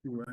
Ouais.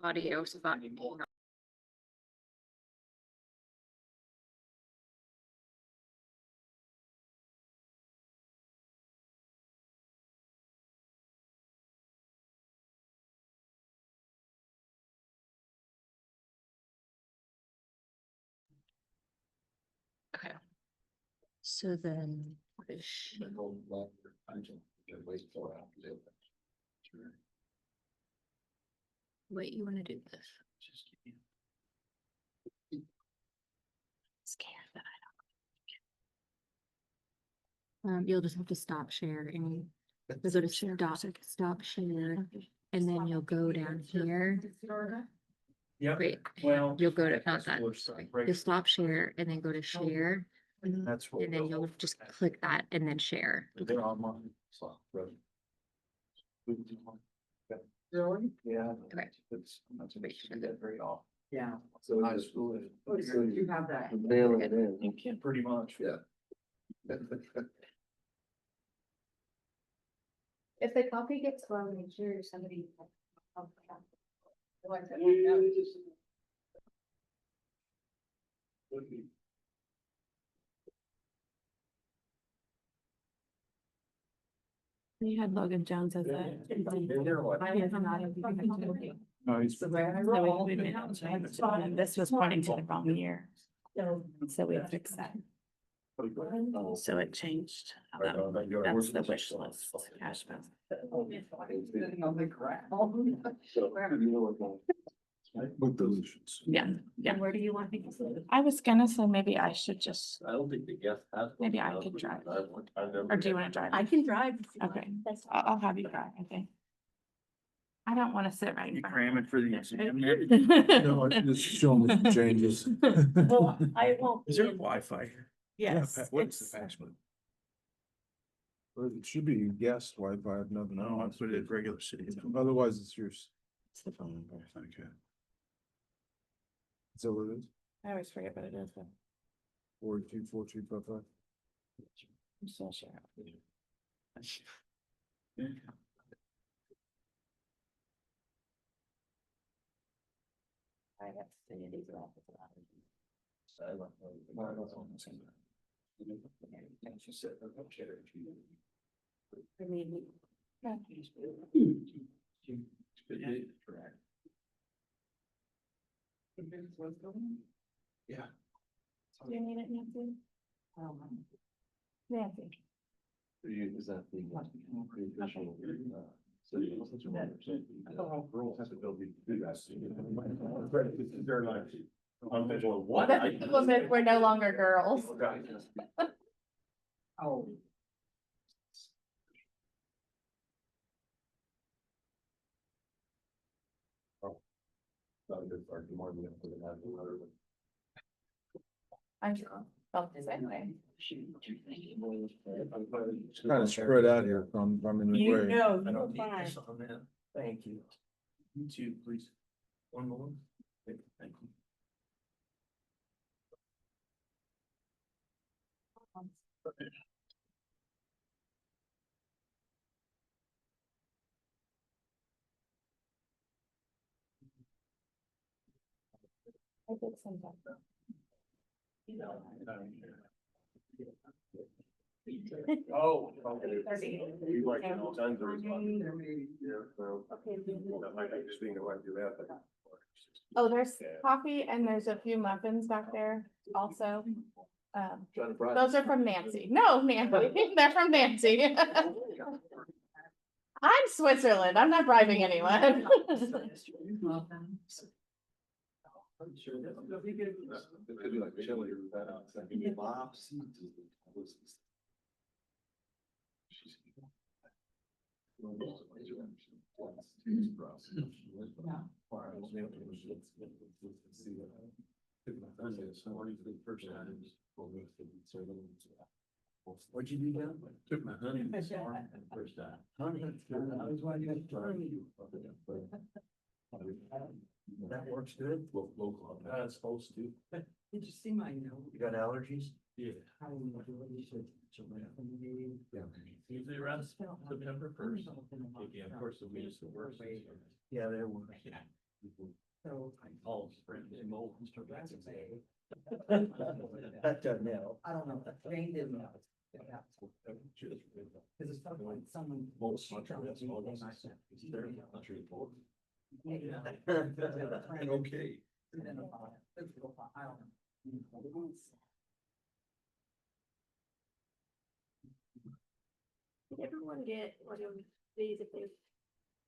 audio is about. Okay. So then. Wait, you wanna do this? Scared that I don't. You'll just have to stop share and go to stop share, and then you'll go down here. Yeah, Wait, well. you'll go to, not that, you'll stop share and then go to share, That's what. and then you'll just click that and then share. They're online. Really? Yeah. Okay. It's not to see that very often. Yeah. So high school is. So you have that. Nailing it in. You can pretty much. Yeah. If the coffee gets slow, make sure somebody. You had Logan Jones as a. No, he's. This was pointing to the wrong year, so we fixed that. So it changed. That's the wish list, Jasper. With delusions. Yeah, yeah. Where do you want me to sit? I was gonna say maybe I should just, I don't think the guest has. Maybe I could drive. or do you wanna drive? I can drive. if you Okay. want. That's I'll have you drive, I think. I don't wanna sit right in You front. cramming for the exam? No, it's just showing me some changes. Well, I won't. Is there Wi-Fi here? Yes. What's it's- the password? Or it should be guest Wi-Fi, if nothing No, I else. put it at regular city. Otherwise, it's yours. it's the phone number. Okay. Is that what it is? I always forget what it is, but 424255. I'm still sure. I have to say these are all. I mean, Yeah. Do you need it, Nancy? Nancy. Is that the pre-official, city? Girls have to go be. They're not. I'm going, what? We're no longer girls. Oh. Not a good start, tomorrow we're gonna put it out in the letter. I'm felt the same way. It's kind of spread out here from, I'm in the You way. know, I you're don't need fine. this on that. Thank you. You too, please. One more. Thank you. I did some stuff. Oh. You like, tons of. Yeah, so. okay. That might be just being the way to do that, but. Oh, there's Yeah. coffee and there's a few muffins back there also. Trying to bribe- Those are from Nancy. No, Nancy, they're from Nancy. I'm Switzerland. I'm not bribing anyone. It could be like chili or that. What'd you do down? Took my honey. to the farm for the first time. Honey. That was why you had to try. That works good. Local. That's supposed to. Did you see my note? You got allergies? Yeah. Usually around September first. Yeah, of course, the weed is the worst. Yeah, there were. So All friends and old Mr. Jackson. That doesn't help. I don't know, Jane didn't know. Cause it's something like someone. Okay. I don't know. Did everyone get one of these if they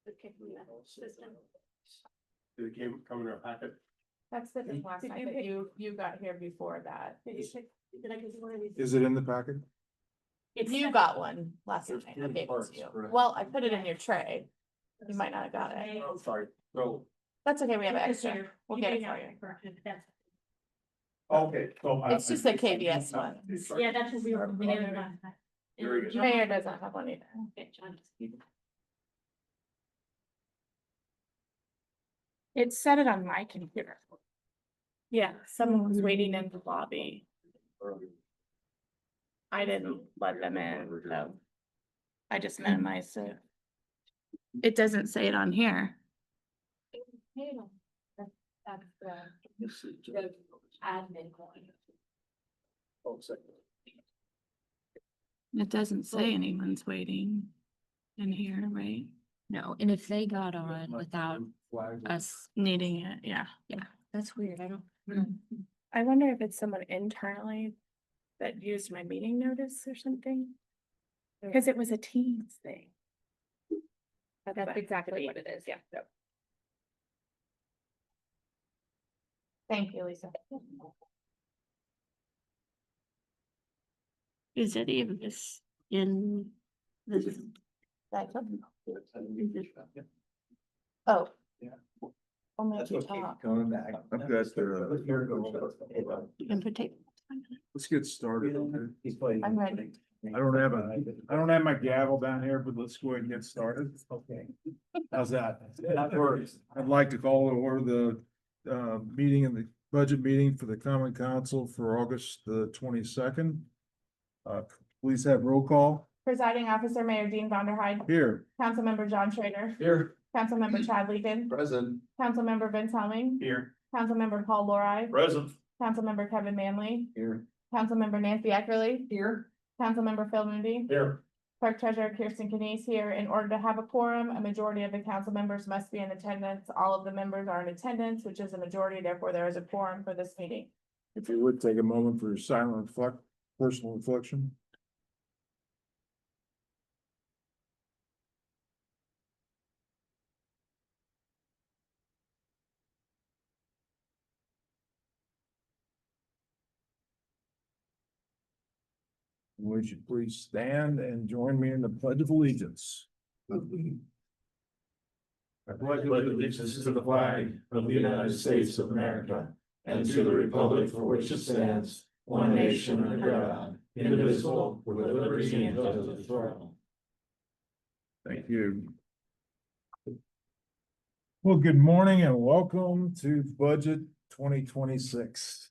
the kicking that system? Did it come in our packet? That's the thing last Did night you that pick- you got here before that. Did you pick, did I get one of these? Is it in the packet? You got one last There's night. I three gave it parts, to you. correct? Well, I put it in your tray. You might not have got it. Oh, sorry. So, That's okay, we have Because extra. you're- We'll you get may it for not you. have corrected, but that's- okay, so. It's just a KBS one. Yeah, that's what we were together last night. Very good. Mayor doesn't have one either. Okay, John. It said it on my computer. Yeah, someone was waiting in the lobby. I didn't let them in, so. I just minimized it. It doesn't say it on here. That's the admin one. It doesn't say anyone's waiting in here, right? No, and if they got on without us, Needing it, yeah. that's weird, I don't. I wonder if it's someone internally that used my meeting notice or something. Cause it was a Teams thing. That's exactly what it is, yeah. Thank you, Lisa. Is it even this in this? Oh. Yeah. Only That's if you what keeps talk. coming back. I've got the- Invitation. Let's get started. Okay? He's playing. I'm ready. I don't have my gavel down here, but let's go ahead and get started. Okay. How's that? That works. I'd like to call to order the meeting and the budget meeting for the Common Council for August the 22nd. Please have roll call Presiding Officer Mayor Dean Vonderhyde, here. Councilmember John Schrader, Here. Councilmember Chad Legan, Present. Councilmember Vince Helming, Here. Councilmember Paul Lori, Present. Councilmember Kevin Manley, Here. Councilmember Nancy Eckerly, Here. Councilmember Phil Moody, Here. Clerk Treasurer Kirsten Kenise here. In order to have a quorum, a majority of the council members must be in attendance. All of the members are in attendance, which is a majority, therefore there is a quorum for this meeting. If you would take a moment for silent personal reflection. Would you please stand and join me in the Pledge of Allegiance? I pledge allegiance to the flag of the United States of America and to the republic for which it stands, one nation under God, indivisible, with liberty and justice for all. Thank you. Well, good morning and welcome to Budget 2026.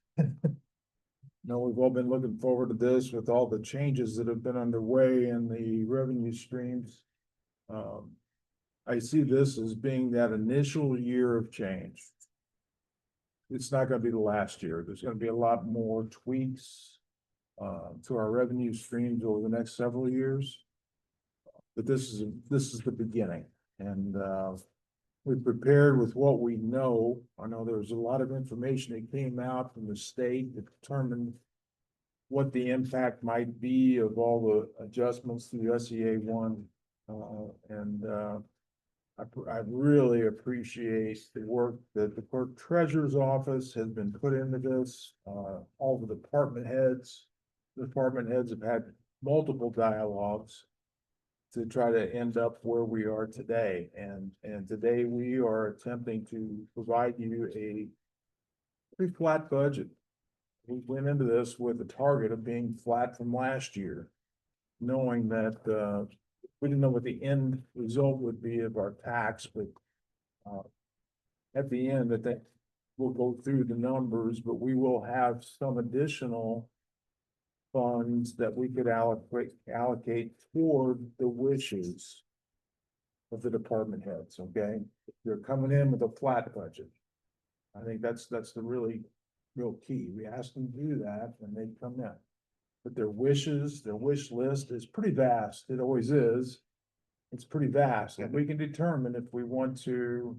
Know we've all been looking forward to this with all the changes that have been underway in the revenue streams. I see this as being that initial year of change. It's not gonna be the last year. There's gonna be a lot more tweaks to our revenue streams over the next several years. But this is the beginning, and we prepared with what we know. I know there was a lot of information that came out from the state that determined what the impact might be of all the adjustments through SEA one. I really appreciate the work that the clerk treasurer's office has been put into this. All the department heads have had multiple dialogues to try to end up where we are today. And today we are attempting to provide you a pretty flat budget. We went into this with a target of being flat from last year, knowing that we didn't know what the end result would be of our tax, but at the end, that we'll go through the numbers, but we will have some additional funds that we could allocate toward the wishes of the department heads, okay? They're coming in with a flat budget. I think that's the real key. We ask them to do that and they come in. But their wishes, their wish list is pretty vast. It always is. It's pretty vast, and we can determine if we want to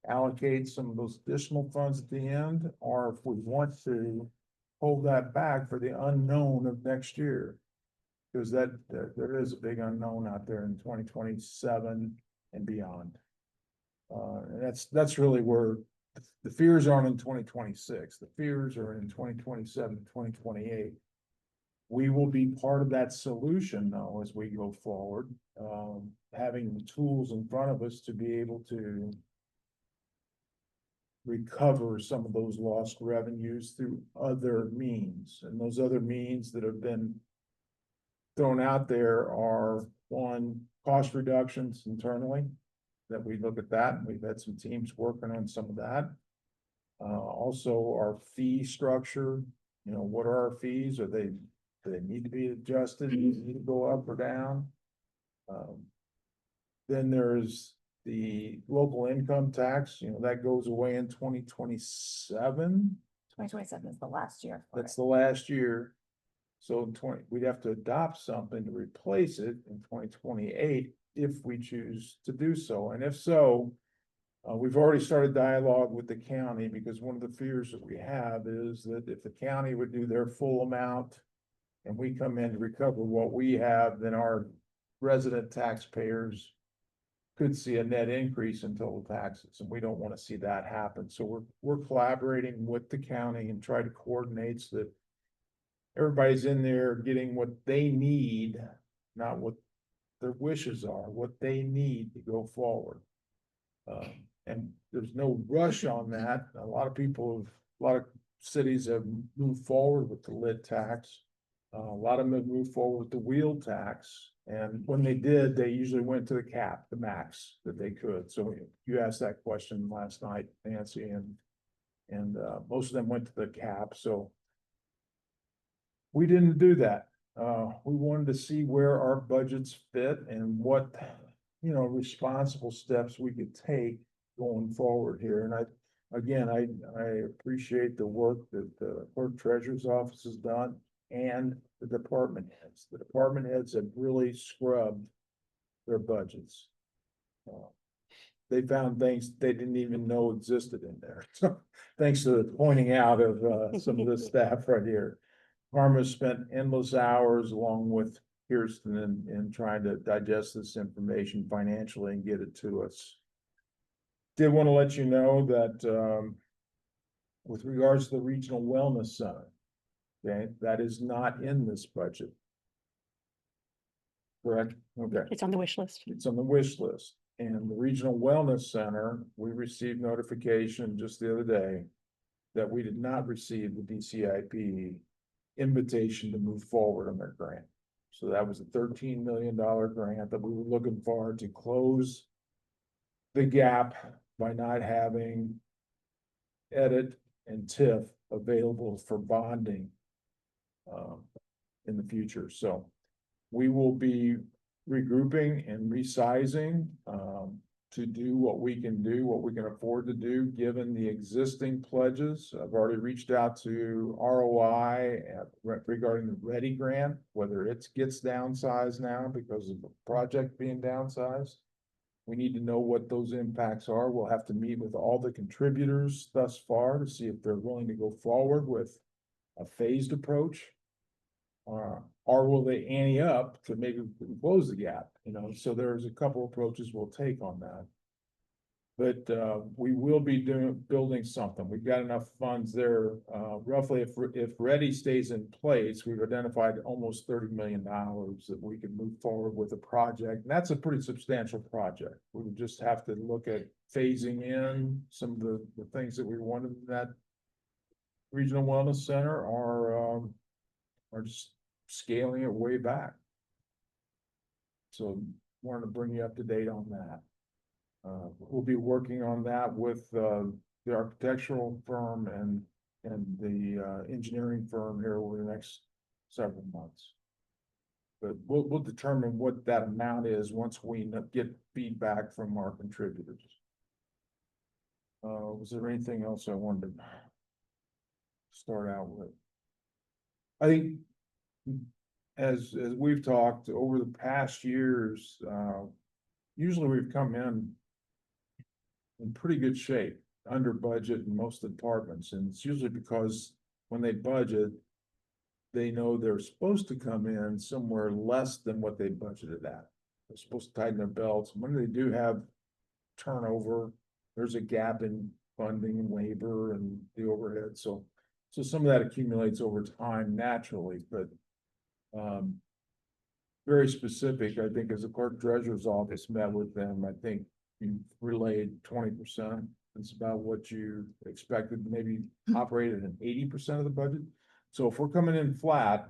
allocate some of those additional funds at the end, or if we want to hold that back for the unknown of next year. Because there is a big unknown out there in 2027 and beyond. And that's really where the fears aren't in 2026. The fears are in 2027, 2028. We will be part of that solution though, as we go forward, having the tools in front of us to be able to recover some of those lost revenues through other means. And those other means that have been thrown out there are, one, cost reductions internally, that we look at that. We've had some teams working on some of that. Also our fee structure, what are our fees? Do they need to be adjusted? Do they need to go up or down? Then there's the local income tax, that goes away in 2027. 2027 is the last year. for That's it. the last year. So we'd have to adopt something to replace it in 2028 if we choose to do so. And if so, we've already started dialogue with the county, because one of the fears that we have is that if the county would do their full amount and we come in to recover what we have, then our resident taxpayers could see a net increase in total taxes, and we don't want to see that happen. So we're collaborating with the county and try to coordinate so that everybody's in there getting what they need, not what their wishes are, what they need to go forward. And there's no rush on that. A lot of cities have moved forward with the lit tax. A lot of them have moved forward with the wheel tax. And when they did, they usually went to the cap, the max that they could. So you asked that question last night, Nancy, and most of them went to the cap. So we didn't do that. We wanted to see where our budgets fit and what, responsible steps we could take going forward here. And I appreciate the work that the clerk treasurer's office has done and the department heads. The department heads have really scrubbed their budgets. They found things they didn't even know existed in there. So thanks to the pointing out of some of the staff right here. Karma spent endless hours along with Kirsten in trying to digest this information financially and get it to us. Did want to let you know that with regards to the Regional Wellness Center, okay, that is not in this budget. Correct? Okay. It's on the wish list. It's on the wish list. And the Regional Wellness Center, we received notification just the other day that we did not receive the DCIP invitation to move forward on their grant. So that was a $13 million grant that we were looking for to close the gap by not having edit and TIF available for bonding in the future. So we will be regrouping and resizing to do what we can do, what we can afford to do, given the existing pledges. I've already reached out to ROI regarding the Ready Grant, whether it gets downsized now because of the project being downsized. We need to know what those impacts are. We'll have to meet with all the contributors thus far to see if they're willing to go forward with a phased approach. Or will they ante up to maybe close the gap, so there's a couple approaches we'll take on that. But we will be building something. We've got enough funds there. Roughly, if Ready stays in place, we've identified almost $30 million that we can move forward with a project. And that's a pretty substantial project. We would just have to look at phasing in some of the things that we wanted in that Regional Wellness Center, or just scaling it way back. So wanted to bring you up to date on that. We'll be working on that with the architectural firm and the engineering firm here over the next several months. But we'll determine what that amount is once we get feedback from our contributors. Was there anything else I wanted to start out with? I think as we've talked over the past years, usually we've come in pretty good shape, under budget in most departments, and it's usually because when they budget, they know they're supposed to come in somewhere less than what they budgeted at. They're supposed to tighten their belts. When they do have turnover, there's a gap in funding and labor and the overhead, so some of that accumulates over time naturally, but very specific, I think, as the clerk treasurer's office met with them, I think you relayed 20%. It's about what you expected, maybe operated at 80% of the budget. So if we're coming in flat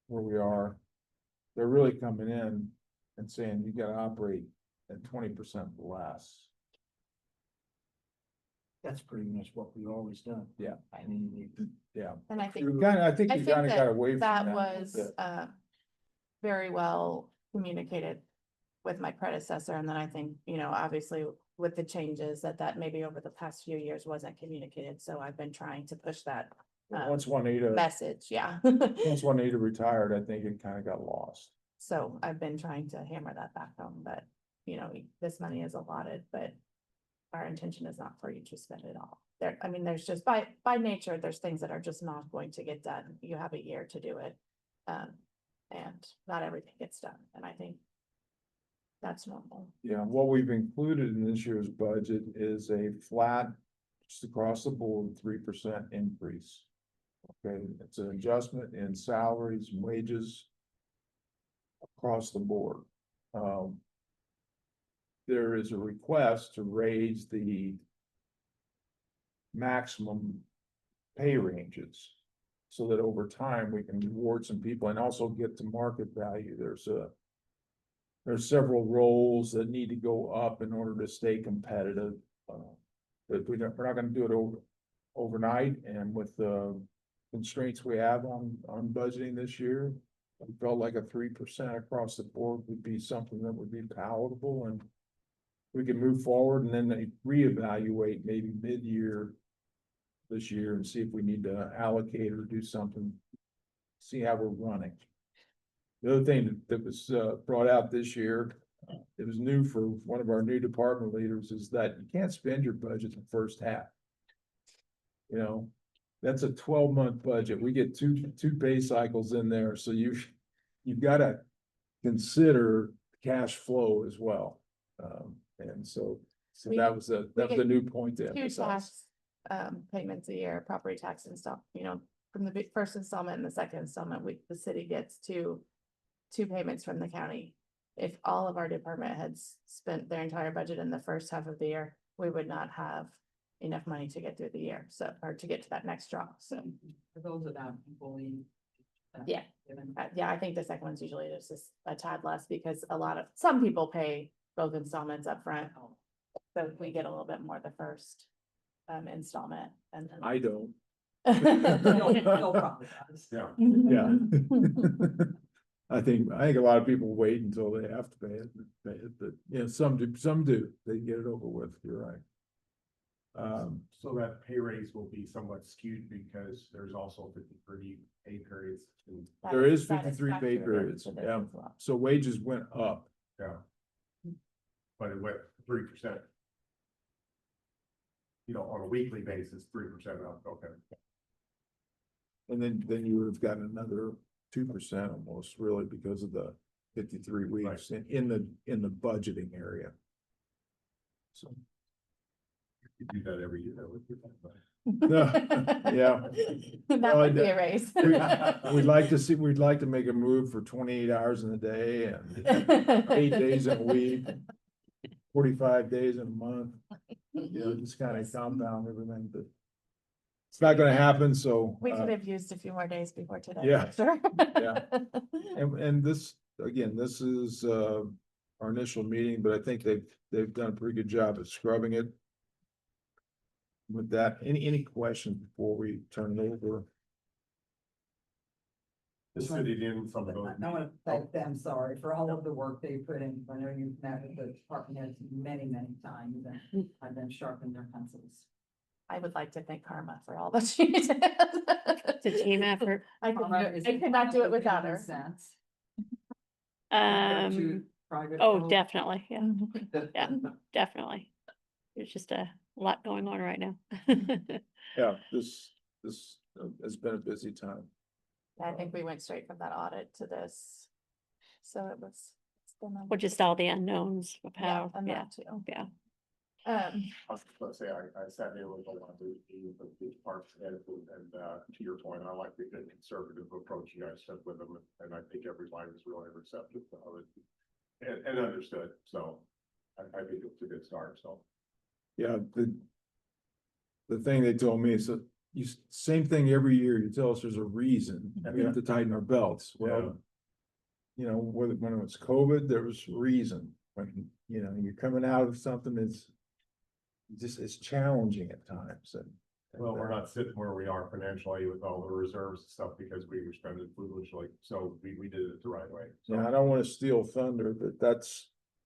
where we are, they're really coming in and saying you gotta operate at 20% less. That's pretty much what we've always done. Yeah. I mean, Yeah. And I think I think I you think kinda got away from that that. a little was, bit. very well communicated with my predecessor, and then I think, obviously with the changes that maybe over the past few years wasn't communicated, so I've been trying to push that Once Juanita, message, yeah. once Juanita retired, I think it kinda got lost. So I've been trying to hammer that back home, that, this money is allotted, but our intention is not for you to spend it all. There's just by nature, there's things that are just not going to get done. You have a year to do it. And not everything gets done, and I think that's normal. Yeah, what we've included in this year's budget is a flat, just across the board, 3% increase. Okay, it's an adjustment in salaries and wages across the board. There is a request to raise the maximum pay ranges so that over time we can reward some people and also get to market value. There's several roles that need to go up in order to stay competitive. But we're not gonna do it overnight, and with the constraints we have on budgeting this year, we felt like a 3% across the board would be something that would be palatable, and we can move forward and then they reevaluate maybe mid-year this year and see if we need to allocate or do something, see how we're running. The other thing that was brought out this year, it was new for one of our new department leaders, is that you can't spend your budget in the first half. That's a 12-month budget. We get two pay cycles in there, so you've got to consider cash flow as well. And so that was a new point to Two emphasize. tax payments a year, property tax and stuff, from the first installment and the second installment, the city gets two payments from the county. If all of our department heads spent their entire budget in the first half of the year, we would not have enough money to get through the year, or to get to that next drop, so. For those that aren't fully. Yeah. given. Yeah, I think the second one's usually just a tad less, because some people pay both installments up front. So we get a little bit more the first installment, and then. I don't. No problem. Yeah. Yeah. I think a lot of people wait until they have to pay it, but some do, they get it over with, you're right. So that pay raise will be somewhat skewed because there's also 53 pay periods. There is that 53 pay factored periods, into this yeah, as well. so wages went up. Yeah. But it went 3%. On a weekly basis, 3% up, okay. And then you would have gotten another 2% almost, really, because of the 53 weeks in the budgeting area. So, You do that every year, that would be fun, but- yeah. That Well, would be a raise. We'd like to make a move for 28 hours in a day and 8 days in a week, 45 days in a month. Just kind of compound everything, but it's not gonna happen, so. We could have used a few more days before today. Yeah. Sure. Yeah. And this, again, this is our initial meeting, but I think they've done a pretty good job at scrubbing it. With that, any questions before we turn it over? The city didn't from I those. want to thank them, sorry, for all of the work they put in. I know you've met with the department heads many, many times and I've been sharpening their pencils. I would like to thank Karma for all that she did. It's a team effort. I could not do it without her. Sense. Oh, definitely, yeah, yeah, definitely. There's just a lot going on right now. Yeah, this has been a busy time. I think we went straight from that audit to this. So it was. it's been a- Or just all the unknowns of Yeah, how, and yeah, that too. yeah. Um, I was gonna say, I sat in with a lot of the parks heads and, to your point, I like the good conservative approach you guys took with them. And I think everybody was really receptive of it and understood. So I think it's a good start, so. Yeah, the thing they told me is that same thing every year, you tell us there's a reason, we have to tighten our belts. Well, you know, when it was COVID, there was reason. When, you know, you're coming out of something it's challenging at times and. Well, we're not sitting where we are financially with all the reserves and stuff because we were spending foolishly, so we did it the right way. So Yeah, I don't wanna steal thunder, but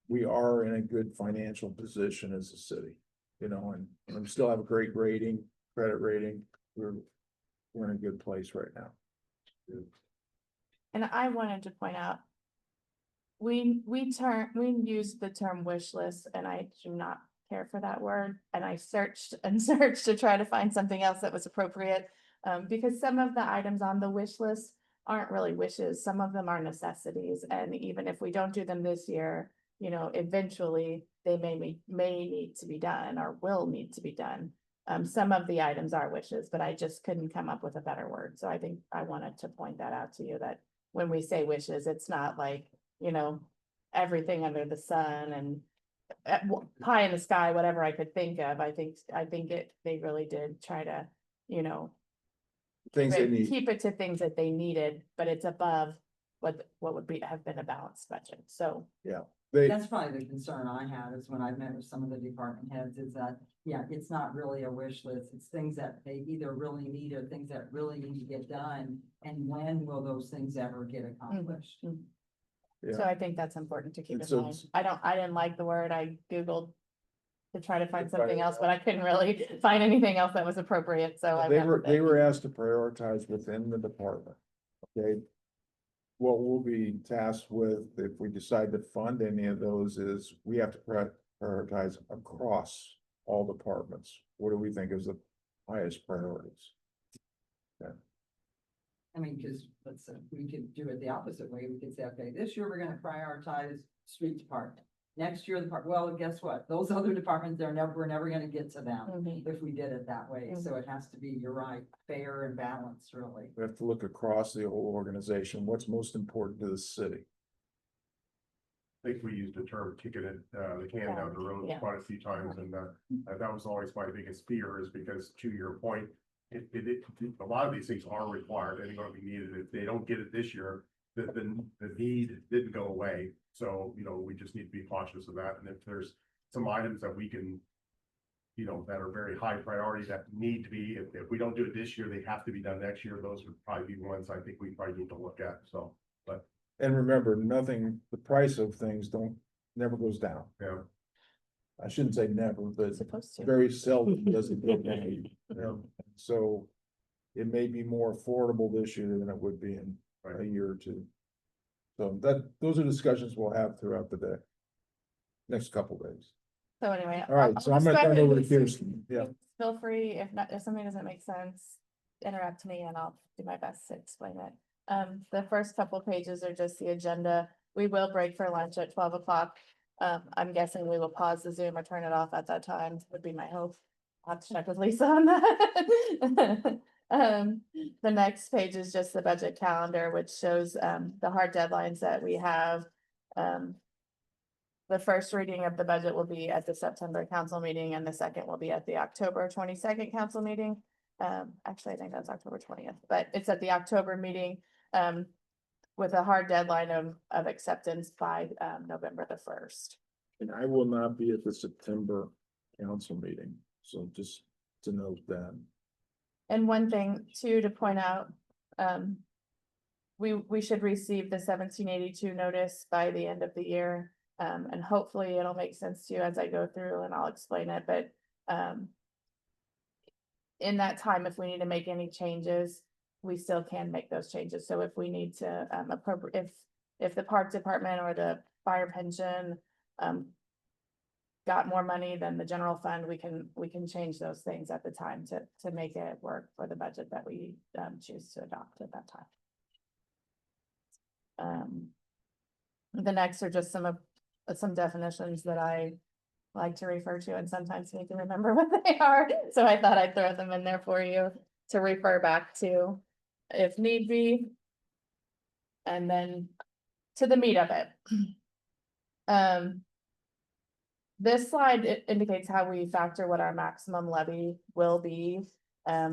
we are in a good financial position as a city, you know, and we still have a great rating, credit rating. We're in a good place right now. and I wanted to point out. We used the term wish list and I do not care for that word. And I searched and searched to try to find something else that was appropriate. Because some of the items on the wish list aren't really wishes. Some of them are necessities. And even if we don't do them this year, you know, eventually they may need to be done or will need to be done. Some of the items are wishes, but I just couldn't come up with a better word. So I think I wanted to point that out to you that when we say wishes, it's not like, you know, everything under the sun and pie in the sky, whatever I could think of. I think they really did try to, you know, Things they need. keep it to things that they needed, but it's above what would have been a balanced budget. So That's probably the concern I have is when I've met with some of the department heads is that, yeah, it's not really a wish list. It's things that they either really need or things that really need to get done. And when will those things ever get accomplished? So I think that's important to keep It's in mind. I didn't like the word. I Googled to try to find something else, but I couldn't really find anything else that was appropriate, so I. They went with they it. were asked to prioritize within the department. Okay. What we'll be tasked with, if we decide to fund any of those, is we have to prioritize across all departments. What do we think is the highest priorities? I mean, because let's say we could do it the opposite way. We could say, okay, this year we're gonna prioritize street department. Next year, well, guess what? Those other departments, we're never gonna get to them Mhm. if we did it that way. So it has to be, you're right, fair and balanced, really. We have to look across the whole organization. What's most important to the city? I think we used the term kicking it, the can down the road Yeah. quite a few times, and that was always my biggest fear is because to your point, a lot of these things are required and going to be needed. If they don't get it this year, the need didn't go away. So, you know, we just need to be cautious of that. And if there's some items that we can, you know, that are very high priority that need to be, if we don't do it this year, they have to be done next year. Those would probably be ones I think we probably need to look at. So, And remember, the price of things never goes down. yeah. I shouldn't say never, but It's supposed to. very seldom does it go down. You know? So it may be more affordable this year than it would be in a year or two. So those are discussions we'll have throughout the day. Next couple days. So anyway. All right, I'll so I'm gonna just go turn it ahead over to and- Kirsten. Yeah. Feel free, if something doesn't make sense, interrupt me and I'll do my best to explain it. The first couple pages are just the agenda. We will break for lunch at 12 o'clock. I'm guessing we will pause the Zoom or turn it off at that time, would be my hope. I'll have to check with Lisa on that. The next page is just the budget calendar, which shows the hard deadlines that we have. The first reading of the budget will be at the September council meeting and the second will be at the October 22nd council meeting. Actually, I think that's October 20th, but it's at the October meeting with a hard deadline of acceptance by November the 1st. And I will not be at the September council meeting, so just to note that. And one thing too, to point out, we should receive the 1782 notice by the end of the year. And hopefully it'll make sense to you as I go through and I'll explain it, but, in that time, if we need to make any changes, we still can make those changes. So if we need to, appropriate, if the park department or the fire pension, got more money than the general fund, we can change those things at the time to make it work for the budget that we, choose to adopt at that time. The next are just some definitions that I like to refer to and sometimes make you remember what they are. So I thought I'd throw them in there for you to refer back to if need be. And then to the meat of it. This slide indicates how we factor what our maximum levy will be.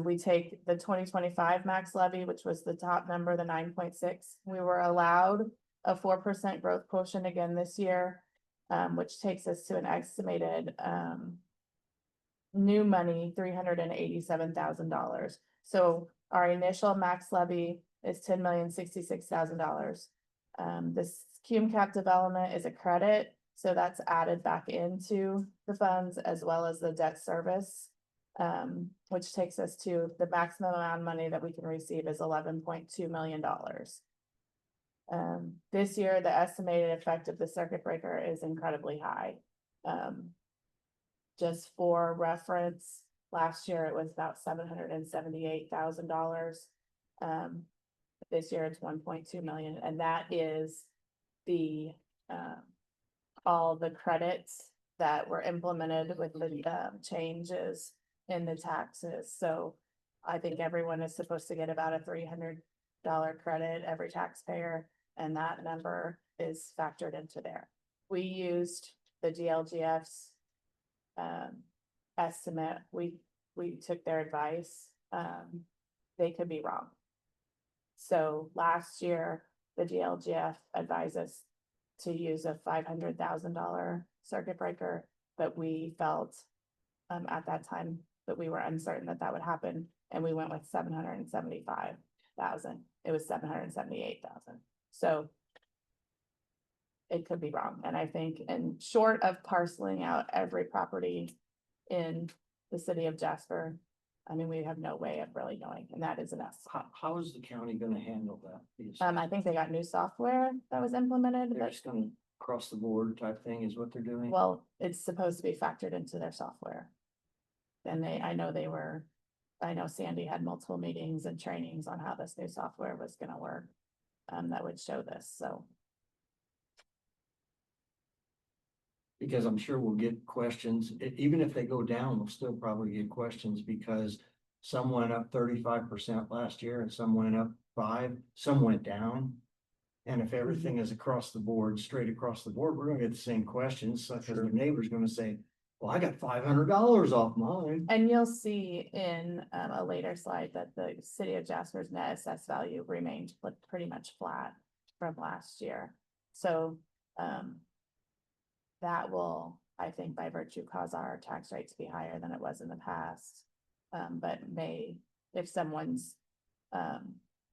We take the 2025 max levy, which was the top number, the 9.6. We were allowed a 4% growth quotient again this year, which takes us to an estimated new money, $387,000. So our initial max levy is $10,066,000. This cum cap development is a credit, so that's added back into the funds as well as the debt service, which takes us to the maximum amount of money that we can receive is $11.2 million. This year, the estimated effect of the circuit breaker is incredibly high. Just for reference, last year it was about $778,000. This year it's 1.2 million, and that is the all the credits that were implemented with the changes in the taxes. So I think everyone is supposed to get about a $300 credit, every taxpayer, and that number is factored into there. We used the DLGF's estimate. We took their advice. They could be wrong. So last year, the DLGF advised us to use a $500,000 circuit breaker, but we felt at that time that we were uncertain that would happen, and we went with 775,000. It was 778,000. So it could be wrong. And I think, and short of parceling out every property in the city of Jasper, I mean, we have no way of really knowing, and that is an estimate. How is the county gonna handle that? I think they got new software that was implemented, They're but just gonna cross the board type thing is what they're doing? well, it's supposed to be factored into their software. And I know Sandy had multiple meetings and trainings on how this new software was gonna work. That would show this, so. Because I'm sure we'll get questions, even if they go down, we'll still probably get questions because some went up 35% last year and some went up 5%, some went down. And if everything is across the board, straight across the board, we're gonna get the same questions, such as the neighbor's gonna say, well, I got $500 off mine. And you'll see in a later slide that the city of Jasper's net assessed value remained pretty much flat from last year. So that will, I think, by virtue, cause our tax rate to be higher than it was in the past. But if someone's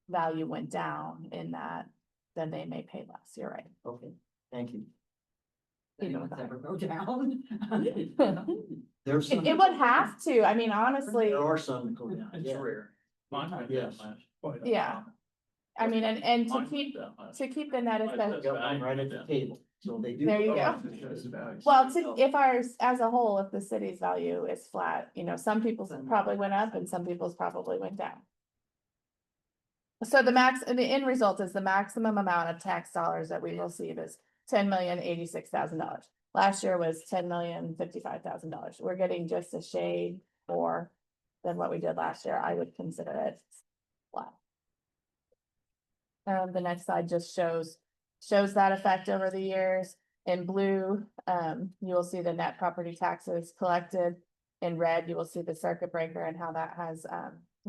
value went down in that, then they may pay less. You're right. Okay, thank you. Anyone's ever go down. There's some. It would have to, I mean, honestly, There are some that go down. It's Yeah. rare. Mine went Yes. down last. quite a Yeah. lot. I mean, and to Mine keep, went down last. to keep the net Mine assessed. does. Got one right at the table, so they do. There you go. Well, if ours, as a whole, if the city's value is flat, some people's probably went up and some people's probably went down. So the end result is the maximum amount of tax dollars that we receive is $10,086,000. Last year was $10,055,000. We're getting just a shade more than what we did last year. I would consider it flat. The next slide just shows that effect over the years. In blue, you will see the net property taxes collected. In red, you will see the circuit breaker and how that has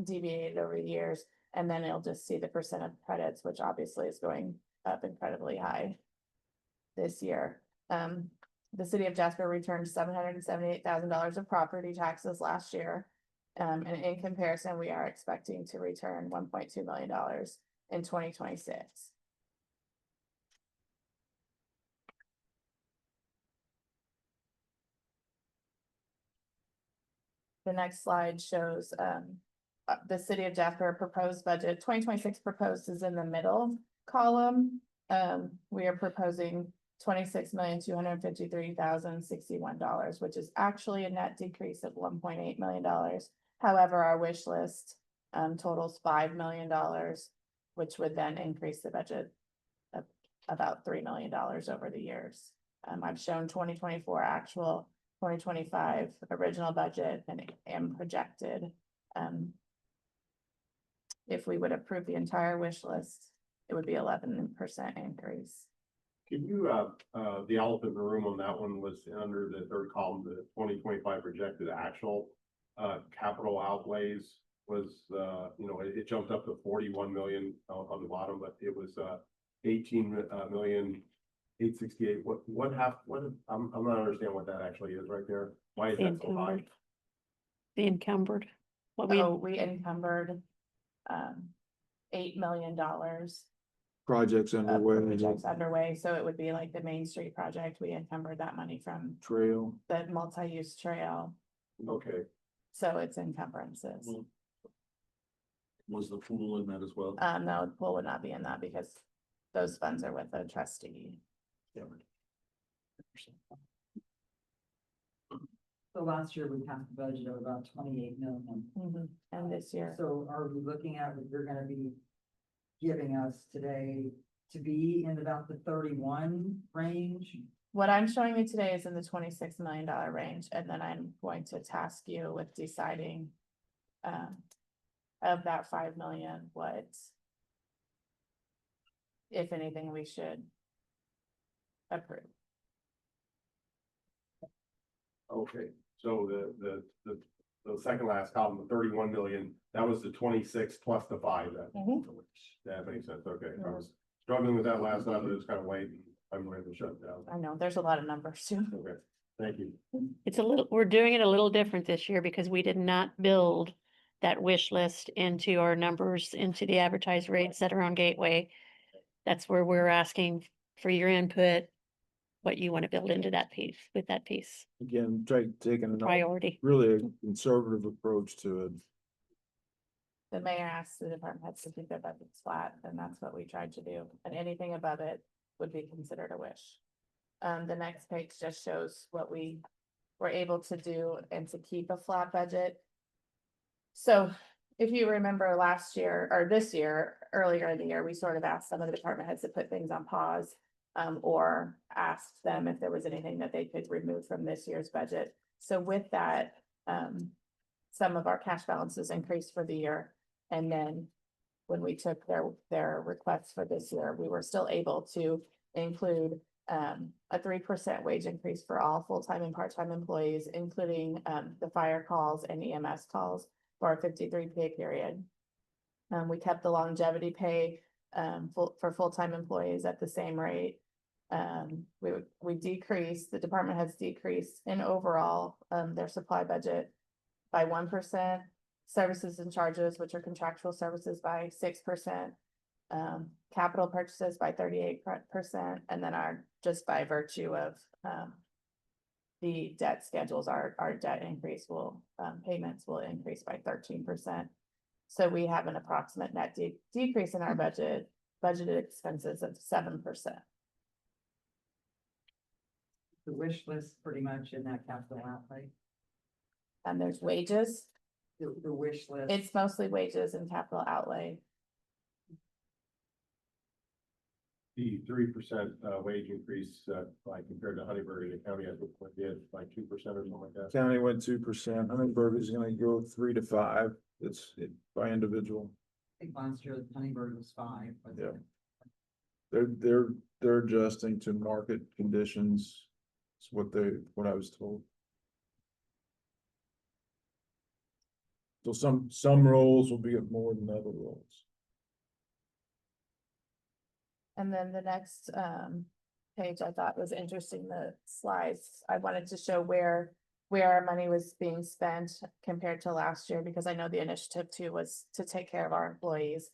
deviated over the years. And then it'll just see the percent of credits, which obviously is going up incredibly high this year. The city of Jasper returned $778,000 of property taxes last year. And in comparison, we are expecting to return $1.2 million in 2026. The next slide shows the city of Jasper proposed budget. 2026 proposed is in the middle column. We are proposing $26,253,061, which is actually a net decrease of $1.8 million. However, our wish list totals $5 million, which would then increase the budget of about $3 million over the years. I've shown 2024 actual, 2025 original budget and projected. If we would approve the entire wish list, it would be 11% increase. Can you, the elephant in the room on that one was under the third column, the 2025 projected actual capital outlays was, it jumped up to 41 million on the bottom, but it was 18,868,000. I'm not understanding what that actually is right there. Why is that so high? The encumbered. So we encumbered $8 million Projects of underway, projects underway, so it would be like the Main Street project, we encumbered that money from trail. the multi-use trail, Okay, so it's encumbrances. was the pool in that as well? No, the pool would not be in that because those funds are with the trustee. So last year we passed the budget of about 28 million. And this year, So are we looking at what you're gonna be giving us today to be in about the 31 range? what I'm showing you today is in the $26 million range, and then I'm going to task you with deciding of that 5 million, what, if anything, we should approve. Okay, so the second last column, the 31 million, that was the 26 plus the 5 then. That makes sense, okay. I was struggling with that last night, but it was kind of late, and I'm ready to shut it down. I know, there's a lot of numbers too. Okay, thank you. We're doing it a little different this year because we did not build that wish list into our numbers, into the advertised rates that are on Gateway. That's where we're asking for your input, what you want to build into that piece, with that piece, Again, taking a priority. really a conservative approach to it. The mayor asked the department heads to keep their budgets flat, and that's what we tried to do, and anything above it would be considered a wish. The next page just shows what we were able to do and to keep a flat budget. So if you remember last year or this year, earlier in the year, we sort of asked some of the department heads to put things on pause. Or asked them if there was anything that they could remove from this year's budget. So with that, some of our cash balances increased for the year. And then when we took their requests for this year, we were still able to include a 3% wage increase for all full-time and part-time employees, including the fire calls and EMS calls for a 53 pay period. We kept the longevity pay for full-time employees at the same rate. We decreased, the department has decreased in overall their supply budget by 1%, services and charges, which are contractual services, by 6%, capital purchases by 38%, and then just by virtue of the debt schedules, our debt increase payments will increase by 13%. So we have an approximate net decrease in our budgeted expenses of 7%. The wish list pretty much in that capital outlay, And there's wages, the wish list. it's mostly wages and capital outlay. The 3% wage increase, like compared to Honeyburg in the county, I think what did like 2% or something like that. County went 2%. Huntingburg is gonna go 3 to 5. It's by individual. I think last year Honeyburg was 5. But Yeah. They're adjusting to market conditions. It's what I was told. So some roles will be more than other roles. And then the next page I thought was interesting, the slides. I wanted to show where our money was being spent compared to last year, because I know the initiative too was to take care of our employees.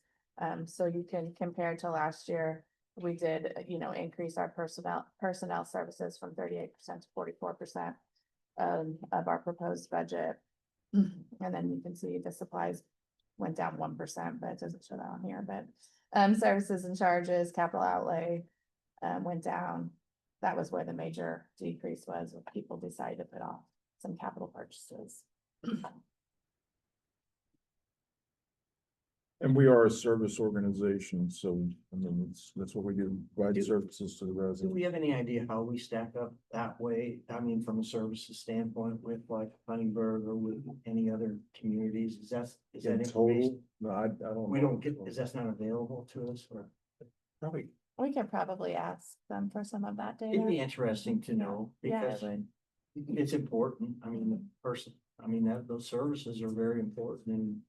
So you can compare to last year, we did, increase our personnel services from 38% to 44% of our proposed budget. And then you can see the supplies went down 1%, but it doesn't show that on here, but services and charges, capital outlay went down. That was where the major decrease was, when people decided to put off some capital purchases. And we are a service organization, so, I mean, that's what we do, provide Do- services to the Do residents. we have any idea how we stack up that way? I mean, from a services standpoint with like Huntingburg or with any other communities? Is that In information? total, no, I don't. We know. don't get, is that not available to us or? Probably, We can probably ask them for some of that it'd be data. interesting to know Yeah, because it would. it's important. I mean, the person, I mean, those services are very important and.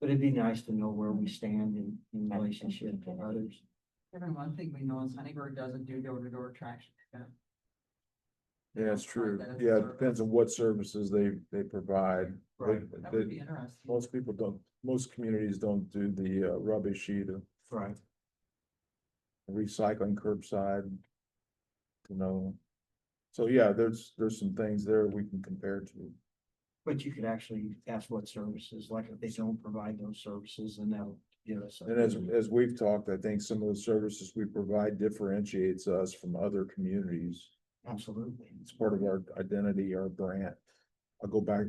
But it'd be nice to know where we stand in relationship to others. Kevin, one thing we know is Honeyburg doesn't do door-to-door traction pickup. Yeah, it's true. That is Yeah, it service. depends on what services they provide. Right. That would be interesting. Most people don't, most communities don't do the rubbish either, Right. recycling curbside. So yeah, there's some things there we can compare to. But you could actually ask what services, like if they don't provide those services, then that'll give us. And as we've talked, I think some of the services we provide differentiates us from other communities. Absolutely. It's part of our identity, our brand. I'll go back,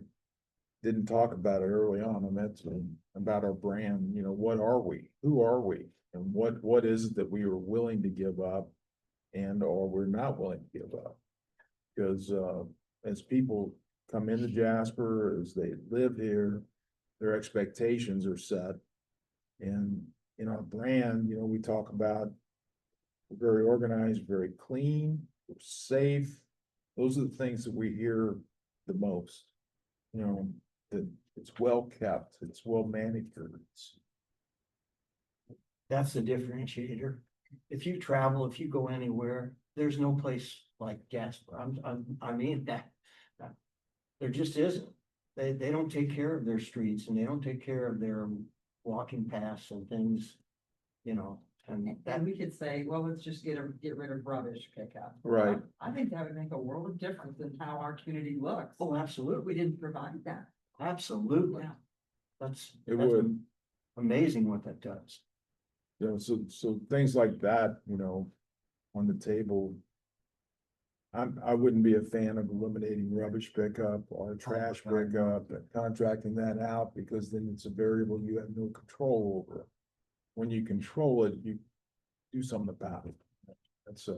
didn't talk about it early on, I meant to, about our brand, what are we? Who are we? And what is it that we are willing to give up and or we're not willing to give up? Because as people come into Jasper, as they live here, their expectations are set. And in our brand, we talk about we're very organized, very clean, we're safe. Those are the things that we hear the most. That it's well kept, it's well manicured. That's the differentiator. If you travel, if you go anywhere, there's no place like Jasper. I mean that. There just isn't. They don't take care of their streets and they don't take care of their walking paths and things, and that, And we could say, well, let's just get rid of rubbish pickup. Right. I think that would make a world of difference in how our community looks. oh, If absolutely, we didn't provide that. absolutely. Yeah. That's. It that's would. Amazing what that does. So things like that, on the table. I wouldn't be a fan of eliminating rubbish pickup or trash God, no. pickup and contracting that out because then it's a variable you have no control over. When you control it, you do something about it. That's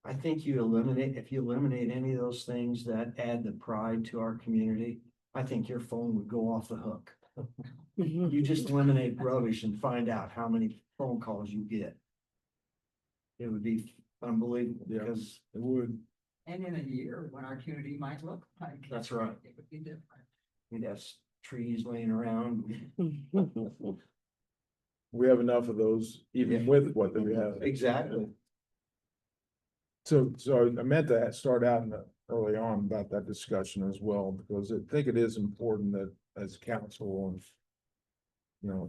I think if you eliminate any of those things that add the pride to our community, I think your phone would go off the hook. You just eliminate rubbish and find out how many phone calls you get. It would be unbelievable Yeah. because it would. And in a year, when our community might look like. That's right. It would be different. we'd have trees laying around. We have enough of those, even with what we have. Exactly. So I meant to start out early on about that discussion as well, because I think it is important that as council and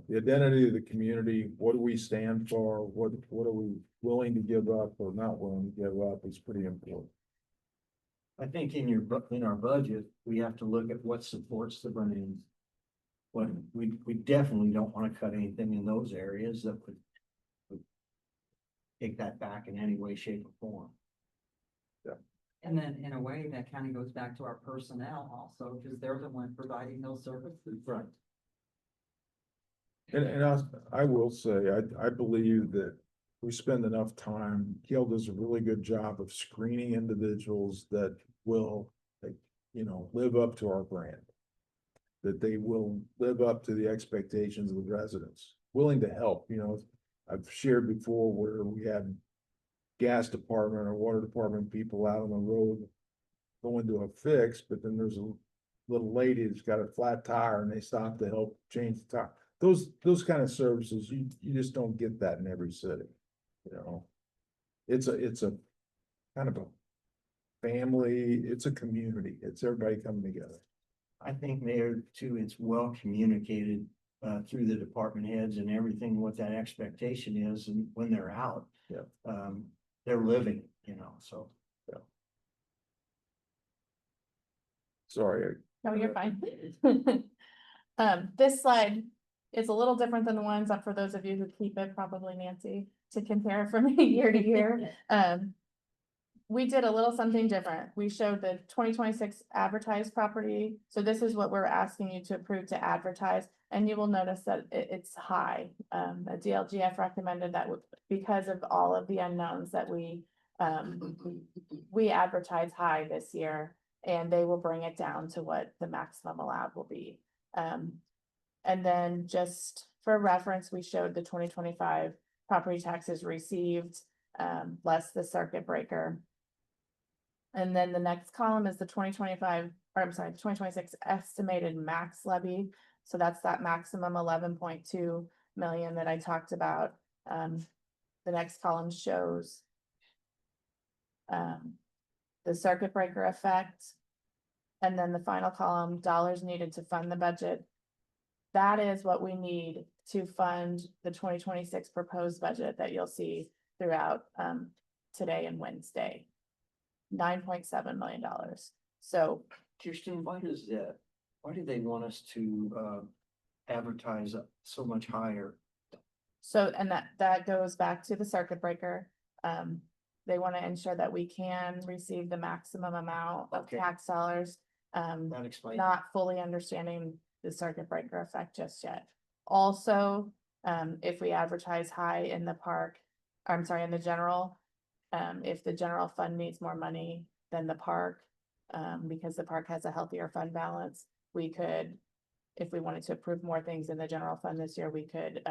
the identity of the community, what do we stand for? What are we willing to give up or not willing to give up is pretty important. I think in our budget, we have to look at what supports the brand. What we definitely don't want to cut anything in those areas that would take that back in any way, shape or form. And then in a way, that kind of goes back to our personnel also, because they're the one providing those services. Right. And I will say, I believe that we spend enough time, Gail does a really good job of screening individuals that will, live up to our brand. That they will live up to the expectations of the residents, willing to help, I've shared before where we had gas department or water department people out on the road going to a fix, but then there's a little lady that's got a flat tire and they stop to help change the tire. Those kind of services, you just don't get that in every city, It's a kind of a family, it's a community, it's everybody coming together. I think Mayor too, it's well communicated through the department heads and everything, what that expectation is, and when they're out. Yeah. They're living, so. Sorry, No, you're fine. This slide is a little different than the ones, for those of you who keep it, probably Nancy, to compare from year to year. We did a little something different. We showed the 2026 advertised property. So this is what we're asking you to approve to advertise, and you will notice that it's high. The DLGF recommended that because of all of the unknowns that we advertise high this year, and they will bring it down to what the maximum allowed will be. And then just for reference, we showed the 2025 property taxes received, less the circuit breaker. And then the next column is the 2025, or I'm sorry, 2026 estimated max levy. So that's that maximum 11.2 million that I talked about. The next column shows the circuit breaker effect. And then the final column, dollars needed to fund the budget. That is what we need to fund the 2026 proposed budget that you'll see throughout today and Wednesday. $9.7 million. So Kirsten, why do they want us to advertise so much higher? So, and that goes back to the circuit breaker. They want to ensure that we can receive the maximum amount of Okay. tax dollars. That explains. Not fully understanding the circuit breaker effect just yet. Also, if we advertise high in the park, I'm sorry, in the general, if the general fund needs more money than the park, because the park has a healthier fund balance, we could, if we wanted to approve more things in the general fund this year, we could,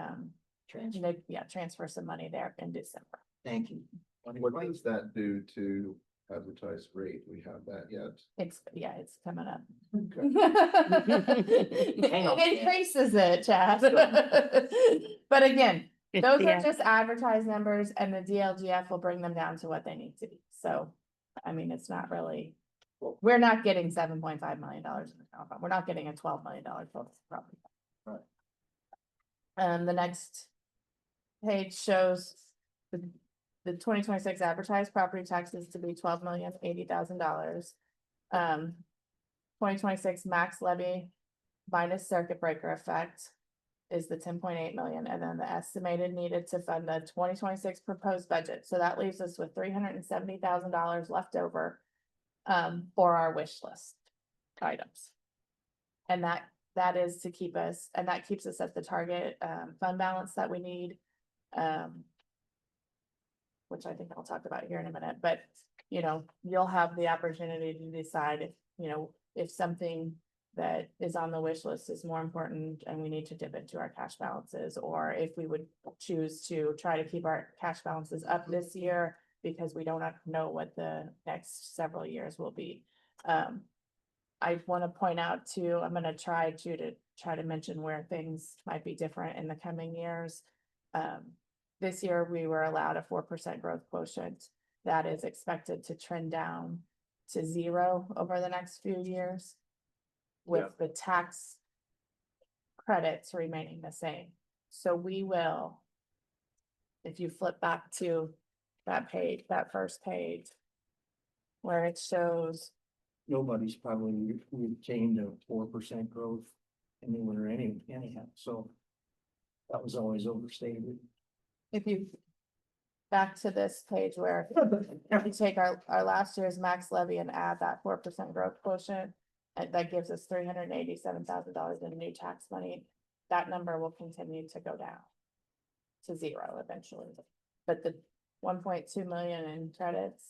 transfer some money there in December. Thank you. What does that do to advertised rate? We have that yet? It's coming up. Hang on. It increases it, Chad. But again, It's those the are just advertised numbers, and the DLGF will bring them down to what they need to be. So, I mean, it's not really, we're not getting $7.5 million in the general fund. We're not getting a $12 million total property. Right. The next page shows the 2026 advertised property taxes to be $12,080,000. 2026 max levy minus circuit breaker effect is the 10.8 million, and then the estimated needed to fund the 2026 proposed budget. So that leaves us with $370,000 left over for our wish list items. And that is to keep us, and that keeps us at the target fund balance that we need. Which I think I'll talk about here in a minute, but you'll have the opportunity to decide if something that is on the wish list is more important and we need to dip into our cash balances, or if we would choose to try to keep our cash balances up this year because we don't know what the next several years will be. I want to point out too, I'm going to try to mention where things might be different in the coming years. This year, we were allowed a 4% growth quotient that is expected to trend down to 0 over the next few years, with the tax credits remaining the same. So we will, if you flip back to that page, that first page, where it shows. Nobody's probably retained a 4% growth anywhere anyhow, so that was always overstated. If you back to this page where if you take our last year's max levy and add that 4% growth quotient, and that gives us $387,000 in new tax money, that number will continue to go down to 0 eventually. But the 1.2 million in credits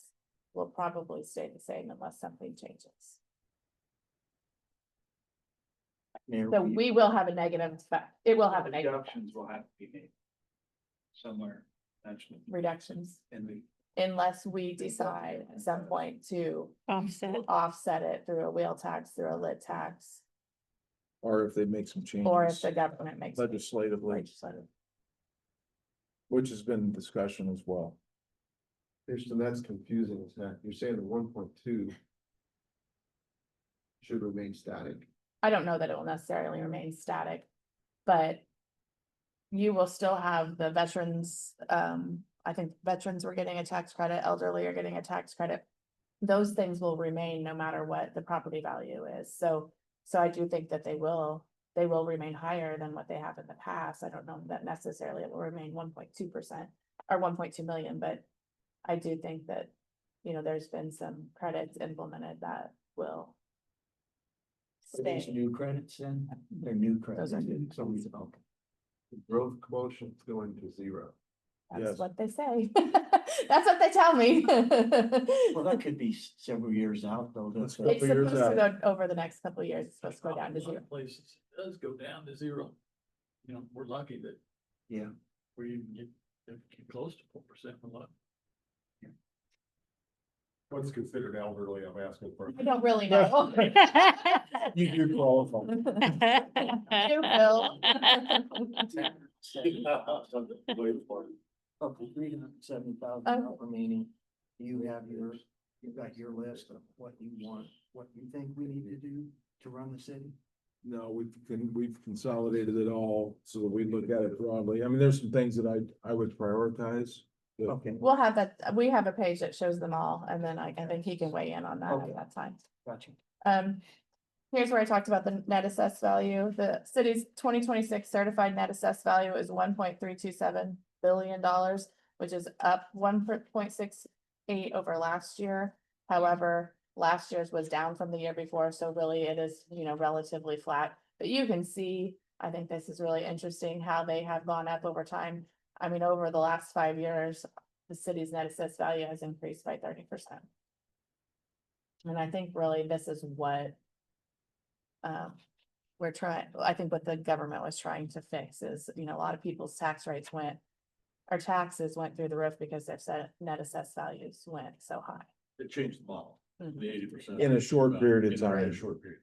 will probably stay the same unless something changes. So we will have a negative effect. It will have a negative effect. Reductions will have to be made somewhere, naturally, Reductions, and we. unless we decide at some point to offset it through a wheel tax, through a lit tax, or if they make some changes. or if the government makes. Legislatively, which has been discussion as well. Kirsten, that's confusing, is that you're saying the 1.2 should remain static? I don't know that it will necessarily remain static. But you will still have the veterans, I think veterans were getting a tax credit, elderly are getting a tax credit. Those things will remain no matter what the property value is. So I do think that they will remain higher than what they have in the past. I don't know that necessarily it will remain 1.2% or 1.2 million, but I do think that, you know, there's been some credits implemented that will Are these stay. new credits then? They're new credits. Those are new So we, credits. okay. Growth quotient's going to zero. That's Yes. what they say. That's what they tell me. Well, that could be several years out though. Let's That's, go. It's Couple years supposed to out. go over the next couple of years, it's supposed to go down to zero. Places, it does go down to zero. You know, we're lucky that yeah. we even get close to 4%. We're lucky. What's considered elderly, I'm asking for. I don't really know. You qualify. You will. Up to $370,000 Okay. remaining. You have yours, you've got your list of what you want, what you think we need to do to run the city. No, we've consolidated it all so that we look at it broadly. I mean, there's some things that I would prioritize. but- Okay, We'll have that, we have a page that shows them all, and then I think he can weigh in on that Okay. at that time. gotcha. Here's where I talked about the net assessed value. The city's 2026 certified net assessed value is $1.327 billion, which is up 1.68 over last year. However, last year's was down from the year before, so really it is, you know, relatively flat. But you can see, I think this is really interesting, how they have gone up over time. I mean, over the last 5 years, the city's net assessed value has increased by 30%. And I think really this is what we're trying, I think what the government was trying to fix is, you know, a lot of people's tax rates or taxes went through the roof because their net assessed values went so high. It changed the model, Mhm. the 80%. In a short period of In a very time. short period.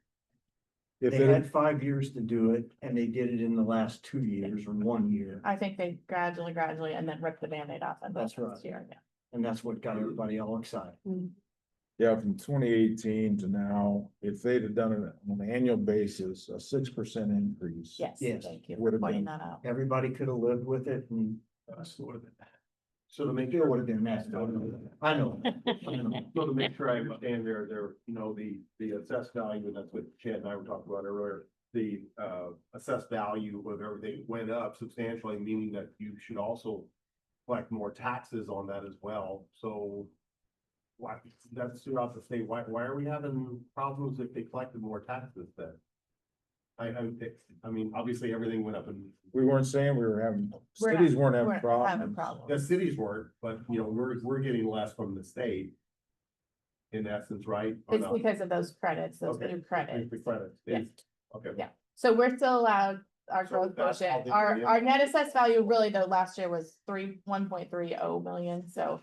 If They had it, 5 years to do it and they did it in the last 2 years or 1 year. I think they gradually, and then ripped the Band-Aid off and That's that's right. last year, yeah. And that's what got everybody all excited. yeah, from 2018 to now, if they'd have done it on an annual basis, a 6% increase. Yes, Yes, thank you would for have pointing been- that out. Everybody could have lived with it and So to make it sure, would have been that. I know. so to make sure I understand you know, the assessed value, and that's what Chad and I were talking about earlier. The assessed value of everything went up substantially, meaning that you should also collect more taxes on that as well, so. Why, that's throughout the state, why are we having problems if they collected more taxes then? I mean, obviously, everything went up and We weren't saying we were having, We're not- cities weren't we're having having problems. problems. the cities weren't, but you know, we're getting less from the state. In essence, right? Or It's not? because of those credits, those Okay. new credits. The credits, Yes. okay. Yeah. So we're still allowed our So growth that's how quotient, they our, do it. our net assessed value really though last year was 1.30 million, so.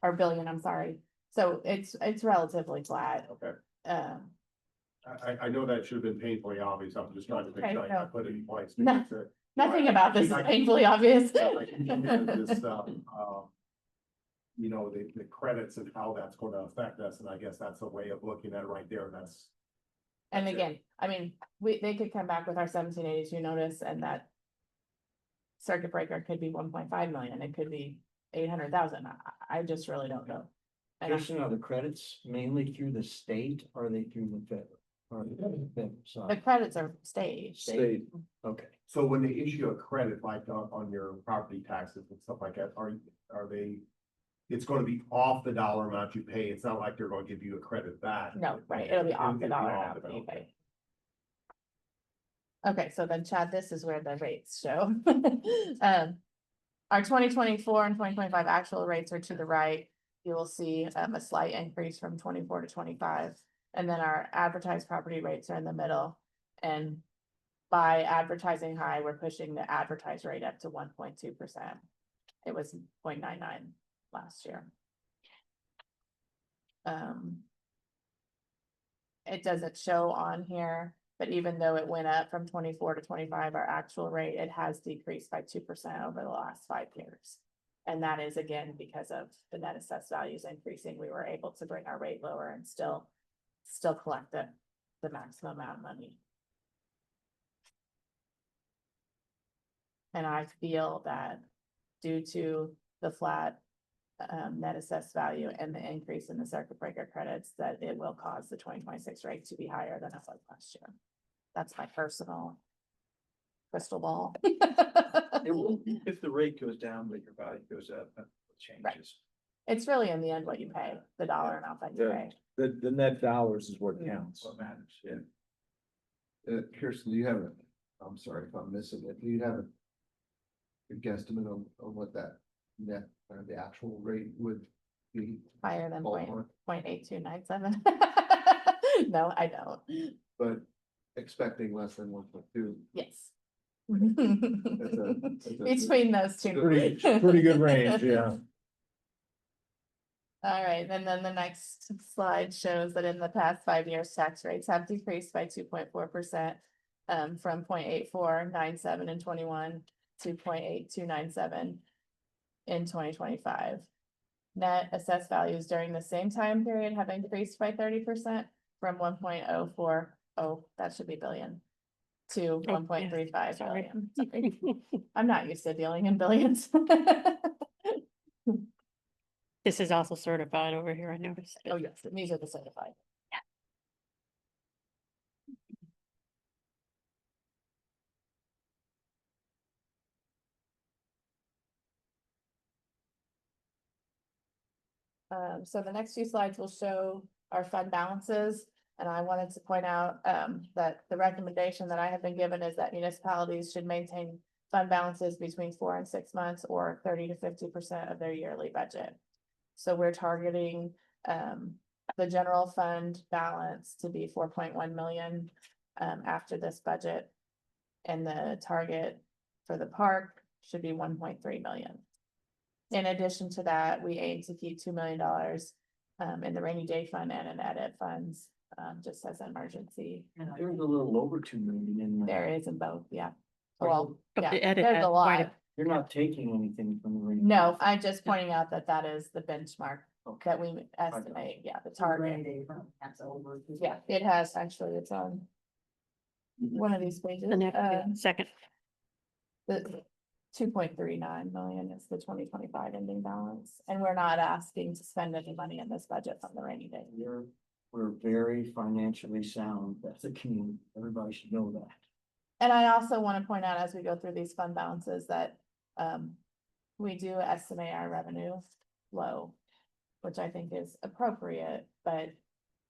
Or billion, I'm sorry, so it's relatively flat, Okay, um. I know that should have been painfully obvious, I'm just trying to make Okay, sure I no. put it in place. No, because, Nothing I- about this is I- painfully obvious. I can think of this, you know, the credits and how that's gonna affect us, and I guess that's a way of looking at it right there, that's. And that's it. again, I mean, they could come back with our 1782 notice and that. Circuit breaker could be 1.5 million, it could be 800,000, I just really don't know. And I- Jason, are the credits mainly through the state or are they through the federal? Or the federal the side? credits are staged. State, Okay, So when they issue a credit like on your property taxes and stuff like that, are they? It's gonna be off the dollar amount you pay, it's not like they're gonna give you a credit back. No, right, it'll be off the It'll be dollar off amount the that you dollar. pay. Okay, so then Chad, this is where the rates show. Our 2024 and 2025 actual rates are to the right. You will see a slight increase from 24 to 25. And then our advertised property rates are in the middle. And by advertising high, we're pushing the advertised rate up to 1.2%. It was 0.99 last year. It doesn't show on here, but even though it went up from 24 to 25, our actual rate, it has decreased by 2% over the last 5 years. And that is again, because of the net assessed values increasing, we were able to bring our rate lower and still collect the maximum amount of money. And I feel that due to the flat net assessed value and the increase in the circuit breaker credits, that it will cause the 2026 rate to be higher than it was last year. That's my personal crystal ball. It will, if the rate goes down, but your value goes up, that changes. It's really in the end what you pay, the dollar amount that you Yeah. pay. The net dollars is what counts. What matters, yeah. Kirsten, do you have a, I'm sorry if I'm missing it, do you have a guesstimate on what that net, the actual rate would be? Higher than Ballpark. 0.8297. No, I don't. But expecting less than 1.2. Yes. That's a- Between those two. Pretty good range, yeah. All right, and then the next slide shows that in the past 5 years, tax rates have decreased by 2.4%. From 0.8497 in 21 to 0.8297 in 2025. Net assessed values during the same time period have increased by 30% from 1.04, that should be billion, to yeah, 1.35 sorry. billion. Sorry. I'm not used to dealing in billions. This is also certified over here, I noticed. Oh, yes, these are the certified. So the next few slides will show our fund balances. And I wanted to point out, that the recommendation that I have been given is that municipalities should maintain fund balances between 4 and 6 months or 30 to 50% of their yearly budget. So we're targeting, the general fund balance to be 4.1 million, after this budget. And the target for the park should be 1.3 million. In addition to that, we aim to keep $2 million in the rainy day fund and in edit funds, just as an emergency. There's a little over 2 million in there. There is in both, yeah. But Well, But yeah, the edit there's had a quite lot. You're not taking anything from the. rainy No, day. I'm just pointing out that that is the benchmark Okay. that we estimate, yeah, the target. That's over. Yeah, it has actually its own. One of these pages, The next, second, the 2.39 million is the 2025 ending balance, and we're not asking to spend any money in this budget from the rainy day. We're very financially sound as a community. Everybody should know that. And I also want to point out as we go through these fund balances that, we do estimate our revenue low, which I think is appropriate, but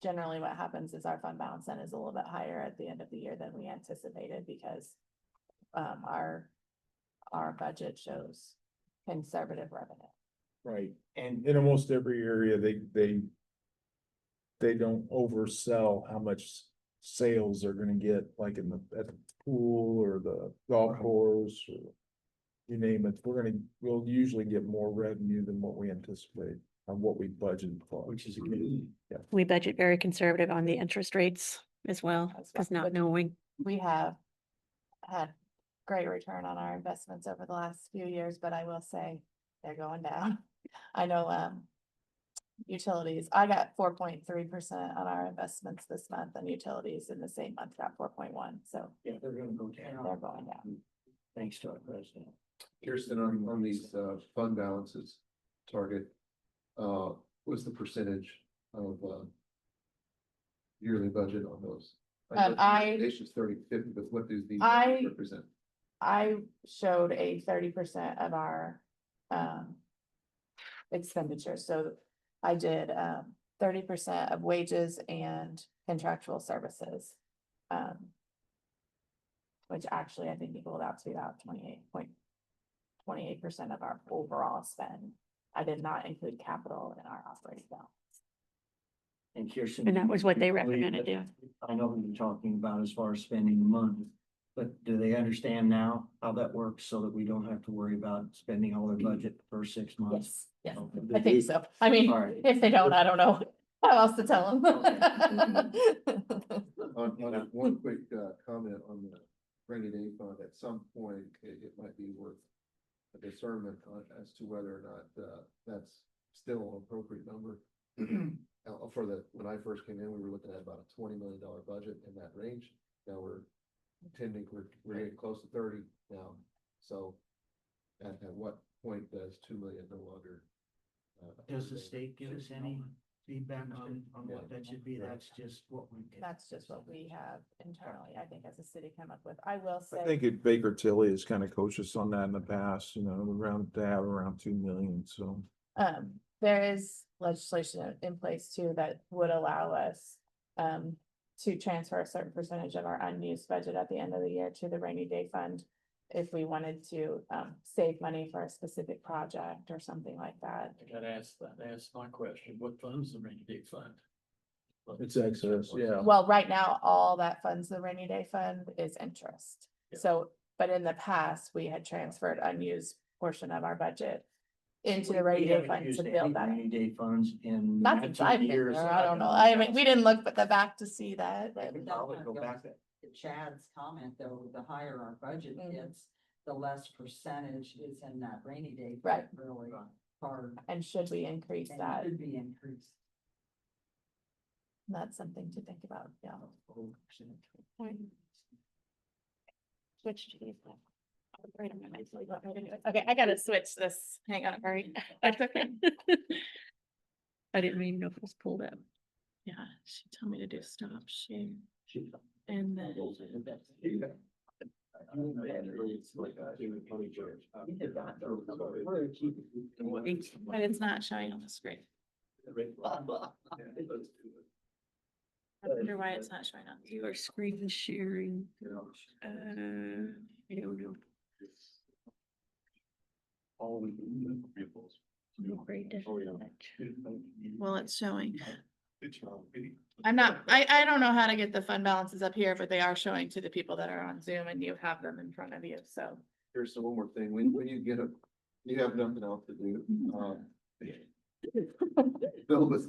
generally what happens is our fund balance then is a little bit higher at the end of the year than we anticipated because, our budget shows conservative revenue. Right. And In almost every area, they don't oversell how much sales they're gonna get, like at the pool or the golf course or you name it. We'll usually get more revenue than what we anticipate on what we budgeted for. which is a good. we budget very conservative on the interest rates as well, As well, because not but- knowing. We have had great return on our investments over the last few years, but I will say they're going down. I know, utilities, I got 4.3% on our investments this month, and utilities in the same month got 4.1, so Yeah, they're gonna go down. they're going down. Thanks to our president. Kirsten, on these fund balances target, what's the percentage of yearly budget on those? It's 30-50, but what does these I- represent? I showed a 30% of our expenditure, so I did 30% of wages and contractual services. Which actually I think equaled out to about 28% of our overall spend. I did not include capital in our operating balance. And Kirsten. And that was what they you believe recommended, that- yeah. I know what you're talking about as far as spending the money. But do they understand now how that works so that we don't have to worry about spending all their budget for 6 months? Yes, Okay. I think so. I mean, All right. if they don't, I don't know how else to tell them. On one quick comment on the rainy day fund, at some point, it might be worth a discernment as to whether or not that's still an appropriate number. When I first came in, we were looking at about a $20 million budget in that range. Now we're getting close to 30 now. So at what point does 2 million no longer? Does the state give us any feedback on what that should be? Right. That's just what we get. That's just what we have internally, I think, as a city come up with. I will I say, think it Baker Tilly has kind of coached us on that in the past, you know, around to have around 2 million, so. there is legislation in place too that would allow us, to transfer a certain percentage of our unused budget at the end of the year to the rainy day fund. If we wanted to, save money for a specific project or something like that. I gotta ask my question, what funds the rainy day fund? It's excess, yeah. Well, right now, all that funds the rainy day fund is interest. Yeah. So, but in the past, we had transferred unused portion of our budget into the We rainy day haven't fund used to any build that. Rainy day funds in Not since I've 19 been years. there, I don't know. I mean, we didn't look at the back to see that. I could probably go back there. To Chad's comment, though, the higher our budget Mhm. gets, the less percentage is in that rainy day. Right. fund, Really hard. And should we increase And that? it should be increased. That's something to think about, yeah. Switch to these. Right on my mind, so you want me to do it? Okay, I gotta switch this. Hang on, hurry. That's okay. I didn't even know if it was pulled up. Yeah, she told me to do stop share. And then. But it's not showing on the screen. I wonder why it's not showing on. You are screen sharing. I don't know. Great Well, it's showing. I'm not, I don't know how to get the fund balances up here, but they are showing to the people that are on Zoom and you have them in front of you, so. Here's one more thing, when you get you have nothing else to do, Bill was,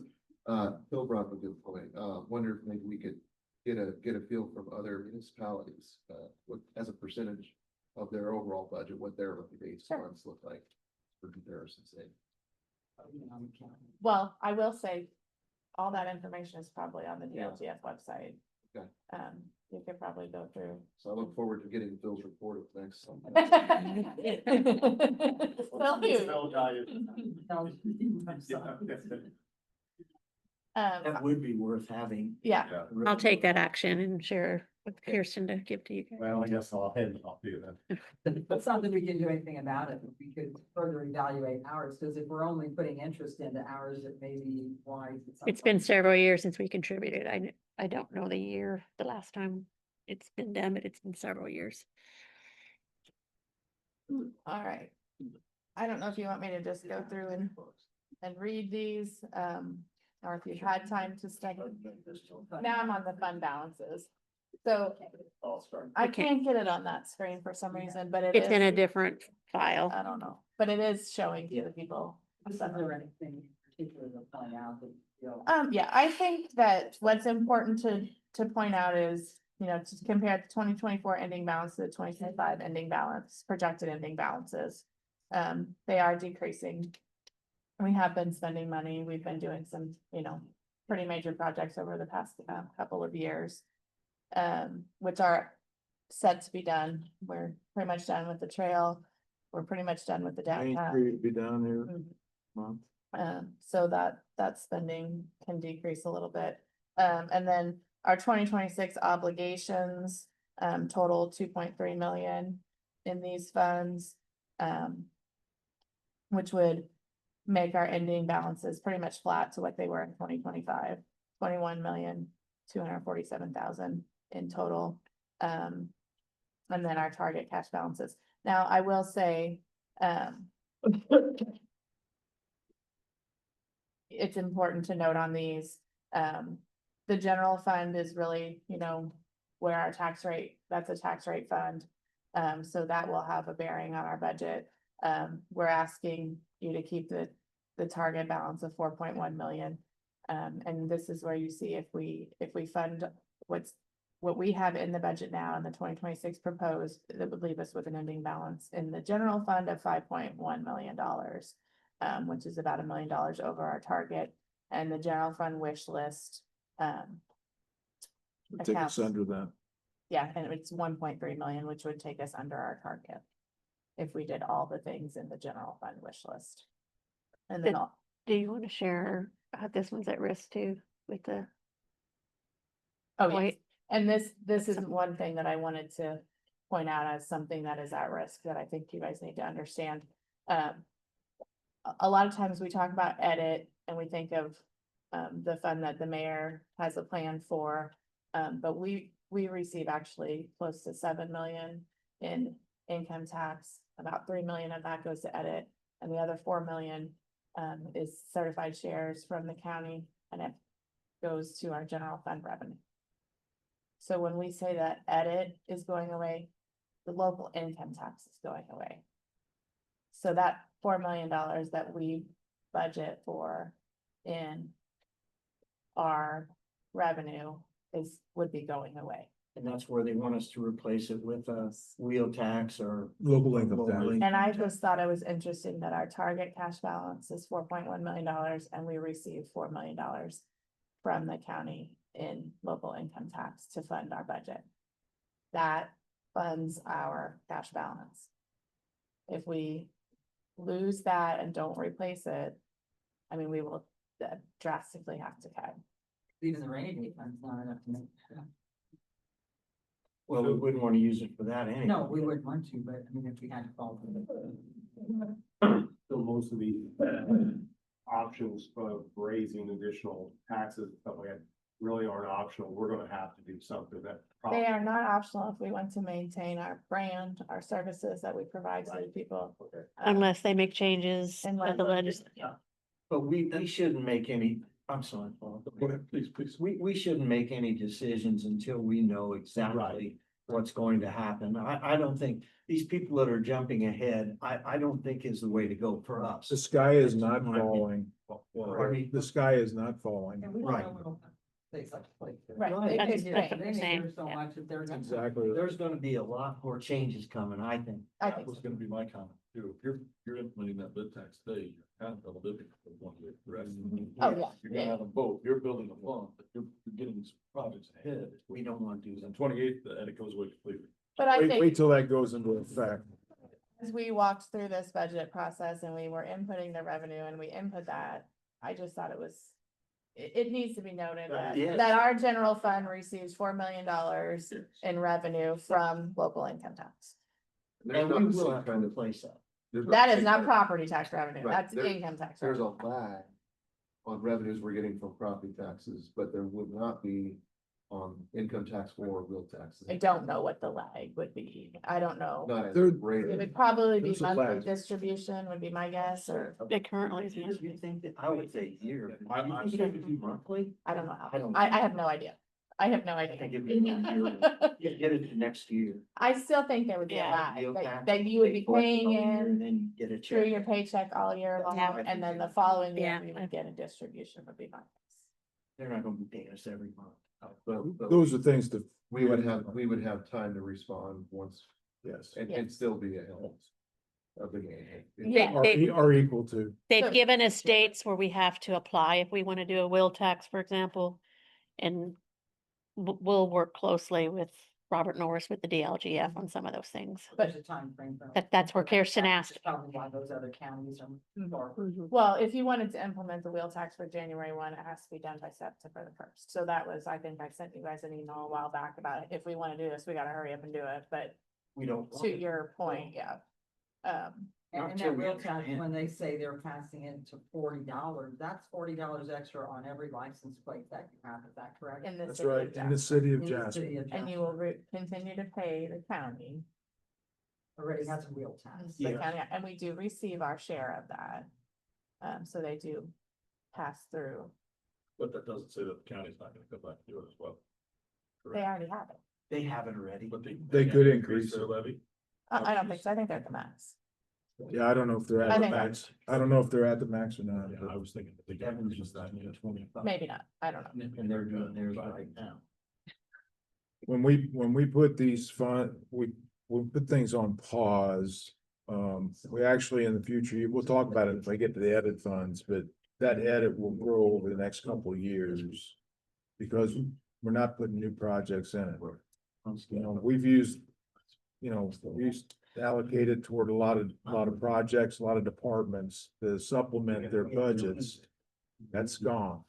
Bill brought up a good point, wonder if maybe we could get a feel from other municipalities, as a percentage of their overall budget, what their base Sure. funds look like for comparison's sake. Well, I will say, all that information is probably on the Yeah. DLGF website. Okay. You could probably go through. So I look forward to getting Bill's report of next. Will do. That would be worth having. Yeah, I'll take that action and share with Kirsten to give to you guys. Well, I guess I'll hand it off to you then. It's not that we can do anything about it, but we could further evaluate ours, because if we're only putting interest into ours, it may be wise. at some It's been point. several years since we contributed. I don't know the year, the last time it's been done, but it's been several years. all right. I don't know if you want me to just go through and read these, or if you've had time to study. Now I'm on the fund balances. So I Okay. can't get it on that screen for some reason, but It's in a is, different file. I don't know, but it is showing to the people. Is there anything particular to point out that, you know, Yeah, I think that what's important to point out is, you know, to compare the 2024 ending balance to the 2025 ending balance, projected ending balances. They are decreasing. We have been spending money. We've been doing some, you know, pretty major projects over the past couple of years. Which are set to be done. We're pretty much done with the trail. We're pretty much done with the Main downtown. Street will be down here. Mhm. month. So that spending can decrease a little bit. And then our 2026 obligations, total 2.3 million in these funds. Which would make our ending balances pretty much flat to what they were in 2025. 21,247,000 in total. And then our target cash balances. Now, I will say, it's important to note on these, the general fund is really, you know, where our tax rate, that's a tax rate fund. So that will have a bearing on our budget. We're asking you to keep the target balance of 4.1 million. And this is where you see if we fund what we have in the budget now in the 2026 proposed, that would leave us with an ending balance in the general fund of $5.1 million. Which is about $1 million over our target, and the general fund wish list. Take us Accounts. under that. Yeah, and it's 1.3 million, which would take us under our target. if we did all the things in the general fund wish list. And then Did- I'll, Do you want to share, this one's at risk too, with the, oh, yes. wait, And this is one thing that I wanted to point out as something that is at risk that I think you guys need to understand. A lot of times we talk about edit and we think of the fund that the mayor has a plan for. But we receive actually close to 7 million in income tax. About 3 million of that goes to edit, and the other 4 million is certified shares from the county, and it goes to our general fund revenue. So when we say that edit is going away, the local income tax is going away. So that $4 million that we budget for in our revenue would be going away. And that's where they want us to replace it with a wheel tax or. Local income tax. Local And I just thought it was interesting that our target cash balance is $4.1 million and we receive $4 million from the county in local income tax to fund our budget. That funds our cash balance. If we lose that and don't replace it, I mean, we will drastically have to cut. Even the rainy day fund's not enough to make. Well, we wouldn't want to use it for that anyway. No, we wouldn't want to, but I mean, if we had to follow. So most of the options of raising additional taxes, stuff like that, really aren't optional. We're gonna have to do something that. They are not optional if we want to maintain our brand, our services that we provide to the people. unless they make changes with Unless- the legislature. But we shouldn't make any, I'm sorry, Paul. Go ahead, please, please. We shouldn't make any decisions until we know exactly what's going to happen. I don't think, these people that are jumping ahead, I don't think is the way to go for us. The sky is That's not my opinion. falling. Pardon me? The sky is not falling. And we don't Right. know what'll take such place. Right. They That's- can hear- that's what they I'm may saying, hear so yeah. much that they're gonna- Exactly. There's gonna be a lot more changes coming, I think. I That think was so. gonna be my comment too. If you're implementing that bid tax today, you're kind of double dipping for one year, correct? Oh, yeah. You're gonna have them both. You're building a fund, but you're getting these projects ahead. We don't want to do On that. 28th, and it goes away completely. But I Wait think till that goes into effect. as we walked through this budget process and we were inputting the revenue and we input that, I just thought it needs to be noted that, Yes. that our general fund receives $4 million in revenue from local income tax. And we will have to replace that. That is not property tax revenue, Right, that's there- income tax. There's a revenue. lag on revenues we're getting from property taxes, but there would not be on income tax or real taxes. I don't know what the lag would be, I don't know. Not as There- It great. would probably be There's a monthly lag. distribution would be my guess, or It currently is. You think that, I would say year. I'm- You think it would be monthly? I don't know how, I don't- I have no idea. I have no I think idea. it'd be yearly. Get it to next year. I still think there would be a Yeah. lag, Deal that, tax, that you would they be collect it paying all year, and in then you get a through check. your paycheck all year long, Yeah. and then the following year Yeah. you would get a distribution would be my guess. They're not gonna be paying us every month. But Those are things to, we would have time to respond once yes, and still be ahead of the game. Yeah. are equal to. They've So- given us dates where we have to apply if we want to do a will tax, for example. And we'll work closely with Robert Norris with the DLGF on some of those things. There's a timeframe. for- That's where Kirsten That's asked. Probably why those other counties are. more- Well, if you wanted to implement the wheel tax for January 1, it has to be done by September 1st. So that was, I think I sent you guys an email a while back about it. If we want to do this, we gotta hurry up and do it, but We don't. want to it. your point, yeah. Not And till that we real tax, understand. when they say they're passing it to $40, that's $40 extra on every license plate that you have, is that correct? In the That's city of right, in the Jasper. city of In the Jasper. city of And you will continue to pay the county. Already has a wheel tax. The Yeah. county, and we do receive our share of that. So they do pass through. But that doesn't say that the county's not gonna come back and do it as well. They already have it. They have it already. But They could increase their it. levy. I don't think so. I think they're at the max. Yeah, I don't know if they're I at the think- max. I don't know if they're at the max or not. Yeah, I was thinking that they got Devin's increased just that, yeah. 20. Maybe not. I don't know. And they're doing theirs right now. When we put these we put things on pause. We actually in the future, we'll talk about it if I get to the edit funds, but that edit will grow over the next couple of years. Because we're not putting new projects in it. You know, we've used allocated toward a lot of projects, a lot of departments to supplement their budgets. That's gone.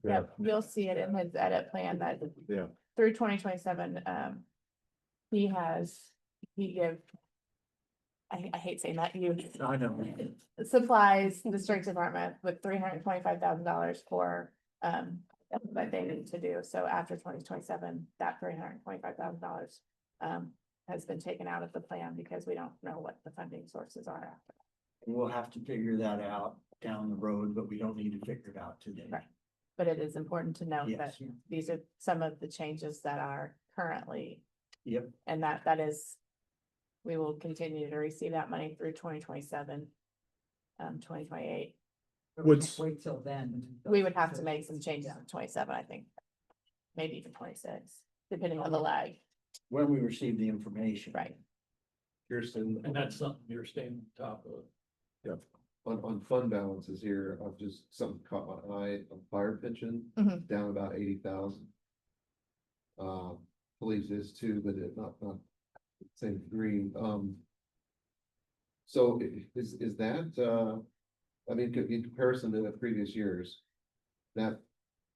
Yep, you'll see it in his edit plan that Yeah. through 2027, he give. I hate saying that, I know. supplies the streets department with $325,000 for, that they need to do. So after 2027, that $325,000, has been taken out of the plan because we don't know what the funding sources are after. And we'll have to figure that out down the road, but we don't need to figure it out today. Right. But it is important to note that Yes. these are some of the changes that are currently, Yep. and that is, we will continue to receive that money through 2027, 2028. But we What's- can't wait till then. We would have to make some changes in 27, I think. Maybe even 26, depending on the lag, When we receive the information. right? Kirsten, And that's something you're staying on top of. on fund balances here, I've just, something caught my eye, on fire pension, Mhm. down about 80,000. Police is too, but it not same degree, so is that, I mean, in comparison to the previous years, that.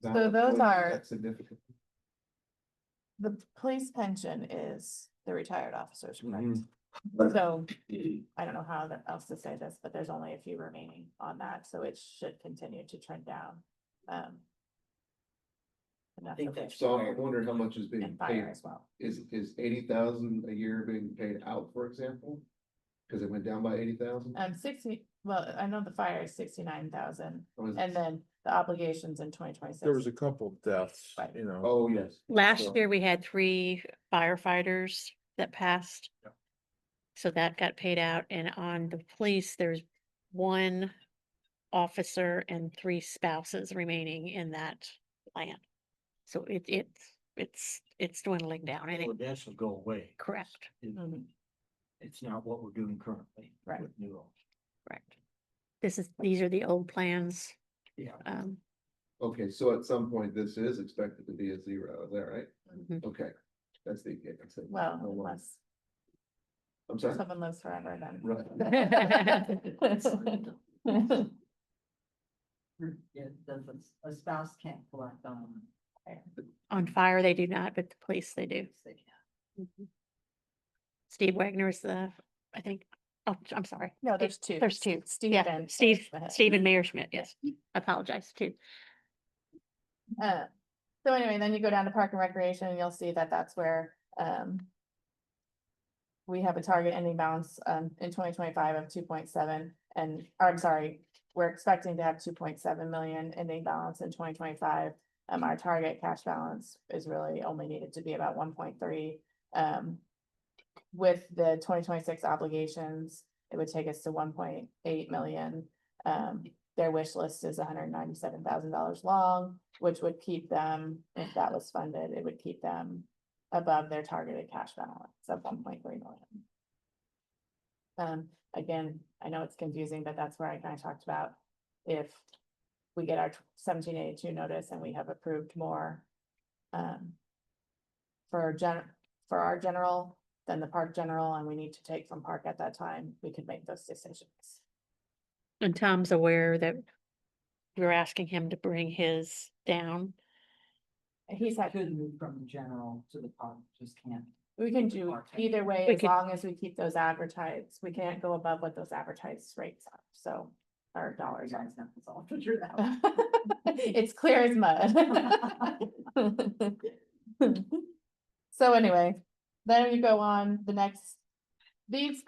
So those are- That's significant. The police pension is the retired officers, correct? Mhm. So I don't know how else to say this, but there's only a few remaining on that, so it should continue to trend down. Enough think of that's it, So I'm wondering how much is being and fire paid, as well. is 80,000 a year being paid out, for example? Cause it went down by 80,000? 60, well, I know the fire is 69,000, and then the obligations in 2026. There was a couple deaths, Right. you know. Oh, yes. Last So- year, we had 3 firefighters that passed. Yeah. So that got paid out, and on the police, there's 1 officer and 3 spouses remaining in that plan. So it's dwindling down, and Well, it, this will go away. correct, Mhm. It's not what we're doing currently. Right. With new laws. correct. These are the old plans, Yeah. Okay, so at some point, this is expected to be a zero, is that right? Mhm. Okay, that's the. Well, Oh, unless I'm sorry, someone lives forever, then. right, Yeah, a spouse can't collect on. on fire, they do not, but the police, they do. Steve Wagner's the, I think, oh, I'm sorry. No, there's 2. There's 2. Steve Yeah, and Steve, Smith. Steve and Mayor Schmidt, yes. Apologize too. So anyway, then you go down to Park and Recreation, and you'll see that that's where, we have a target ending balance, in 2025 of 2.7, and, or I'm sorry, we're expecting to have 2.7 million ending balance in 2025. Our target cash balance is really only needed to be about 1.3. With the 2026 obligations, it would take us to 1.8 million. Their wish list is $197,000 long, which would keep them, if that was funded, it would keep them above their targeted cash balance of 1.3 million. Again, I know it's confusing, but that's where I kind of talked about if we get our 1782 notice and we have approved more for our general, then the park general, and we need to take from park at that time, we could make those decisions. And Tom's aware that we're asking him to bring his down. He's had, Could move from the general to the park, just can't. we can do either way, We as could- long as we keep those advertised, we can't go above what those advertised rates are, so. Our dollars are. Guys have this all figured out. It's clear as mud. So anyway, then you go on the next, these.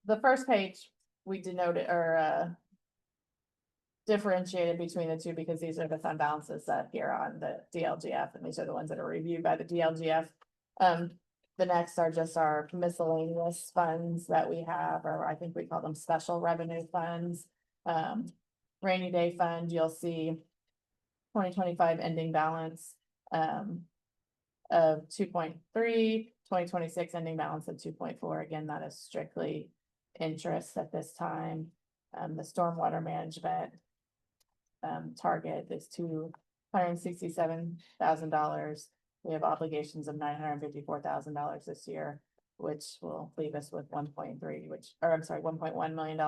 The first page, we denoted or differentiated between the two because these are the fund balances that appear on the DLGF, and these are the ones that are reviewed by the DLGF. The next are just our miscellaneous funds that we have, or I think we call them special revenue funds. Rainy day fund, you'll see 2025 ending balance of 2.3, 2026 ending balance of 2.4. Again, that is strictly interest at this time. The stormwater management target is $267,000. We have obligations of $954,000 this year. which will leave us with 1.3, or I'm sorry, $1.1 million,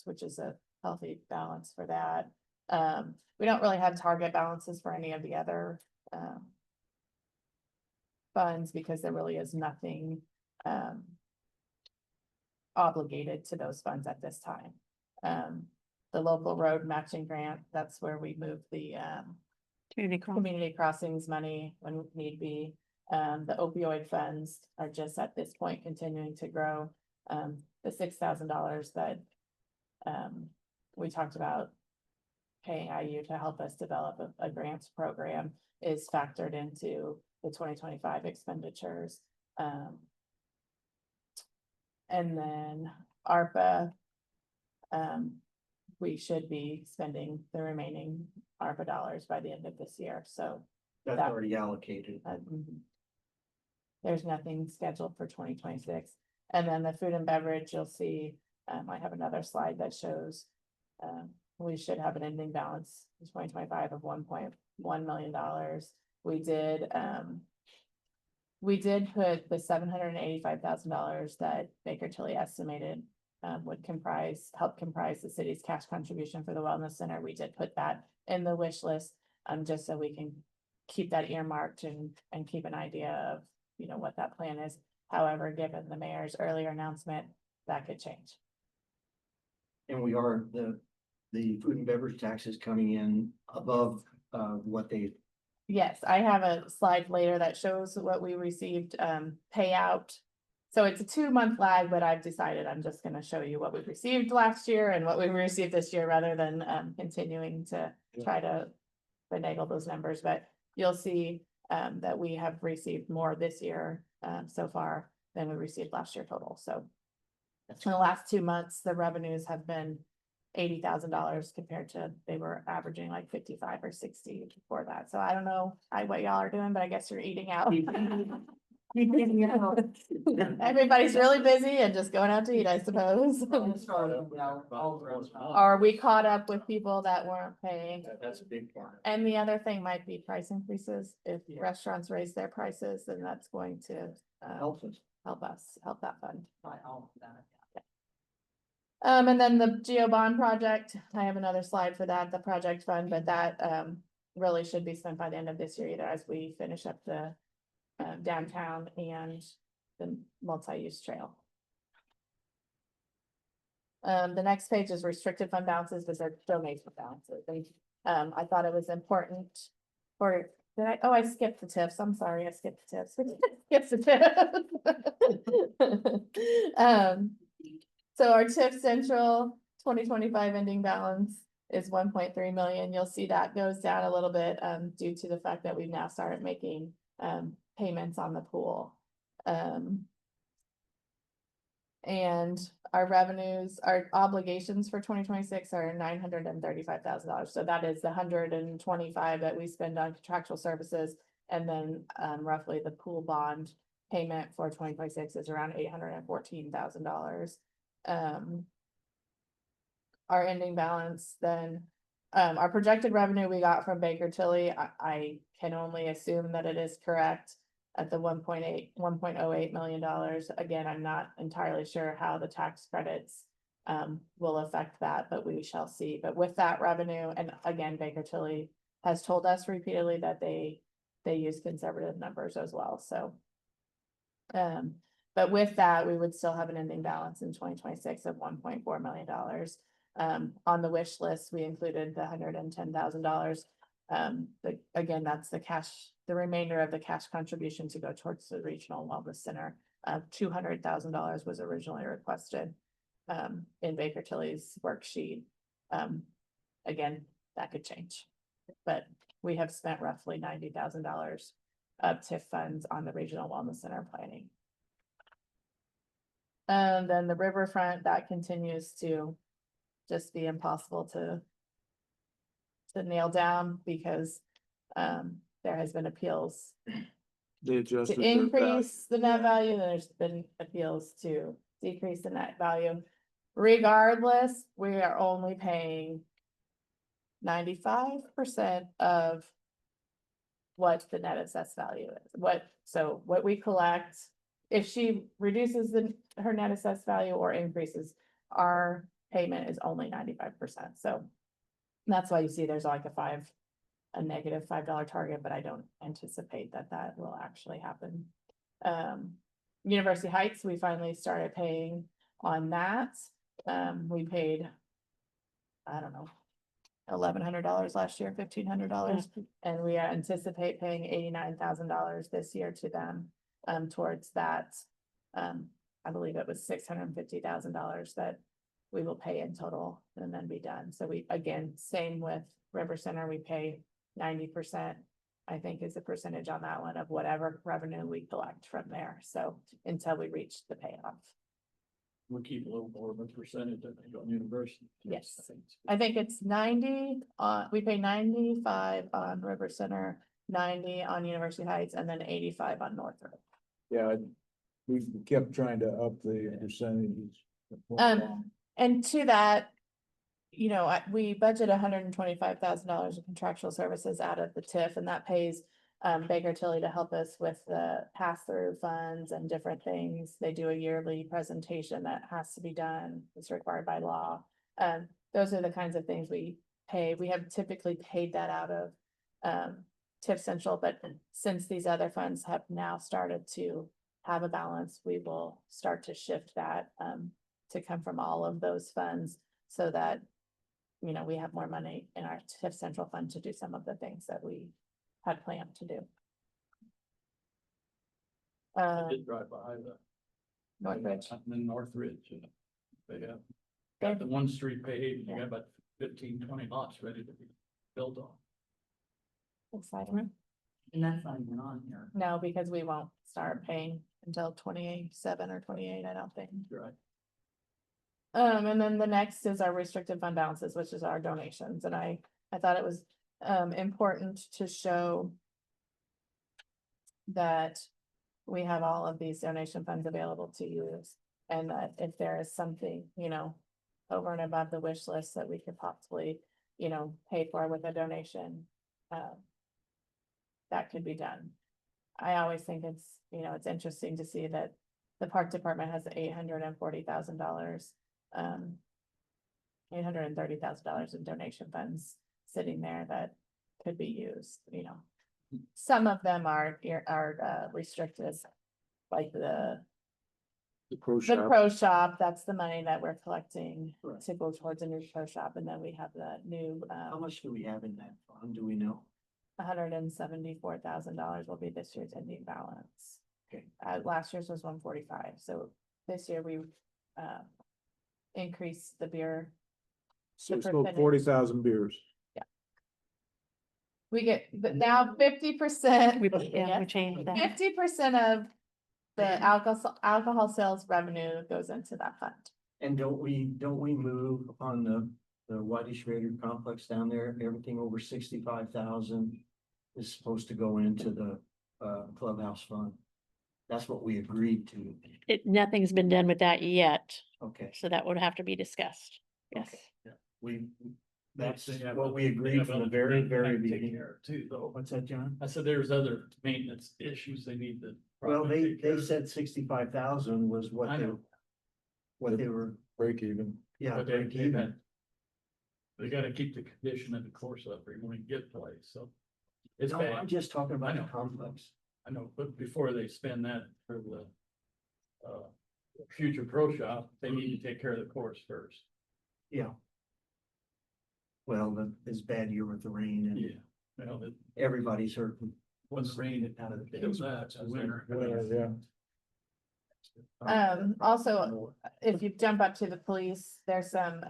which is a healthy balance for that. We don't really have target balances for any of the other, funds because there really is nothing, obligated to those funds at this time. The local road matching grant, that's where we move the, Community college. community crossings money when need be. The opioid funds are just at this point continuing to grow. The $6,000 that we talked about paying IU to help us develop a grants program is factored into the 2025 expenditures. And then ARPA, we should be spending the remaining ARPA dollars by the end of this year, so. That's That- already allocated. There's nothing scheduled for 2026. And then the food and beverage, you'll see, I have another slide that shows. We should have an ending balance in 2025 of $1.1 million. We did put the $785,000 that Baker Tilly estimated would help comprise the city's cash contribution for the wellness center. We did put that in the wish list, just so we can keep that earmarked and keep an idea of, what that plan is. However, given the mayor's earlier announcement, that could change. And we are, the food and beverage taxes coming in above, what they, Yes, I have a slide later that shows what we received, payout. So it's a 2-month lag, but I've decided I'm just gonna show you what we received last year and what we received this year, rather than, continuing to try to finagle those numbers, but you'll see, that we have received more this year, so far than we received last year total, so. In the last 2 months, the revenues have been $80,000 compared to, they were averaging like 55 or 60 before that. So I don't know what y'all are doing, but I guess you're eating out. Everybody's really busy and just going out to eat, I suppose. Are we caught up with people that weren't paying? that's a big part. And the other thing might be price increases. If restaurants raise their prices, then that's going to Helps us. help that fund. By all of that. And then the Geo Bond project, I have another slide for that, the project fund, but that really should be spent by the end of this year, either as we finish up the downtown and the multi-use trail. The next page is restricted fund balances, but they're donation balances. And I thought it was important for, I skipped the tips. I'm sorry, I skipped the tips. Skipped the tips. So our TIF Central 2025 ending balance is 1.3 million. You'll see that goes down a little bit due to the fact that we've now started making payments on the pool. And our revenues, our obligations for 2026 are $935,000. So that is the 125 that we spend on contractual services. And then roughly the pool bond payment for 2026 is around $814,000. Our ending balance, then our projected revenue we got from Baker Tilly, I can only assume that it is correct at the $1.08 million. Again, I'm not entirely sure how the tax credits will affect that, but we shall see. But with that revenue, and again, Baker Tilly has told us repeatedly that they use conservative numbers as well, so. But with that, we would still have an ending balance in 2026 of $1.4 million. On the wish list, we included the $110,000. Again, that's the remainder of the cash contribution to go towards the Regional Wellness Center. $200,000 was originally requested in Baker Tilly's worksheet. Again, that could change, but we have spent roughly $90,000 of TIF funds on the Regional Wellness Center planning. And then the riverfront, that continues to just be impossible to nail down because there has been appeals They adjusted to their value. increase the net value, and there's been appeals to decrease the net value. Regardless, we are only paying 95% of what the net assessed value is. What we collect if she reduces her net assessed value or increases, our payment is only 95%, so. That's why you see there's like a negative $5 target, but I don't anticipate that will actually happen. University Heights, we finally started paying on that. We paid, I don't know, $1,100 last year, $1,500, and we anticipate paying $89,000 this year to them, towards that. I believe it was $650,000 that we will pay in total and then be done. So we, again, same with River Center, we pay 90%. I think is the percentage on that one of whatever revenue we collect from there. So until we reach the payoff. We keep a little more of a percentage, I think, on university. Yes. I think it's 90, we pay 95 on River Center, 90 on University Heights, and then 85 on Northrop. Yeah, we kept trying to up the percentages. And to that, you know, we budget $125,000 in contractual services out of the TIF, and that pays Baker Tilly to help us with the pass-through funds and different things. They do a yearly presentation that has to be done. It's required by law. Those are the kinds of things we pay. We have typically paid that out of TIF Central, but since these other funds have now started to have a balance, we will start to shift that to come from all of those funds so that, you know, we have more money in our TIF Central fund to do some of the things that we had planned to do. I did drive by the. Northridge. In Northridge, they have got the one street paved, you got about 15-20 lots ready to be built on. Exciting. And that's not even on here. No, because we won't start paying until 27 or 28, I don't think. Right. And then the next is our restricted fund balances, which is our donations, and I thought it was important to show that we have all of these donation funds available to use, and that if there is something, you know, over and above the wish list that we could possibly, you know, pay for with a donation, that could be done. I always think it's, you know, it's interesting to see that the park department has $840,000, $830,000 in donation funds sitting there that could be used, you know. Some of them are restricted, like the Pro shop. pro shop, that's the money that we're collecting Right. to go towards a new pro shop, and then we have the new, How much do we have in that fund? Do we know? $174,000 will be this year's ending balance. Okay. Last year's was 145, so this year we increased the beer. So the it's still percentage. 40,000 beers. We get, but now 50%. We changed that. 50% of the alcohol sales revenue goes into that fund. And don't we move on the Whitey Schrader complex down there, everything over 65,000 is supposed to go into the clubhouse fund. That's what we agreed to. Nothing's been done with that yet, Okay, so that would have to be discussed. Yes. that's They have what other- we they agreed have from the other very, things very to take beginning. care of Too, though. What's that, John? I said there's other maintenance issues they need to. Well, probably they take care of. said 65,000 was what I they, know. what they were, Break even. yeah, But break even. they gotta keep the condition of the course up or you won't get play, so. It's No, bad, I'm just talking about I the know. complex. I know, but before they spend that for the. Future pro shop, they need to take care of the course first. Yeah. Well, it's bad year with the rain and Yeah. Well, it everybody's hurting. was rain out of the kills that, it's winter. Yeah. Also, if you jump up to the police, there's some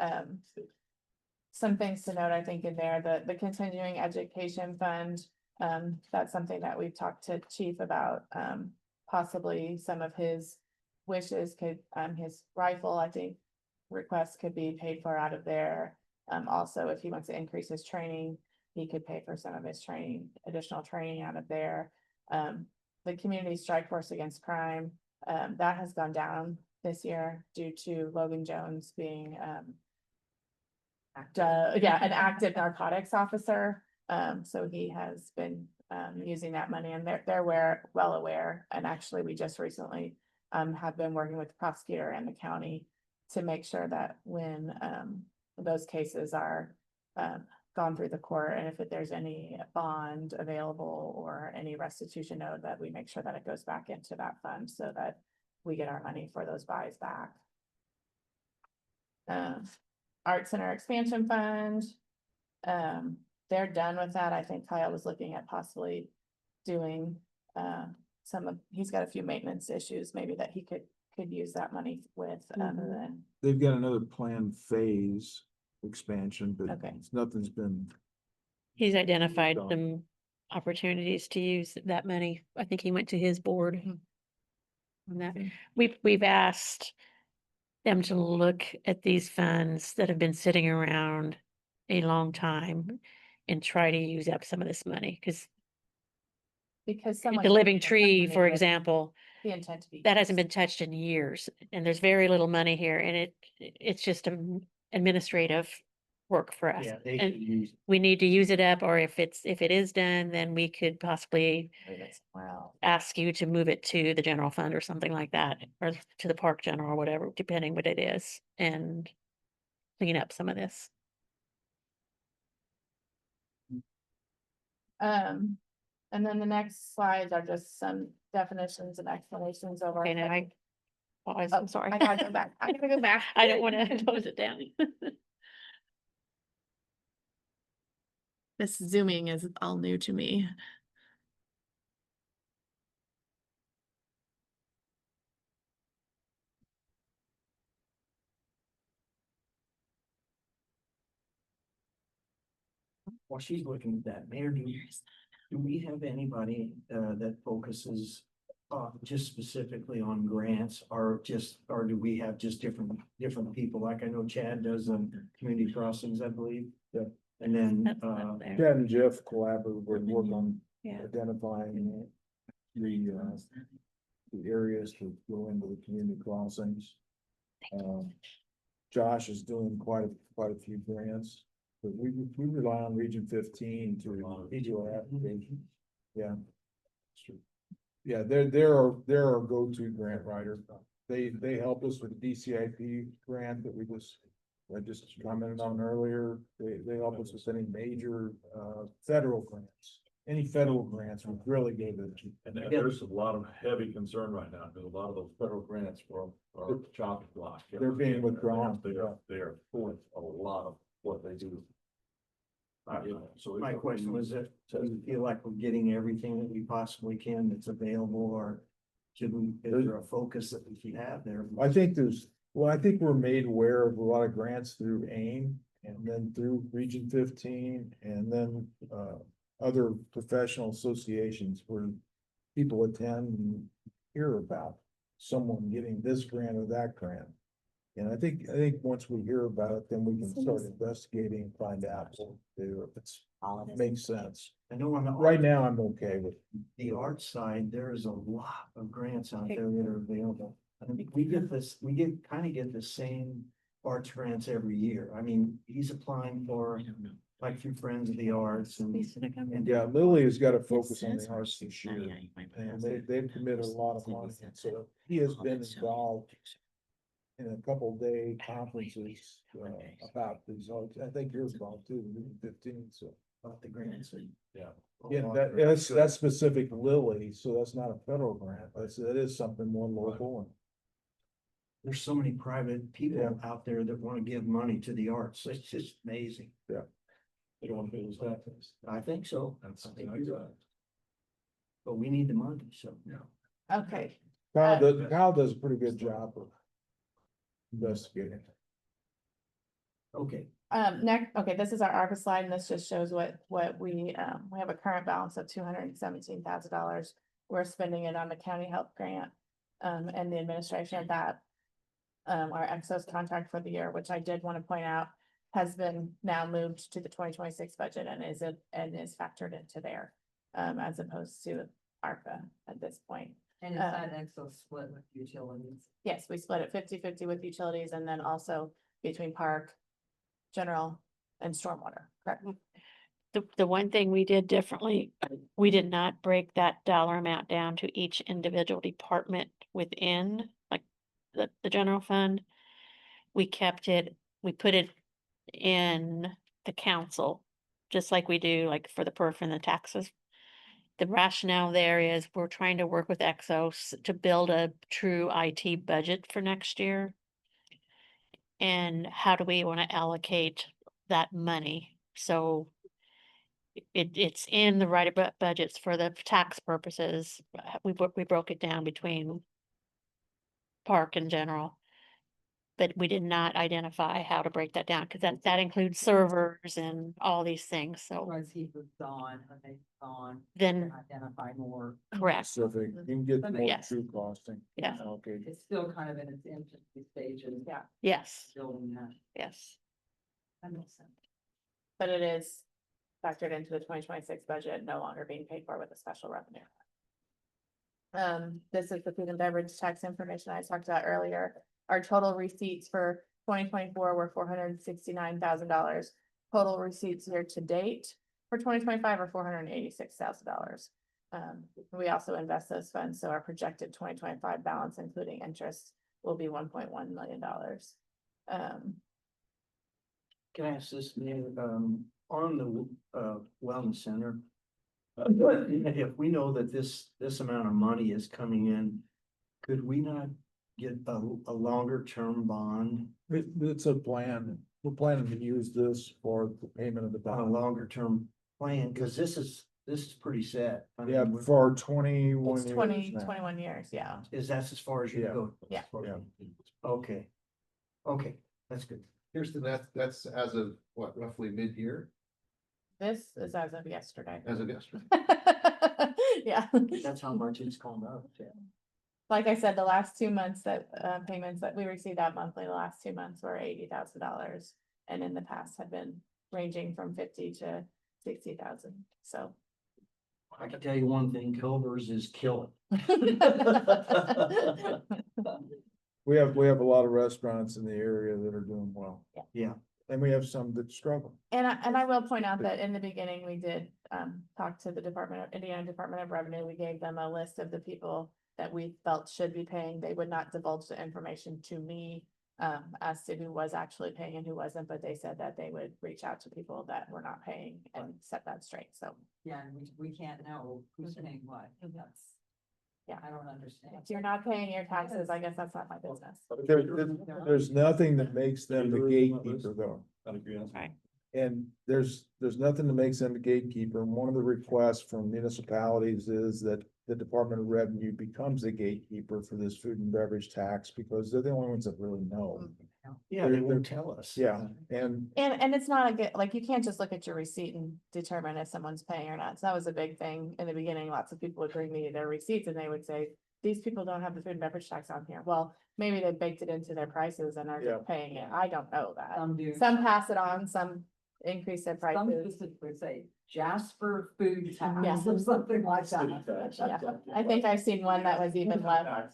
things to note, I think, in there, the continuing education fund. That's something that we've talked to Chief about, possibly some of his wishes could, his rifle, I think, requests could be paid for out of there. Also, if he wants to increase his training, he could pay for some of his training, additional training out of there. The community strike force against crime, that has gone down this year due to Logan Jones being, an active narcotics officer. So he has been using that money, and they're well aware. And actually, we just recently have been working with the prosecutor and the county to make sure that when, those cases are, gone through the court, and if there's any bond available or any restitution owed, that we make sure that it goes back into that fund so that we get our money for those buys back. Art Center Expansion Fund. They're done with that. I think Kyle was looking at possibly doing, he's got a few maintenance issues, maybe that he could use that money with, and then, They've got another planned phase expansion, but Okay. nothing's been, He's identified Done. some opportunities to use that money. I think he went to his board. On that, we've asked them to look at these funds that have been sitting around a long time and try to use up some of this money, because because someone. the came living in with tree, money for with example, The intent to be. that hasn't used. been touched in years, and there's very little money here, and it's just administrative work for us. Yeah, they And should use, we need to use it up, or if it is done, then we could possibly Leave it somewhere else. ask you to move it to the general fund or something like that, or to the park general, or whatever, depending what it is, and clean up some of this. And then the next slides are just some definitions and explanations over. Okay, now pause, Oh, I'm sorry. I gotta go back. I gotta go back. I don't want to close it down. This zooming is all new to me. while she's looking at that, Mayor, do we have anybody, that focuses, just specifically on grants, or do we have just different people? Like I know Chad does, community crossings, I believe. Yeah. And then, That's not there. Chad and Jeff collaboratively work on Yeah. identifying the areas to go into the community crossings. Josh is doing quite a few grants, but we rely on Region 15 to do our application. Yeah. Yeah, they're our go-to grant writer. They help us with the DCIP grant that I just commented on earlier. They help us with any major federal grants. Any federal grants would really go to. And there's a lot of heavy concern right now, because a lot of those federal grants are chopping block. They're being withdrawn. They are pulling a lot of what they do. my question was if, do you feel like we're getting everything that we possibly can that's available, or is there a focus that we should have there? I think we're made aware of a lot of grants through AIM and then through Region 15 and then other professional associations where people attend and hear about someone getting this grant or that grant. And I think once we hear about it, then we can start investigating and find out what to do, if it's makes sense. I know on the. Right now, I'm okay with. The art side, there is a lot of grants out there that are available. I think we get the same arts grants every year. I mean, he's applying for like through Friends of the Arts and. Yeah, Lily has got to focus on the arts this year. And they've committed a lot of money, so he has been involved in a couple day conferences about these arts. I think yours involved too, Region 15, so. About the grants. Yeah, that's specific to Lily, so that's not a federal grant, but that is something more local and. There's so many private people out there that want to give money to the arts. It's just amazing. Yeah. They don't want to pay those taxes. I think so. That's I think you're right. But we need the money, so. Yeah. Okay, Kyle does a pretty good job of investigating. Okay, okay, this is our ARPA slide, and this just shows what we have a current balance of $217,000. We're spending it on the county health grant, and the administration of that. Our excess contract for the year, which I did want to point out, has been now moved to the 2026 budget and is factored into there, as opposed to ARPA at this point. And is that excess split with utilities? Yes, we split it 50-50 with utilities, and then also between park, general, and stormwater, correct? The one thing we did differently, we did not break that dollar amount down to each individual department within, like, the general fund. We kept it, we put it in the council, just like we do like for the perf and the taxes. The rationale there is we're trying to work with Exos to build a true IT budget for next year. And how do we want to allocate that money? So it's in the right budgets for the tax purposes. We broke it down between park in general. But we did not identify how to break that down, because that includes servers and all these things, so Was he was gone, when they gone, then, identify more. correct, Specific, you can get more Yes. true costing. Yeah. Okay. It's still kind of in its infancy stages. Yeah. yes, Building that. yes. That makes sense. But it is factored into the 2026 budget, no longer being paid for with a special revenue. This is the food and beverage tax information I talked about earlier. Our total receipts for 2024 were $469,000. Total receipts year to date for 2025 are $486,000. We also invest those funds, so our projected 2025 balance, including interest, will be $1.1 million. Can I ask this, Mayor, on the wellness center? If we know that this amount of money is coming in, could we not get a longer term bond It's a plan. We're planning to use this for the payment of the on a bond. longer term plan? Cause this is pretty set. I mean, Yeah, for 21 It's years 20, now. 21 years, yeah. Is that as far as you Yeah. go? Yeah. Yeah. Okay. Okay, that's good. Here's that's as of what, roughly mid-year, This is as of yesterday. as of yesterday. Yeah. That's how much it's gone up. Yeah. Like I said, the last 2 months that payments that we received out monthly, the last 2 months were $80,000. And in the past had been ranging from 50 to 60,000, so. I can tell you one thing, Culver's is killing. We have a lot of restaurants in the area that are doing well. Yeah. And we have some that struggle. And I will point out that in the beginning, we did talk to the Indiana Department of Revenue. We gave them a list of the people that we felt should be paying. They would not divulge the information to me as to who was actually paying and who wasn't, but they said that they would reach out to people that were not paying and set that straight, so. Yeah, and we can't know who's paying what. That's, Yeah. I don't understand. If you're not paying your taxes, I guess that's not my business. There's nothing that makes them the gatekeeper though. Right. And there's nothing that makes them the gatekeeper. And one of the requests from municipalities is that the Department of Revenue becomes the gatekeeper for this food and beverage tax because they're the only ones that really know. Yeah, they won't tell us. Yeah, and And it's not a good, like, you can't just look at your receipt and determine if someone's paying or not. So that was a big thing in the beginning. Lots of people would bring me their receipts and they would say, these people don't have the food and beverage tax on here. Well, maybe they baked it into their prices and are Yeah. just paying it. I don't know that. Some do. Some pass it on, some increase their Some prices. specifically say Jasper food tax Yeah. or something like that. Yeah, I think I've seen one that was even less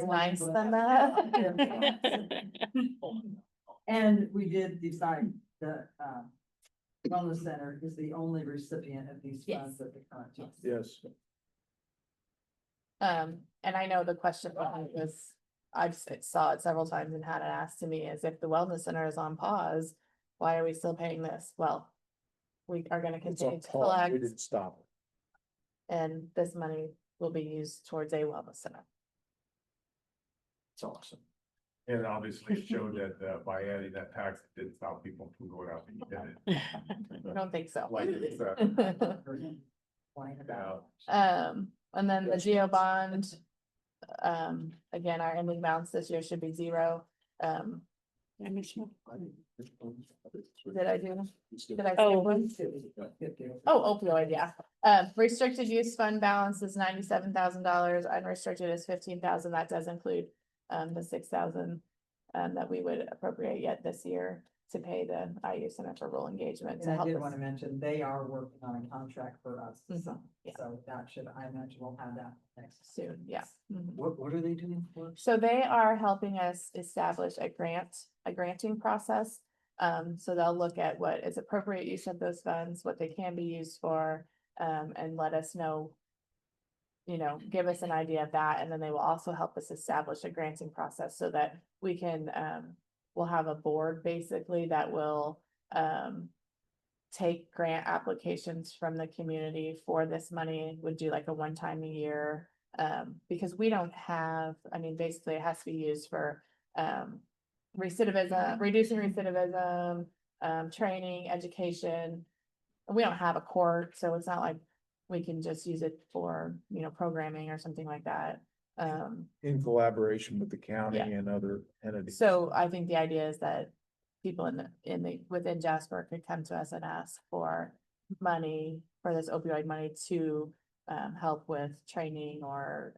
nice than that. And we did decide that wellness center is the only recipient of these funds at the current time. yes, And I know the question was, saw it several times and had it asked to me is if the wellness center is on pause, why are we still paying this? Well, we are gonna it's continue on to pause. collect We didn't stop it. and this money will be used towards a wellness center. It's awesome. And obviously it showed that by adding that tax, it didn't stop people from going out and getting it. I don't think so. Like it's, And then the geo bond. Again, our ending balance this year should be 0. Did I do? Did I? Oh. skip one? Oh, opioid, yeah. Restricted use fund balance is $97,000, unrestricted is 15,000, that does include the 6,000 that we would appropriate yet this year to pay the IU Center for Rural Engagement to And I help did us. want to mention, they are working on a contract for us. Mhm, yeah. So that should, I imagine we'll have that next. Soon, yeah. Mhm. What are they doing for us? So they are helping us establish a granting process. So they'll look at what is appropriate use of those funds, what they can be used for, and let us know. Give us an idea of that, and then they will also help us establish a granting process so that we can, we'll have a board basically that will, take grant applications from the community for this money, would do like a one time a year. Because we don't have, basically it has to be used for, recidivism, reducing recidivism, training, education. We don't have a court, so it's not like we can just use it for, programming or something like that. In collaboration with the county Yeah. and other entities. So I think the idea is that people within Jasper could come to us and ask for money, for this opioid money to help with training or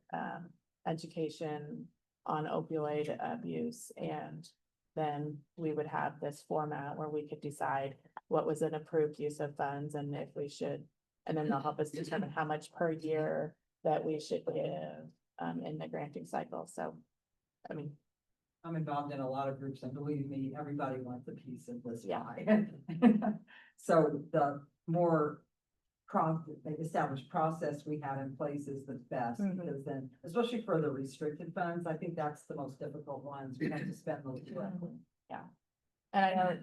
education on opioid abuse. And then we would have this format where we could decide what was an approved use of funds and if we should, and then they'll help us determine how much per year that we should give in the granting cycle. So, I'm involved in a lot of groups, and believe me, everybody wants a piece of this Yeah. pie. So the more established process we have in place is the best, Mhm. because then, especially for the restricted funds, I think that's the most difficult ones. We have to spend those correctly. and I know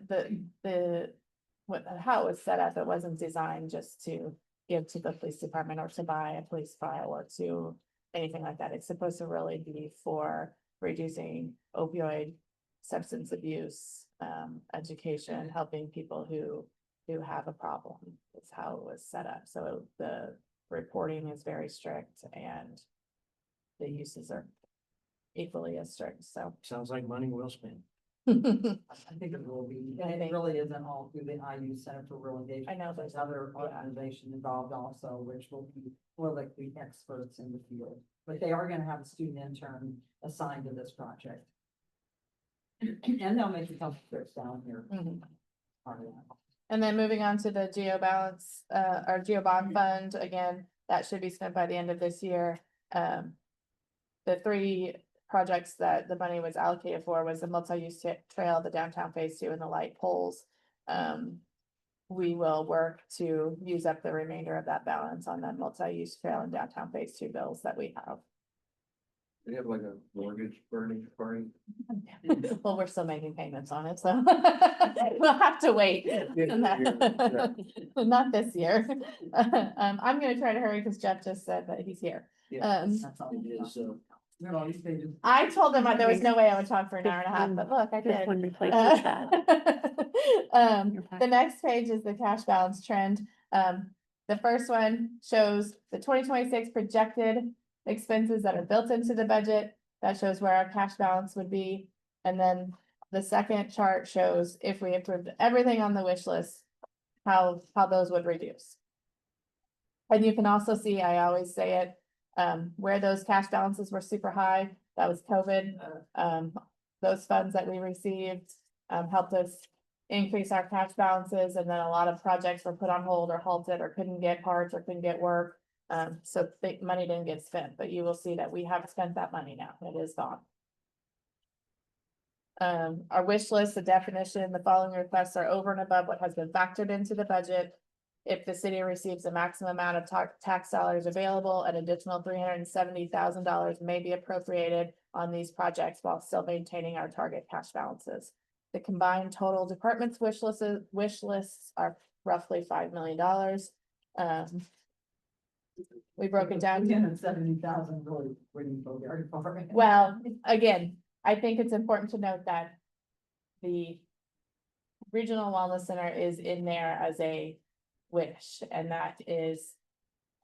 how it was set up, it wasn't designed just to give to the police department or to buy a police file or to anything like that. It's supposed to really be for reducing opioid substance abuse, education, helping people who have a problem. Is how it was set up. So the reporting is very strict and the uses are equally as strict, so. Sounds like money well spent. I think it will be, and it really isn't all through the IU Center for Rural Engagement. I know There's there's- other yeah. organizations involved also, which will be more like the experts in the field. But they are gonna have a student intern assigned to this project. And they'll make a couple trips down here. Mhm. Part of that. And then moving on to the geo balance, our geo bond fund, again, that should be spent by the end of this year. The three projects that the money was allocated for was the multi-use trail, the downtown phase 2, and the light poles. We will work to use up the remainder of that balance on the multi-use trail and downtown phase 2 bills that we have. They have like a mortgage burning party. Well, we're still making payments on it, so we'll have to wait. Not this year. I'm gonna try to hurry because Jeff just said that he's here. That's all it is, so. Look at all these pages. I told him there was no way I would talk for an hour and a half, but look, I This did. one replaces that. The next page is the cash balance trend. The first one shows the 2026 projected expenses that are built into the budget. That shows where our cash balance would be. And then the second chart shows if we approved everything on the wish list, how those would reduce. And you can also see, I always say it, where those cash balances were super high, that was COVID. Those funds that we received, helped us increase our cash balances, and then a lot of projects were put on hold or halted or couldn't get parts or couldn't get work. So the money didn't get spent, but you will see that we have spent that money now. It is gone. Our wish list, the definition, the following requests are over and above what has been factored into the budget. If the city receives the maximum amount of tax dollars available, an additional $370,000 may be appropriated on these projects while still maintaining our target cash balances. The combined total departments wish lists are roughly $5 million. We broke it down. 370,000 really wouldn't go very far. Well, again, I think it's important to note that the Regional Wellness Center is in there as a wish, and that is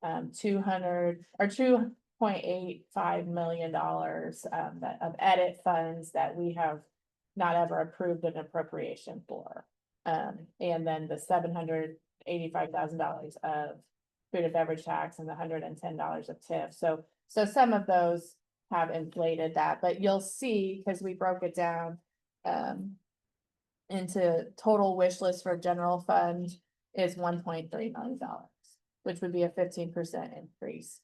2.85 million dollars of edit funds that we have not ever approved an appropriation for. And then the $785,000 of food and beverage tax and the $110 of TIF. So some of those have inflated that, but you'll see, because we broke it down into total wish list for general fund is $1.3 million, which would be a 15% increase.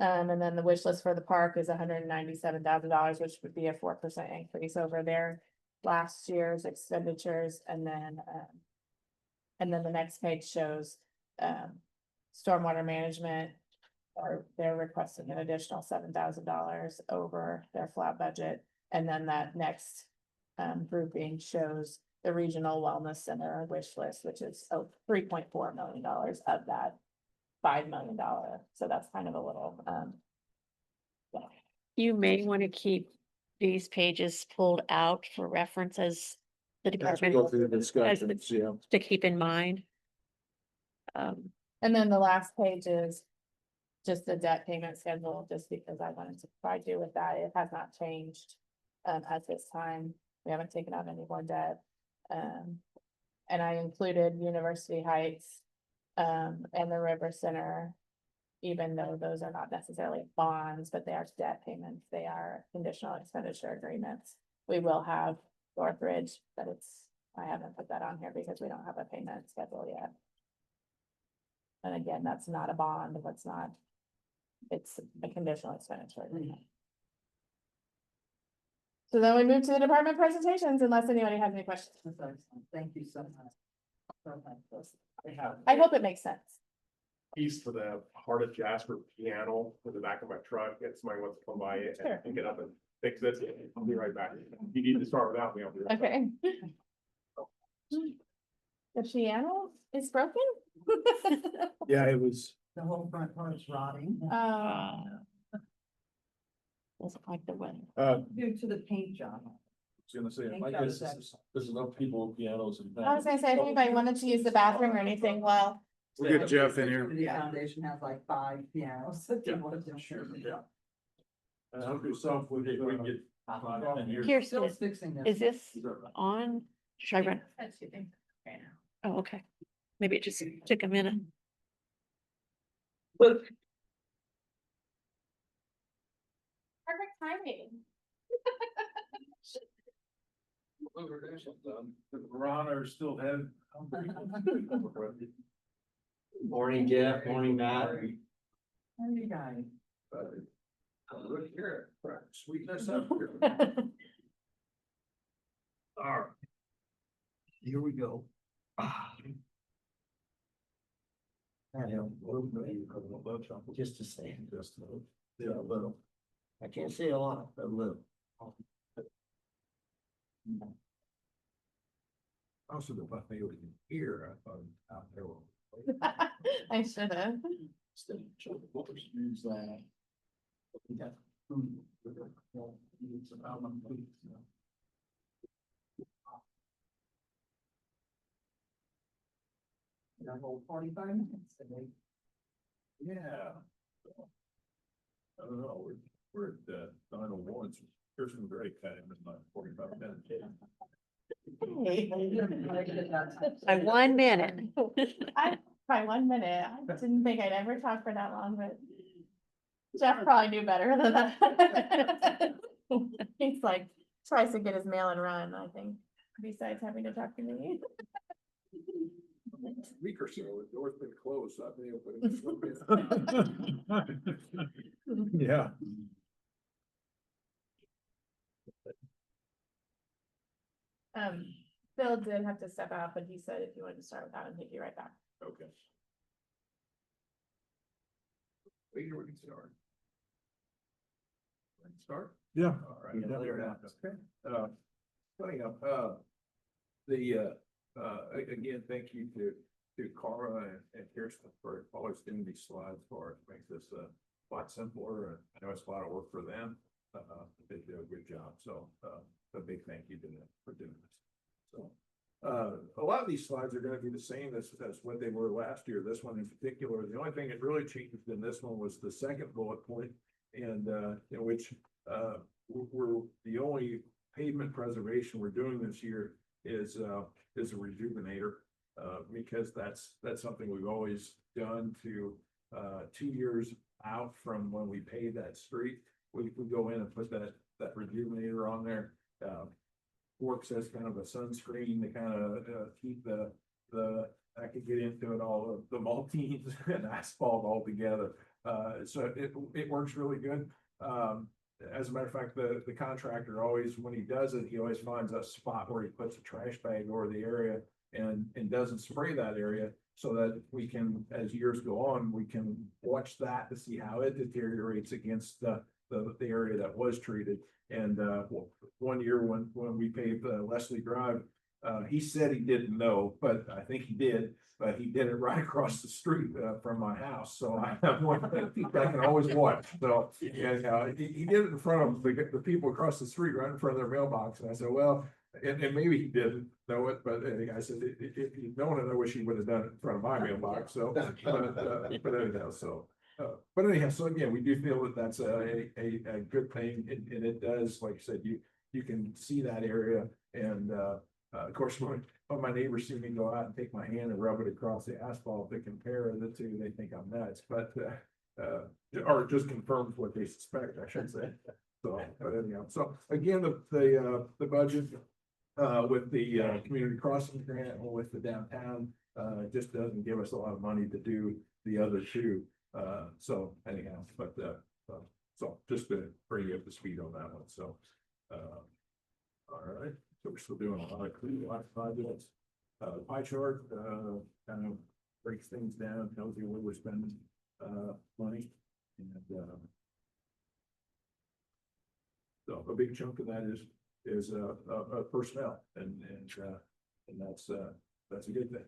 And then the wish list for the park is $197,000, which would be a 4% increase over their last year's expenditures. And then the next page shows, stormwater management. Or they're requesting an additional $7,000 over their flat budget. And then that next, grouping shows the regional wellness center wish list, which is $3.4 million of that $5 million. So that's kind of a little, You may want to keep these pages pulled out for reference as the As we department go through the as discussions, yeah. to keep in mind. and then the last page is just the debt payment schedule, just because I wanted to provide you with that. It has not changed, at this time. We haven't taken out any more debt. And I included University Heights, and the River Center, even though those are not necessarily bonds, but they are debt payments. They are conditional expenditure agreements. We will have Northridge, but I haven't put that on here because we don't have a payment schedule yet. And again, that's not a bond, it's a conditional expenditure agreement. So then we move to the department presentations, unless anybody has any questions. That's excellent. Thank you so much. So much. I have I hope it makes sense. a piece for the Heart of Jasper piano in the back of my truck, and somebody wants to come by Sure. and get up and fix this, I'll be right back. If you need to start without me, I'll be right back. Okay. The piano is broken? Yeah, it was, The whole front part is rotting Doesn't like the weather. due to the paint job. Gonna say, Thank I God guess it's there's enough people with pianos and. I was gonna say, if anybody wanted to use the bathroom or anything, well, we'll get Jeff in here. The foundation has like 5 pianos. that they want to do. Yeah. And help yourself with, if we can get. Here, Still fixing this. is this on? Should I run? Oh, okay. Maybe it just took a minute. perfect timing. Ron are still head. Morning, Jeff, morning, Matt. How you guys? Look here, sweetness up here. All right. Here we go. Just a second. Just a little. Yeah, a little. I can't say a lot, but a little. Also, the buffet was in here, I thought out there. I should have. Instead of chocolate, use that. We got food. It's about my food, you know. That whole 45 minutes today. Yeah. I don't know, we're at, 901, so Kirsten Gray cut him in like 45 minutes. By 1 minute. By 1 minute, I didn't think I'd ever talk for that long, but Jeff probably knew better than that. He's like, tries to get his mail and run, I think, besides having to talk to me. Week or so, the door's been closed, so I've been able to. yeah. Phil did have to step out, but he said if you wanted to start without him, he'd be right back. Okay. We can start. Start? Yeah. All right. Yeah. Clear it out. Funny enough, again, thank you to Cara and Kirsten for always doing these slides for us, makes this a lot simpler, and I know it's a lot of work for them. They do a good job, so a big thank you to them for doing this. So a lot of these slides are gonna be the same as what they were last year. This one in particular, the only thing that really changed in this one was the second bullet point, and in which we're the only pavement preservation we're doing this year is a rejuvenator, because that's something we've always done to 2 years out from when we pave that street. We go in and put that rejuvenator on there. Works as kind of a sunscreen to kind of keep the I could get into it all, the maltines and asphalt all together. So it works really good. As a matter of fact, the contractor always, when he does it, he always finds a spot where he puts a trash bag over the area and doesn't spray that area, so that we can, as years go on, we can watch that to see how it deteriorates against the area that was treated. And one year when we paved Leslie Drive, he said he didn't know, but I think he did. But he did it right across the street from my house, so I have one that I can always watch. So, and he did it in front of the people across the street, right in front of their mailbox. And I said, well, and maybe he didn't know it, but I said, if he'd known it, I wish he would have done it in front of my mailbox. So, but anyhow, so. But anyhow, so again, we do feel that that's a good thing, and it does, like I said, you can see that area, and of course, when my neighbors see me go out and take my hand and rub it across the asphalt to compare the two, they think I'm nuts, but or it just confirms what they suspect, I should say. So, but anyhow, so again, the budget with the community crossing grant or with the downtown just doesn't give us a lot of money to do the other two. So anyhow, but so just to bring you up to speed on that one. So all right, so we're still doing a lot of projects. Pie chart kind of breaks things down, tells you where we're spending money, and so a big chunk of that is personnel, and that's a good thing.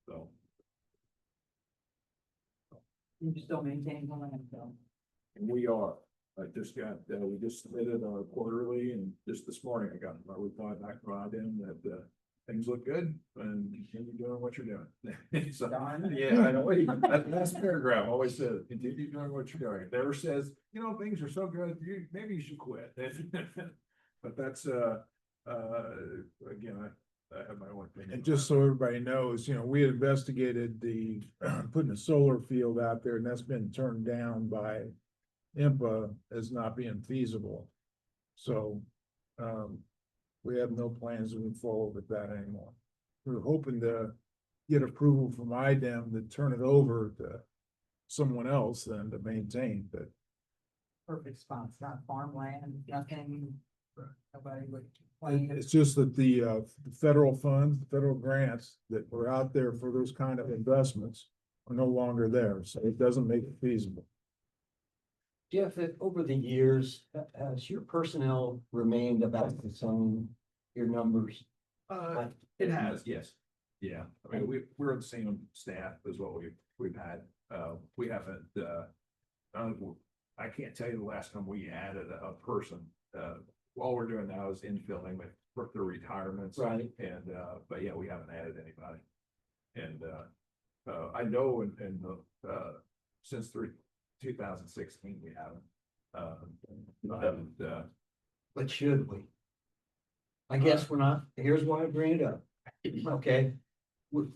So. You still maintain the landfill. And we are, I just got, we just submitted our quarterly, and just this morning I got my reply back from them that things look good and continue doing what you're doing. So, yeah, I know, that last paragraph always says, continue doing what you're doing. It never says, things are so good, maybe you should quit. But that's, again, I have my own opinion. And just so everybody knows, we had investigated the putting a solar field out there, and that's been turned down by IMPA as not being feasible. So we have no plans to move forward with that anymore. We're hoping to get approval from IDEM to turn it over to someone else and to maintain, but Perfect spots, not farmland, nothing. Nobody would complain. it's just that the federal funds, the federal grants that were out there for those kind of investments are no longer there, so it doesn't make it feasible. Jeff, over the years, has your personnel remained about the same, your numbers? It has, yes. Yeah, I mean, we're the same staff as what we've had. We haven't, I can't tell you the last time we added a person. All we're doing now is infilling with the retirements. Right. And, but yeah, we haven't added anybody. And, I know since 2016, we haven't, But should we? I guess we're not, here's why I bring it up. Okay,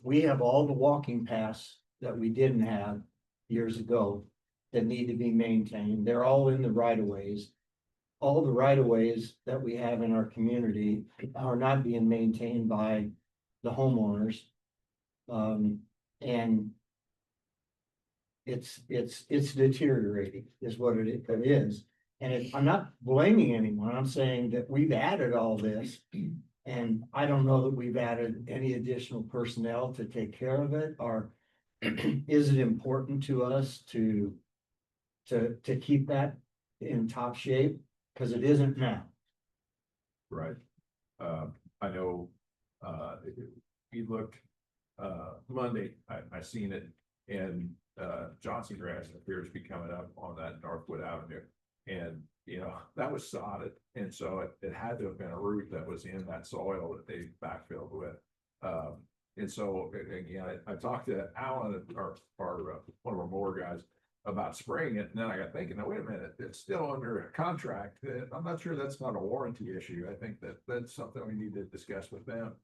we have all the walking paths that we didn't have years ago that need to be maintained. They're all in the right of ways. All the right of ways that we have in our community are not being maintained by the homeowners. And it's deteriorating is what it is. And I'm not blaming anyone. I'm saying that we've added all this, and I don't know that we've added any additional personnel to take care of it, or is it important to us to keep that in top shape? Because it isn't now. right. I know, you look, Monday, I seen it, and Johnson grass appears to be coming up on that Northwood Avenue. And, that was sodded, and so it had to have been a root that was in that soil that they backfilled with. And so, again, I talked to Alan, our one of our mower guys, about spraying it, and then I got thinking, now, wait a minute, it's still under a contract. I'm not sure that's not a warranty issue. I think that's something we need to discuss with them.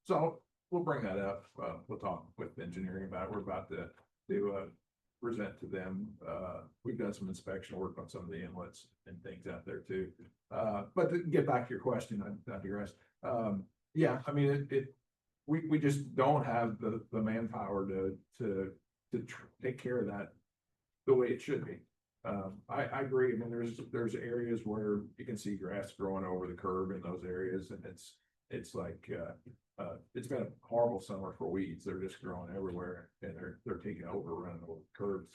So we'll bring that up. We'll talk with engineering about it. We're about to present to them. We've done some inspection work on some of the inlets and things out there too. But to get back to your question, I digress. Yeah, I mean, we just don't have the manpower to take care of the way it should be. I agree. I mean, there's areas where you can see grass growing over the curb in those areas, and it's like, it's been a horrible summer for weeds. They're just growing everywhere, and they're taking over, running over curbs.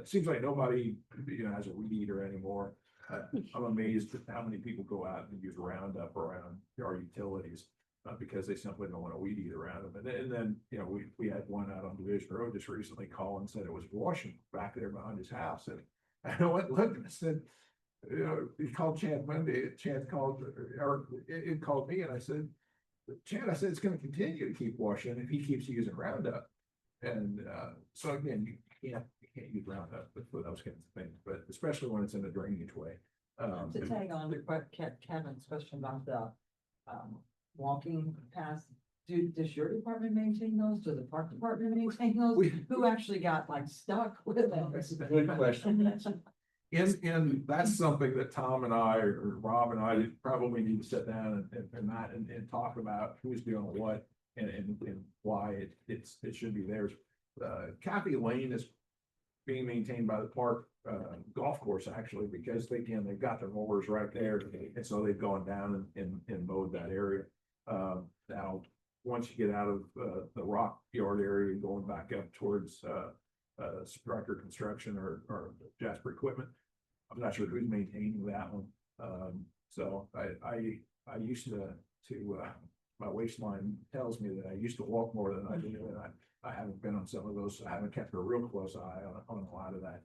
It seems like nobody, has a weed eater anymore. I'm amazed at how many people go out and use Roundup around our utilities, because they simply don't want a weed eater around them. And then, we had one out on Division Road just recently call and said it was washing back there behind his house. And I went and looked and I said, he called Chad Monday. Chad called, or it called me, and I said, Chad, I said, it's gonna continue to keep washing if he keeps using Roundup. And so again, you can't use Roundup for those kinds of things, but especially when it's in a drainage way. To tag on to Kevin's question about the walking paths, does your department maintain those? Does the park department maintain those? Who actually got like stuck with them? That's a good question. And that's something that Tom and I, or Rob and I, probably need to sit down and talk about who's doing what and why it should be theirs. Kathy Lane is being maintained by the park golf course, actually, because they've got their mowers right there, and so they've gone down and mowed that area. Now, once you get out of the rock yard area and going back up towards Striker Construction or Jasper Equipment, I'm not sure who's maintaining that one. So I used to my waistline tells me that I used to walk more than I do, and I haven't been on some of those. So I haven't kept a real close eye on a lot of that,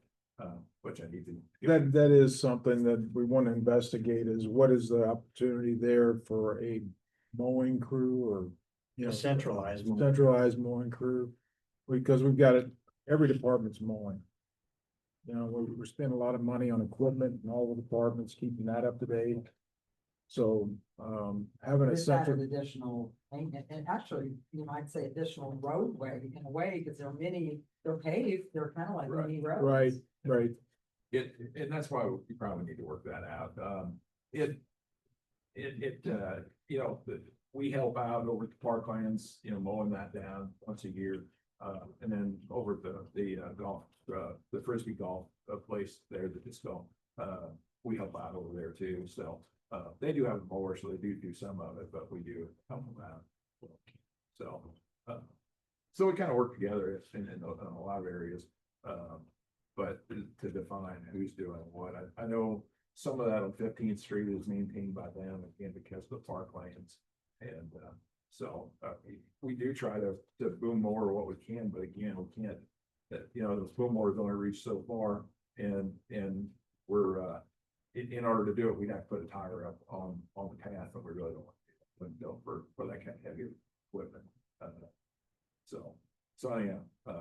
which I need to. That is something that we want to investigate, is what is the opportunity there for a mowing crew, or, A centralized mowing. centralized mowing crew? Because we've got it, every department's mowing. We're spending a lot of money on equipment and all the departments, keeping that up to date. So, having a Is that central, an additional, and actually, you might say additional roadway in a way, because they're paved, they're kind of like mini roads. right, And that's why we probably need to work that out. We help out over at the parklands, mowing that down once a year. And then over at the golf, the frisbee golf place there, the disco, we help out over there too. So they do have a mower, so they do some of it, but we do help them out. So we kind of work together in a lot of areas. But to define who's doing what, I know some of that on 15th Street is maintained by them, again, because of the parklands. And so we do try to boom more what we can, but again, we can't, those boom mowers only reach so far, and we're in order to do it, we'd have to put a tire up on the path, and we really don't want to do for that kind of heavy equipment. So yeah.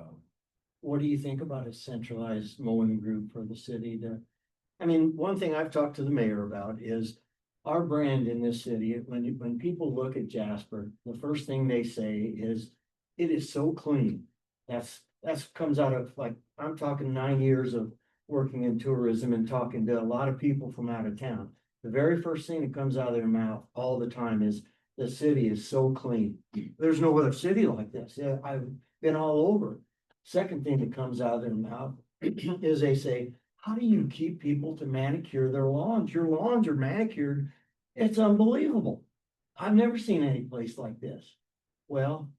What do you think about a centralized mowing group for the city I mean, one thing I've talked to the mayor about is our brand in this city. When people look at Jasper, the first thing they say is, it is so clean. That's comes out of, like, I'm talking 9 years of working in tourism and talking to a lot of people from out of town. The very first thing that comes out of their mouth all the time is, the city is so clean. There's no other city like this. Yeah, I've been all over. Second thing that comes out of their mouth is they say, how do you keep people to manicure their lawns? Your lawns are manicured. It's unbelievable. I've never seen any place like this. Well,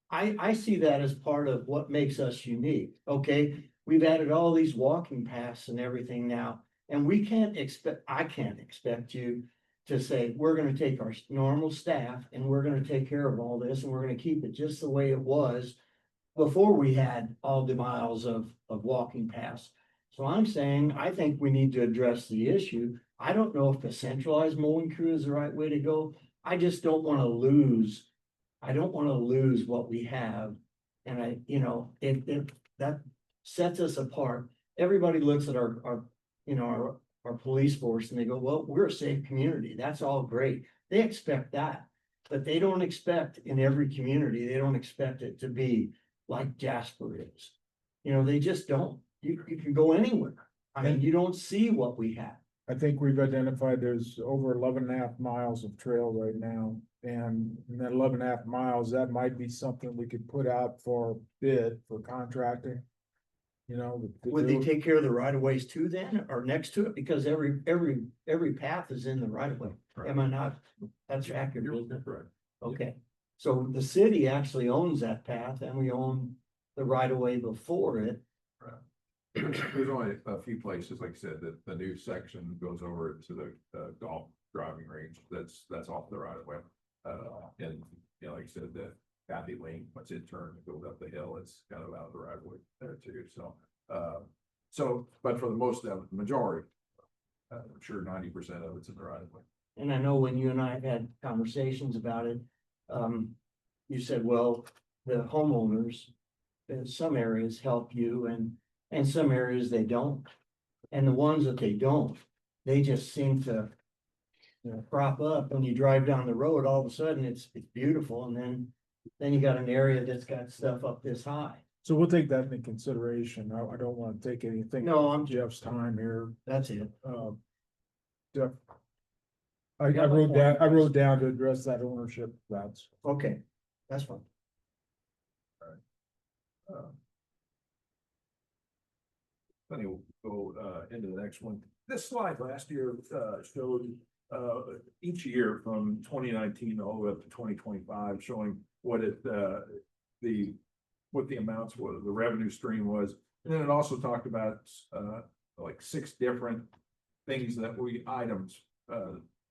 I see that as part of what makes us unique. Okay, we've added all these walking paths and everything now, and I can't expect you to say, we're gonna take our normal staff and we're gonna take care of all this, and we're gonna keep it just the way it was before we had all the miles of walking paths. So I'm saying, I think we need to address the issue. I don't know if a centralized mowing crew is the right way to go. I just don't want to lose. I don't want to lose what we have. And that sets us apart. Everybody looks at our police force and they go, well, we're a safe community. That's all great. They expect that, but they don't expect in every community, they don't expect it to be like Jasper is. They just don't. You can go anywhere. I mean, you don't see what we have. I think we've identified there's over 11.5 miles of trail right now. And in that 11.5 miles, that might be something we could put out for bid for contracting. you know. Would they take care of the right of ways too then, or next to it? Because every path is in the right of way. Am I not? That's accurate, isn't it? Correct. Okay, so the city actually owns that path and we own the right of way before it. There's only a few places, like I said, that the new section goes over to the golf driving range, that's off the right of way. And, you know, like I said, the Kathy Lane, once it turns, it goes up the hill, it's kind of out of the right of way there too, so, but for the most of the majority, I'm sure 90% of it's in the right of way. And I know when you and I had conversations about it, you said, well, the homeowners in some areas help you and some areas they don't. And the ones that they don't, they just seem to, you know, crop up. When you drive down the road, all of a sudden it's beautiful. And then you got an area that's got stuff up this high. So we'll take that into consideration. I don't want to take anything. No, I'm from Jeff's time here. That's it. Jeff. I got my point. wrote down to address that ownership, that's. Okay, that's fine. Funny, we'll go into the next one. This slide last year showed each year from 2019 all the way up to 2025, showing what what the amounts were, the revenue stream was. And then it also talked about like 6 different things that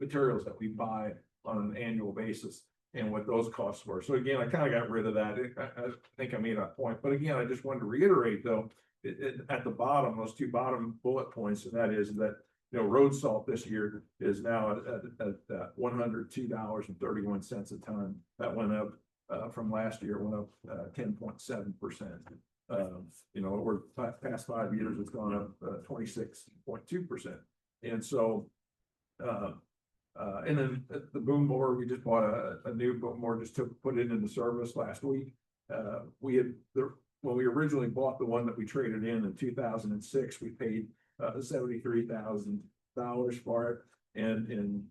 materials that we buy on an annual basis and what those costs were. So again, I kind of got rid of that. I think I made that point, but again, I just wanted to reiterate though, at the bottom, those 2 bottom bullet points, and that is that, you know, road salt this year is now at $102.31 a ton. That went up from last year, went up 10.7%. You know, over past 5 years, it's gone up 26.2%. And so, and then the boom mower, we just bought a new boom mower, just put it into service last week. When we originally bought the one that we traded in 2006, we paid $73,000 for it, and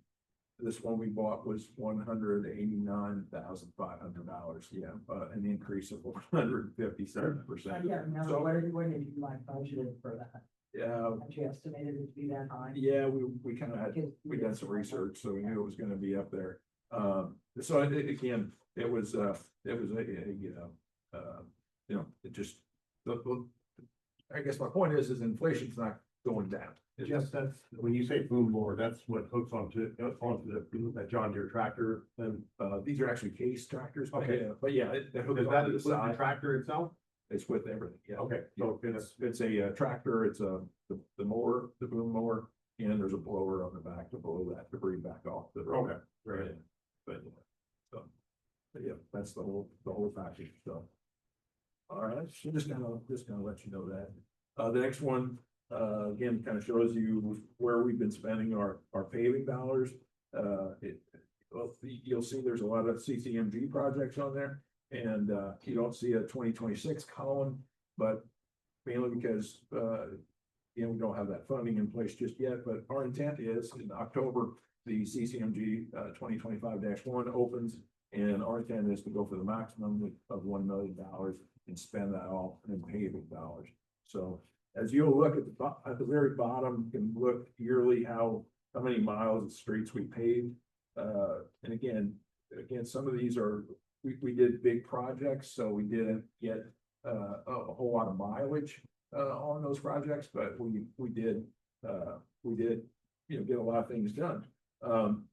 this one we bought was $189,500. Yeah, an increase of 157%. Yeah, now, So, what did you like budgeted for that? yeah, Had you estimated it to be that high? yeah, we kind of had, we done some research, so we knew it was going to be up there. So again, it was you know, it just, I guess my point is inflation's not going down. It's Just that's, when you say boom mower, that's what hooks onto that John Deere tractor, then, these are actually case tractors. Okay. But yeah, it hooks is that onto the the side. tractor itself? It's with everything, yeah. Okay, So so it's a tractor, it's the mower, the boom mower, and there's a blower on the back to blow that debris back off the road. Okay, great. But, but yeah, that's the whole package, so. All right, so just gonna let you know that. The next one, again, kind of shows you where we've been spending our paving dollars. Well, you'll see there's a lot of CCMG projects on there, and you don't see a 2026 column, but mainly because you know, we don't have that funding in place just yet. But our intent is in October, the CCMG 2025-1 opens, and our intent is to go for the maximum of $1 million and spend that all in paving dollars. So as you'll look at the very bottom, you can look yearly how many miles of streets we paved. And again, some of these are, we did big projects, so we didn't get a whole lot of mileage on those projects, but we did, you know, get a lot of things done. And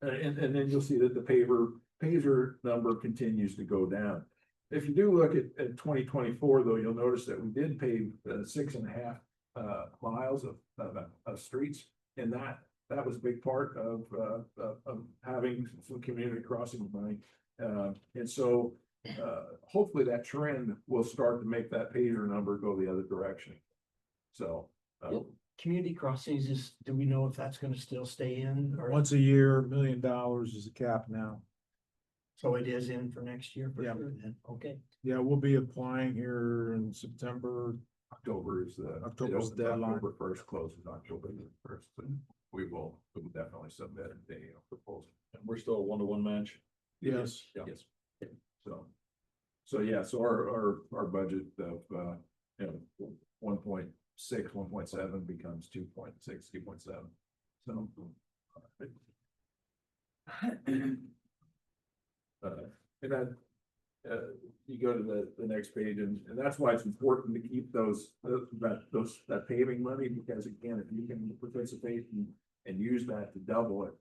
then you'll see that the paver number continues to go down. If you do look at 2024, though, you'll notice that we did pave 6.5 miles of streets, and that was a big part of having some community crossing money. And so hopefully that trend will start to make that paver number go the other direction. So Community crossings is, do we know if that's gonna still stay in? Or Once a year, $1 million is the cap now. so it is in for next year? For Yeah. sure then. Okay. Yeah, we'll be applying here in September. October is the October's the deadline. October 1st closes October 1st. But we will definitely submit a proposal. And we're still a 1-to-1 match. Yes. Yes. So yeah, so our budget of, you know, 1.6, 1.7 becomes 2.6, 2.7. So. And then, you go to the next page, and that's why it's important to keep that paving money, because again, if you can participate and use that to double it,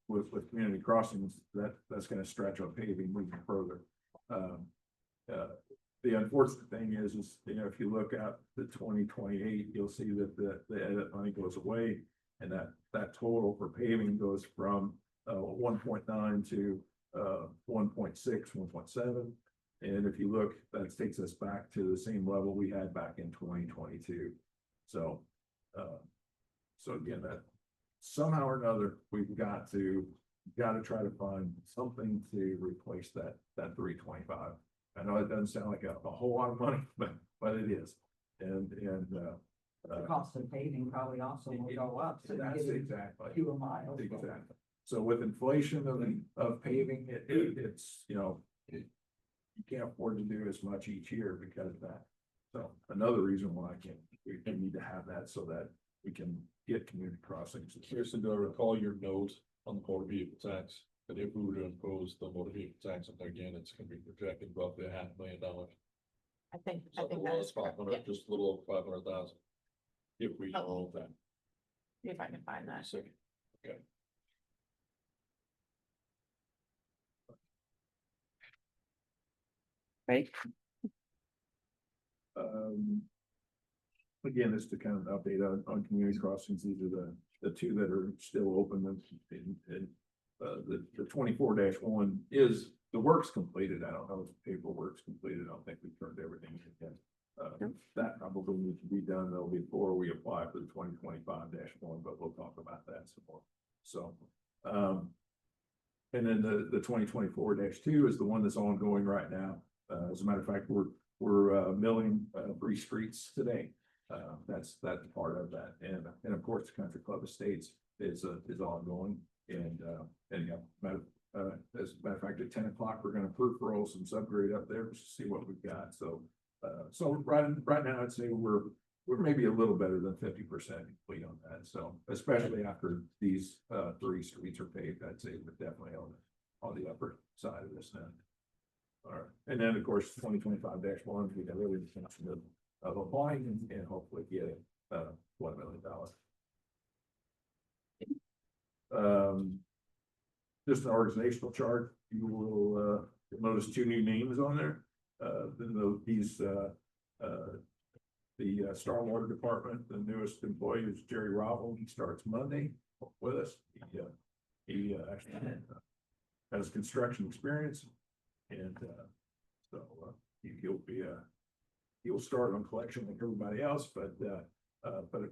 with community crossings, that's gonna stretch our paving moving further. The unfortunate thing is, you know, if you look at the 2028, you'll see that the edit money goes away, and that total for paving goes from 1.9 to 1.6, 1.7. And if you look, that takes us back to the same level we had back in 2022. So, so again, that somehow or another, we've got to try to find something to replace that 325. I know it doesn't sound like a whole lot of money, but it is. And The cost of paving probably also will go up. So that's you get exactly. fewer miles. Exactly. So with inflation of paving, it's, you know, you can't afford to do as much each year because of that. So another reason why we need to have that so that we can get community crossings. Kirsten, do I recall your note on the motor vehicle tax, that if we were to impose the motor vehicle tax, and again, it's gonna be projected roughly $500,000. I think Something that was is correct. 500, just a little over 500,000. If we Oh. hold that. If I can find that. Second. Okay. Right? Again, just to kind of update on community crossings, these are the two that are still open, and the 24-1 is the work's completed. I don't know if the paperwork's completed. I don't think we've turned everything in yet. That probably needs to be done though before we apply for the 2025-1, but we'll talk about that some more. So, and then the 2024-2 is the one that's ongoing right now. As a matter of fact, we're milling 3 streets today. That's part of that, and of course, the Country Club Estates is ongoing, and yeah, as a matter of fact, at 10 o'clock, we're going to proof roll some subgrade up there to see what we've got. So, right now, I'd say we're maybe a little better than 50% complete on that. So, especially after these 3 streets are paved, I'd say we're definitely on the upper side of this now. All right, and then of course, 2025-1, we got really the intention of applying and hopefully get $1 million. Just an organizational chart. You will notice 2 new names on there. The stormwater department, the newest employee is Jerry Robble. He starts Monday with us. He actually has construction experience, and so he'll start on collection like everybody else, but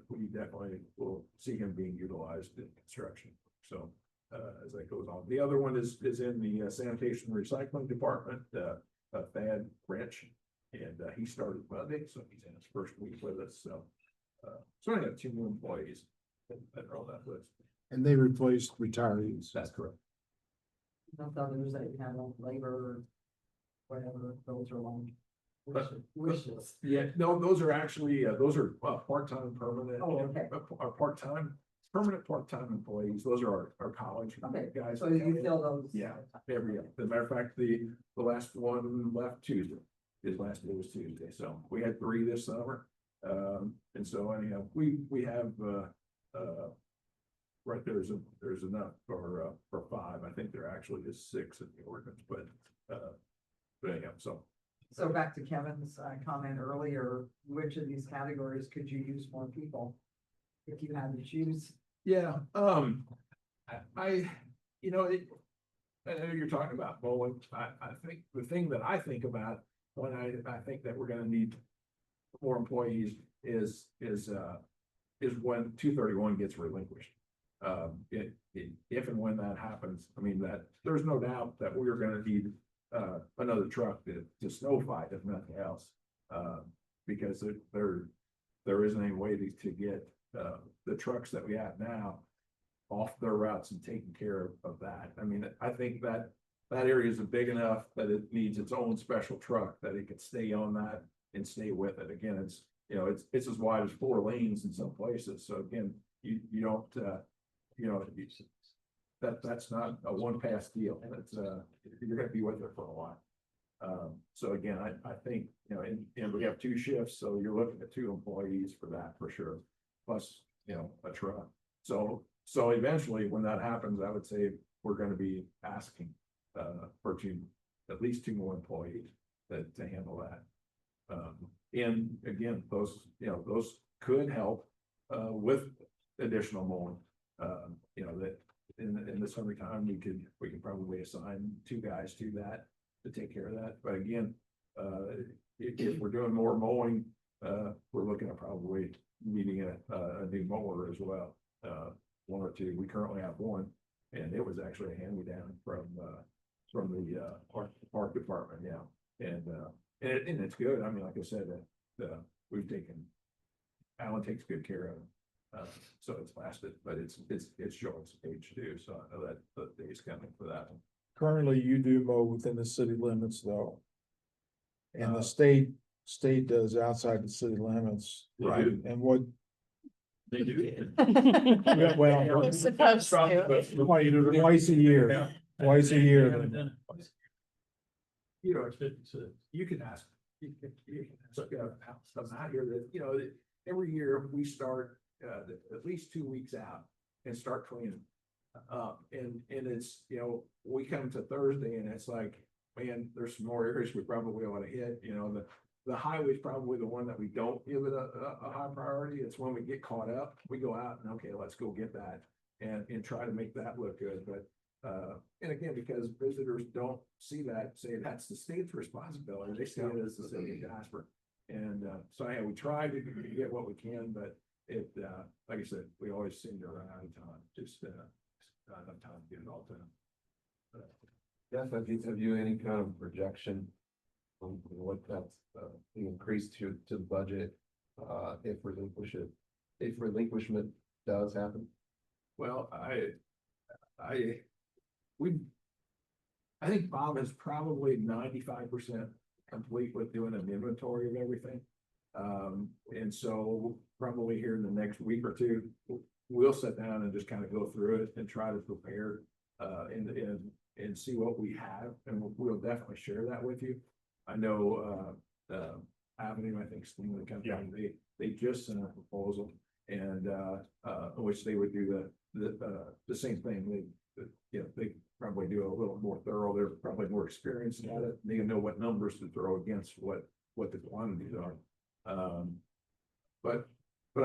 we definitely will see him being utilized in construction. So as that goes on, the other one is in the sanitation recycling department, Thad Wrench, and he started Monday, so he's in his first week with us. So so I got 2 new employees that are on that list. And they replaced retirees. That's correct. Those others that you have on labor, whatever, those are long. Wishes. Yeah, no, those are actually, part-time permanent. Oh, okay. Part-time, permanent part-time employees. Those are our college Okay, guys. so you fill those. Yeah, every, as a matter of fact, the last one left Tuesday. His last day was Tuesday, so we had 3 this summer. And so anyhow, we have, right, there's enough for 5. I think there actually is 6 in the ordinance, but anyhow, so. So back to Kevin's comment earlier, which of these categories could you use more people? If you had to choose? Yeah, you know, I know you're talking about mowing. I think the thing that I think about when I think that we're gonna need more employees is when 231 gets relinquished. If and when that happens, I mean, that there's no doubt that we're gonna need another truck to snow fight, if nothing else. Because there isn't any way to get the trucks that we have now off their routes and taking care of that. I mean, I think that area is big enough that it needs its own special truck that it could stay on that and stay with it. Again, it's, you know, it's as wide as 4 lanes in some places. So again, you don't, you know, that's not a one pass deal. That's, you're gonna be with it for a while. So again, I think, you know, and we have 2 shifts, so you're looking at 2 employees for that for sure. Plus, you know, a truck. So eventually when that happens, I would say we're gonna be asking, for at least 2 more employees to handle that. And again, those, you know, those could help, with additional mowing. You know, that in the summertime, we could probably assign 2 guys to that to take care of that. But again, if we're doing more mowing, we're looking at probably needing a new mower as well. 1 or 2, we currently have 1, and it was actually a hand-me-down from the park department, yeah. And it's good. I mean, like I said, we've taken, Alan takes good care of it. So it's lasted, but it's showing some age too, so I know that the day's coming for that. Currently, you do mow within the city limits though. And the Uh, state does outside the city limits. Right. And what, They do. yeah, well, We're supposed to. twice a year, twice a year. You know, you can ask, you can ask, some out here that, you know, that every year we start, at least 2 weeks out and start cleaning. And it's, you know, we come to Thursday and it's like, man, there's some more areas we probably ought to hit, you know, the highway is probably the one that we don't give it a high priority. It's when we get caught up, we go out and, okay, let's go get that and try to make that look good. But, and again, because visitors don't see that, say that's the state's responsibility, they see it as the city of Jasper. And, so yeah, we try to get what we can, but it, like I said, we always seem to run out of time, just, not enough time to get it all done. Yes, have you any kind of projection on what that's the increase to the budget, if relinquishment does happen? Well, I think Bob is probably 95% complete with doing an inventory of everything. And so probably here in the next week or 2, we'll sit down and just kind of go through it and try to prepare, and see what we have, and we'll definitely share that with you. I know, Avenue, I think, Stingley Company, they just sent a proposal, and, which they would do the same thing. They probably do a little more thorough. They're probably more experienced at it. They know what numbers to throw against what the quantities are. But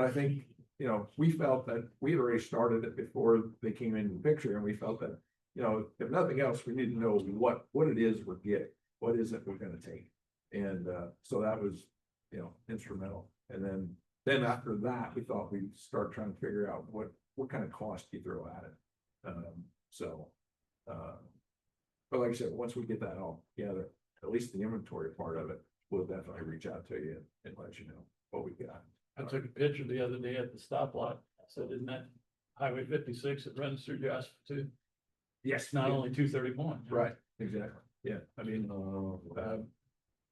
I think, you know, we felt that we had already started it before they came into the picture, and we felt that, you know, if nothing else, we need to know what it is we're getting. What is it we're gonna take? And so that was, you know, instrumental. And then after that, we thought we'd start trying to figure out what kind of cost you throw at it. But like I said, once we get that all together, at least the inventory part of it, we'll definitely reach out to you and let you know what we got. I took a picture the other day at the stoplight. I said, isn't that Highway 56 that runs through Jasper too? Yes, Not only 231. right, exactly. Yeah, I mean,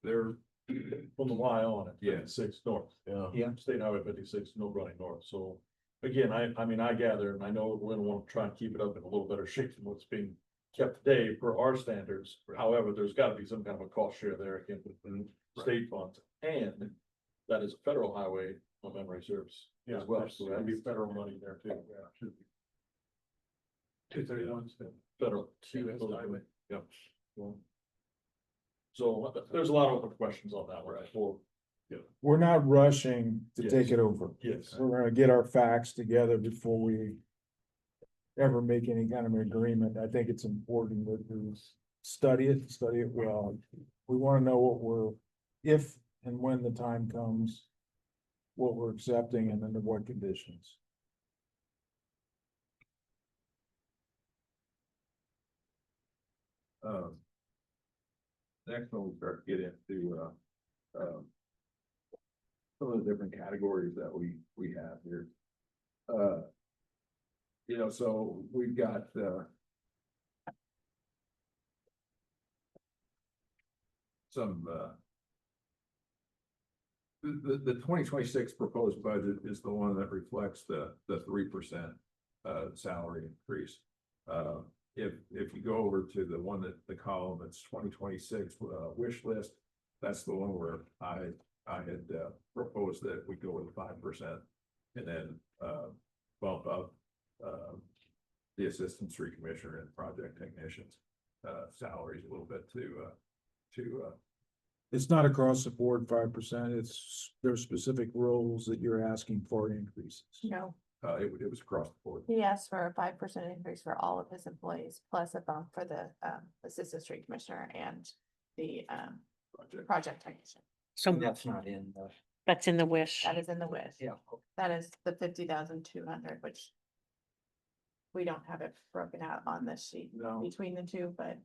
they're From the Y on it. Yeah. 56 north, yeah. Yeah. State Highway 56, no running north. So again, I mean, I gather, and I know we're gonna want to try and keep it up in a little better shape than what's being kept today for our standards. However, there's gotta be some kind of a cost share there again with the state funds. And that is a federal highway, my memory serves as well. So that'd be federal money there too. Yeah, should be. 231 federal. US highway. Yep. So there's a lot of open questions on that one. Before. We're not rushing to take Yes. it over. Yes. We're gonna get our facts together before we ever make any kind of agreement. I think it's important that we study it well. We wanna know if and when the time comes, what we're accepting and under what conditions. Next one, we start to get into, some of the different categories that we have here. You know, so we've got, some, the 2026 proposed budget is the one that reflects the 3% salary increase. If you go over to the one that the column that's 2026 wish list, that's the one where I had proposed that we go with 5% and then bump up the assistant street commissioner and project technicians salaries a little bit to It's not across the board 5%. It's, there's specific roles that you're asking for increases. No, it was across the board. he asked for a 5% increase for all of his employees, plus a bump for the assistant street commissioner and the project technician. So That's not in the, that's in the wish. That is in the wish. yeah. That is the 50,200, which we don't have it broken out on this sheet No. between the two, but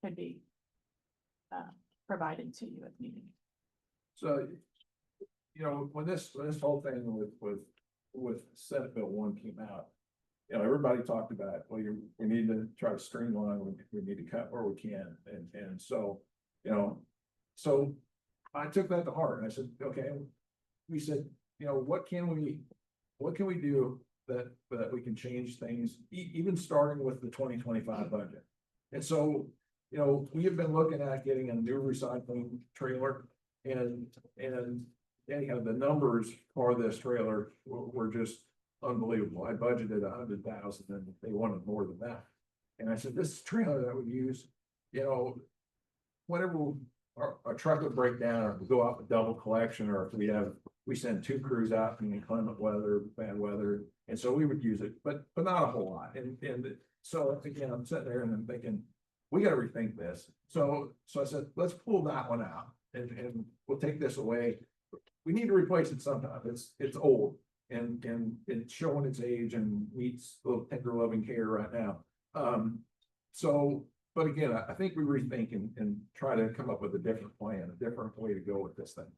could be provided to you at meeting. So, you know, when this whole thing with Senate Bill 1 came out, you know, everybody talked about, well, we need to try to streamline, we need to cut where we can, and so, you know, so I took that to heart, and I said, okay, we said, you know, what can we do that we can change things, even starting with the 2025 budget. And so, you know, we have been looking at getting a new recycling trailer, and anyhow, the numbers for this trailer were just unbelievable. I budgeted 100,000 and they wanted more than that. And I said, this trailer that we use, you know, whenever our truck would break down or we go off a double collection, or if we send 2 crews out in inclement weather, bad weather. And so we would use it, but not a whole lot. And so again, I'm sitting there and I'm thinking, we got to rethink this. So I said, let's pull that one out and we'll take this away. We need to replace it sometime. It's old and it's showing its age and needs a little tender loving care right now. But again, I think we rethink and try to come up with a different plan, a different way to go with this thing.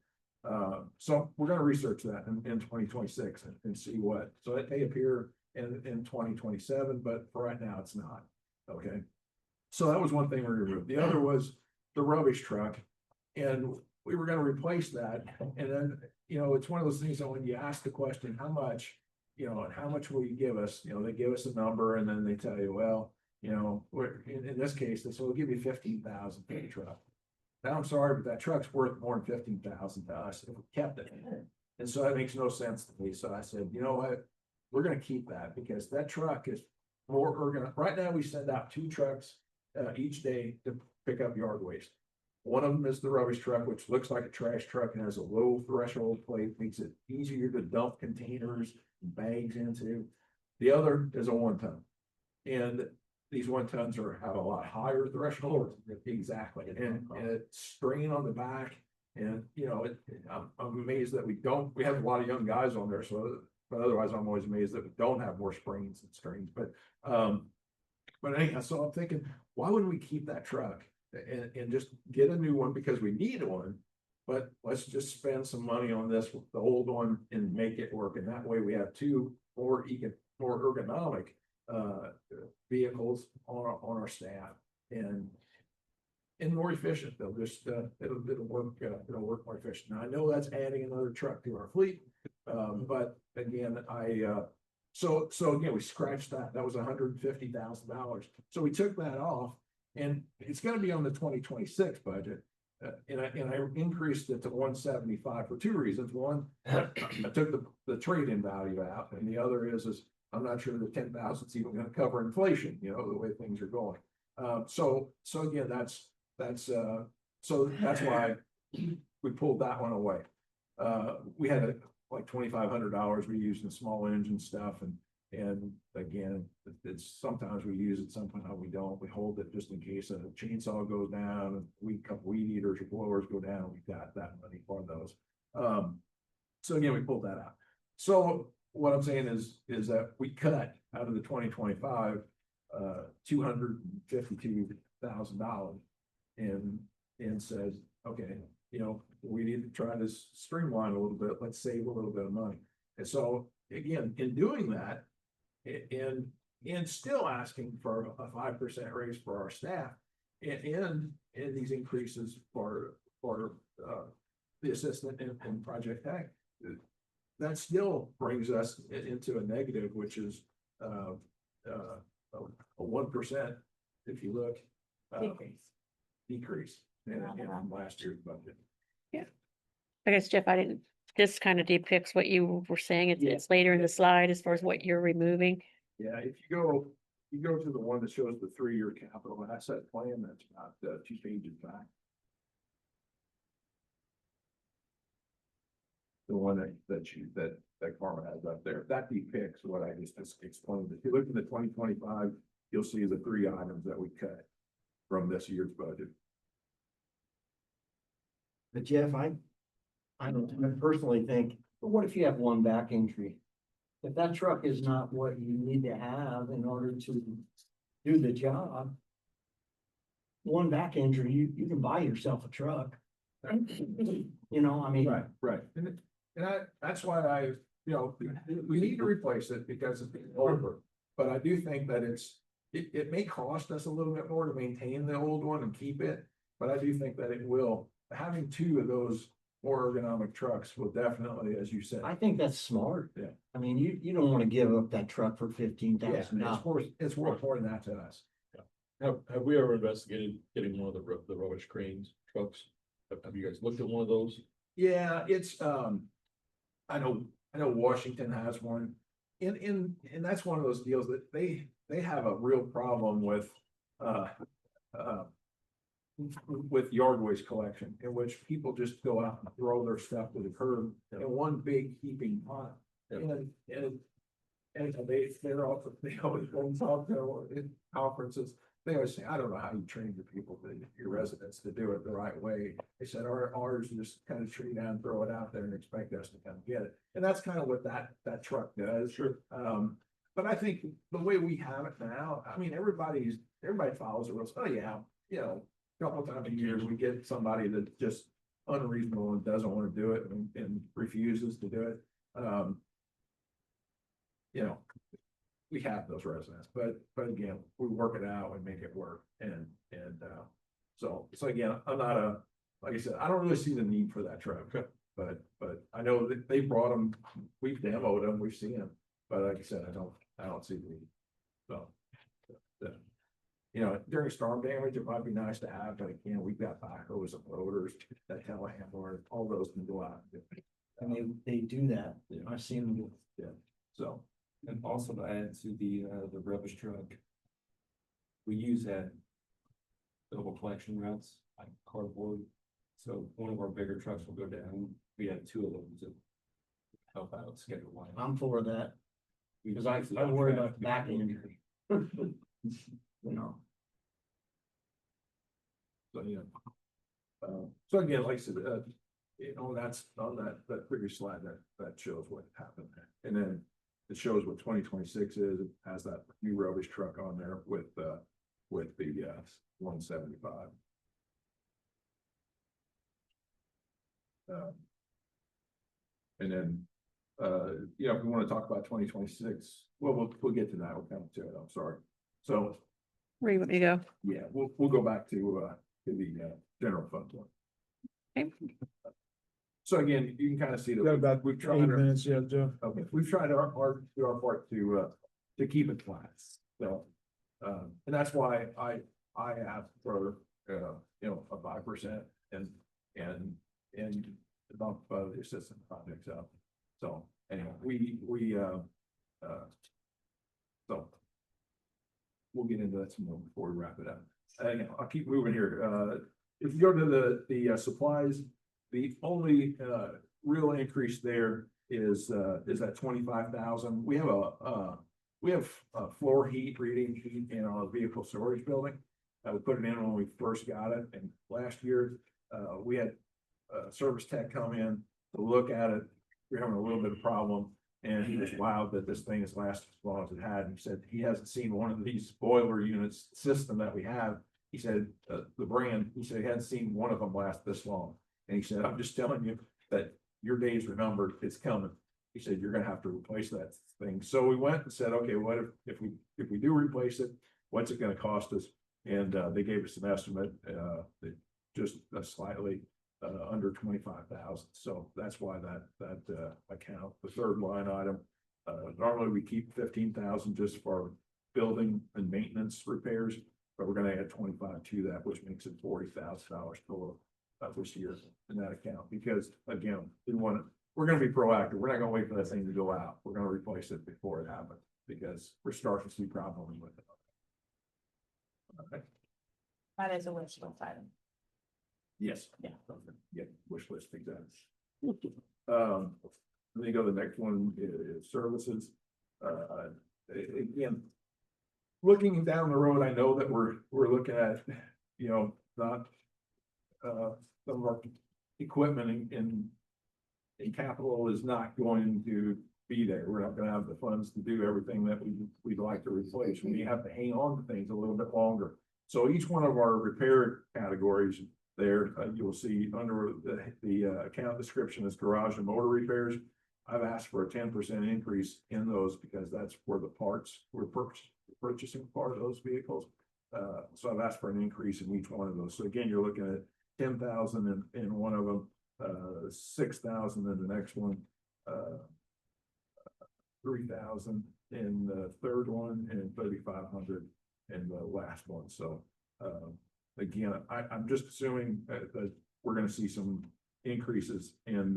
So we're going to research that in 2026 and see what, so it may appear in 2027, but for right now, it's not. Okay. So that was one thing we removed. The other was the rubbish truck, and we were going to replace that. And then, you know, it's one of those things that when you ask the question, how much, you know, and how much will you give us? You know, they give us a number and then they tell you, well, you know, we're in this case, this will give you 15,000 for the truck. Now, I'm sorry, but that truck's worth more than 15,000 to us if we kept it. And so that makes no sense to me. So I said, you know what, we're going to keep that because that truck is more organized. Right now, we send out 2 trucks each day to pick up yard waste. One of them is the rubbish truck, which looks like a trash truck and has a low threshold plate, makes it easier to dump containers and bags into. The other is a 1-ton. And these 1-tons have a lot higher threshold. Exactly. And it's strain on the back. And, you know, I'm amazed that we have a lot of young guys on there. So, but otherwise I'm always amazed that we don't have more sprains and strains. But anyhow, so I'm thinking, why wouldn't we keep that truck and just get a new one because we need one, but let's just spend some money on this, the old one, and make it work. And that way we have 2 more ergonomic vehicles on our staff and more efficient. They'll just it'll work more efficient. Now I know that's adding another truck to our fleet, but again, so again, we scratched that. That was $150,000. So we took that off, and it's going to be on the 2026 budget. And I increased it to 175 for 2 reasons. One, I took the trade-in value out, and the other is I'm not sure the 10,000 is even going to cover inflation. You know, the way things are going. So again, that's why we pulled that one away. We had like $2,500 we used in small engine stuff, and again, it's sometimes we use it, sometimes we don't. We hold it just in case a chainsaw goes down, and a couple weed eaters or blowers go down. We got that money for those. So again, we pulled that out. So what I'm saying is that we cut out of the 2025 $252,000 and says, okay, you know, we need to try to streamline a little bit. Let's save a little bit of money. And so again, in doing that, and still asking for a 5% raise for our staff, and these increases for the assistant in Project Tech. That still brings us into a negative, which is, a 1%, if you look. Decrease in last year's budget. I guess, Jeff, I didn't, this kind of depicts what you were saying. Yeah. It's later in the slide as far as what you're removing. Yeah, if you go to the one that shows the 3-year capital asset plan, that's about 2 pages back. The one that Carmen has up there, that depicts what I just explained. If you look at the 2025, you'll see the 3 items that we cut from this year's budget. But Jeff, I personally think, but what if you have one back entry? If that truck is not what you need to have in order to do the job. One back entry, you can buy yourself a truck. You know, I mean. Right. And that's why we need to replace it because it's older. But I do think that it may cost us a little bit more to maintain the old one and keep it. But I do think that it will, having 2 of those more ergonomic trucks will definitely, as you said. I think that's smart. Yeah. I mean, you don't wanna give up that truck for $15,000. It's worth more than that to us. Have we ever investigated getting one of the rubbish cranes trucks? Have you guys looked at one of those? Yeah, it's, I know Washington has one. And that's one of those deals that they have a real problem with yard waste collection, in which people just go out and throw their stuff to the curb in one big heaping pot. Yeah. And they always go and talk to in conferences. They always say, I don't know how you train your residents to do it the right way. They said ours just kind of tree down, throw it out there and expect us to come get it. And that's kind of what that truck does. Sure. But I think the way we have it now, I mean, everybody follows the rules. Oh, yeah, a couple of times a year, we get somebody that's just unreasonable and doesn't want to do it and refuses to do it. We have those residents, but again, we work it out and make it work. So again, I'm not like I said, I don't really see the need for that truck, but I know that they brought them, we've demoed them, we've seen them, but like I said, I don't see the need. So, during storm damage, it might be nice to have, but again, we've got backhoes and loaders, that telehandler, all those can go out. And they do that. Yeah. I've seen them do it. Yeah, so. And also to add to the rubbish truck, we use that double collection routes, like cardboard. So one of our bigger trucks will go down. We have 2 of them to help out schedule wise. I'm for that, We because I use it on worry track. about back injury. So, so again, like I said, that's on that previous slide that shows what happened there. And then it shows what 2026 is. It has that new rubbish truck on there with the 175. And then, if we want to talk about 2026, well, we'll get to that. We'll come to it. I'm sorry. So, Where you want me to go? yeah, we'll go back to the general fund one. Okay. So again, you can kind of see that Got about we've 8 tried minutes yet, Jeff. okay, we've tried our part to keep it flat. So, and that's why I asked for, a 5% and bump the assistant projects up. So anyway, so we'll get into that some more before we wrap it up. I'll keep moving here. If you go to the supplies, the only real increase there is that 25,000. We have a floor heat, reading heat in our vehicle storage building. We put it in when we first got it, and last year we had a service tech come in to look at it. We're having a little bit of problem, and he was wowed that this thing has lasted as long as it had. And he said he hasn't seen one of these boiler units system that we have. He said the brand. He said he hadn't seen one of them last this long. And he said, I'm just telling you that your days are numbered. It's coming. He said you're going to have to replace that thing. So we went and said, okay, what if we do replace it? What's it going to cost us? And they gave us an estimate, just slightly under 25,000. So that's why that account, the third line item. Normally we keep 15,000 just for building and maintenance repairs, but we're gonna add 25 to that, which makes it $40,000 total this year in that account. Because again, we're gonna be proactive. We're not gonna wait for that thing to go out. We're gonna replace it before it happens because we're starting to see problems with it. Okay. That is a wish list item. Yes. Yeah. Yeah, wish list, exactly. Let me go to the next one, is services. Again, looking down the road, I know that we're looking at, not some of our equipment in capital is not going to be there. We're not gonna have the funds to do everything that we'd like to replace. We have to hang on to things a little bit longer. So each one of our repair categories there, you'll see under the account description is garage and motor repairs. I've asked for a 10% increase in those because that's where the parts we're purchasing part of those vehicles. So I've asked for an increase in each one of those. So again, you're looking at 10,000 in one of them, 6,000 in the next one, 3,000 in the third one, and 3,500 in the last one. So again, I'm just assuming that we're going to see some increases in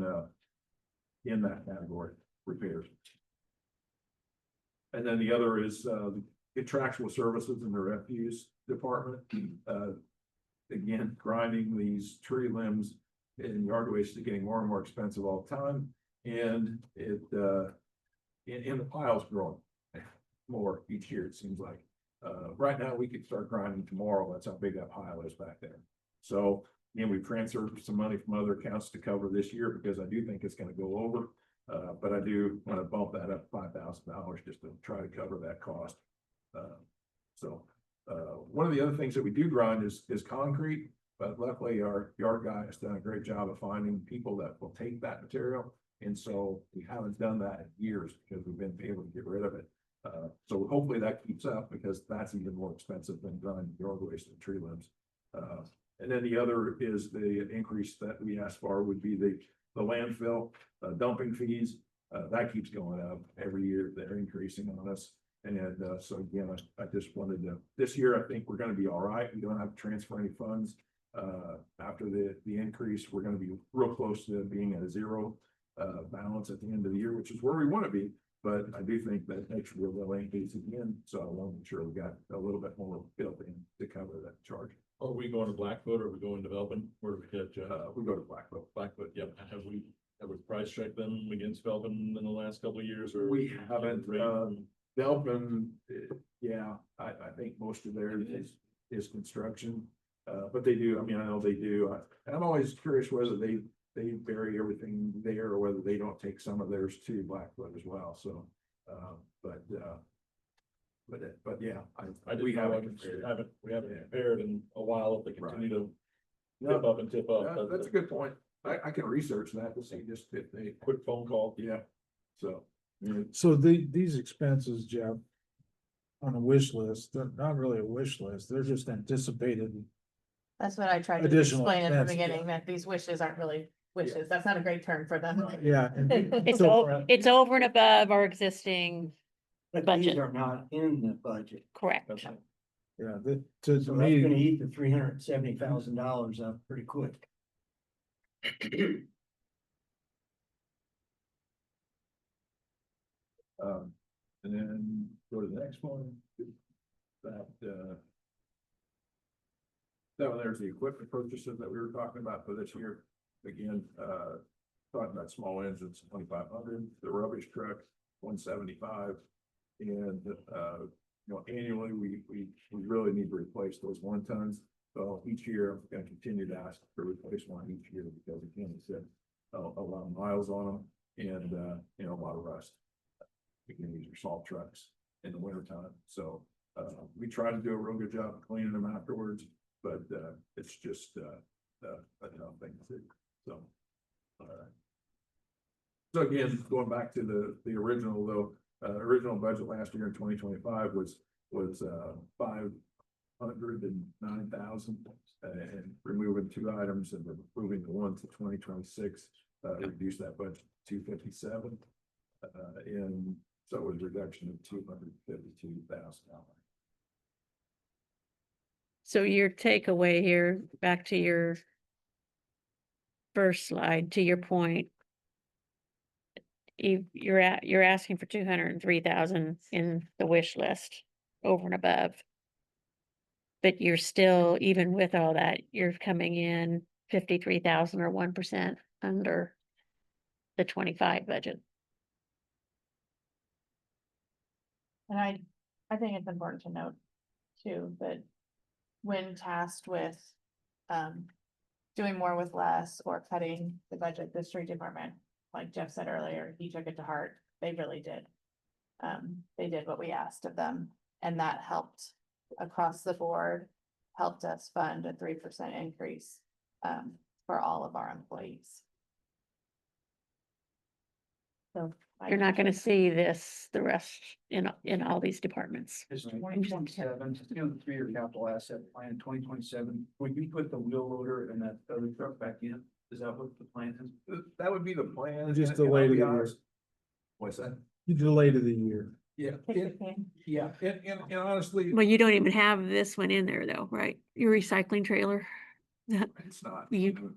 that category, repairs. And then the other is the contractual services in the refuse department. Again, grinding these tree limbs and yard waste is getting more and more expensive all the time. And the pile's growing more each year, it seems like. Right now, we could start grinding tomorrow. That's how big that pile is back there. So, we've transferred some money from other accounts to cover this year because I do think it's gonna go over. But I do want to bump that up $5,000 just to try to cover that cost. One of the other things that we do grind is concrete, but luckily our yard guy has done a great job of finding people that will take that material. And so we haven't done that in years because we've been able to get rid of it. So hopefully that keeps up because that's even more expensive than grinding yard waste and tree limbs. And then the other is the increase that we asked for would be the landfill dumping fees. That keeps going up every year. They're increasing on us. And so again, I just wanted to, this year, I think we're going to be all right. We don't have to transfer any funds. After the increase, we're going to be real close to being at a zero balance at the end of the year, which is where we want to be. But I do think that next year will increase again. So I want to make sure we got a little bit more built in to cover that charge. Are we going to Blackfoot or are we going to Velbin? Where do we get, we go to Blackfoot. Blackfoot, yep. Have we price checked them against Velbin in the last couple of years or? We haven't, Velbin, yeah, I think most of theirs is construction. But they do, I know they do. I'm always curious whether they bury everything there or whether they don't take some of theirs to Blackfoot as well. So, but yeah, we haven't compared in a while if they continue to tip up and tip up. That's a good point. I can research that to see just if they quick phone call. Yeah. So. So these expenses, Jeff, on a wish list, they're not really a wish list. They're just anticipated. That's what I tried to Additional explain at the expense, beginning, that these wishes aren't really wishes. That's not a great term for them. Yeah. It's So- it's over and above our existing, But these budget. are not in the budget. correct. Yeah, So to that's gonna me, eat the $370,000 up pretty quick. And then go to the next one. That one there's the equipment purchases that we were talking about for this year. Again, talking about small engines, 2,500, the rubbish truck, 175. And, annually, we really need to replace those 1 tons. So each year, I'm gonna continue to ask to replace one each year because again, it's a lot of miles on them and, a lot of rust. Again, these are salt trucks in the winter time. So, we try to do a real good job of cleaning them afterwards, but, it's just, a tough thing to do. So, so again, going back to the original though, original budget last year in 2025 was $109,000, and removing two items and then moving the one to 2026, reduce that budget to 257. And so it was a reduction of $252,000. So your takeaway here, back to your first slide, to your point. You're asking for 203,000 in the wish list over and above. But you're still, even with all that, you're coming in 53,000 or 1% under the 25 budget. And I think it's important to note too, that when tasked with, doing more with less or cutting the budget, the street department, like Jeff said earlier, he took it to heart. They really did. They did what we asked of them, and that helped across the board, helped us fund a 3% increase, for all of our employees. So. You're not gonna see this, the rest in all these departments. It's 2027, you know, the 3-year capital asset plan, 2027, when you put the wheel loader and that other truck back in, is that what the plan is? That would be the plan. Just and I'll delay be the year. honest- What's that? You delayed the year. Yeah, Kick the can. yeah, and honestly, Well, you don't even have this one in there though, right? Your recycling trailer. it's not. You-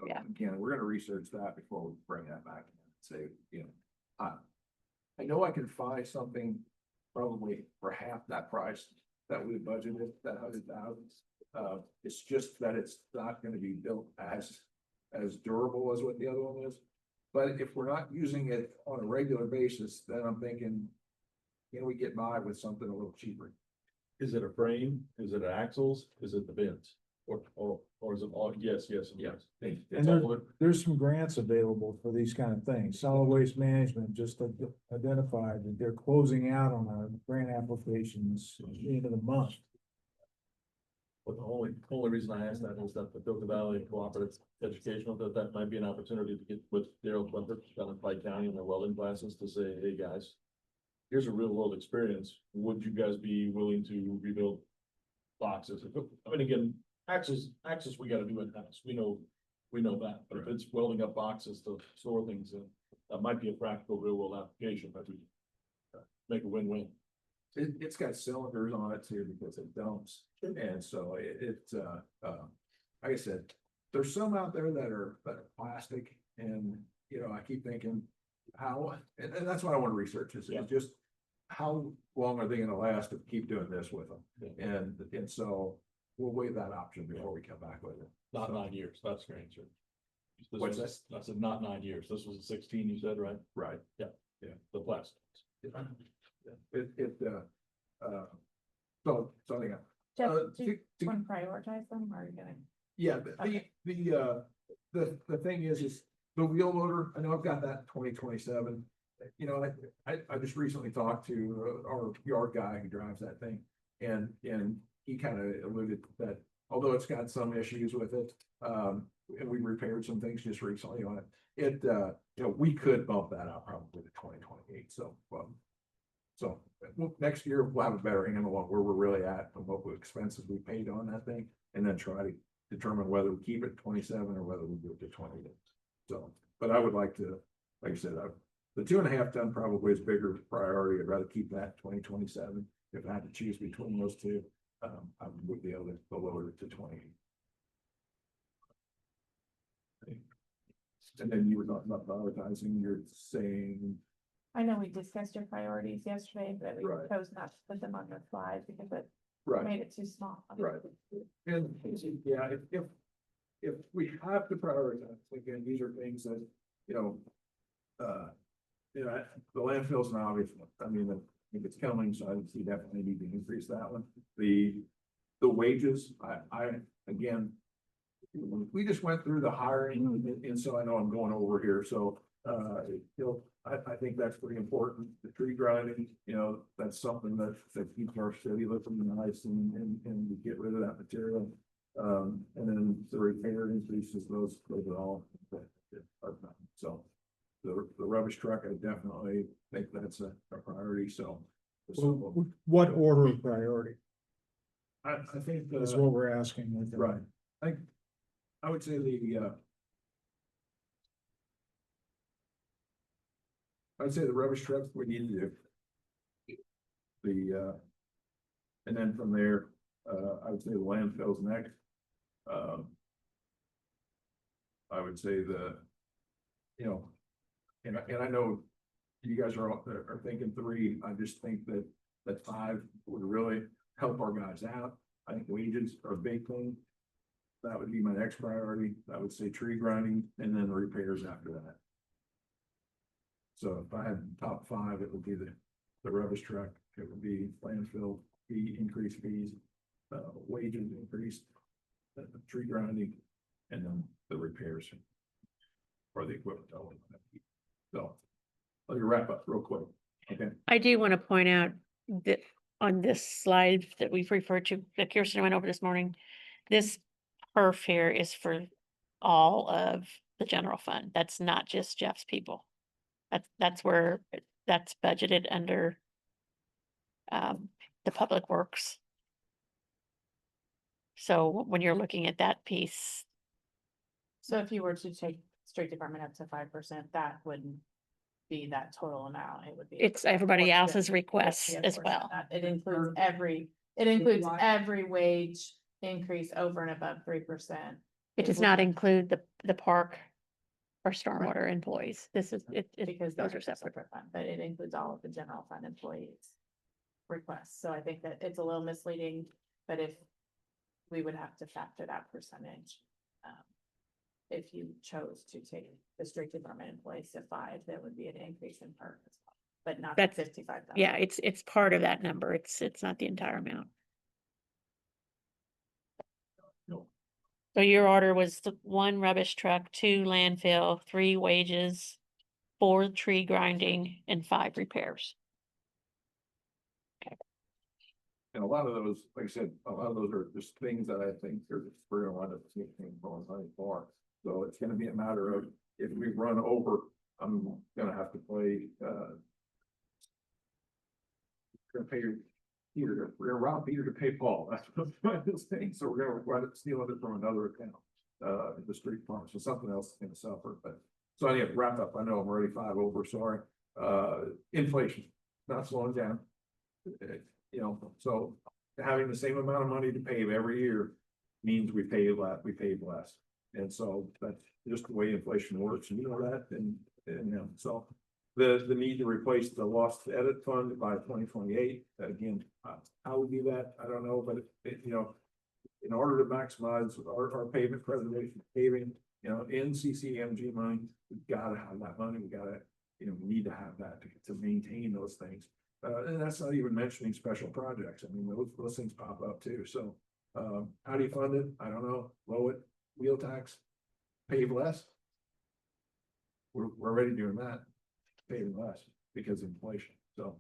Yeah. Again, we're gonna research that before we bring that back and say, you know, I know I can find something probably for half that price that we budgeted, that 100,000. It's just that it's not gonna be built as durable as what the other one is. But if we're not using it on a regular basis, then I'm thinking, can we get by with something a little cheaper? Is it a frame? Is it axles? Is it the bins? Or is it all? Yes, yes, and yes. And It's all of it. there's some grants available for these kind of things. Solid Waste Management just identified that they're closing out on our grant applications at the end of the month. But the only reason I asked that is that the Delta Valley Cooperative Educational, that might be an opportunity to get with Daryl Clemper down in Pike County in their welding classes to say, hey, guys, here's a real world experience. Would you guys be willing to rebuild boxes? I mean, again, axes, we gotta do in-house. We know that, but if it's welding up boxes to store things in, that might be a practical real world application, but we make a win-win. It's got cylinders on it too, because it dumps, and so like I said, there's some out there that are plastic, and, you know, I keep thinking, how, and that's what I want to research, is just how long are they gonna last if we keep doing this with them? And so we'll weigh that option before we come back with it. Not 9 years, that's your answer. What's that? I said not 9 years, this was a 16, you said, right? Right. Yeah, the plastic. So anyhow. Jeff, to- do you to- want to prioritize them, or are you gonna? Yeah, Okay. the thing is the wheel loader, I know I've got that in 2027. You know, I just recently talked to our yard guy who drives that thing, and he kind of alluded that although it's got some issues with it, and we repaired some things just recently on it, you know, we could bump that out probably to 2028, so next year we'll have a better handle on where we're really at and what expenses we paid on that thing, and then try to determine whether we keep it 27 or whether we do it to 28. So, but I would like to, like I said, the 2.5 ton probably is bigger priority. I'd rather keep that 2027. If I had to choose between those two, I would be able to lower it to 28. And then you were talking about prioritizing, you're saying, I know we discussed your priorities yesterday, but we Right. chose not to put them on the slide because it right. made it too small. Right. And yeah, if we have to prioritize, again, these are things that, you know, the landfill's an obvious one. I mean, I think it's coming, so I would see definitely need to increase that one. The wages, I again, we just went through the hiring, and so I know I'm going over here, so, you know, I think that's pretty important. The tree grinding, you know, that's something that keeps our city looking nice and we get rid of that material. And then the repair increases, those are all. So the rubbish truck, I definitely think that's a priority, so. What order of priority? I think, That's what we're asking with. right, I would say I'd say the rubbish truck, we need to do. And then from there, I would say the landfill's next. I would say and I know you guys are thinking 3, I just think that 5 would really help our guys out. I think wages are a big thing. That would be my next priority. I would say tree grinding and then repairs after that. So if I had top 5, it would be the rubbish truck, it would be landfill, increased fees, wages increased, tree grinding, and then the repairs. Or the equipment. So, let me wrap up real quick, okay? I do want to point out that on this slide that we've referred to, that Kirsten went over this morning, this perf here is for all of the general fund. That's not just Jeff's people. That's where, that's budgeted under the public works. So when you're looking at that piece, So if you were to take street department up to 5%, that wouldn't be that total amount, it would be. it's everybody portion- else's would requests be a as portion of well. that. It includes every wage increase over and above 3%. It does not include the park or stormwater employees. This is, Because those those are separate. fund, but it includes all of the general fund employees. Requests, so I think that it's a little misleading, but if we would have to factor that percentage. If you chose to take the street department employees to 5, there would be an increase in part as well, but not That's- 55,000. Yeah, it's part of that number. It's not the entire amount. So your order was 1 rubbish truck, 2 landfill, 3 wages, 4 tree grinding, and 5 repairs. And a lot of those, like I said, a lot of those are just things that I think we're gonna wind up seeing going on for. So it's gonna be a matter of, if we run over, I'm gonna have to play, gonna pay Peter, we're gonna rob Peter to pay Paul, that's what this thing, so we're gonna wind up stealing it from another account. The street farm, so something else is gonna suffer, but, so I need to wrap up, I know I'm already 5 over, sorry. Inflation, not slowing down. So having the same amount of money to pave every year means we pay less. And so that's just the way inflation works, and you know that, and so the need to replace the lost edit fund by 2028, again, how we do that, I don't know, but in order to maximize our pavement preservation, paving, in CCMG money, we've gotta have that money, we need to have that to maintain those things. And that's not even mentioning special projects. I mean, those things pop up too. So, how do you fund it? I don't know. Lower it, wheel tax, pave less. We're already doing that, paving less because of inflation. So,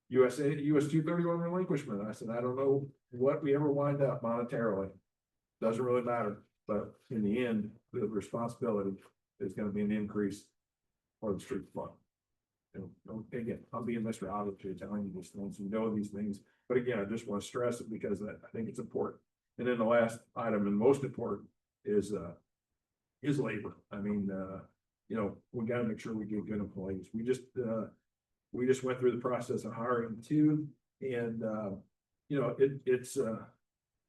US 231 relinquishment. I said, I don't know what we ever wind up monetarily. Doesn't really matter. But in the end, the responsibility is going to be an increase for the street fund. Again, I'm being Mr. Obviously telling you these things, you know these things, but again, I just want to stress it because I think it's important. And then the last item and most important is labor. I mean, we got to make sure we get good employees. We just went through the process of hiring 2, and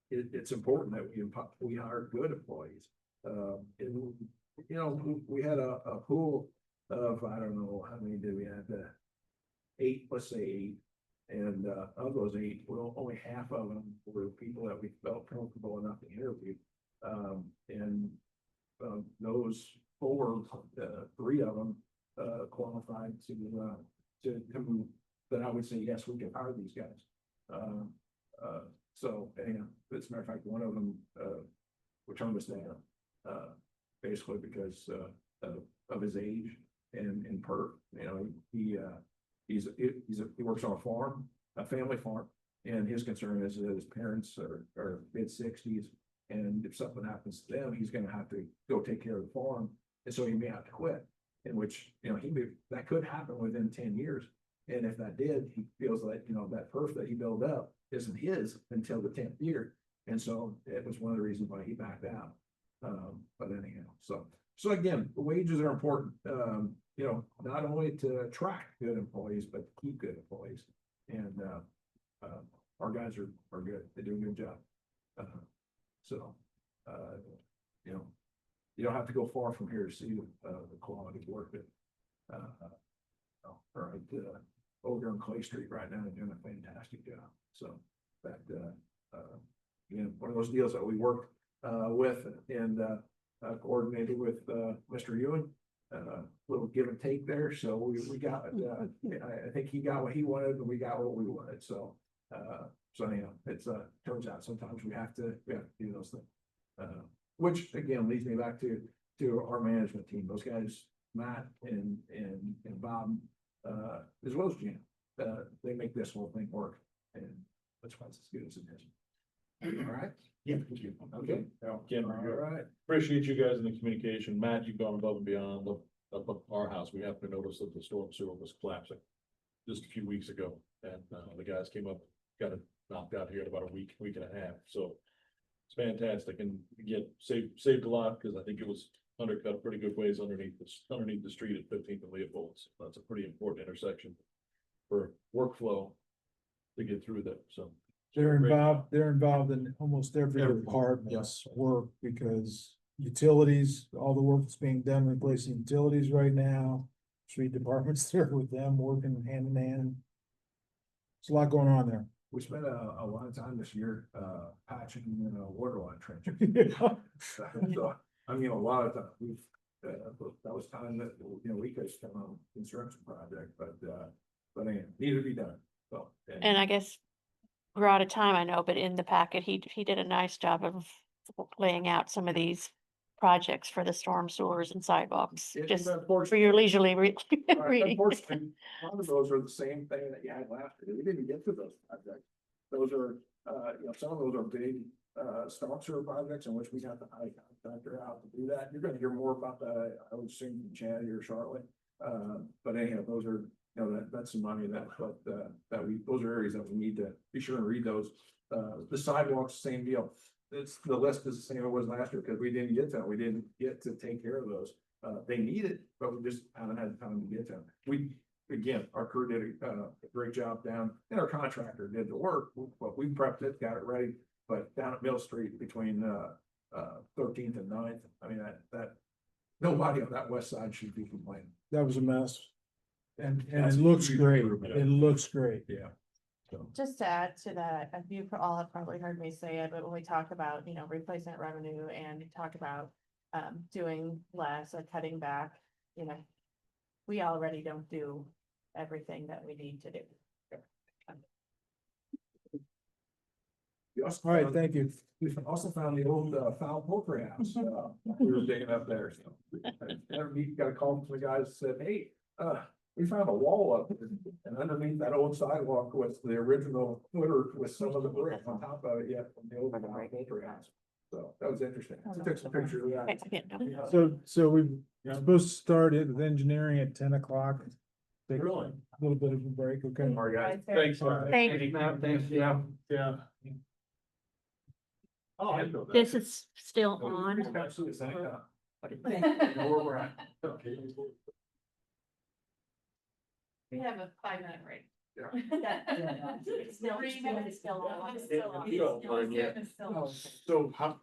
it's important that we hire good employees. We had a pool of, I don't know, how many did we have? 8, let's say 8. And of those 8, well, only half of them were people that we felt comfortable enough to interview. Those 4, 3 of them qualified to come, that I would say, yes, we can hire these guys. So, and as a matter of fact, one of them turned us down, basically because of his age and perf. He works on a farm, a family farm, and his concern is that his parents are mid-60s, and if something happens to them, he's going to have to go take care of the farm, and so he may have to quit. In which that could happen within 10 years. And if that did, he feels like, you know, that perf that he built up isn't his until the 10th year. And so it was one of the reasons why he backed out. But anyhow, so again, the wages are important, you know, not only to attract good employees, but to keep good employees. And, our guys are good. They do a good job. So, you know, you don't have to go far from here to see the quality of work that, all right, over on Clay Street right now, they're doing a fantastic job. So that, again, one of those deals that we worked, with and, coordinated with, Mr. Ewan. Little give and take there, so we got, I think he got what he wanted, and we got what we wanted, so. So anyhow, it's, turns out sometimes we have to do those things. Which again leads me back to our management team, those guys, Matt and Bob, as well as Jim. They make this whole thing work, and that's why it's as good as it is. All right? Yeah, thank you. Okay. Again, All right. appreciate you guys in the communication. Matt, you've gone above and beyond. Up at our house, we happened to notice that the storm sewer was collapsing just a few weeks ago, and the guys came up, got it knocked out here in about a week and a half. So it's fantastic, and again, saved a lot, because I think it was undercut pretty good ways underneath the street at 15th and Leopold. So that's a pretty important intersection for workflow to get through there. So They're great involved, they're involved in almost every Everything, department's work, because utilities, all the work that's being done replacing utilities right now. Street departments there with them working hand in hand. There's a lot going on there. We spent a lot of time this year, patching, water line trenches. So, I mean, a lot of time, we've, that was time that, we could spend on a construction project, but anyway, needed to be done, so. And I guess we're out of time, I know, but in the packet, he did a nice job of laying out some of these projects for the storm sewers and sidewalks, Yeah, just for unfortunately- your leisurely reading. Unfortunately, a lot of those are the same thing that you had last year. We didn't get to those projects. Those are, some of those are big, storm sewer projects in which we have to hire a contractor out to do that. You're gonna hear more about that, I would assume, from Chad here shortly. But anyhow, those are, that's some money that those are areas that we need to be sure and read those. The sidewalks, same deal. The list is the same it was last year, because we didn't get to it. We didn't get to take care of those. They need it, but we just haven't had time to get to them. Again, our crew did a great job down, and our contractor did the work, but we prepped it, got it ready. But down at Mill Street between 13th and 9th, I mean, that nobody on that west side should be complaining. That was a mess. And That's it a looks huge great. improvement. It looks great. Yeah. So, Just to add to that, you all have probably heard me say it, but when we talk about, replacement revenue and talk about doing less or cutting back, we already don't do everything that we need to do. we also All right, found- thank you. We also found the old foul poultry house. We were digging up there, so. We got a call from the guys that said, hey, we found a wall up and underneath that old sidewalk was the original footer with some of the brick on top of it yet from the old foul poultry house. So that was interesting. I took some pictures of that. Yeah, no. So we're supposed to start it with engineering at 10 o'clock. Take Really? a little bit of a break, okay? All right, guys. Thanks. Thank you. Thanks, yeah. Yeah. Oh, I know that. This is still on. Absolutely, thank you. Thank Know where we're at. Okay. We have a 5-minute break. It's still- 3 minutes still on. It's still on. It's still on. So how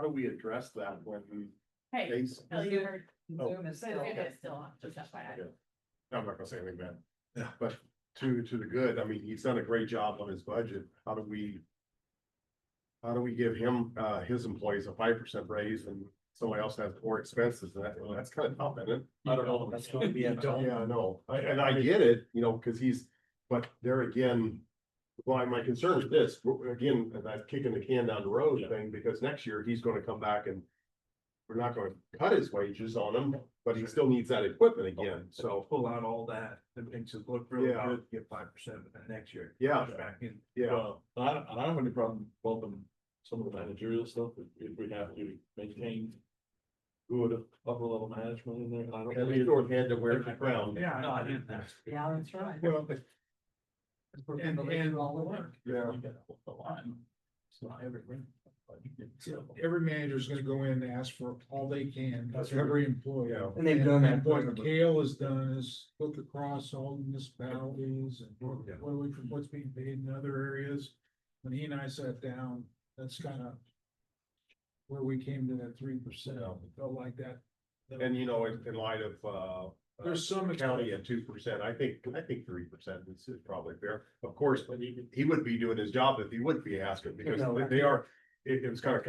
do we address that when we Hey, face? Bill, you heard. Zoom is So still. it's still on, just FYI. I'm not gonna say anything bad. Yeah. But to the good, I mean, he's done a great job on his budget. How do we give him, his employees a 5% raise and somebody else has more expenses? That's kind of tough, isn't it? I don't know. That's gonna be a Yeah, I know, and I get it, cause but there again, well, my concern is this, again, that kicking the can down the road thing, because next year he's gonna come back and we're not gonna cut his wages on him, but he still needs that equipment again, so. Pull out all that, it makes it look really Yeah. good, get 5% of that next year. Yeah. Back in. Yeah, I don't have any problem bumping some of the managerial stuff if we have to maintain good upper level management in there, and I don't. Every shorthand that wears the crown. Yeah. No, I didn't ask. Yeah, that's right. Well, And all the work. Yeah. So everything. Every manager's gonna go in and ask for all they can, That's every employee. Yeah. And they've done that And quite a what bit. Kale has done is look across all municipalities and what's being paid in other areas. When he and I sat down, that's kind of where we came to that 3%. Felt like that. And you know, in light of, There's some county at 2%, I think 3% is probably fair. Of course, but he wouldn't be doing his job if he wouldn't be asking, because they are, it was kind of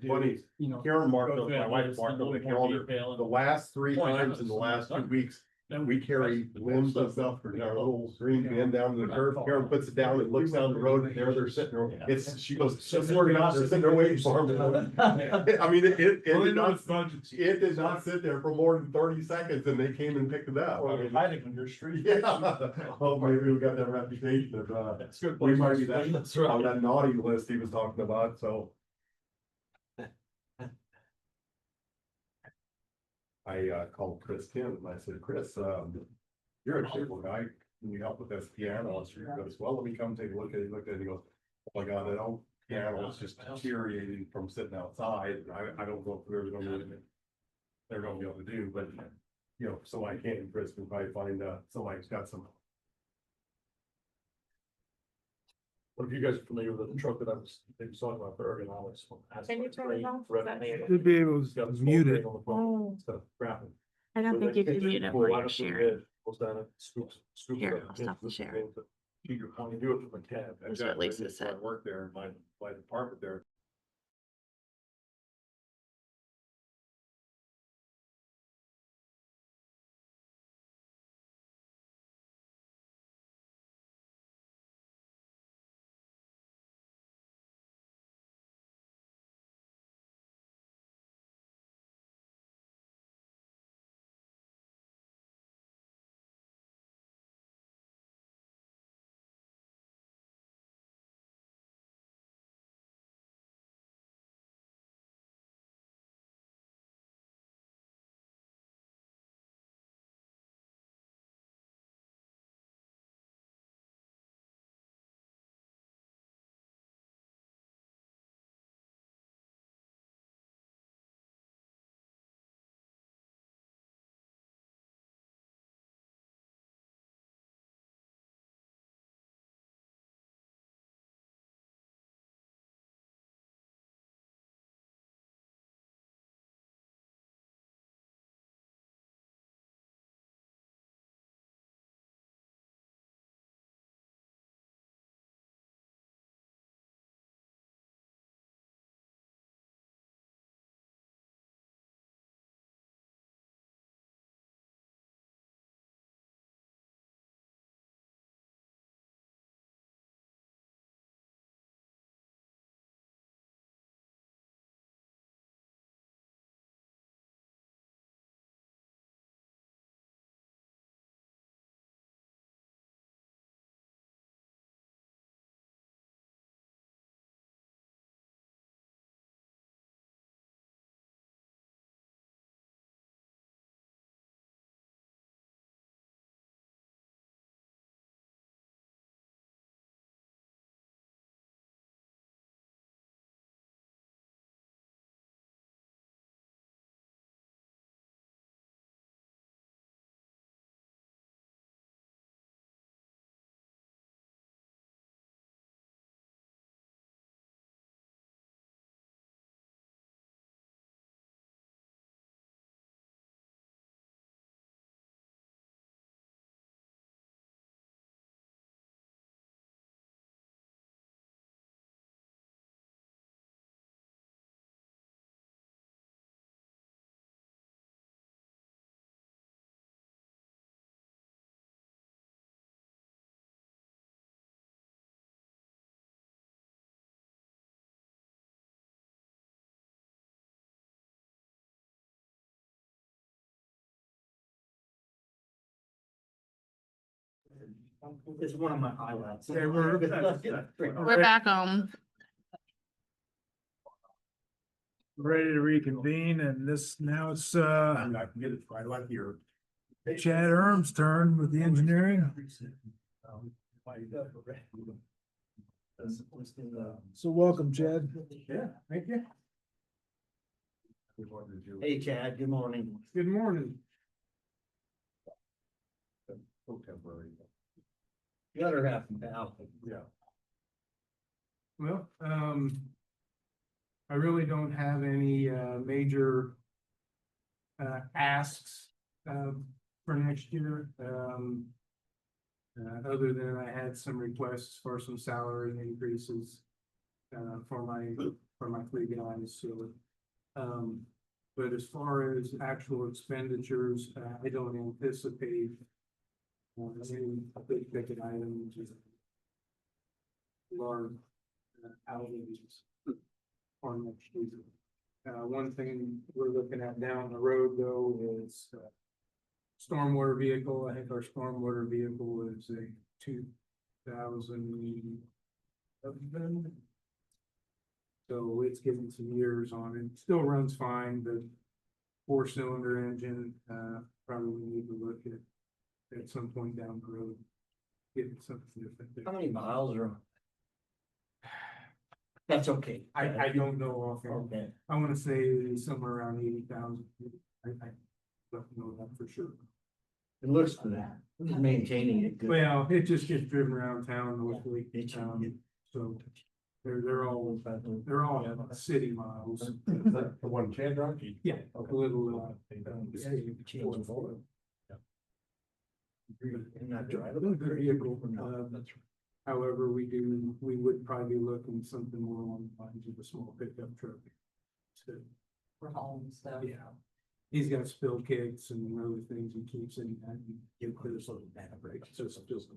funny. Karen marked up, my wife marked up the calendar, the last 3 times in the last 2 weeks, we carry limbs and stuff for our little green bin down to the curb. Karen puts it down and looks down the road, and there they're sitting there. She goes, just working out, they're sitting there waiting for him. I mean, it did not sit there for more than 30 seconds, and they came and picked it up. Or hiding on your street. Yeah, oh, maybe we got that reputation of, That's good. we might be that, That's on right. that naughty list he was talking about, so. I called Chris Kim and I said, Chris, you're a cable guy, can you help with this piano? And he goes, well, let me come take a look at it. He looked at it, he goes, oh my God, that old piano is just deteriorating from sitting outside. I don't know if there's gonna be anything they're gonna be able to do, but you know, so I can, Chris can probably find somebody who's got some. What if you guys are familiar with the truck that I was talking about for ergonomics? Can you turn it off? Is that me? Should be able It's got to a small mute thing it. on the front, it's got a graphic. I don't think you can mute it while Right you're up to the sharing. edge, goes down and scoops Here, up I'll stop the into share. into- You do it from a cab. That's what Lisa That's why I said. work there, my department there. It's one of my highlights. We're back home. Ready to reconvene, and now it's I mean, I can get it right like here. Chad Erm's turn with the engineering. So welcome, Chad. Yeah, thank you. Hey Chad, good morning. Good morning. Temporary. The other half now. Yeah. Well, I really don't have any, major, asks, for next year. Other than I had some requests for some salary increases, for my fleet guys, so. But as far as actual expenditures, I don't anticipate any big ticket items, large outlays for next year. One thing we're looking at down the road though is stormwater vehicle. I think our stormwater vehicle is a 2000. So it's getting some years on it. Still runs fine, but 4-cylinder engine, probably need to look at some point down the road. Getting something different there. How many miles are on? That's okay. I don't know offhand. Okay. I wanna say somewhere around 80,000. I don't know that for sure. It looks for that. Maintaining it good. Well, it just gets driven around town mostly. It should get- So they're all city miles. Is that the one Chad drives? Yeah, a little, Change of oil. And not driving. Good vehicle. However, we would probably be looking something more along the lines of a small pickup truck. So, For home stuff. yeah, he's got spill kits and other things he keeps in that. You clear some of that break, so it's just.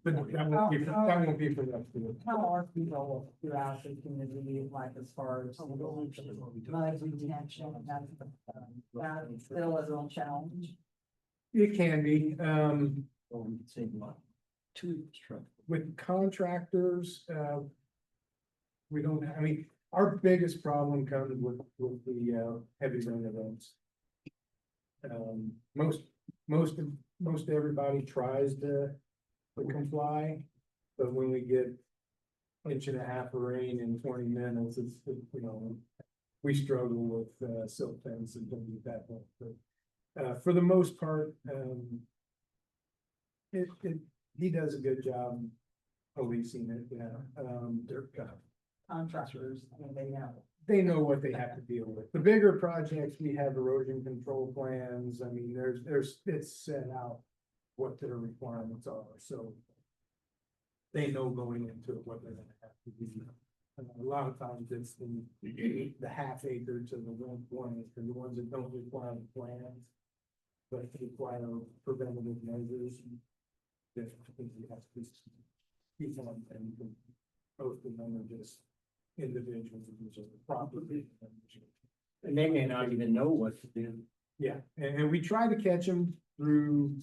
But that won't be for that. How are people throughout the community, like as far as mud retention, that's still a real challenge? It can be, Same lot. Two truck. with contractors, we don't, I mean, our biggest problem comes with the, heavy rain events. Most everybody tries to comply, but when we get inch and a half of rain in 20 minutes, it's, you know, we struggle with, silt fence and things like that, but, for the most part, he does a good job policing it, yeah, they're, Contractors, I mean, they know what they have to deal with. The bigger projects, we have erosion control plans. I mean, it's set out what their requirements are, so they know going into it what they're gonna have to do. And a lot of times it's the half acre to the 1 acre, the ones that don't require the plans, but require preventative measures. That you have to keep on, and most of them are just individuals who's a property. And they may not even know what to do. Yeah, and we try to catch them through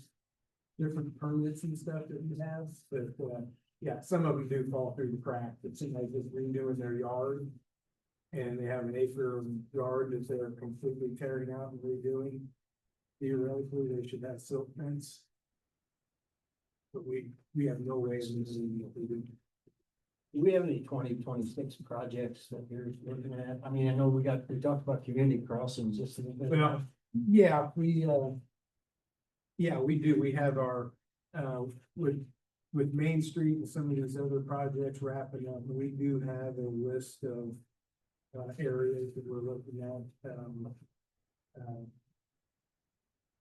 different permits and stuff that we have, but, yeah, some of them do fall through the cracks. It seems like just redoing their yard. And they have an acre of yard that they're completely tearing out and redoing. Theoretically, they should have silt fence. But we have no way of knowing what they do. Do we have any 2026 projects that you're looking at? I mean, I know we talked about community crossings just a little bit. Well, yeah, we do. We have our, with Main Street and some of these other projects wrapping up, we do have a list of areas that we're looking at.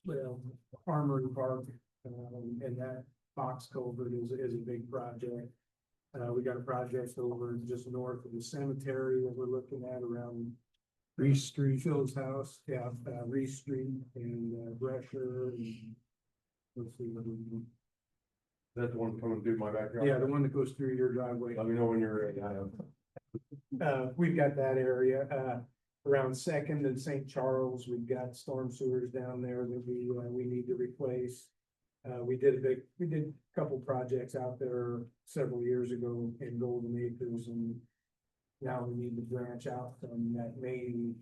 Well, Armory Park, and that box culvert is a big project. We got a project over just north of the cemetery that we're looking at around Reese Street, Phil's house, yeah, Reese Street and Brescher. And let's see what we do. That's the one coming through my backyard. Yeah, the one that goes through your driveway. Let me know when you're ready. We've got that area, around Second and St. Charles, we've got storm sewers down there that we need to replace. We did a couple projects out there several years ago in Golden Acres, and now we need to branch out from that main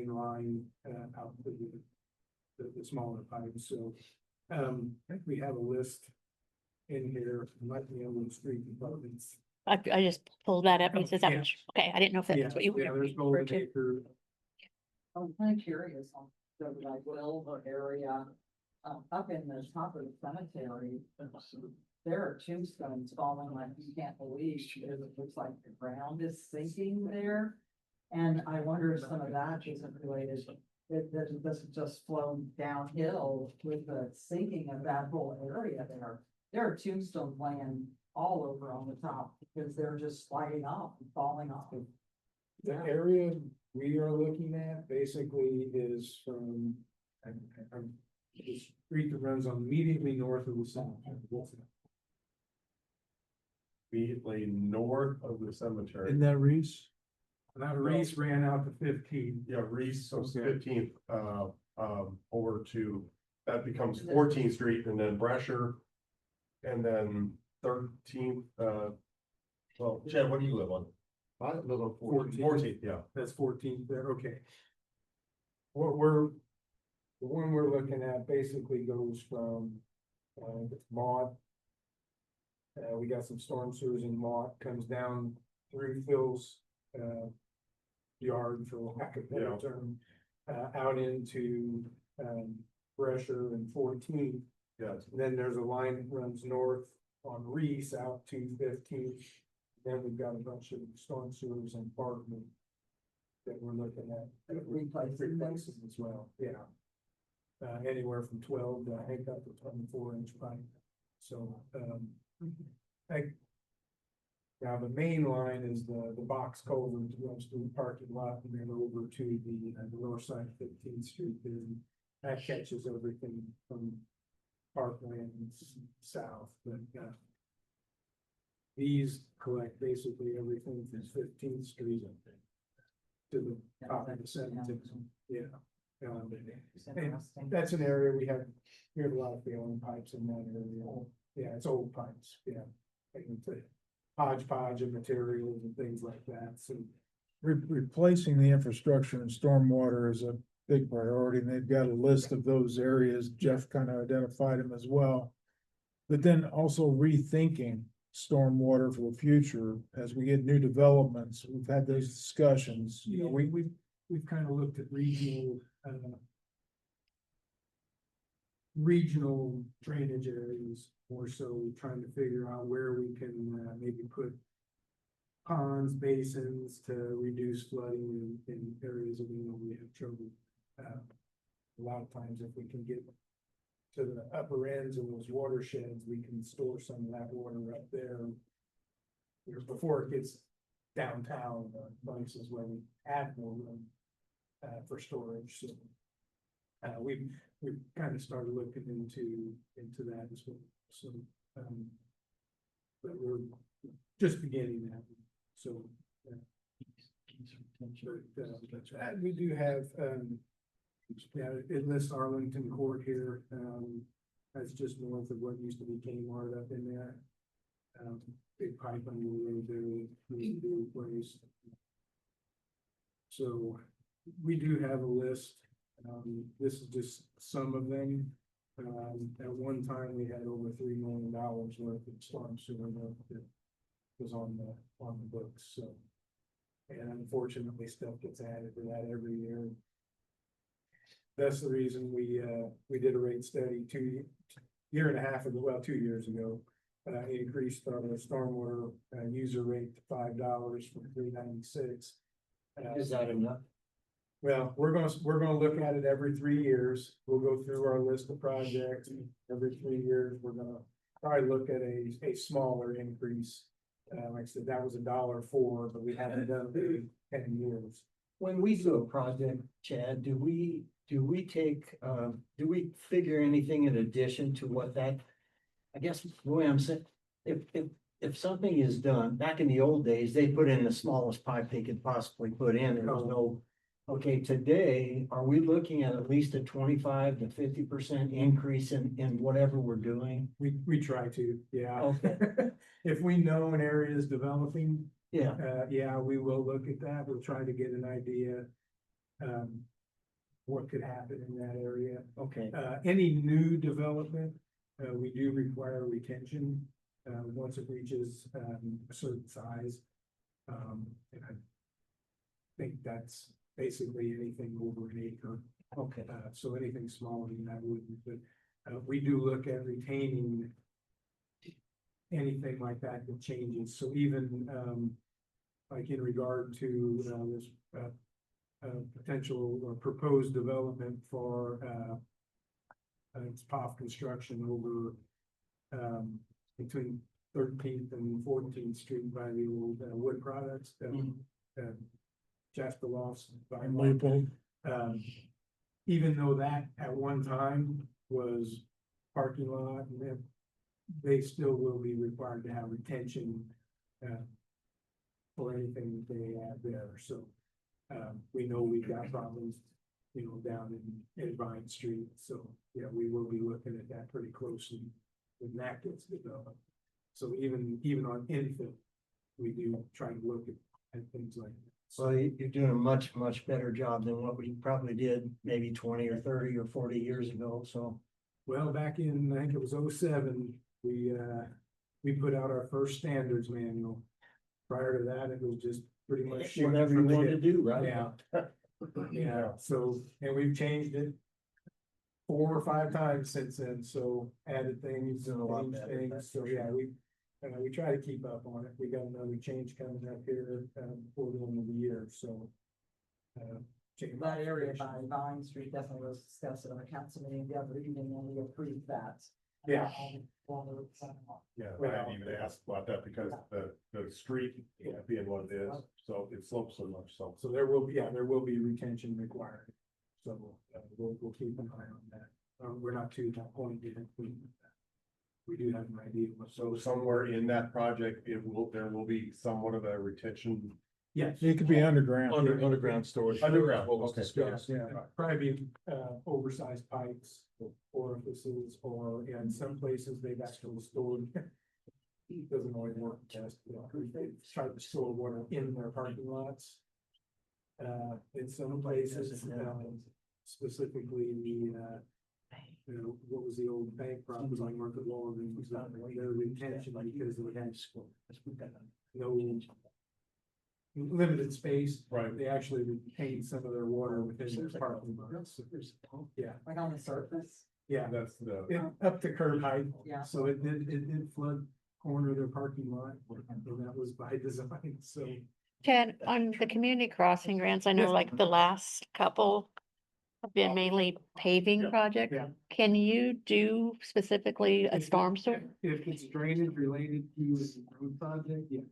line, out to the smaller pipes, so. I think we have a list in here, might be able to street departments. I just pulled that up. Is that Yeah. okay, I didn't know if Yeah, that's what you yeah, were. there's Golden Acre, I'm kind of curious on the like Wilbur area, up in the top of the cemetery. There are tombstones falling like you can't believe, it looks like the ground is sinking there. And I wonder if some of that isn't related, that this just flowing downhill with the sinking of that whole area there. There are tombstones laying all over on the top because they're just sliding off and falling off. the area we are looking at basically is from. The street that runs on immediately north of the cemetery. Immediately north of the cemetery. Isn't that Reese? Now Reese ran out to 15. Yeah, Reese, so Okay. 15th, over to, that becomes 14th Street and then Brescher. And then 13th, well, Chad, what do you live on? I live on 14th, yeah. That's 14 there, okay. The one we're looking at basically goes from, Maud. We got some storm sewers in Maud, comes down through Phil's, yard, for lack of a better Yeah. term, out into, Brescher and 14. Yes. Then there's a line that runs north on Reese out to 15. Then we've got a bunch of storm sewers and Parkman that we're looking at. Replacing those? Replacing as well, yeah. Anywhere from 12 to I think up to 24-inch pipe. So, now the main line is the box culvert that runs through the parking lot and then over to the north side of 15th Street. And that catches everything from Parkland south, but, these collect basically everything from 15th Street to the top of the 17th, yeah. And that's an area we have a lot of failing pipes in that area. Yeah, it's old pipes, yeah. And it's a hodgepodge of materials and things like that, so. Replacing the infrastructure and stormwater is a big priority, and they've got a list of those areas. Jeff kind of identified them as well. But then also rethinking stormwater for the future as we get new developments. We've had those discussions, you know, We've kind of looked at regional drainage areas, more so trying to figure out where we can maybe put ponds, basins to reduce flooding in areas that we know we have trouble. A lot of times if we can get to the upper ends of those watersheds, we can store some of that water up there. Before it gets downtown, places where we have more room for storage, so. We've kind of started looking into that as well, so, but we're just beginning that, so. We do have, yeah, it lists Arlington Court here, that's just north of what used to be Kmart up in there. Big pipe under the road there, we need to be replaced. So, we do have a list. This is just some of them. At one time, we had over $3 million worth of storm sewer work that was on the books, so. And unfortunately, stuff gets added to that every year. That's the reason we did a rate study 2 years ago, well, 2 years ago. Increased our stormwater user rate to $5 from $3.96. Is that enough? Well, we're gonna look at it every 3 years. We'll go through our list of projects. Every 3 years, we're gonna probably look at a smaller increase. Like I said, that was $1.04, but we haven't done it in 10 years. When we do a project, Chad, do we figure anything in addition to what that? I guess the way I'm saying, if something is done, back in the old days, they put in the smallest pipe they could possibly put in. There was no. Okay, today, are we looking at least a 25 to 50% increase in whatever we're doing? We try to, yeah. Okay. If we know an area is developing, Yeah, Yeah, we will look at that. We'll try to get an idea. What could happen in that area. okay, Any new development, we do require retention, once it reaches, a certain size. And I think that's basically anything over an acre. okay. So anything smaller than that wouldn't, but, we do look at retaining anything like that that changes. So even, like in regard to, this, potential or proposed development for, it's POF construction over, between 13th and 14th Street by the old wood products, Jasper Lofts. And Maple. Even though that at one time was parking lot, and then they still will be required to have retention, for anything that they have there, so. We know we've got problems, down in Vine Street, so, yeah, we will be looking at that pretty closely when that gets developed. So even on infill, we do try to look at things like that. So you're doing a much, much better job than what we probably did maybe 20 or 30 or 40 years ago, so. Well, back in, I think it was 07, we put out our first standards manual. Prior to that, it was just pretty much. shooting Whatever you from the want to hip. do, right? Yeah. Yeah, so, and we've changed it 4 or 5 times since then, so added things, Doing a lot changed better, things, that's so for yeah, sure. we try to keep up on it. We got another change coming up here, before the end of the year, so. Check That area by Vine Street definitely was discussed at our council meeting the other evening, and we approved that. Yeah. Yeah, I Well- didn't even ask about that because the street being what it is, so it slopes so much, so. So there will be retention required. So we'll keep an eye on that. We're not to that point yet. We do have an idea. So somewhere in that project, there will be somewhat of a retention. Yes. It could be underground. Underground storage. Underground, What was okay. discussed. Yeah, probably oversized pipes, orifices, or in some places they've actually stored. It doesn't always work best, they try to store water in their parking lots. In some places, specifically what was the old bank property like Market Law, and was not their retention because they had no limited space. Right. They actually retain some of their water within their parking lots. Yeah, Like on the surface, yeah, That's the, up to curb height. yeah. So it did flood corner of their parking lot, and that was by design, so. Chad, on the community crossing grants, I know like the last couple have been mainly paving projects. Yeah. Can you do specifically a storm sewer? If it's drainage related to a road project, yes.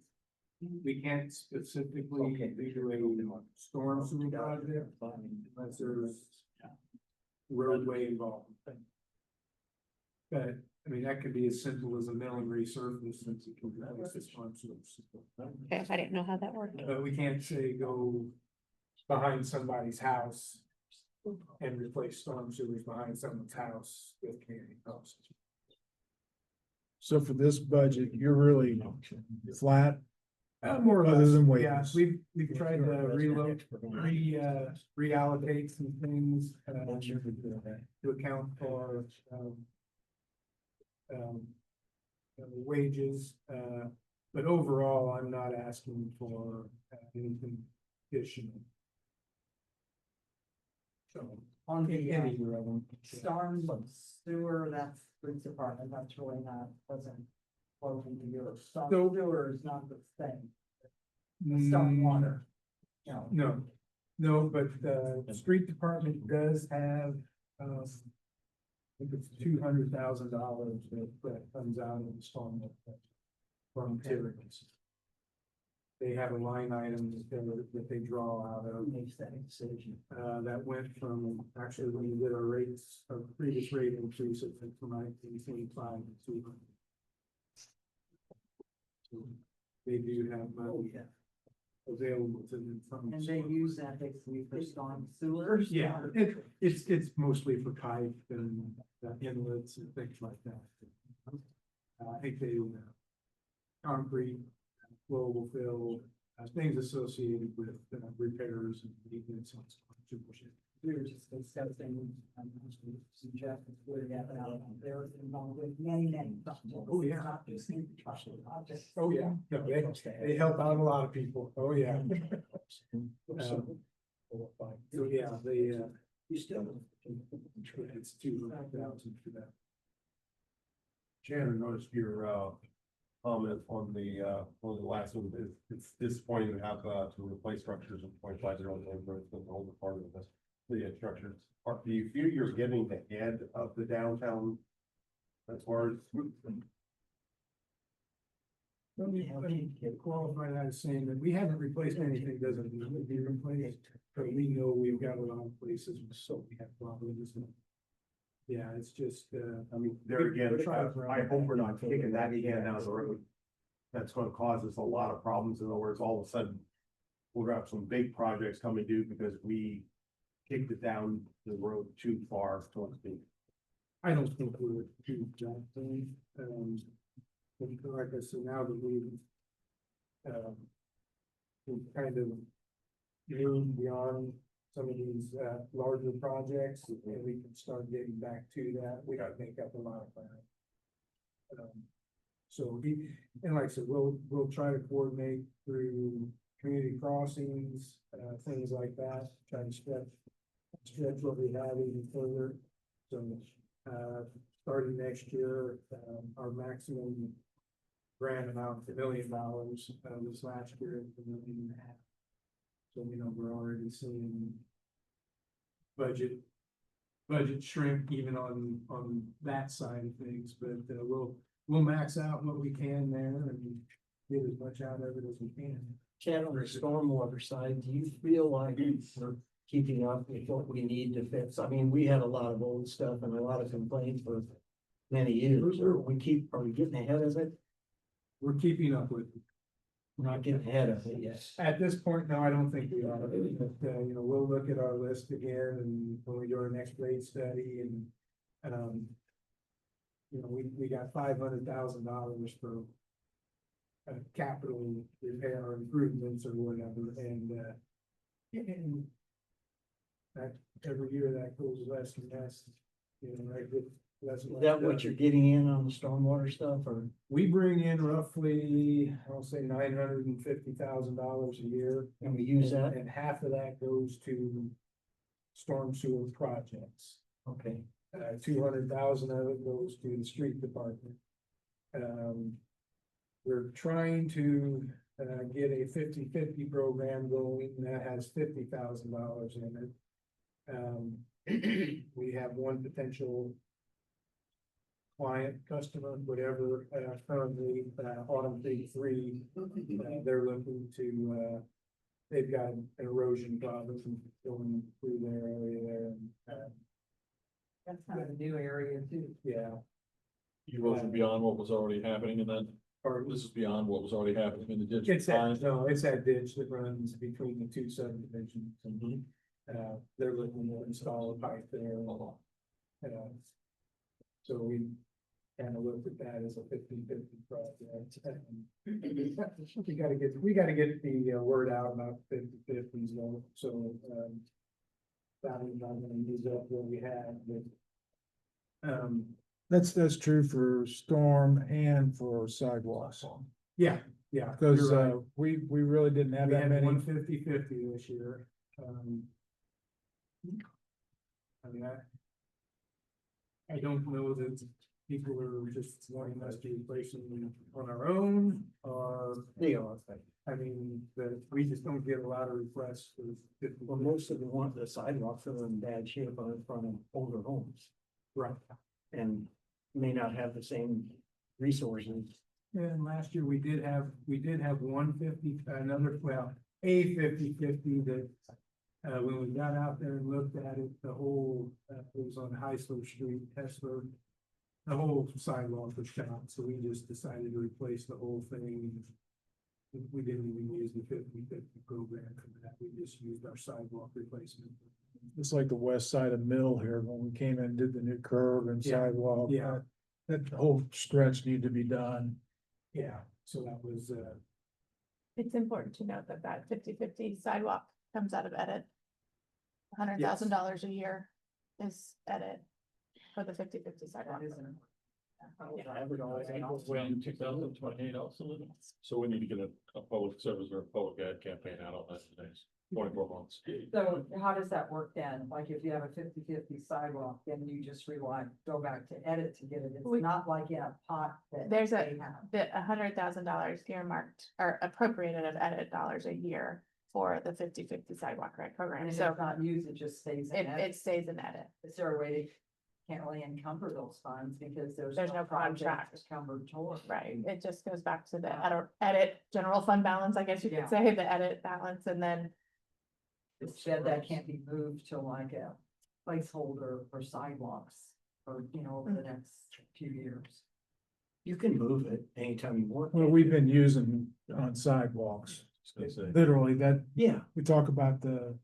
We can't specifically do a storm sewer project unless there's roadway involved. But, I mean, that could be as simple as a mill and resurface since it can be a storm sewer system. Okay, I didn't know how that worked. But we can't say go behind somebody's house and replace storm sewers behind someone's house with community crossings. So for this budget, you're really flat. More or Other less, than yeah, wages. we've tried to reallocate some things, to account for, wages, but overall, I'm not asking for anything additional. So, On the any year of them. storm sewer, that's police department, that's really not, doesn't flow into your storm So- sewer is not the thing. Storm water. No, No, but the street department does have, I think it's $200,000 that comes out of the storm from materials. They have a line item that they draw out of. Makes that decision. That went from, actually, when we did our rates, our previous rate increase, it went from 1925 to 200. So they do have money available to them from. and they use that basically for storm sewers. Yeah, it's mostly for pipe and inlets and things like that. I think they, concrete, global fill, things associated with repairs and maintenance on supervision. We were just discussing, some Jasper, where you have out there involved with many projects. Oh, yeah. Not just infrastructure projects. Oh, yeah, no, they help out a lot of people, oh, yeah. So, yeah, You still. it's 200,000 for that. Shannon, noticed your, comment on the last one, it's disappointing to have, to replace structures in 0.50 neighborhoods with the older part of the structures. Do you feel you're getting ahead of the downtown as far as? Let me qualify that as saying that we haven't replaced anything, doesn't need to be replaced, but we know we've got a lot of places, so we have problems. Yeah, it's just, I mean, there again, I hope we're not kicking that again down the road. That's gonna cause us a lot of problems. In other words, all of a sudden, we'll have some big projects coming due because we kicked it down the road too far, so to speak. I don't think we're too that thing, but like I said, now that we've kind of moved beyond some of these, larger projects, and we can start getting back to that, we gotta make up a lot of ground. So and like I said, we'll try to coordinate through community crossings, things like that, try to stretch what we have even further. So, starting next year, our maximum grant amount, $1 million, this last year, $1.5 million. So, we're already seeing budget shrink even on that side of things, but, we'll max out what we can there and get as much out of it as we can. Chad, on the stormwater side, do you feel like we're keeping up with what we need to fix? I mean, we had a lot of old stuff and a lot of complaints for many years. Are we getting ahead of it? We're keeping up with it. We're not getting ahead of it yet. At this point, no, I don't think we are, but, we'll look at our list again and when we do our next grade study and, we got $500,000 for capital repair or improvements or whatever, and that every year that goes less and less, right? Less and Is less that what done. you're getting in on the stormwater stuff, or? We bring in roughly, I'll say $950,000 a year. And we use that? And half of that goes to storm sewer projects. Okay, 200,000 of it goes to the street department. We're trying to, get a 50-50 program going that has $50,000 in it. We have one potential client, customer, whatever, currently, on Big 3, they're looking to, they've got an erosion problem going through their area there, and, That's kind of a new area too. yeah. Erosion beyond what was already happening and then, or this is beyond what was already happening in the ditch. It's that, no, it's that ditch that runs between the two subdivisions, and, they're looking to install a pipe there. So we kind of looked at that as a 50-50 project. We gotta get the word out about 50-50s though, so, that is not gonna use up what we had, but, That's true for storm and for sidewalks. yeah, Because, you're right. we really didn't have We that had many. 150-50 this year. I mean, I don't know that people are just wanting us to replace them on our own, or, they are. I mean, that we just don't get a lot of requests for. Well, most of them want the sidewalks that are in bad shape on in front of older homes Right. and may not have the same resources. And last year we did have 150, a 50-50 that, when we got out there and looked at it, the whole, it was on Heisler Street, Hessler. The whole sidewalk was shot, so we just decided to replace the whole thing. We didn't even use the 50-50 program for that, we just used our sidewalk replacement. It's like the west side of Mill here, when we came in and did the new curb and Yeah, sidewalk. yeah. That whole stretch needed to be done. Yeah, so that was, It's important to note that that 50/50 sidewalk comes out of edit. $100,000 a year is edit for the 50/50 sidewalk. That isn't. When 2028 also. So we need to get a public service or a public ad campaign out on that in the next 24 months. So how does that work then? Like if you have a 50/50 sidewalk, then you just rewind, go back to edit to get it. It's We- not like in a pot that. There's they have. $100,000 earmarked or appropriated of edit dollars a year for the 50/50 sidewalk right And program. if So it's not used, it just stays in it edit. stays in edit. Is there a way to, can't really encumber those funds because there's. There's no project contract. Encumbered toward. Right, it just goes back to the edit general fund balance, I guess you Yeah. could say, the edit balance, and then Instead, that can't be moved to like a placeholder for sidewalks or, over the next few years. You can move it anytime you want. Well, we've been using on sidewalks, literally that, Yeah, we talk about the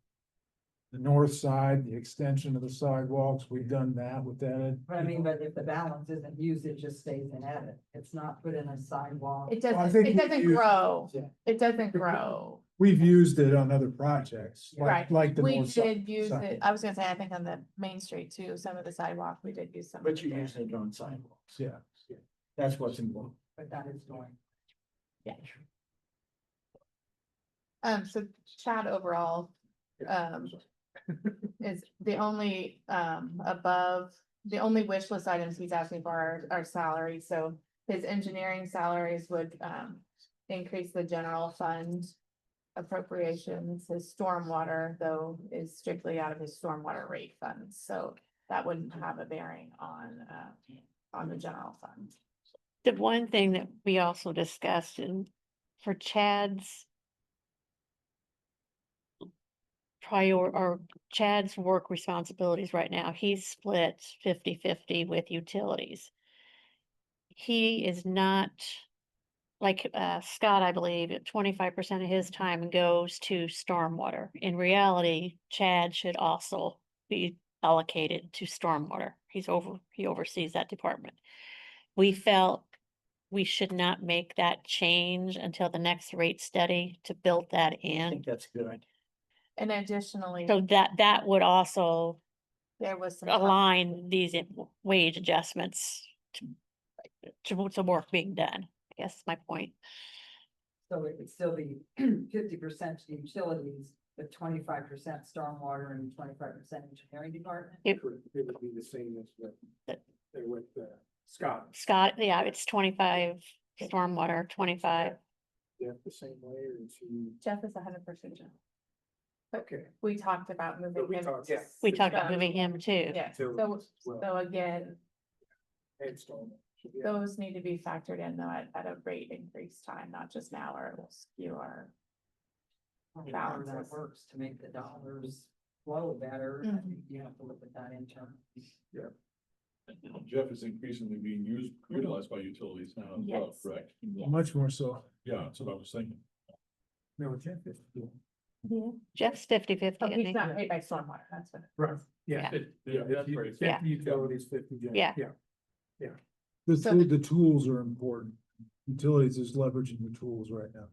north side, the extension of the sidewalks, we've done that with that. But I mean, but if the balance isn't used, it just stays in edit. It's not put in a sidewalk. it Well, I doesn't, think it doesn't we use- grow, Yeah. it doesn't grow. We've used it on other projects, Right. like the We north side. did use it, I was gonna say, I think on the Main Street too, some of the sidewalk, we did use some. of but it you're there. using it on sidewalks. Yeah. That's what's important. But that is going. Yeah. So Chad overall, is the only, the only wish list items he's asking for are salary, so his engineering salaries would, increase the general fund appropriations. His stormwater, though, is strictly out of his stormwater rate funds, so that wouldn't have a bearing on the general fund. The one thing that we also discussed and for Chad's Chad's work responsibilities right now, he's split 50/50 with utilities. He is not like Scott, I believe, 25% of his time goes to stormwater. In reality, Chad should also be allocated to stormwater. He oversees that department. We felt we should not make that change until the next rate study to build that I in. think that's a good idea. And additionally, So that would also there was some. align these wage adjustments to work being done. I guess is my point. So it would still be 50% to utilities, but 25% stormwater and 25% engineering department. It would be the same as with Scott. Scott, yeah, it's 25 stormwater, 25. Yeah, the same way or is he? Jeff is 100% Jeff. Okay. We talked about But moving we him. talked, to yeah. We talked about Scott. moving him too. Yeah, So- so, well. so again, And Stone. those need to be factored in though at a rate increase time, not just now, or it'll skew our. However Balances. that works to make the dollars flow better. I think you have to look at that in terms. Jeff is increasingly being utilized by utilities now as well, Yes. correct? Yeah. Much more so. Yeah, that's what I was thinking. No, Jeff is. Jeff's 50/50. Oh, I he's think. not paid by stormwater, that's what. Right, Yeah. Yeah, that's great. 50 utilities, 50. Yeah. Yeah. So The tools are important. Utilities is leveraging the tools right now.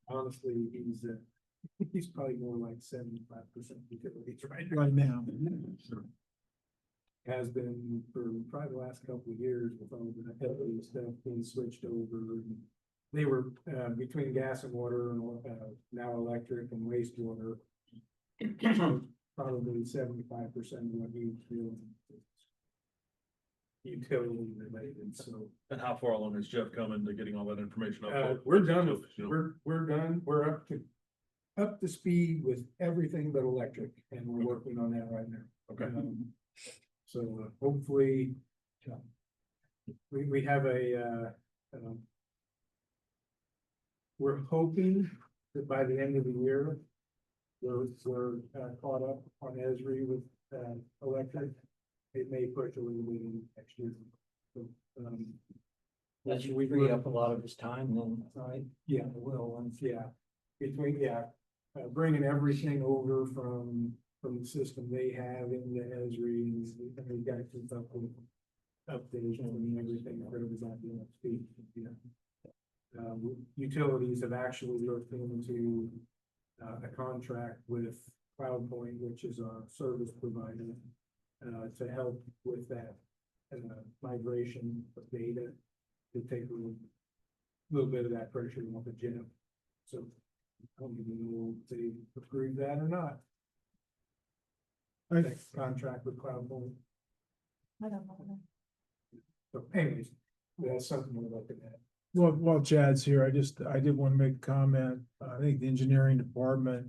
Honestly, he's probably more like 75% utilities right now. Right now. Has been for probably the last couple of years with all the heavy stuff being switched over. They were between gas and water and now electric and wastewater. Probably 75% of what he was doing. Utility related, so. And how far along is Jeff coming to getting all that information? We're done with, we're done, we're up to speed with everything but electric, and we're working on that right now. Okay. So hopefully. We have we're hoping that by the end of the year. We're caught up on Esri with electric. It may push a little bit in next year. So, That should free up a lot of his time then, right? Yeah, It will, and bringing everything over from the system they have into Esri, and we got to keep up with updates and everything, everybody's on the speed, Utilities have actually looked into a contract with CloudPoint, which is our service provider, to help with that migration of data to take a little bit of that pressure off the gym. So I don't even know if they approve that or not. That contract with CloudPoint. I don't know. So anyways, that's something we're looking at. Well, while Chad's here, I did want to make a comment. I think the engineering department,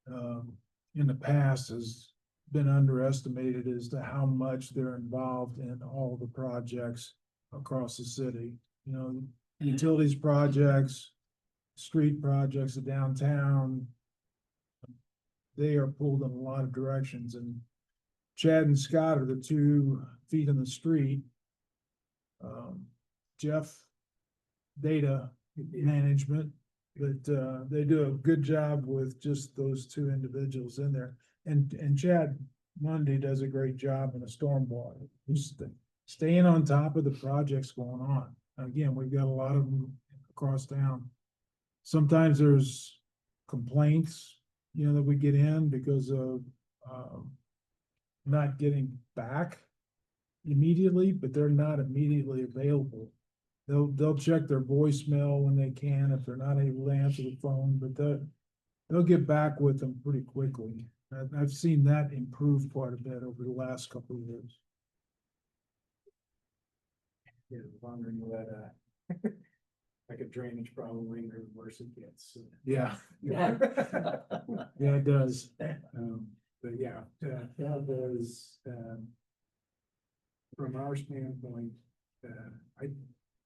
in the past has been underestimated as to how much they're involved in all the projects across the city. You know, utilities projects, street projects, the downtown. They are pulled in a lot of directions, and Chad and Scott are the 2 feet in the street. Jeff, data management, but they do a good job with just those 2 individuals in there. And Chad Monday does a great job in the stormwater, just staying on top of the projects going on. Again, we've got a lot of them across town. Sometimes there's complaints, you know, that we get in because of not getting back immediately, but they're not immediately available. They'll check their voicemail when they can if they're not able to answer the phone, but they'll get back with them pretty quickly. I've seen that improve quite a bit over the last couple of years. Yeah, the longer you let like a drainage problem linger, the worse it gets. So, Yeah, Yeah. yeah, it does. But yeah, that was, from our standpoint, I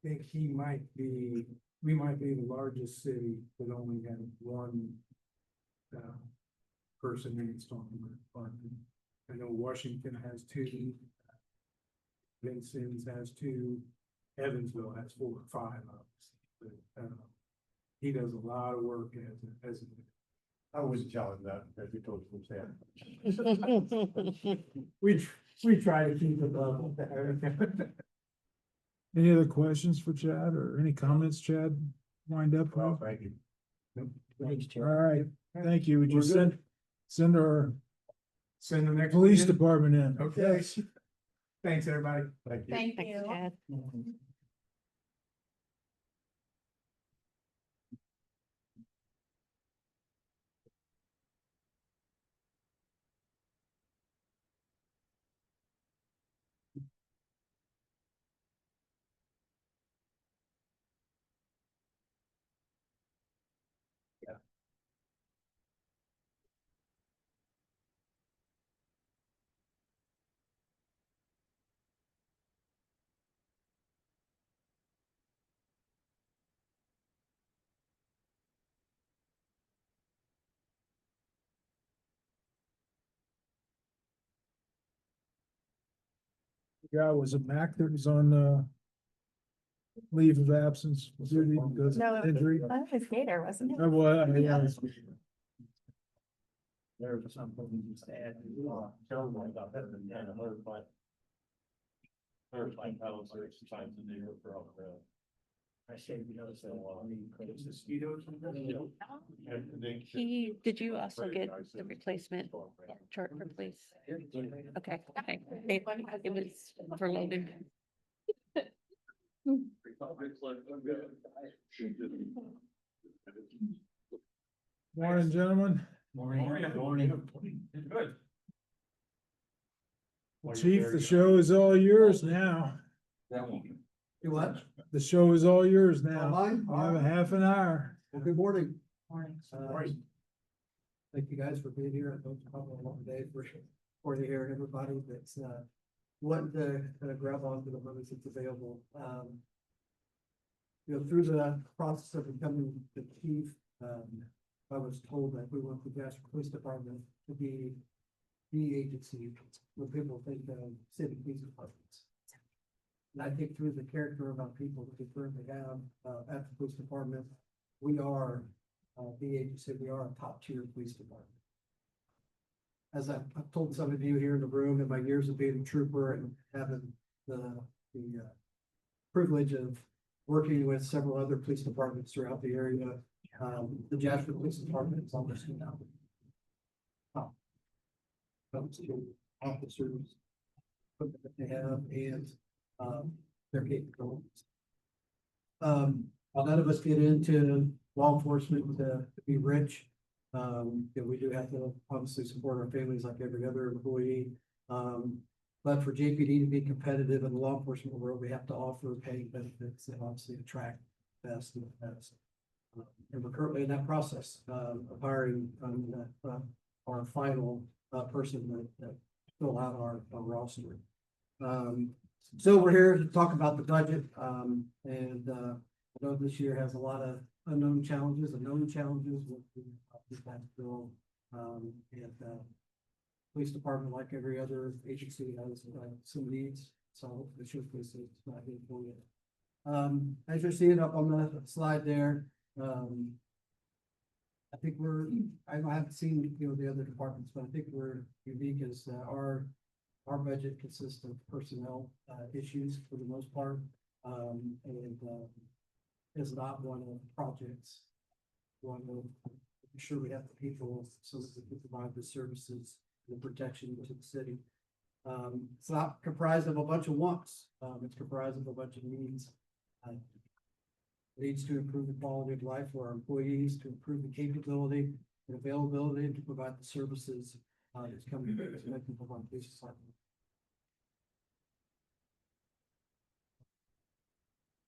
think we might be the largest city that only had 1 person in its own department. I know Washington has 2. Vincennes has 2. Evansville has 4 or 5, obviously. But he does a lot of work as I was telling that, as you told from Sam. we try to keep it level. Any other questions for Chad or any comments, Chad? Wind up. Well, thank you. Thanks, All Chair. right, thank you. Would you We're good. send our Send the next. police one in. department in? Okay. Thanks, everybody. Thank you. Thank Thanks, you. Chad. Yeah, was it Mac that was on leave of absence duty because No, of injury? That was Gator, wasn't it? Well, yeah. There's something you said, tell me about that, and then another fight. There's like times in the year for all the. I say, you know, so, It's mosquitoes. Did you also get the replacement chart for police? Okay, okay. It was for Logan. Morning, gentlemen. Morning. Good. Chief, the show is all yours now. That one. You what? The show is all yours now. Mine? You have a half an hour. Well, good morning. Morning. Thank you guys for being here. I know it's probably a long day for you here and everybody that's, wanting to kind of grab onto the monies that's available. You know, through the process of becoming the chief, I was told that we want the Jasper Police Department to be the agency when people think of city police departments. And I think through the character of our people that we currently have, at the police department, we are, the agency, we are a top tier police department. As I've told some of you here in the room, in my years of being a trooper and having the privilege of working with several other police departments throughout the area. The Jasper Police Department is almost now. Comes to officers, equipment that they have and, their capabilities. None of us get into law enforcement to be rich. We do have to obviously support our families like every other employee. But for JPD to be competitive in the law enforcement world, we have to offer pay benefits that obviously attract the best and the best. And we're currently in that process, of hiring, our final, person that fill out our roster. So we're here to talk about the budget, and, I know this year has a lot of unknown challenges with the tax bill, and, police department, like every other agency, has some needs, so the truth is it's not here for you. As you're seeing up on the slide there, I think I haven't seen, the other departments, but I think we're unique as our budget consists of personnel issues for the most part, and is not one of projects. One of making sure we have the people so that we can provide the services and protection to the city. It's not comprised of a bunch of wants. It's comprised of a bunch of needs. Needs to improve the quality of life for our employees, to improve the capability and availability to provide the services that's coming to make them provide police department.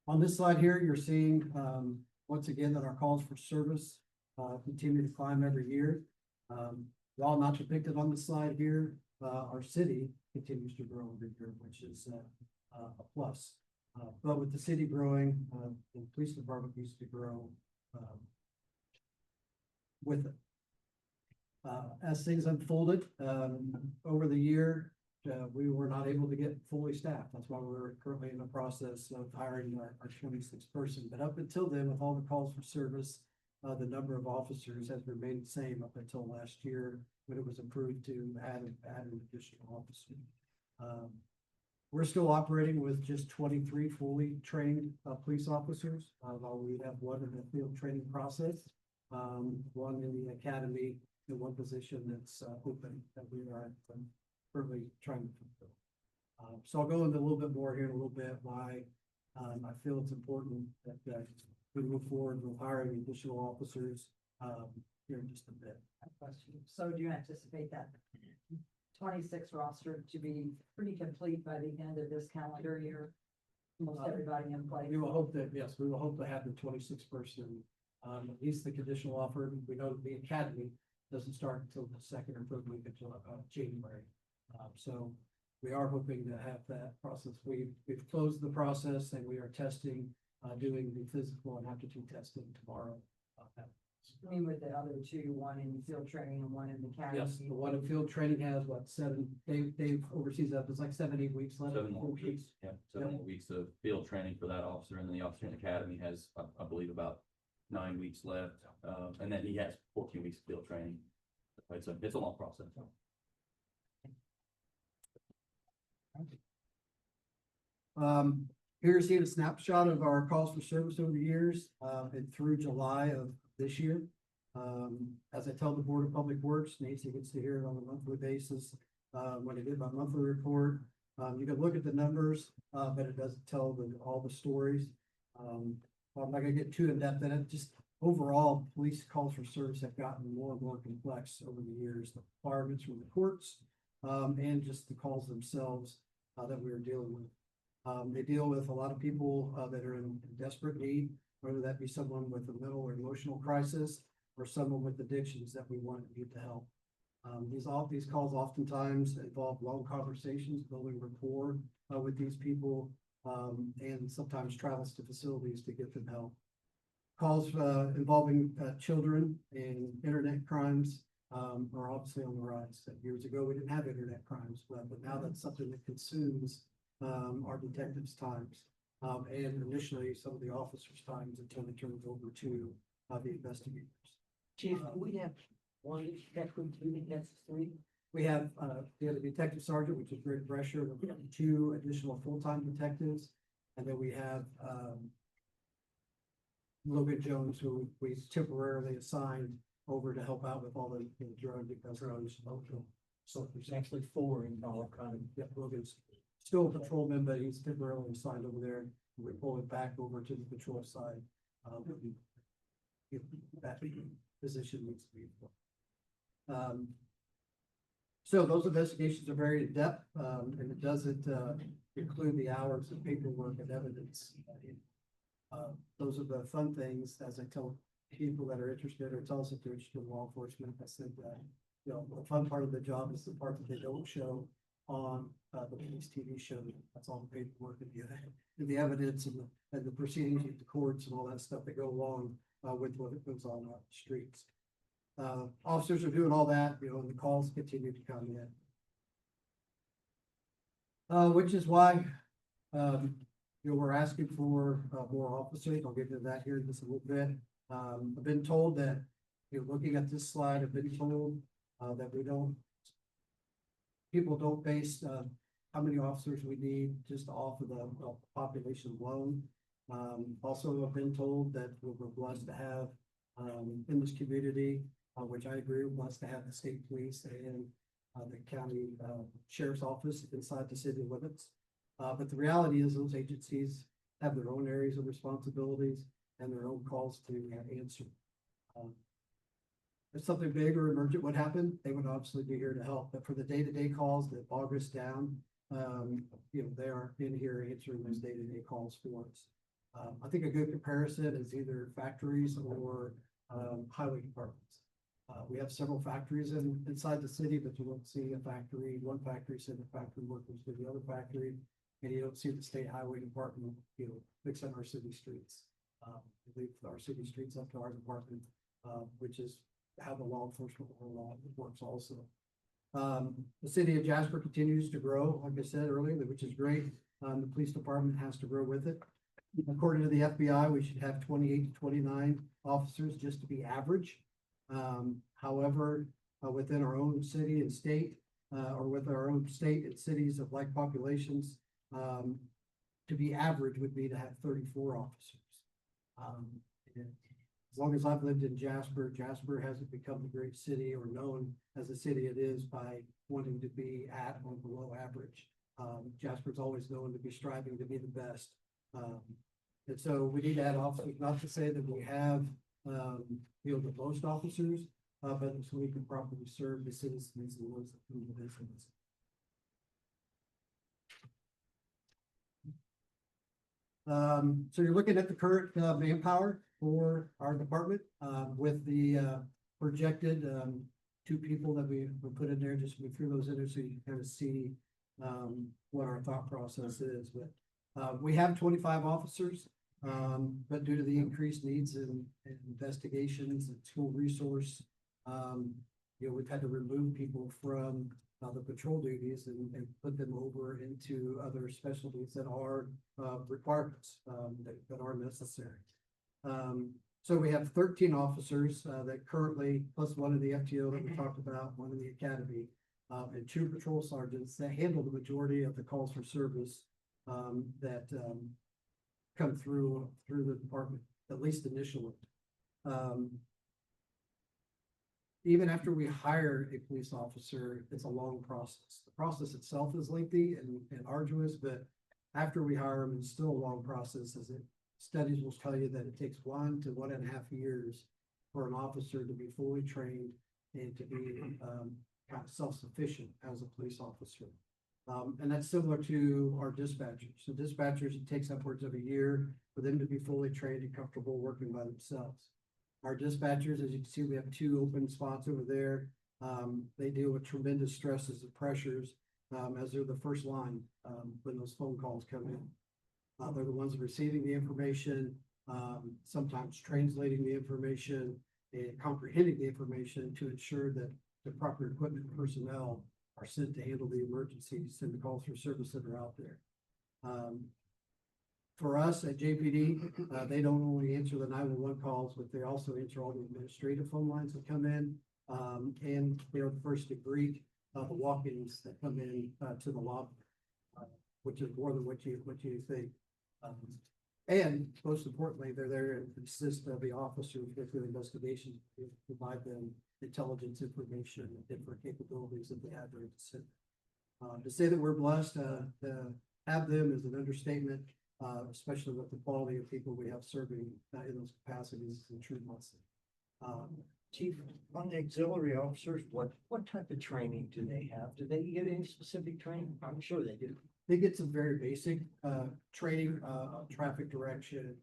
On this slide here, you're seeing once again that our calls for service continue to climb every year. While not depicted on the slide here, our city continues to grow every year, which is a plus. But with the city growing, the police department needs to grow with it. As things unfolded over the year, we were not able to get fully staffed. That's why we're currently in the process of hiring our 26th person. But up until then, with all the calls for service, the number of officers has remained the same up until last year when it was approved to add an additional officer. We're still operating with just 23 fully trained police officers, while we have one in the field training process, one in the academy, and one position that's open that we are currently trying to fulfill. So I'll go into a little bit more here in a little bit why I feel it's important that we move forward with hiring additional officers here in just a bit. So do you anticipate that 26 roster to be pretty complete by the end of this calendar year? Almost everybody in place. We will hope that, yes, we will hope to have the 26 person, at least the conditional offer. We know the academy doesn't start until the second or third week until January. So we are hoping to have that process. We've closed the process and we are testing, doing the physical and aptitude testing tomorrow. I mean, with the other two, one in field training and one in the academy. Yes, the one in field training has what, Dave oversees that. There's like 7-8 weeks left. 7 more weeks, yeah, 7 more weeks of field training for that officer, and then the officer in the academy has, I believe, about 9 weeks left, and then he has 14 weeks of field training. It's a long process. Here's a snapshot of our calls for service over the years, and through July of this year. As I tell the Board of Public Works, Nancy gets to hear it on a monthly basis, when I did my monthly report. You can look at the numbers, but it doesn't tell all the stories. I'm not gonna get too in depth in it, just overall, police calls for service have gotten more and more complex over the years. The requirements from the courts, and just the calls themselves, that we are dealing with. They deal with a lot of people, that are in desperate need, whether that be someone with a mental or emotional crisis or someone with addictions that we want to need to help. These calls oftentimes involve long conversations, building rapport with these people, and sometimes travels to facilities to get them help. Calls involving children and internet crimes are obviously on the rise. Years ago, we didn't have internet crimes, but now that's something that consumes our detectives' times. And initially some of the officers' times until it turns over to the investigators. Chief, we have one detective, that's 3. We have the detective sergeant, which is Rick Brescher, with 2 additional full-time detectives. And then we have Logan Jones, who we temporarily assigned over to help out with all the drug because they're on social. So there's actually 4 in Colorado County. Yeah, Logan's still a patrolman, but he's temporarily assigned over there. We're pulling back over to the patrol side. If that position needs to be. So those investigations are very in-depth, and it doesn't include the hours of paperwork and evidence. Those are the fun things, as I tell people that are interested or tell us if they're interested in law enforcement. I said that, you know, the fun part of the job is the part that they don't show on the police TV show. That's all the paperwork and the evidence and the proceedings with the courts and all that stuff that go along with what goes on the streets. Officers are doing all that, you know, and the calls continue to come in. Which is why, you know, we're asking for more officers. I'll get into that here in just a little bit. I've been told that, you know, looking at this slide, I've been told that people don't base how many officers we need just off of the population alone. Also, I've been told that we're blessed to have in this community, which I agree, we're blessed to have the state police and the county sheriff's office inside the city limits. But the reality is those agencies have their own areas of responsibilities and their own calls to answer. If something big or emergent would happen, they would obviously be here to help. But for the day-to-day calls that bog us down, you know, they aren't in here answering those day-to-day calls for us. I think a good comparison is either factories or highway departments. We have several factories inside the city, but you won't see one factory send a factory workers to the other factory, and you don't see the state highway department, you know, fixing our city streets. We leave our city streets up to our department, which is how the law enforcement works also. The city of Jasper continues to grow, like I said earlier, which is great. The police department has to grow with it. According to the FBI, we should have 28 to 29 officers just to be average. However, within our own city and state, or with our own state and cities of like populations, to be average would be to have 34 officers. As long as I've lived in Jasper, Jasper hasn't become the great city or known as the city it is by wanting to be at or below average. Jasper's always known to be striving to be the best. And so we need to add officers, not to say that we have, you know, the most officers, but so we can properly serve the citizens and those that do the business. So you're looking at the current manpower for our department with the projected 2 people that we put in there. Just we threw those in there so you can kind of see what our thought process is. But we have 25 officers, but due to the increased needs in investigations and school resource, you know, we've had to remove people from the patrol duties and put them over into other specialties that are requirements that are necessary. So we have 13 officers that currently, plus one in the FTO that we talked about, one in the academy, and 2 patrol sergeants that handle the majority of the calls for service that come through the department, at least initially. Even after we hire a police officer, it's a long process. The process itself is lengthy and arduous, but after we hire them, it's still a long process, as studies will tell you that it takes 1 to 1.5 years for an officer to be fully trained and to be kind of self-sufficient as a police officer. And that's similar to our dispatchers. So dispatchers, it takes upwards of a year for them to be fully trained and comfortable working by themselves. Our dispatchers, as you can see, we have 2 open spots over there. They deal with tremendous stresses and pressures as they're the first line when those phone calls come in. They're the ones receiving the information, sometimes translating the information and comprehending the information to ensure that the proper equipment and personnel are sent to handle the emergencies and the calls for service that are out there. For us at JPD, they don't only answer the 911 calls, but they also answer all the administrative phone lines that come in, and they're the first to greet the walk-ins that come in to the lobby, which is more than what you think. And most importantly, they're there to assist the officers with their investigations, to provide them intelligence information and different capabilities that they have there to say that we're blessed, to have them is an understatement, especially with the quality of people we have serving in those capacities is a true blessing. Chief, on the auxiliary officers, what type of training do they have? Do they get any specific training? I'm sure they do. They get some very basic training, traffic direction,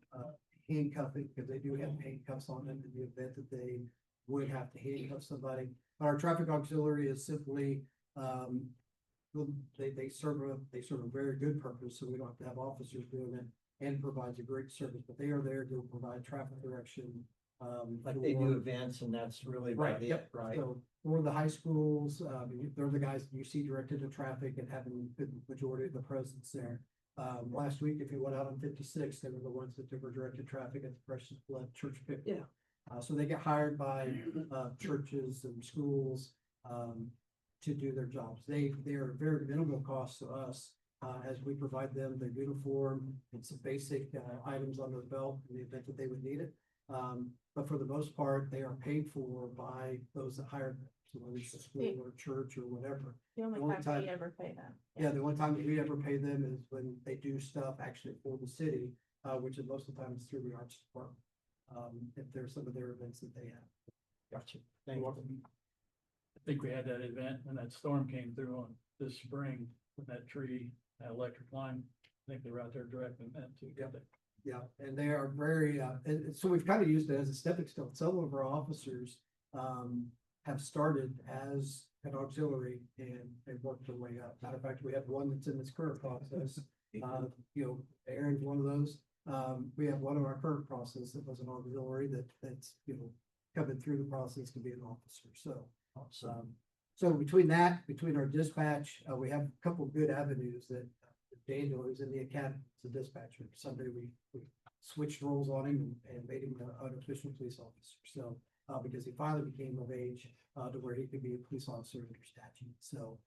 handcuffing, because they do have handcuffs on them in the event that they would have to handcuff somebody. But our traffic auxiliary is simply, they serve a very good purpose, so we don't have to have officers doing it, and provides a great service, but they are there to provide traffic direction. Like they do events and that's really about Right, it, yep. right? So for the high schools, they're the guys you see directed to traffic and having the majority of the presence there. Last week, if you went out on 56, they were the ones that were directed traffic at the Precious Blood Church pickup. Yeah. So they get hired by churches and schools to do their jobs. They are very minimal cost to us as we provide them their uniform and some basic items on their belt in the event that they would need it. But for the most part, they are paid for by those that hire them, so whether it's a school or church or whatever. The only only time time- we ever pay them. Yeah, the one time that we ever pay them is when they do stuff actually for the city, which is most of the time is through the arts department. If there's some of their events that they have. Gotcha. Thank you. I think we had that event when that storm came through on this spring, with that tree, that electric line. I think they were out there directing that too. Yep. Yeah, and they are very, and so we've kind of used it as a stepping stone. Some of our officers have started as an auxiliary and worked their way up. Matter of fact, we have one that's in this current process. Aaron's one of those. We have one of our current process that was an auxiliary that's coming through the process to be an officer. So between our dispatch, we have a couple of good avenues that Daniel, who's in the academy, is a dispatcher. Someday we switched roles on him and made him an official police officer. So, because he finally became of age, to where he could be a police officer under statute. So,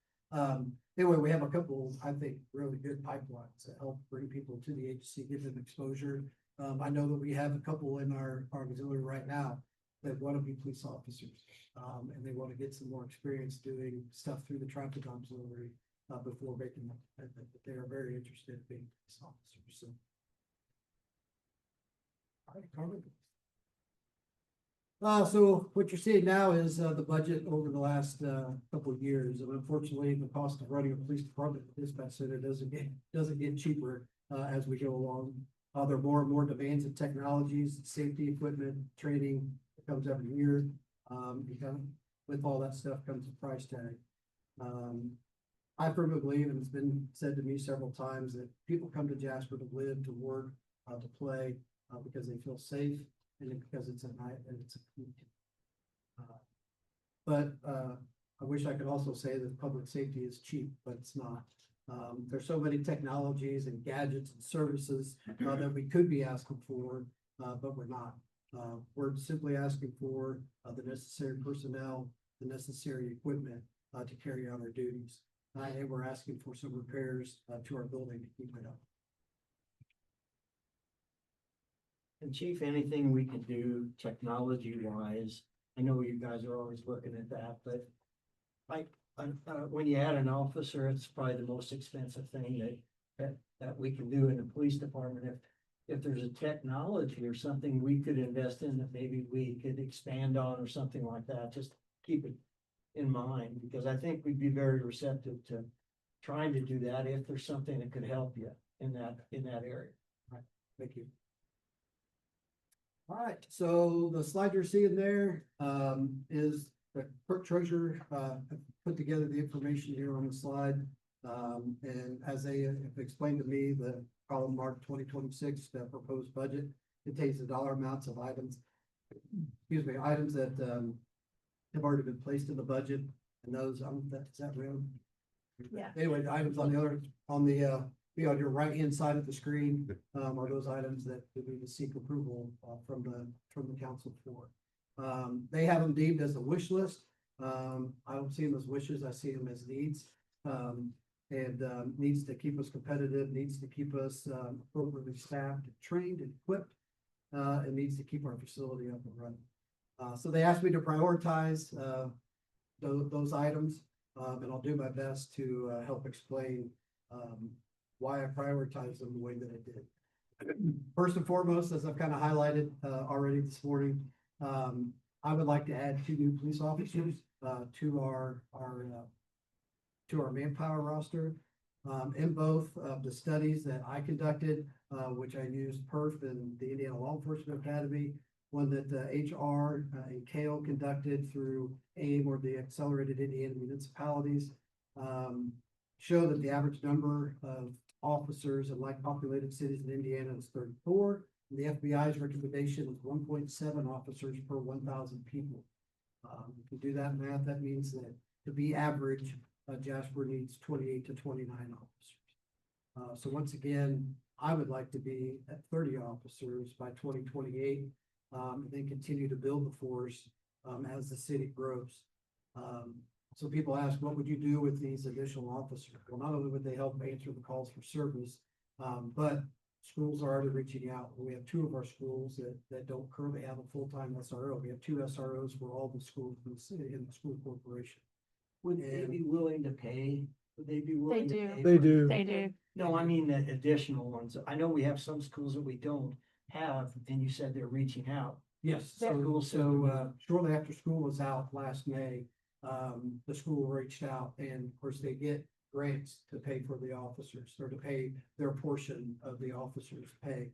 anyway, we have a couple, I think, really good pipelines that help bring people to the agency, give them exposure. I know that we have a couple in our auxiliary right now that want to be police officers. And they want to get some more experience doing stuff through the traffic auxiliary. Before making that they are very interested in being police officers. So. All right, Carmen. So what you're seeing now is the budget over the last couple of years, and unfortunately, the cost of running a police department dispatch center doesn't get cheaper as we go along. There are more and more demands of technologies, safety equipment, training that comes every year. With all that stuff comes a price tag. I firmly believe, and it's been said to me several times, that people come to Jasper to live, to work, to play, because they feel safe and because it's a night and it's a community. But I wish I could also say that public safety is cheap, but it's not. There's so many technologies and gadgets and services that we could be asking for, but we're not. We're simply asking for the necessary personnel, the necessary equipment to carry out our duties. And we're asking for some repairs to our building to keep it up. And Chief, anything we can do technology wise, I know you guys are always looking at that, but when you add an officer, it's probably the most expensive thing that we can do in the police department. If there's a technology or something we could invest in that maybe we could expand on or something like that, just keep it in mind, because I think we'd be very receptive to trying to do that if there's something that could help you in that area. Right. Thank you. All right, so the slide you're seeing there is the clerk treasurer put together the information here on the slide. And as they have explained to me, the column marked 2026, the proposed budget contains the dollar amounts of items that have already been placed in the budget, and those, is that real? Yeah. Anyway, the items on your right-hand side of the screen, are those items that we need to seek approval, from the council for. They have them deemed as a wish list. I don't see them as wishes, I see them as needs. and needs to keep us competitive, needs to keep us appropriately staffed, trained, and equipped, and needs to keep our facility up and running. So they asked me to prioritize those items, and I'll do my best to help explain why I prioritize them the way that I did. First and foremost, as I've kind of highlighted already this morning, I would like to add 2 new police officers to our manpower roster. In both of the studies that I conducted, which I used PERF and the Indiana Law Enforcement Academy, one that HR and Kale conducted through AIM, or the Accelerated Indiana Municipalities, show that the average number of officers in like populated cities in Indiana is 34. And the FBI's recommendation is 1.7 officers per 1,000 people. If you do that math, that means that to be average, Jasper needs 28 to 29 officers. So once again, I would like to be at 30 officers by 2028, and then continue to build the force as the city grows. So people ask, what would you do with these additional officers? Well, not only would they help answer the calls for service, but schools are already reaching out. We have 2 of our schools that don't currently have a full-time SRO. We have 2 SROs for all the schools in the city, in the school corporation. Would they be willing to pay? Would they be willing to do. pay? They for- do. They do. No, I mean the additional ones. I know we have some schools that we don't have, and you said they're reaching out. Yes, so shortly after school was out last May, the school reached out, and of course they get grants to pay for the officers, or to pay their portion of the officers' pay.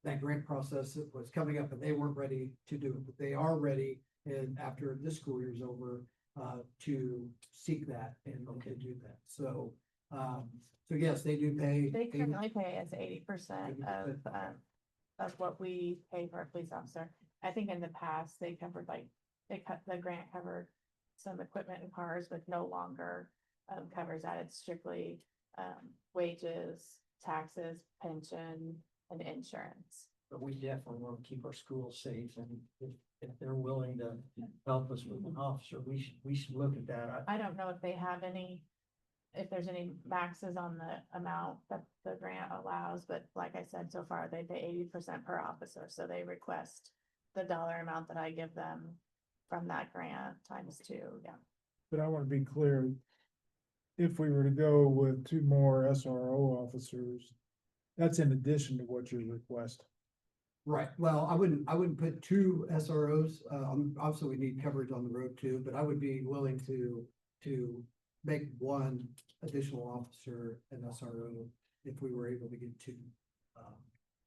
That grant process was coming up, and they weren't ready to do it, but they are ready, and after this school year is over, to seek that and to do that. So yes, they do pay. They currently pay us 80% of what we pay for a police officer. I think in the past, they covered the grant covered some equipment and cars, but no longer covers that. It's strictly wages, taxes, pension, and insurance. But we definitely want to keep our schools safe, and if they're willing to help us with an officer, we should look at that. I don't know if they have if there's any maxes on the amount that the grant allows, but like I said, so far they pay 80% per officer, so they request the dollar amount that I give them from that grant times 2, yeah. But I want to be clear, if we were to go with 2 more SRO officers, that's in addition to what you request. Right, well, I wouldn't put 2 SROs, obviously we need coverage on the road too, but I would be willing to make 1 additional officer an SRO if we were able to get 2.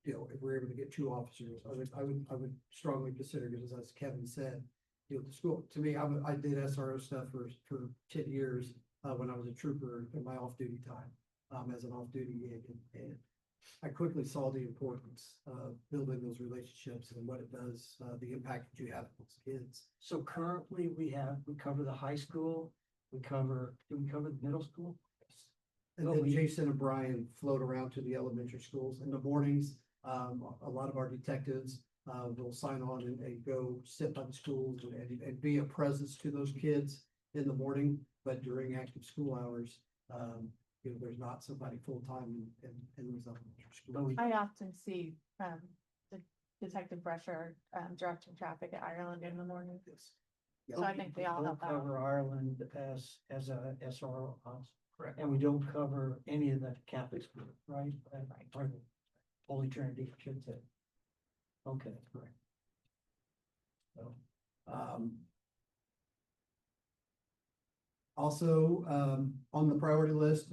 If we're able to get 2 officers, I would strongly consider, because as Kevin said, the school, to me, I did SRO stuff for 10 years, when I was a trooper in my off-duty time, as an off-duty gig, and I quickly saw the importance of building those relationships and what it does, the impact that you have on those kids. So currently we cover the high school, do we cover the middle school? And then Jason and Brian float around to the elementary schools in the mornings. A lot of our detectives will sign on and go sit by the schools and be a presence to those kids in the morning, but during active school hours, there's not somebody full-time in those elementary schools. I often see the Detective Brusher directing traffic at Ireland in the morning. So I think they all help out. Cover Ireland as a SRO officer. Correct. And we don't cover any of the Catholic school, right? Or the Holy Trinity, I should say. Okay, correct. So, also, on the priority list,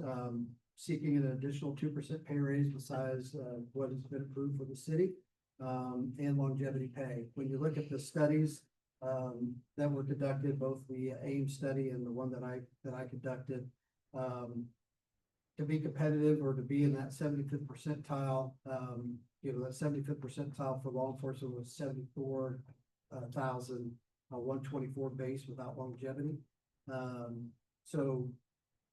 seeking an additional 2% pay raise besides what has been approved for the city, and longevity pay. When you look at the studies that were conducted, both the AIM study and the one that I conducted, to be competitive or to be in that 75th percentile, that 75th percentile for law enforcement was 74,124 base without longevity. So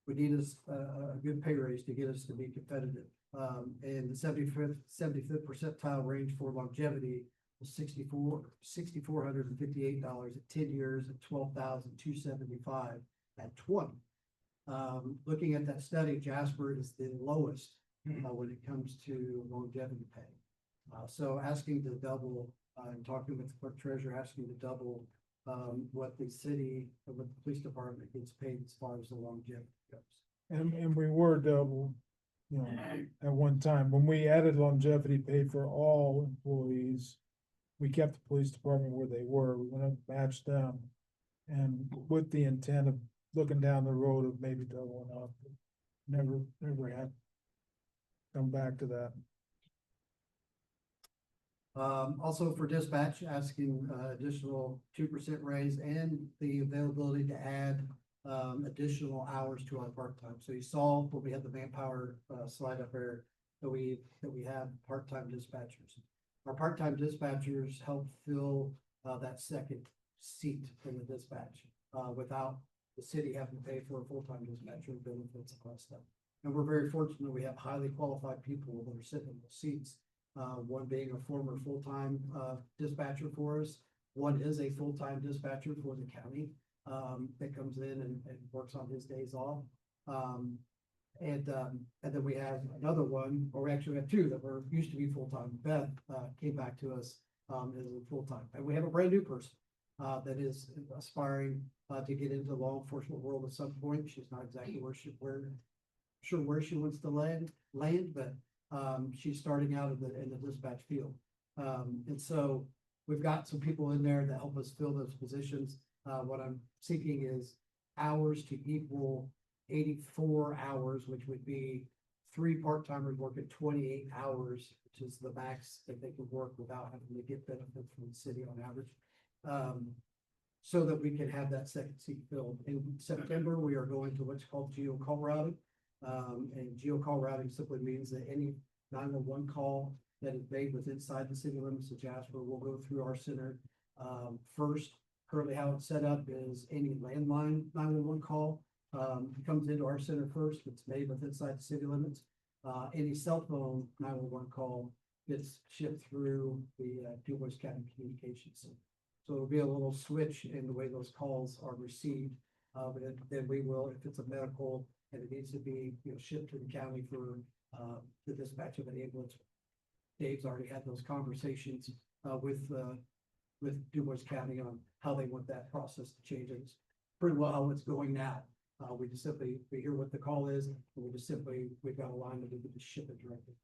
we need a good pay raise to get us to be competitive. And the 75th percentile range for longevity was $6,458 at 10 years, at 12,275 at 20. Looking at that study, Jasper is the lowest when it comes to longevity pay. So asking to double, and talking with the clerk treasurer, asking to double what the city, or what the police department gets paid as far as the longevity goes. And we were double, you know, at one time, when we added longevity pay for all employees. We kept the police department where they were, we went up and matched them. And with the intent of looking down the road of maybe doubling up. Never had come back to that. Also for dispatch, asking additional 2% raise and the availability to add additional hours to our part-time. So you saw when we had the manpower slide up there that we have part-time dispatchers. Our part-time dispatchers help fill that second seat in the dispatch without the city having to pay for a full-time dispatcher, benefits, and all that stuff. And we're very fortunate we have highly qualified people that are sitting in those seats. One being a former full-time dispatcher for us. One is a full-time dispatcher for the county that comes in and works on his days off. And then we have another one, or we actually have two that were used to be full-time. Beth came back to us as a full-time. And we have a brand new person that is aspiring to get into the law enforcement world at some point. She's not exactly where she wants to land, but she's starting out in the dispatch field. And so we've got some people in there that help us fill those positions. What I'm seeking is hours to equal 84 hours, which would be 3 part-timers working 28 hours, which is the max that they can work without having to get benefits from the city on average. So that we can have that second seat filled. In September, we are going to what's called geo call routing. And geo call routing simply means that any 911 call that is made within inside the city limits of Jasper will go through our center first. Currently, how it's set up is any landline 911 call comes into our center first. It's made within inside the city limits. Any cell phone 911 call gets shipped through the DuBois County Communications Center. So it'll be a little switch in the way those calls are received. But then we will, if it's a medical and it needs to be, shipped to the county for the dispatch of an ambulance. Dave's already had those conversations with DuBois County on how they want that process to change. It's pretty well how it's going now. We just simply, we hear what the call is, and we've got a line that we can just ship it directly.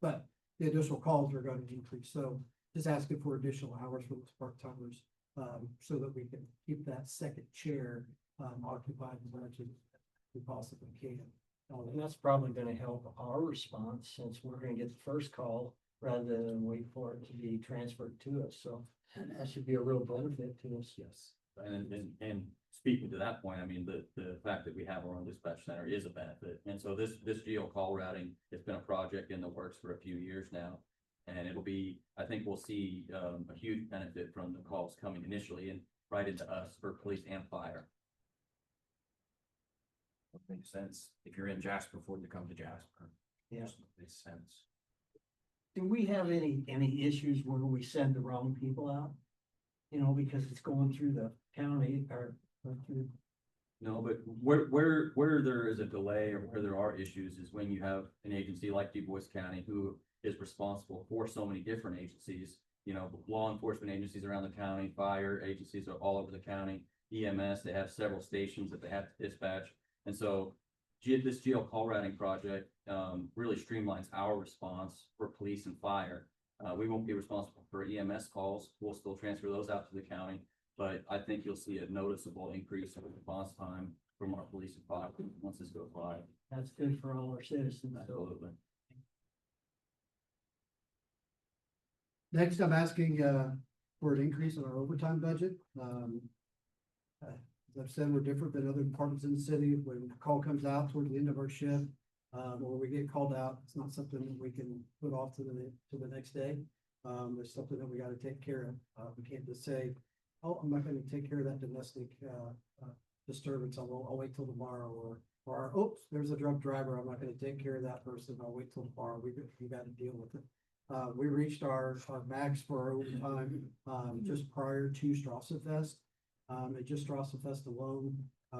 But the additional calls are going to increase. So just asking for additional hours for those part-timers so that we can keep that second chair occupied as much as we possibly can. And that's probably gonna help our response since we're gonna get the first call rather than wait for it to be transferred to us. So that should be a real benefit to us. Yes, and speaking to that point, I mean, the fact that we have our own dispatch center is a benefit. And so this geo call routing has been a project in the works for a few years now. And it'll be, I think we'll see a huge benefit from the calls coming initially and right into us for police and fire. That makes sense. If you're in Jasper, Ford, to come to Jasper. Yeah. Makes sense. Do we have any issues where we send the wrong people out? Because it's going through the county or through. No, but where there is a delay or where there are issues is when you have an agency like DuBois County who is responsible for so many different agencies, law enforcement agencies around the county, fire agencies are all over the county, EMS, they have several stations that they have to dispatch. And so this geo call routing project really streamlines our response for police and fire. We won't be responsible for EMS calls. We'll still transfer those out to the county, but I think you'll see a noticeable increase in response time from our police and fire once this goes live. That's good for all our citizens. Absolutely. Next, I'm asking for an increase in our overtime budget. As I've said, we're different than other departments in the city. When the call comes out toward the end of our shift, or we get called out, it's not something that we can put off to the next day. There's something that we got to take care of. We can't just say, "Oh, I'm not going to take care of that domestic disturbance. I'll wait till tomorrow." Or "Oops, there's a drunk driver. I'm not going to take care of that person. I'll wait till tomorrow." We got to deal with it. We reached our max for our overtime just prior to Strassefest. At just Strassefest alone,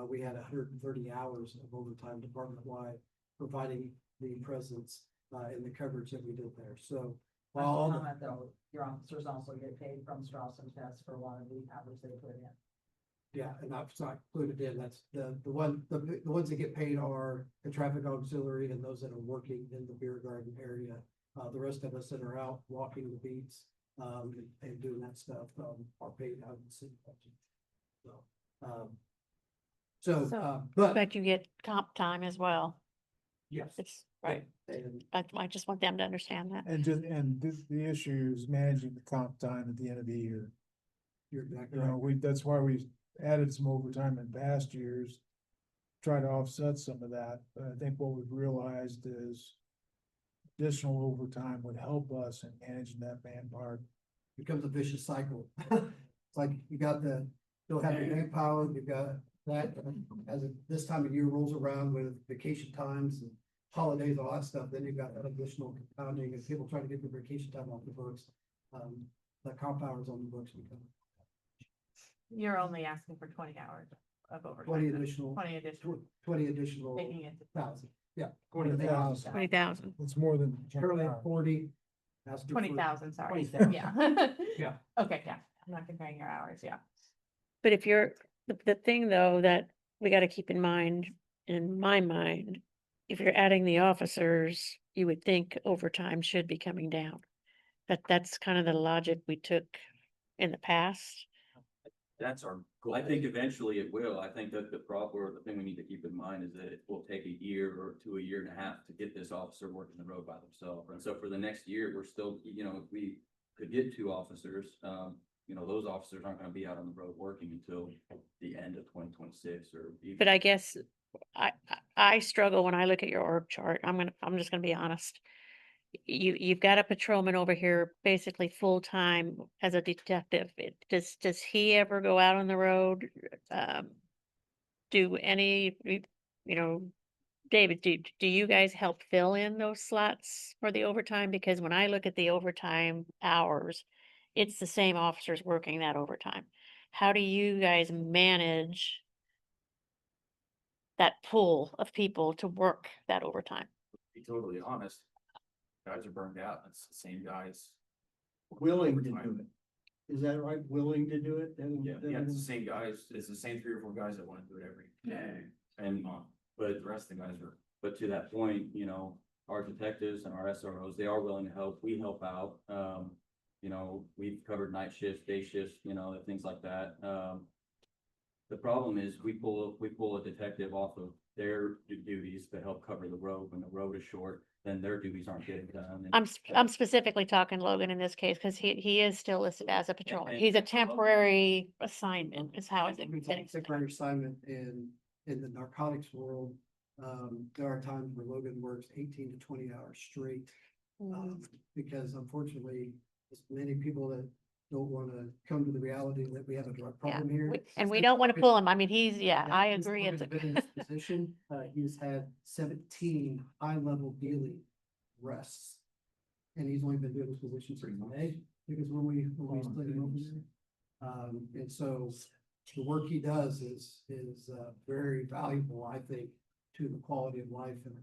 we had 130 hours of overtime department-wide, providing the presence, and the coverage that we did there. So while all the- Comment though, your officers also get paid from Strauss and Test for a lot of the hours they put in. yeah, and that's not included in, that's the ones that get paid are the traffic auxiliary and those that are working in the beer garden area. The rest of us that are out walking the beats, and doing that stuff, are paid out of the city budget. But, But you get comp time as well. yes. It's right. And I just want them to understand that. And the issue is managing the comp time at the end of the year. you're exactly You know, right. that's why we added some overtime in past years. Try to offset some of that, but I think what we've realized is additional overtime would help us in managing that manpower. Becomes a vicious cycle. It's like you got don't have the manpower, you've got that, as this time of year rolls around with vacation times and holidays, all that stuff, then you've got that additional compounding and people trying to get their vacation time off the books. The comp hours on the books become You're only asking for 20 hours of overtime. 20 additional, 20 additional, taking it to thousand, yeah. 20,000. 20,000. It's more than. Currently at 40. asking for 20,000, sorry. 20,000. Yeah. Yeah. Okay, yeah, I'm not comparing your hours, yeah. But if you're, the thing though, that we gotta keep in mind, in my mind, if you're adding the officers, you would think overtime should be coming down. That's kind of the logic we took in the past. That's our goal. I think eventually it will. I think that the problem, or the thing we need to keep in mind is that it will take a year or to a year and a half to get this officer working the road by themselves. And so for the next year, we're still, you know, if we could get 2 officers, you know, those officers aren't gonna be out on the road working until the end of 2026 or even. But I guess I struggle when I look at your org chart. I'm just gonna be honest. You've got a patrolman over here basically full-time as a detective. Does he ever go out on the road? Do any, you know, David, do you guys help fill in those slots for the overtime? Because when I look at the overtime hours, it's the same officers working that overtime. How do you guys manage that pool of people to work that overtime? Be totally honest, guys are burned out. It's the same guys. Willing to do it. Is that right? Willing to do it? Then- Yeah, then- it's the same guys. It's the same 3 or 4 guys that want to do it every day. And, But the rest of the guys are. but to that point, you know, our detectives and our SROs, they are willing to help. We help out. You know, we've covered night shifts, day shifts, you know, things like that. The problem is we pull a detective off of their duties to help cover the road. When the road is short, then their duties aren't getting done. And- I'm specifically talking Logan in this case, because he is still listed as a patrolman. and- He's a temporary assignment is how it's. Temporary assignment in the narcotics world. There are times where Logan works 18 to 20 hours straight. Because unfortunately, there's many people that don't want to come to the reality that we have a drug Yeah, problem here. and we don't want to pull him. I mean, Yeah, I since agree. It's Logan's been in this position, he's had 17 high-level dealing arrests. And he's only been doing this position for May, because when we split him over there. And so the work he does is very valuable, I think, to the quality of life. And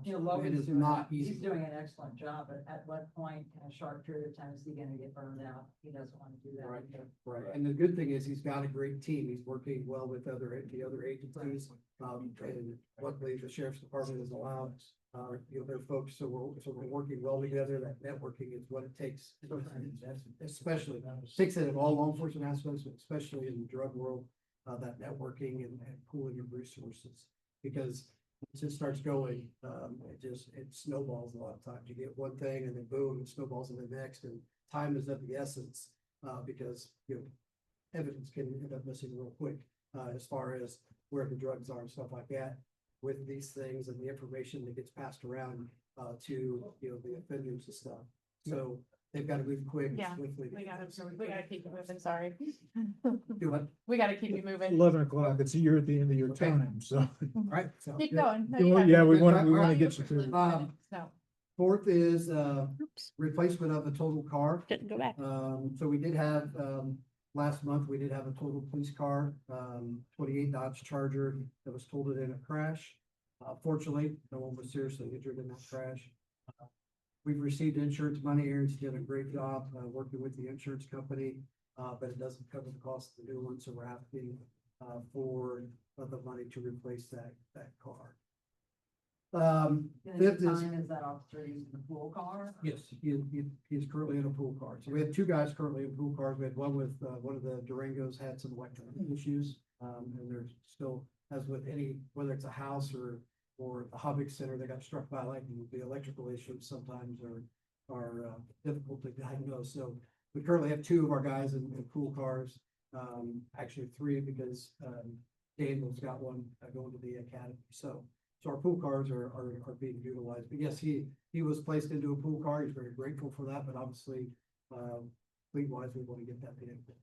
You know, it Logan's is doing, not easy. he's doing an excellent job, but at what point in a short period of time is he gonna get burned out? He doesn't want to do that. Right. either. Right, and the good thing is he's got a great team. He's working well with the other agencies. And luckily the sheriff's department is allowed, you know, their folks, so we're working well together. That networking is what it takes. Especially, takes it in all law enforcement aspects, but especially in the drug world, that networking and pooling of resources. Because it just starts going, it snowballs a lot of times. You get one thing and then boom, it snowballs in the next, and time is of the essence. Because, you know, evidence can end up missing real quick, as far as where the drugs are and stuff like that. With these things and the information that gets passed around, to, you know, the offenders and stuff. So they've got to move quick and Yeah, swiftly. we gotta keep you moving, sorry. Do what? We gotta keep you moving. 11 o'clock, you're at the end of your Okay. time, so. Right. sounds Keep good. going. No, Yeah, you well, got yeah, it. we want to Alright. get you through. No. Fourth is, Oops, replacement of a total car. didn't go back. So we did have, Last month, we did have a total police car, 28 Dodge Charger that was totaled in a crash. Fortunately, no one was seriously injured in that crash. We've received insurance money. Aaron's did a great job, working with the insurance company, but it doesn't cover the cost of the new one, so we're asking, for the money to replace that car. And at Fifth the is, time, is that officer using the pool car? yes, he's currently in a pool car. So we have two guys currently in pool cars. We had one with, one of the Durangos had some electrical issues. And there's still, as with any, whether it's a house or a hobby center that got struck by lightning, the electrical issues sometimes are difficult to diagnose. So we currently have two of our guys in pool cars, actually three, because Daniel's got one going to the academy. So our pool cars are being utilized. But yes, he was placed into a pool car. He's very grateful for that, but obviously, fleet wise, we want to get that vehicle.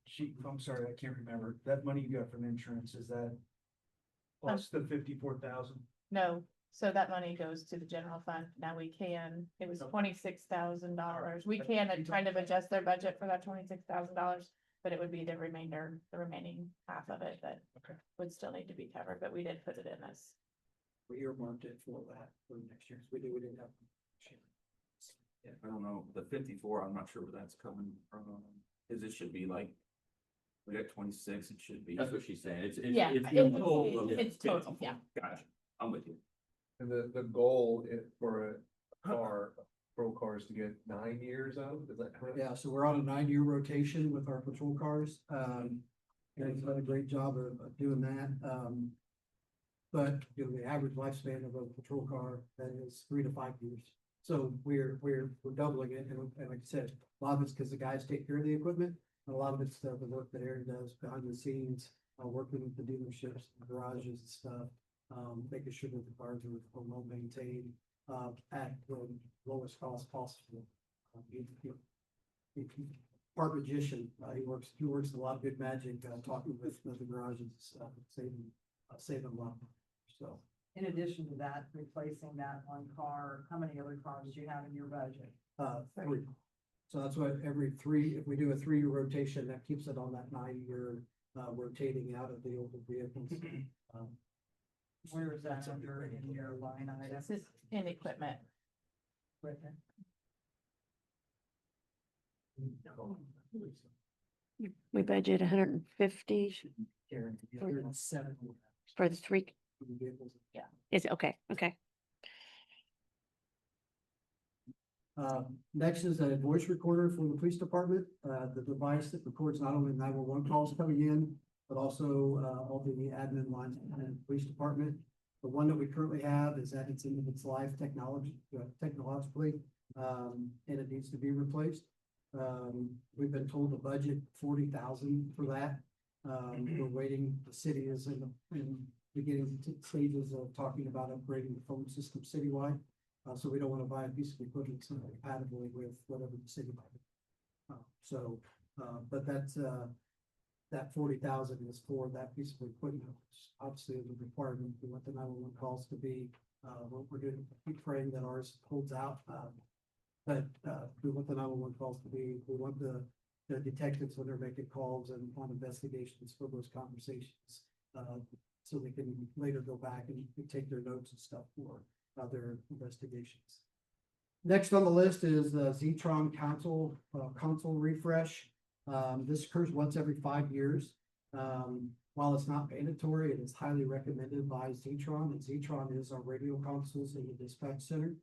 I'm sorry, I can't remember. That money you got from insurance, is that plus the 54,000? No, so that money goes to the general fund. Now we can, it was $26,000. We can kind of adjust their budget for that $26,000. But it would be the remaining half of it that would still need to be covered, but we did put it in this. We earmarked it for that for next year. We didn't have. Yeah, I don't know, the 54, I'm not sure where that's coming from, cause it should be like, we got 26, it should be. That's what she's saying. It's Yeah, it's it- total of it's total, 54. yeah. Gotcha. I'm with you. And the goal for a car, pro cars to get 9 years out, is that correct? Yeah, so we're on a 9-year rotation with our patrol cars. And he's done a great job of doing that. But you know, the average lifespan of a patrol car that is 3 to 5 years. So we're doubling it. And like I said, a lot of it's because the guys take care of the equipment. And a lot of it's the work that Aaron does behind the scenes, working with the dealerships, the garages and stuff. Making sure that the cars are well maintained, at the lowest cost possible. Part magician, he works a lot of good magic, talking with the garages, saving a lot. So, In addition to that, replacing that one car, how many other cars do you have in your budget? 3. So that's why every 3, if we do a 3-year rotation, that keeps it on that 9-year, rotating out of the older vehicles. Where is that under in your line item? This is in equipment. Equipment. We budget 150 7 for the 3, vehicles. is it, okay, Next is a voice recorder for the police department, the device that records not only 911 calls coming in, but also, all the admin lines in the police department. The one that we currently have is at its end of its life technologically, and it needs to be replaced. We've been told to budget 40,000 for that. We're waiting, the city is in beginning stages of talking about upgrading the phone system citywide. So we don't want to buy a piece of equipment that's not compatible with whatever the city might. But that's, that 40,000 is for that piece of equipment, which obviously is a requirement. We want the 911 calls to be, what we're doing, keep praying that ours holds out. But we want the 911 calls to be, we want the detectives when they're making calls and on investigations for those conversations. So they can later go back and take their notes and stuff for other investigations. Next on the list is the Zetron console refresh. This occurs once every 5 years. While it's not mandatory, it is highly recommended by Zetron, and Zetron is our radio consoles in the dispatch center.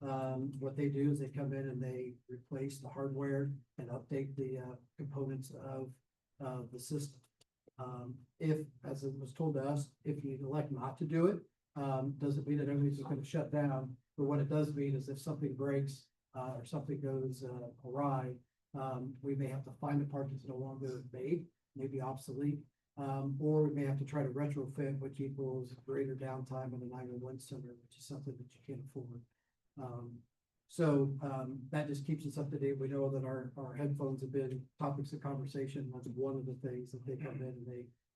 What they do is they come in and they replace the hardware and update the components of the system. If, as it was told to us, if you elect not to do it, doesn't mean that everything's going to shut down. But what it does mean is if something breaks or something goes awry, we may have to find a part that's no longer made, maybe obsolete, or we may have to try to retrofit, which equals greater downtime in the 911 center, which is something that you can't afford. That just keeps us up to date. We know that our headphones have been topics of conversation. That's one of the things that they come in and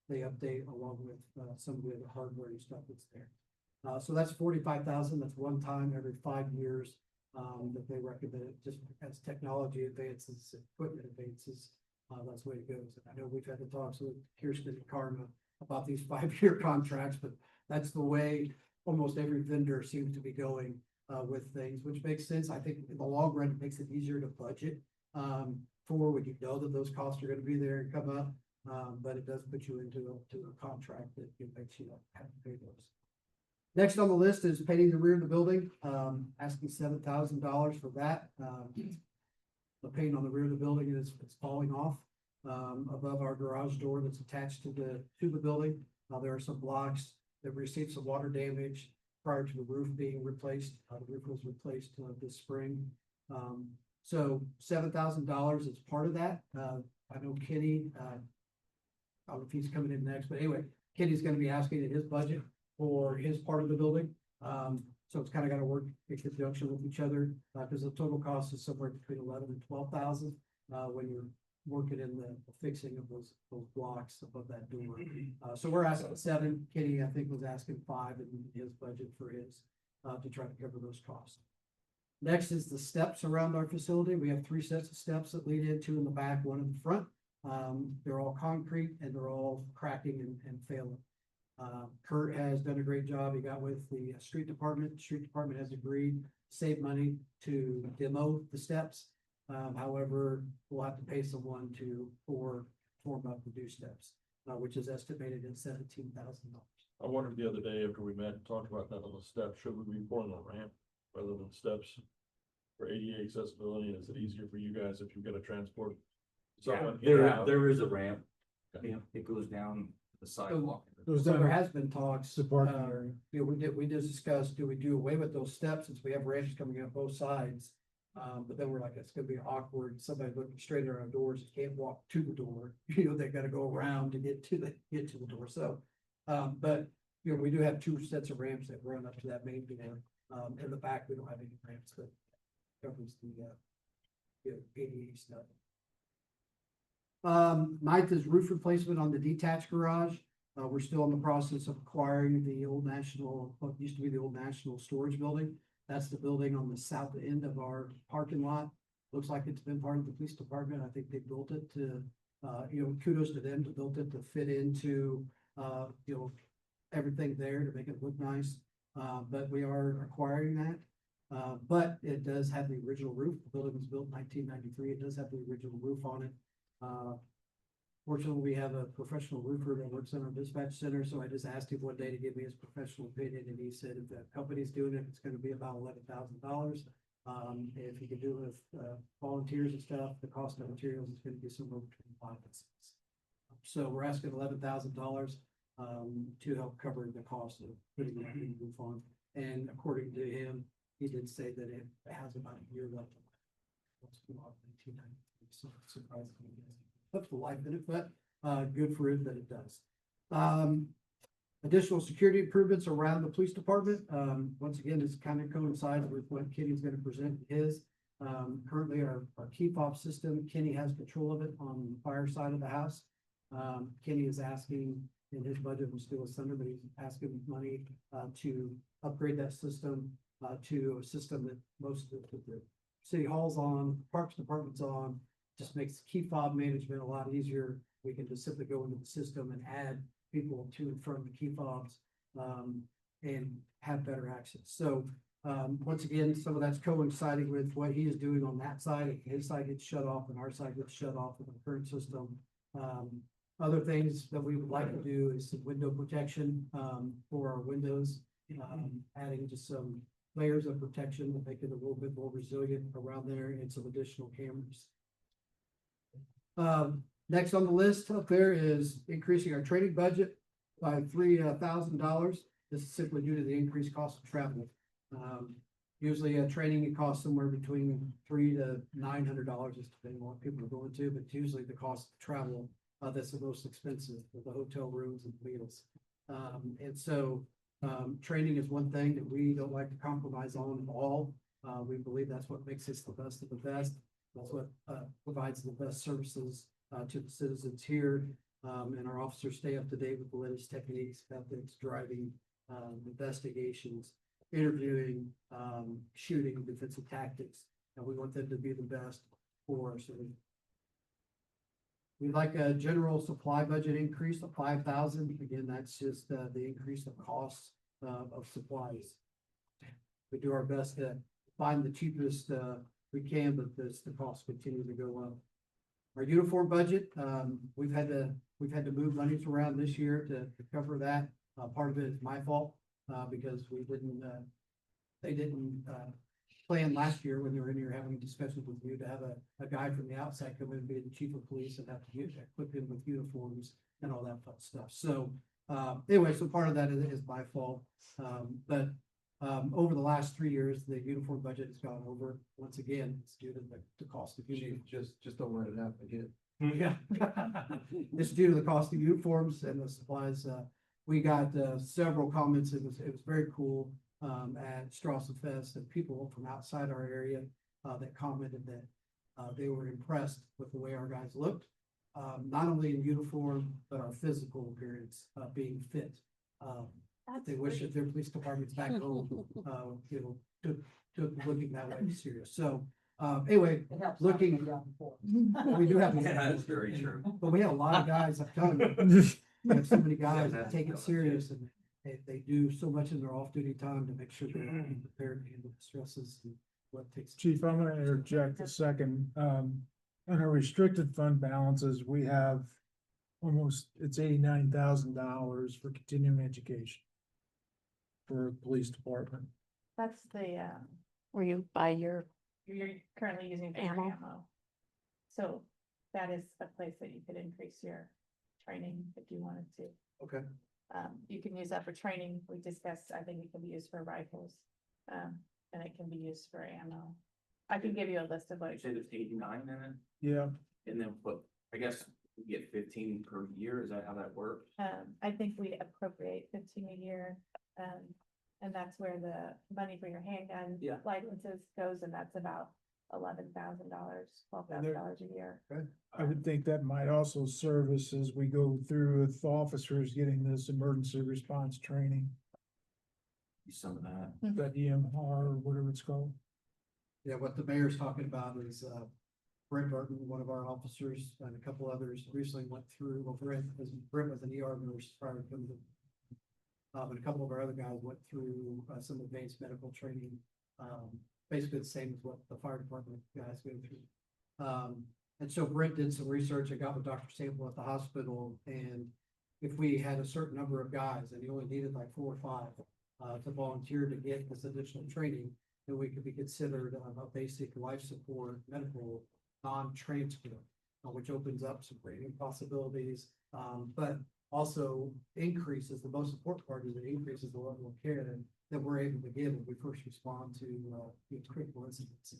they update along with some of the other hardware and stuff that's there. So that's 45,000. That's one time every 5 years that they recommend it, just as technology advances, equipment advances. that's the way it goes. And I know we've had the talks with Kirsten and Karma about these 5-year contracts, but that's the way almost every vendor seems to be going with things, which makes sense. I think in the long run, it makes it easier to budget for when you know that those costs are gonna be there and come up. But it does put you into a contract that it makes you have to pay those. Next on the list is painting the rear of the building, asking $7,000 for that. The paint on the rear of the building is falling off above our garage door that's attached to the building. There are some blocks that received some water damage prior to the roof being replaced. The roof was replaced this spring. So $7,000 is part of that. I know Kenny, I don't know if he's coming in next, but anyway, Kenny's gonna be asking in his budget for his part of the building. So it's kind of got to work in conjunction with each other, because the total cost is somewhere between 11 and 12,000 when you're working in the fixing of those blocks above that door. So we're asking 7. Kenny, I think, was asking 5 in his budget for his to try to cover those costs. Next is the steps around our facility. We have 3 sets of steps that lead in, 2 in the back, 1 in the front. They're all concrete and they're all cracking and failing. Kurt has done a great job. He got with the street department. The street department has agreed to save money to demo the steps. However, we'll have to pay someone to form up the new steps, which is estimated at $17,000. I wondered the other day after we met and talked about that on the steps, should we be pouring a ramp rather than steps for ADA accessibility? Is it easier for you guys if you get a transport? someone in and out? There is a ramp. Yeah, it goes down the sidewalk. So there has been talks, The parking area. you know, we just discussed, do we do away with those steps since we have ramps coming out both sides? But then we're like, it's gonna be awkward, somebody looking straight at our doors, can't walk to the door, you know, they gotta go around to get to the door, so. But, you know, we do have 2 sets of ramps that run up to that main door. In the back, we don't have any ramps, but covers the, you know, ADA stuff. 9th is roof replacement on the detached garage. We're still in the process of acquiring the old National, what used to be the old National Storage Building. That's the building on the south end of our parking lot. Looks like it's been part of the police department. I think they built it to, you know, kudos to them to build it to fit into, you know, everything there to make it look nice. But we are acquiring that. But it does have the original roof. The building was built in 1993. It does have the original roof on it. Fortunately, we have a professional roofer that works in our dispatch center, so I just asked him one day to give me his professional opinion, and he said if the company's doing it, it's gonna be about $11,000. If you can do it with volunteers and stuff, the cost of materials is gonna be somewhere between 5 and 6. So we're asking $11,000 to help cover the cost of putting that new roof on. And according to him, he did say that it has about a year left. So surprisingly, that's the life in it, but good for it that it does. Additional security improvements around the police department. Once again, this kind of coincides with what Kenny's going to present his. Currently, our key fob system, Kenny has control of it on the fire side of the house. Kenny is asking in his budget, we're still a center, but he's asking money to upgrade that system to a system that most of the city hall's on, parks department's on. Just makes key fob management a lot easier. We can just simply go into the system and add people to and from the key fobs and have better access. So once again, some of that's coinciding with what he is doing on that side. His side gets shut off and our side gets shut off with the current system. Other things that we would like to do is some window protection for our windows, adding just some layers of protection to make it a little bit more resilient around there and some additional cameras. Next on the list up there is increasing our training budget by $3,000. This is simply due to the increased cost of travel. Usually training, it costs somewhere between $300 to $900, just depending on what people are going to, but usually the cost of travel that's the most expensive with the hotel rooms and meals. And so training is one thing that we don't like to compromise on at all. We believe that's what makes us the best of the best. That's what provides the best services to the citizens here. And our officers stay up to date with the latest techniques, methods, driving, investigations, interviewing, shooting, defensive tactics. And we want them to be the best for our city. we'd like a general supply budget increase of 5,000. Again, that's just, the increase of costs, of supplies. We do our best to find the cheapest, we can, but the costs continue to go up. Our uniform budget, we've had to move monies around this year to cover that. Part of it is my fault, because they didn't plan last year when they were in here having discussions with you to have a guy from the outside come in and be the chief of police and have to equip him with uniforms and all that fun stuff. So, anyway, so part of that is my fault. But over the last 3 years, the uniform budget has gone over. Once again, it's due to the cost of uniforms. Just don't let it happen again. Yeah. It's due to the cost of uniforms and the supplies. We got several comments. It was very cool at Strawson Fest, and people from outside our area that commented that they were impressed with the way our guys looked, not only in uniform, but our physical appearance being fit. They wish that their police departments back home, took looking that way serious. So, anyway, It helps. looking, we do have. Yeah, that's very true. But we have a lot of guys, I'm telling you, we have so many guys that take it serious, and they do so much in their off-duty time to make sure they're prepared to handle the stresses and what takes. Chief, I'm gonna interject a second. On our restricted fund balances, we have it's $89,000 for continuing education for the police department. That's the, Where you buy your, you're currently using for Ammo. ammo. So that is a place that you could increase your training if you wanted to. Okay. You can use that for training. We discussed, I think it can be used for rifles. And it can be used for ammo. I can give you a list of what. You said it's 89 in it, Yeah, and then what, I guess we get 15 per year, is that how that works? I think we appropriate 15 a year, and that's where the money for your handgun Yeah. licenses goes, and that's about $11,000, $12,000 a year. I would think that might also serve us as we go through with officers getting this emergency response training, Some of that. that EMR or whatever it's called. Yeah, what the mayor's talking about is, Brent Burton, one of our officers, and a couple others recently went through, well, Brent was an ER nurse prior to coming to. But a couple of our other guys went through, some advanced medical training, basically the same as what the fire department guys go through. And so Brent did some research. I got with Dr. Sample at the hospital, and if we had a certain number of guys, and he only needed like 4 or 5, to volunteer to get this additional training, then we could be considered a basic life support medical non-transfer, which opens up some rating possibilities, but also increases, the most important part is it increases the level of care that we're able to give when we first respond to critical incidents.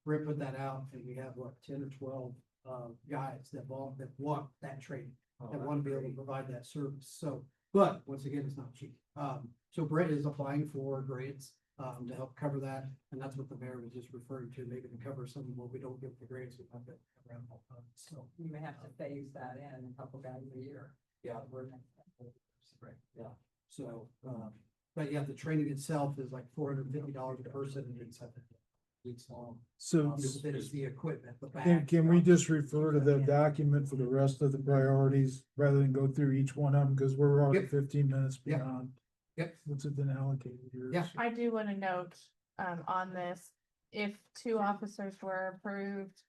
Brent put that out, and we have 10 or 12 guys that want that training, that want to be able to provide that service. So, but once again, it's not cheap. So Brent is applying for grants to help cover that, and that's what the mayor was just referring to, maybe to cover some of what we don't get the grants, we have to cover out all funds. So, You may have to phase that in a couple guys a year. yeah, We're yeah. So, but yeah, the training itself is like $450 a person, and it's weeks long. So That is the equipment, the can, bags. can we just refer to the document for the rest of the priorities rather than go through each one of them? Because we're already Yep. 15 minutes Yep. beyond. Yep. What's it been allocated here? Yeah. I do want to note, on this, if 2 officers were approved,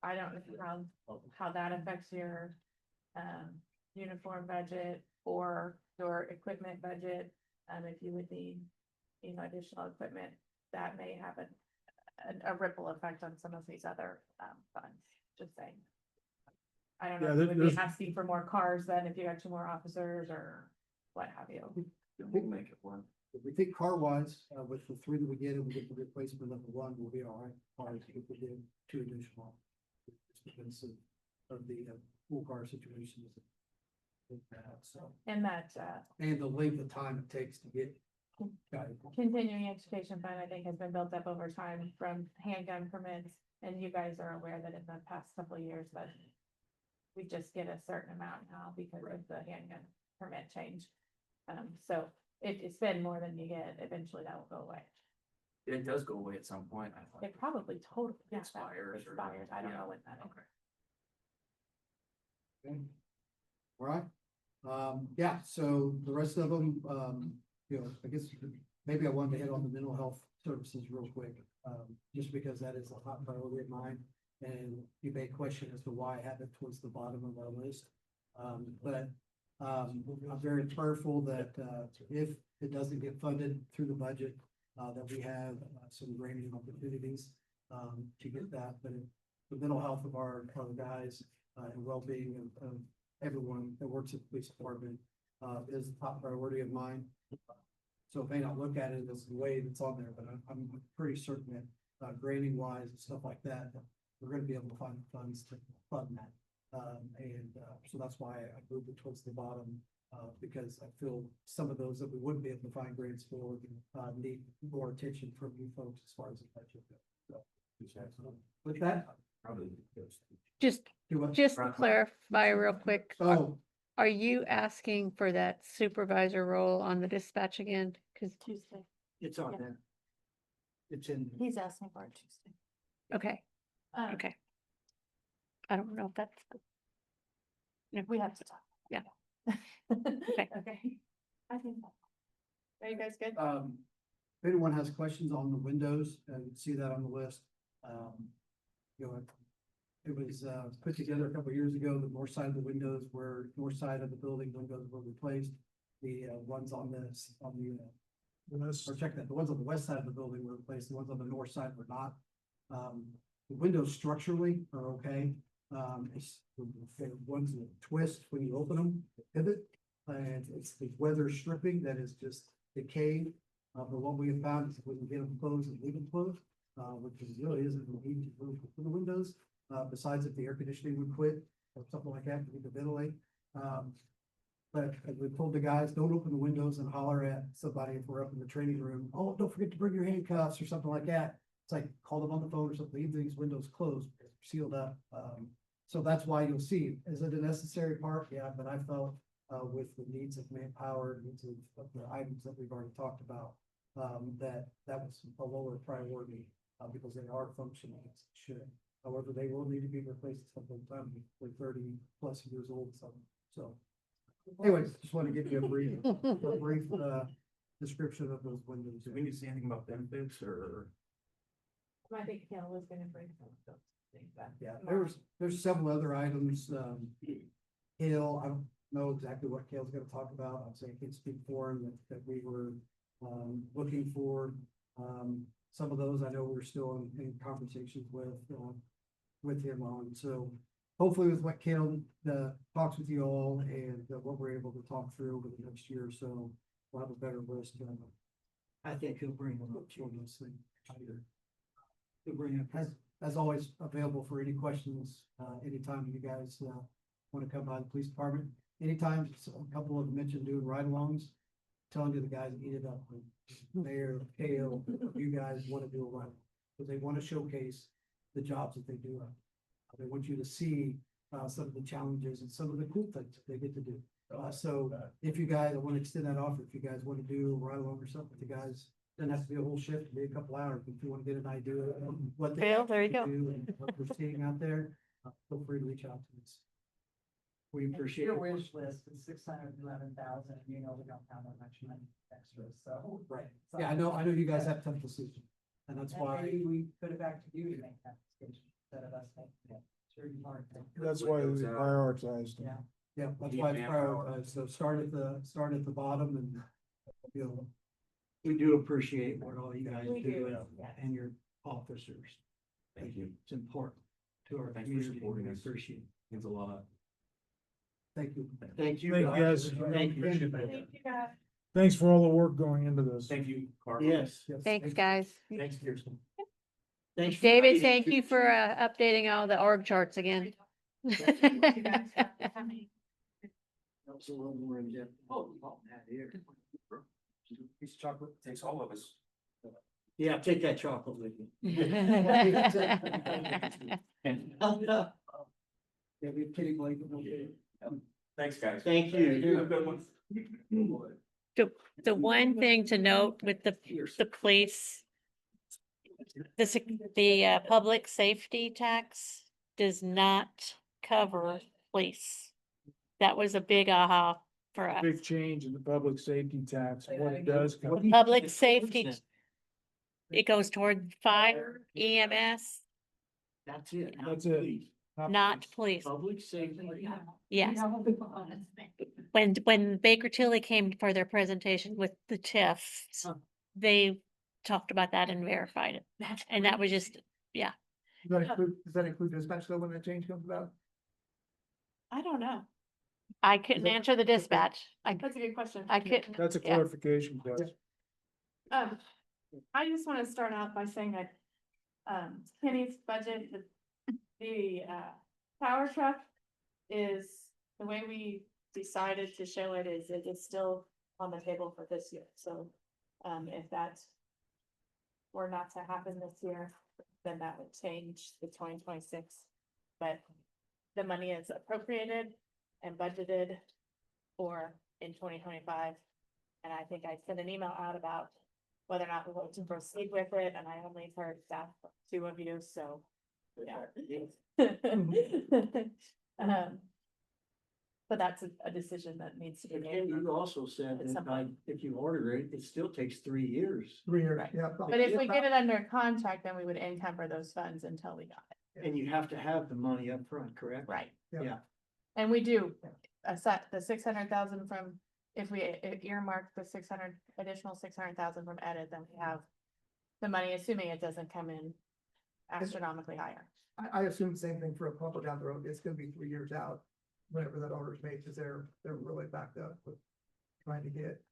I don't know how that affects your, uniform budget or your equipment budget. If you would need, additional equipment, that may have a ripple effect on some of these other, funds, just saying. I don't know Yeah, if you would be there's- asking for more cars then if you got 2 more officers or what have you. We'll make it work. If we think car wise, with the 3 that we get, and we get the replacement of the 1, we'll be all right. Cars, if we do 2 additional. Just because of the pool car situations. So, And that, and the length of time it takes to get. guys. continuing education fund, I think, has been built up over time from handgun permits. And you guys are aware that in the past couple of years that we just get a certain amount now because of the handgun permit change. So it's been more than you get. Eventually that will go away. It does go away at some point, I thought. It probably totally Expires or- expires. I don't yeah. know when that is. Okay. Okay. All right, yeah, so the rest of them, I guess maybe I wanted to hit on the mental health services real quick, just because that is a hot priority of mine. And you may question as to why I have it towards the bottom of our list. I'm very prayerful that, if it doesn't get funded through the budget, that we have some granting opportunities, to get that, but the mental health of our guys, and well-being of everyone that works at the police department, is a top priority of mine. So it may not look at it as the way that's on there, but I'm pretty certain that, grading wise and stuff like that, we're gonna be able to find the funds to fund that. So that's why I moved it towards the bottom, because I feel some of those that we wouldn't be able to find grants for, need more attention from you folks as far as the budget goes. So, with that. Just to clarify real quick, Oh, are you asking for that supervisor role on the dispatch again? Cause Tuesday. It's on Yeah. there. It's in. He's asking for it Tuesday. okay, okay. I don't know if that's. We have to talk. Yeah. Okay. Okay. I think. Are you guys good? If anyone has questions on the windows, you see that on the list. It was put together a couple of years ago. The north side of the windows were, north side of the building windows were replaced. The ones on the or check that, the ones on the west side of the building were replaced, the ones on the north side were not. The windows structurally are okay. It's the ones that twist when you open them, pivot, and it's the weather stripping that is just decayed. But what we have found is if we can get them closed and leave them closed, which is really isn't the need to move the windows, besides if the air conditioning would quit or something like that, we need to ventilate. But as we told the guys, don't open the windows and holler at somebody if we're up in the training room. Oh, don't forget to bring your handcuffs or something like that. It's like, call them on the phone or something, leave these windows closed, sealed up. So that's why you'll see, is it a necessary part? Yeah, but I felt, with the needs of manpower, needs of the items that we've already talked about, that was a lower priority, because they are functioning as it should. However, they will need to be replaced at some point in time. They're 30+ years old, so. Anyways, just want to give you a brief description of those windows. Do we need to say anything about benefits or? I think Kel was gonna bring some of those things back. Yeah, there's several other items, Kale, I don't know exactly what Kale's gonna talk about, I'd say I can't speak for him, that we were, looking for. Some of those I know we're still in conversations with him on, so hopefully with what Kale, talks with you all and what we're able to talk through over the next year or so, we'll have a better list. I think he'll bring them up to those things. He'll bring up, as always, available for any questions, anytime you guys, want to come by the police department. Anytime, a couple of them mentioned doing ride-alongs, telling you the guys eat it up. Mayor, Kale, you guys want to do a ride, because they want to showcase the jobs that they do. They want you to see, some of the challenges and some of the cool things that they get to do. So if you guys, I want to extend that offer, if you guys want to do a ride-along or something with the guys, doesn't have to be a whole shift, it can be a couple hours, if you want to get an idea of what they Bill, there you go. do and what we're seeing out there, feel free to reach out to us. We appreciate Your it. wish list is 611,000, we don't have that much money extra, so. Right. Yeah, I know you guys have tough decisions, and that's why. Maybe we put it back to you to make that decision, instead of us making it. Sure, you are. That's why we prioritized them. Yeah, that's why it's prioritized, so start at the bottom and, we do appreciate what all you guys We do do, yes. and your officers. Thank you. It's important to our Thanks for community, supporting we us. appreciate it. Means a lot. Thank you. Thank you. Thank you, guys. Thank you. Thank you, guys. Thanks for all the work going into this. Thank you, Carl. Yes. Thanks, guys. Thanks, Kirsten. Thanks. David, thank you for updating all the org charts again. Piece of chocolate takes all of us. Yeah, take that chocolate with you. Yeah, we're kidding, like. Thanks, guys. Thank you. Have a good one. The one thing to note with the police, the public safety tax does not cover police. That was a big aha for us. Big change in the public safety tax, and what it does. What do you Public think it safety. goes in? It goes toward fire, EMS, That's it. That's it. not police. Public safety. Yes. When Baker Tilly came for their presentation with the TIFs, Huh. they talked about that and verified it. And that was just, Does that include dispatch though when that change comes about? I don't know. I couldn't answer the dispatch. That's a good question. I couldn't. That's a yeah. clarification question. I just want to start out by saying that, Kenny's budget, the power truck is, the way we decided to show it is, it is still on the table for this year, so, if that were not to happen this year, then that would change the 2026. But the money is appropriated and budgeted for in 2025. And I think I sent an email out about whether or not we want to proceed with it, and I only heard that from 2 of you, so, yeah. But that's a decision that needs to be And made. you also said At that some like, point. if you order it, it still takes 3 years. 3 years, Right. yeah. But if we get it under contract, then we would encumber those funds until we got it. And you have to have the money up front, correct? Right. Yeah. And we do, the 600,000 from, if we earmark the additional 600,000 from edit, then we have the money, assuming it doesn't come in astronomically higher. I assume the same thing for a pumper down the road. It's gonna be 3 years out, whenever that order's made, because they're really backed up with trying to get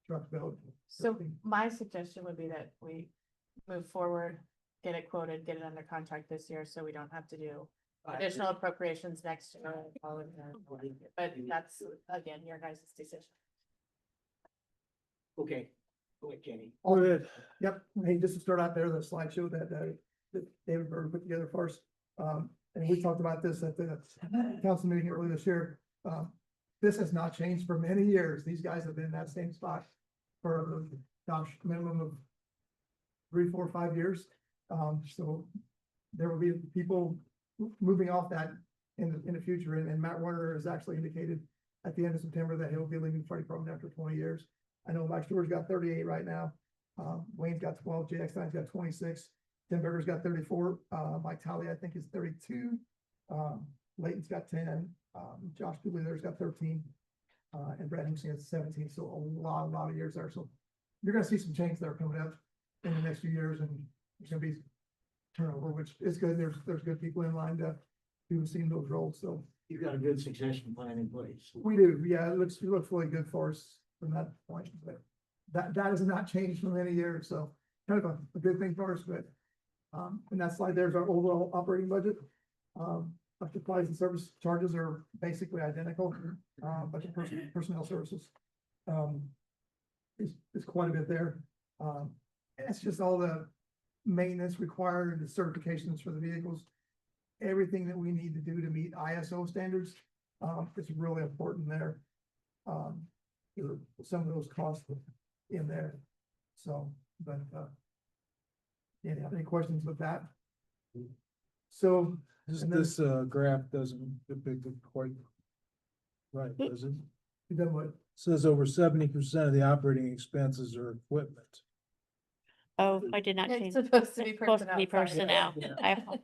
trucks built. So my suggestion would be that we move forward, get it quoted, get it under contract this year, so we don't have to do additional appropriations next year. But that's, again, your guys' decision. Okay, go ahead, Kenny. Go ahead. Yep, hey, just to start out there, the slideshow that David Berg put together for us. And we talked about this at the council meeting earlier this year. This has not changed for many years. These guys have been in that same spot for, gosh, minimum of 3, 4, 5 years. So there will be people moving off that in the future. And Matt Warner has actually indicated at the end of September that he'll be leaving the fire department after 20 years. I know Mike Stewart's got 38 right now. Wayne's got 12, JX Stein's got 26. Tim Berger's got 34. Mike Talley, I think, is 32. Layton's got 10. Josh Dooley there's got 13. And Brad Houston has 17. So a lot of years there. So you're gonna see some change there coming up in the next few years, and there's gonna be turnover, which is good. There's good people in line to do seeing those roles. So You've got a good succession plan in place. we do, yeah, it looks really good for us from that point, but that has not changed for many years, so kind of a good thing for us, but and that slide there's our overall operating budget. Our supplies and service charges are basically identical, but the personnel services is quite a bit there. It's just all the maintenance required and the certifications for the vehicles. Everything that we need to do to meet ISO standards, is really important there. There are some of those costs in there, so, but, yeah, any questions with that? So, and then- This graph doesn't depict it quite right, does it? then what? Says over 70% of the operating expenses are equipment. Oh, I did not It's change. supposed to be It's supposed to be personnel. Sorry. personnel. I-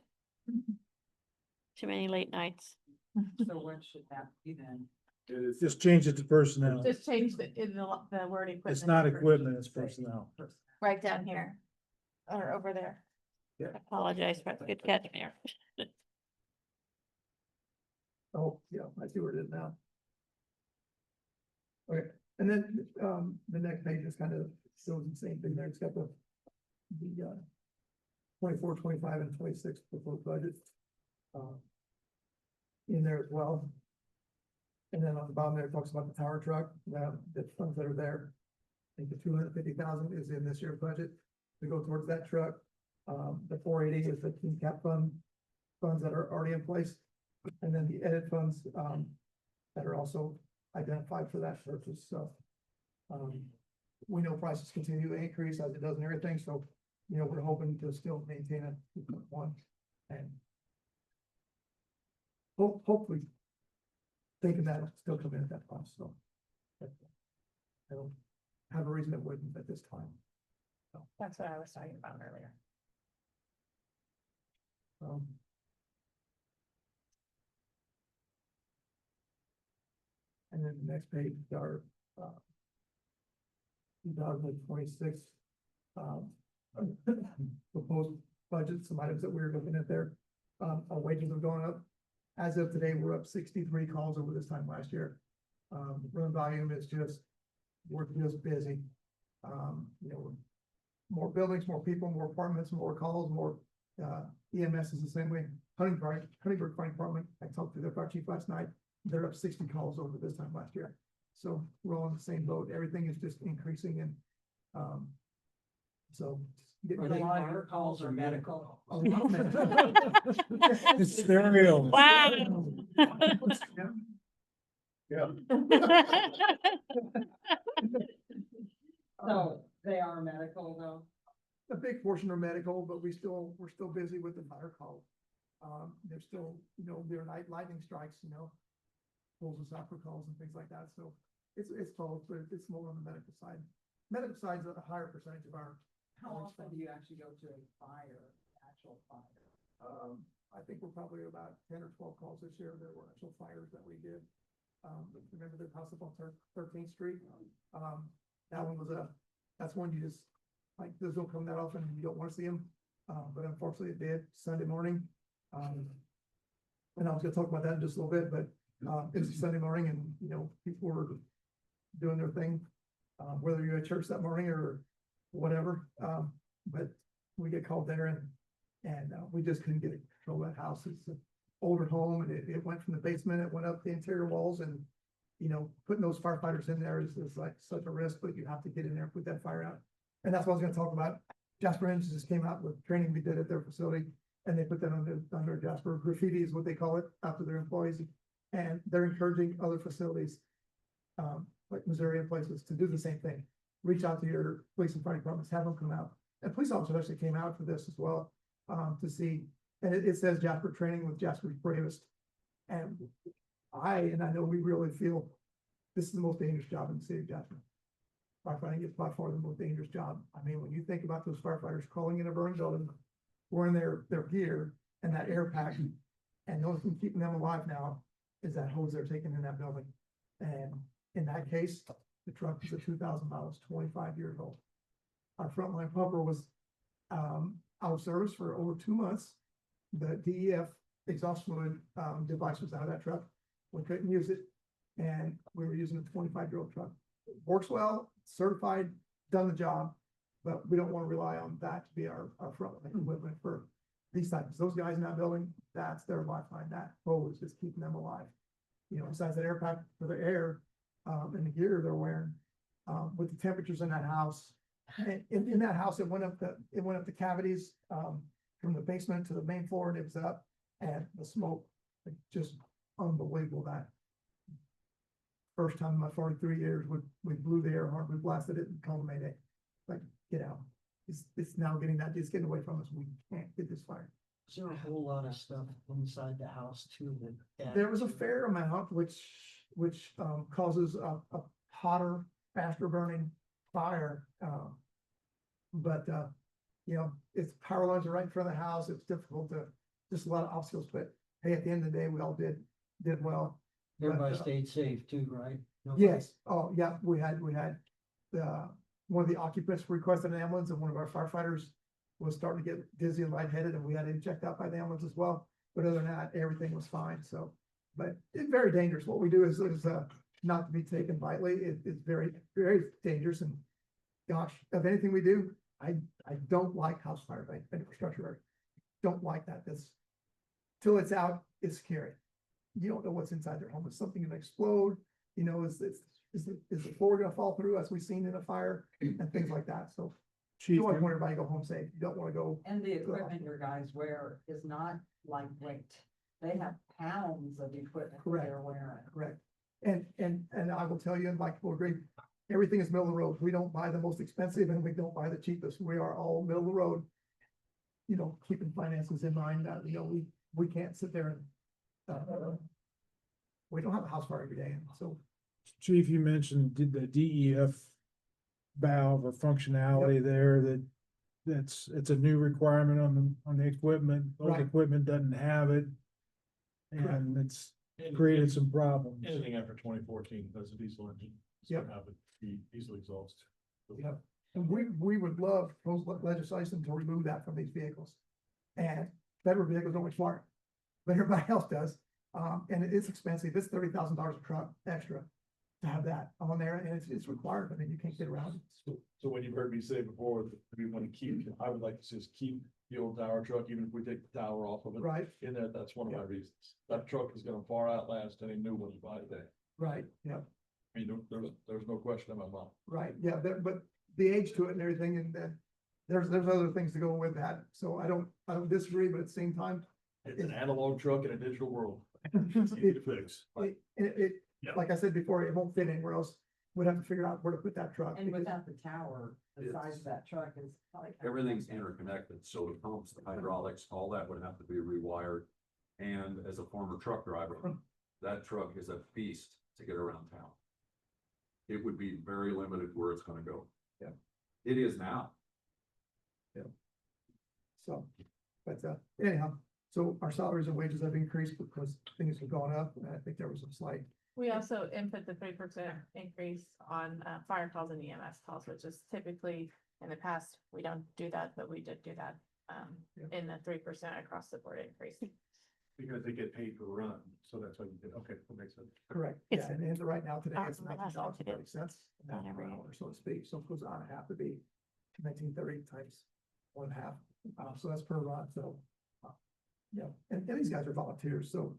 Too many late nights. So what should that be then? Just change it to personnel. Just change the word equipment. It's not to equipment, it's personnel. Right down here, or over there. I apologize for the good catch there. Oh, yeah, I see where it is now. Okay, and then, the next page is kind of shows the same thing there. It's got the 24, 25, and 26 proposed budgets. In there as well. And then on the bottom there, it talks about the tower truck, the funds that are there. I think the 250,000 is in this year's budget to go towards that truck. The 480 is the team cap funds that are already in place. And then the edit funds, that are also identified for that purpose, so. We know prices continue to increase as it does in everything, so, we're hoping to still maintain a 2.1 and hopefully thinking that it'll still come in at that cost, so. but I don't have a reason it wouldn't at this time. That's what I was talking about earlier. Um, And then the next page, is our, 2026, proposed budget, some items that we're looking at there. Our wages have gone up. As of today, we're up 63 calls over this time last year. Run volume is just, we're just busy. You know, more buildings, more people, more apartments, more calls, more, EMS is the same way. Huntingburg Fire Department, I talked to their fire chief last night, they're up 60 calls over this time last year. So we're all in the same boat, everything is just increasing and, so. Are they fire calls or medical? A lot of medical. It's stereo. Wow. Yeah. So they are medical though? A big portion are medical, but we're still busy with the fire calls. There's still, you know, there are lightning strikes, you know, pulls us out for calls and things like that. So it's both, but it's more on the medical side. Medical side's a higher percentage of our. How often do you actually go to a fire, actual fire? I think we're probably about 10 or 12 calls this year. There were actual fires that we did. Remember the house up on 13th Street? That one was that's one you just, like, those don't come that often, you don't want to see them. But unfortunately it did Sunday morning. And I was gonna talk about that in just a little bit, but, it was Sunday morning and, you know, people were doing their thing. Whether you're at church that morning or whatever, but we get called there and we just couldn't get control of that house. It's an older home and it went from the basement, it went up the interior walls and, you know, putting those firefighters in there is like such a risk, but you have to get in there and put that fire out. And that's what I was gonna talk about. Jasper Engines just came out with training we did at their facility and they put that under Jasper graffiti is what they call it after their employees. And they're encouraging other facilities, like Missouri and places to do the same thing. Reach out to your police and fire departments, have them come out. And police officers actually came out for this as well, to see, and it says Jasper training with Jasper's bravest. And I know we really feel this is the most dangerous job in the city of Jasper. Firefighting is by far the most dangerous job. I mean, when you think about those firefighters crawling in a burning building, wearing their gear and that air pack, and the only thing keeping them alive now is that hose they're taking in that building. And in that case, the truck is a 2,000 miles, 25 years old. Our frontline pumper was out of service for over 2 months. The DEF exhaust fluid device was out of that truck. We couldn't use it, and we were using a 25-year-old truck. It works well, certified, done the job, but we don't want to rely on that to be our frontline equipment for these types. Those guys in that building, that's their lifeline. That hose is just keeping them alive. You know, besides that air pack for the air and the gear they're wearing, with the temperatures in that house. In that house, it went up the cavities from the basement to the main floor, and it was up, and the smoke, like, just unbelievable. That first time in my 43 years, we blew the air hard, we blasted it and called Mayday. Like, get out. It's now getting that, it's getting away from us. We can't get this fire. Is there a whole lot of stuff inside the house too? There was a fair amount, which causes a hotter, faster burning fire. But you know, it's power lines are right in front of the house. It's difficult to, just a lot of obstacles, but hey, at the end of the day, we all did well. Everybody But, stayed safe too, right? Nobody- yes. Oh, yeah, we had one of the occupants requested an ambulance and one of our firefighters was starting to get dizzy and lightheaded and we had him checked out by the ambulance as well. But other than that, everything was fine. So, but it's very dangerous. What we do is not to be taken lightly. It's very, very dangerous. And gosh, of anything we do, I don't like house fire infrastructure. Don't like that. That's till it's out, it's scary. You don't know what's inside their home. Is something gonna explode? You know, is the floor gonna fall through as we've seen in a fire and things like that? So you want everybody to go home safe. You don't want to go. And the equipment your guys wear is not lightweight. They have pounds of equipment Correct. they're wearing. Correct. And I will tell you, and Mike will agree, everything is middle of the road. We don't buy the most expensive and we don't buy the cheapest. We are all middle of the road. You know, keeping finances in mind that, you know, we can't sit there and We don't have a house fire every day, so. Chief, you mentioned did the DEF valve or functionality there it's a new requirement on the equipment. Old Right. equipment doesn't have it. And it's created some problems. Anything after 2014, that's a diesel engine. It's gonna have it be diesel exhaust. Yep. And we would love legislation to remove that from these vehicles. And federal vehicles don't require it, but everybody else does. And it is expensive. It's $30,000 a truck extra to have that on there, and it's required. I mean, you can't get around it. So when you've heard me say before, that we want to keep, I would like to just keep the old tower truck, even if we take the tower off of it. Right, In there, that's one of my reasons. That truck is gonna far outlast any new one you buy today. right, yeah, I mean, there's no question in my mind. right, yeah, but the age to it and everything, and then there's other things to go with that. So I don't disagree, but at the same time, It's an analog truck in a digital world. It's easy to fix. Yeah. like I said before, it won't fit anywhere else. We'd have to figure out where to put that truck. And because- without the tower, the size of that truck is like. Everything's interconnected, so the pumps, the hydraulics, all that would have to be rewired. And as a former truck driver, that truck is a beast to get around town. It would be very limited where it's gonna go. Yeah. It is now. So, but anyhow, so our salaries and wages have increased because things have gone up, and I think there was a slight. We also input the 3% increase on fire calls and EMS calls, which is typically, in the past, we don't do that, but we did do that in the 3% across the board increase. Because they get paid per run, so that's why you did, okay, that makes sense. Correct, It's- yeah, and right now today it's That's $19.30 Not every an hour, so to speak, so it goes on a half to be 1930 times 1/2, so that's per run, so. Yeah, and these guys are volunteers, so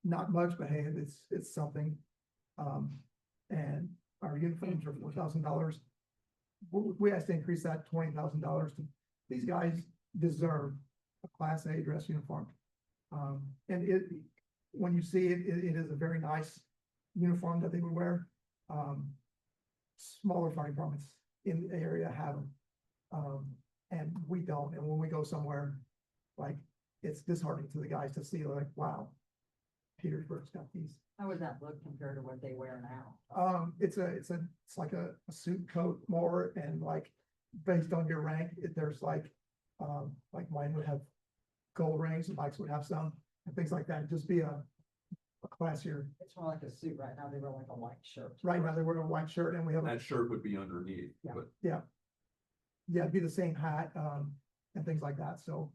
not much, but hey, it's something. And our uniforms are $4,000. We asked to increase that $20,000 to, these guys deserve a Class A dress uniform. And when you see it, it is a very nice uniform that they would wear. Smaller fire departments in the area have them. And we don't, and when we go somewhere, like, it's disheartening to the guys to see like, wow, Petersburg's got these. How would that look compared to what they wear now? It's like a suit coat more, and like, based on your rank, there's like mine would have gold rings, and Mike's would have some, and things like that, just be a classier. It's more like a suit right now. They wear like a white shirt. Right now, they wear a white shirt, and we have, That shirt would be underneath, Yeah. but yeah, it'd be the same hat, and things like that, so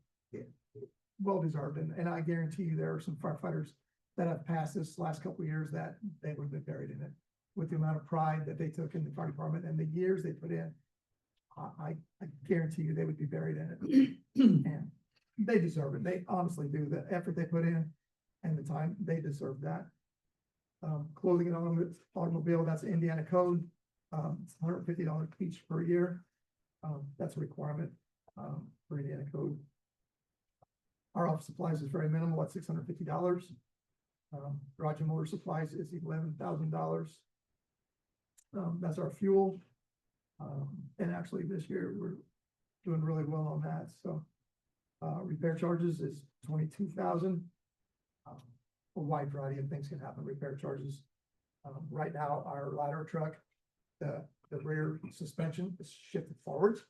well deserved, and I guarantee you there are some firefighters that have passed this last couple of years that they would have been buried in it with the amount of pride that they took in the fire department and the years they put in. I guarantee you they would be buried in it. And they deserve it. They honestly do. The effort they put in and the time, they deserve that. Clothing and automobile, that's Indiana code. It's $150 each per year. That's a requirement for Indiana code. Our office supplies is very minimal at $650. Garage and motor supplies is $11,000. That's our fuel. And actually this year we're doing really well on that, so. Repair charges is 22,000. A wide variety of things can happen, repair charges. Right now, our ladder truck, the rear suspension is shifted forwards.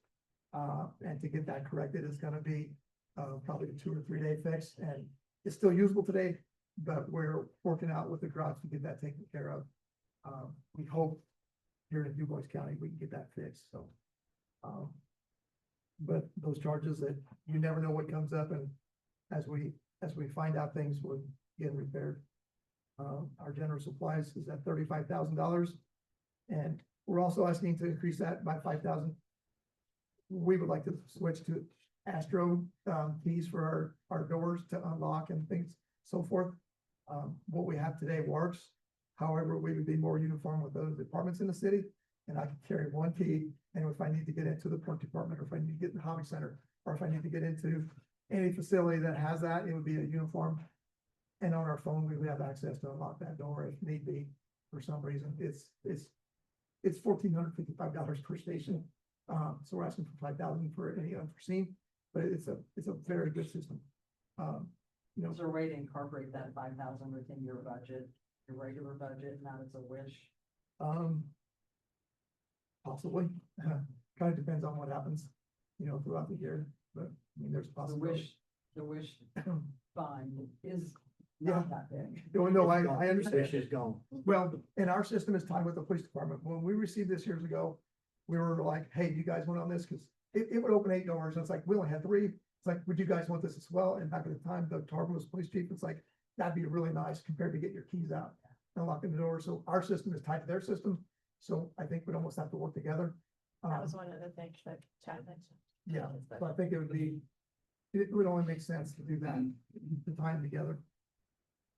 And to get that corrected is gonna be probably a 2 or 3 day fix, and it's still usable today, but we're working out with the garage to get that taken care of. We hope here in Du Bois County, we can get that fixed, so. But those charges that you never know what comes up, and as we find out things, we're getting repaired. Our general supplies is at $35,000, and we're also asking to increase that by 5,000. We would like to switch to Astro keys for our doors to unlock and things, so forth. What we have today works. However, we would be more uniform with those departments in the city, and I could carry one key. And if I need to get into the park department, or if I need to get in the hobby center, or if I need to get into any facility that has that, it would be a uniform. And on our phone, we would have access to unlock that door if need be. For some reason, it's $1,455 per station. So we're asking for 5,000 for any unforeseen, but it's a very good system. Is there a way to incorporate that 5,000 within your budget? your regular budget and that is a wish? Possibly, kind of depends on what happens, throughout the year, but I mean, there's The possibility. wish fund is Yeah. not that big. No, I understand. Fish is gone. Well, and our system is tied with the police department. When we received this years ago, we were like, hey, you guys want on this? Cause it would open 8 doors. And it's like, we only had 3. It's like, would you guys want this as well? And back at the time, Doug Tarver was police chief. It's like, that'd be really nice compared to get your keys out and locking the door. So our system is tied to their system. So I think we'd almost have to work together. That was one of the things that Chad mentioned. Yeah, so I think it would only make sense to do that, to tie them together.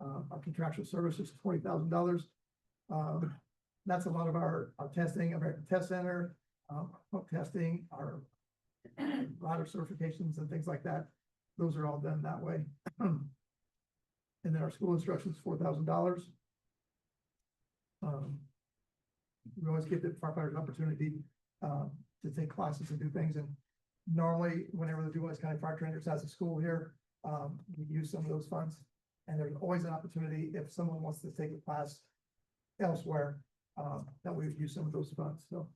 Our contractual services, $20,000. That's a lot of our testing, American Test Center, testing, our ladder certifications and things like that. Those are all done that way. And then our school instruction is $4,000. We always give the firefighters an opportunity to take classes and do things. And normally, whenever the Dubois County Fire Trainers has a school here, we use some of those funds. And there's always an opportunity if someone wants to take a class elsewhere, that we would use some of those funds. So,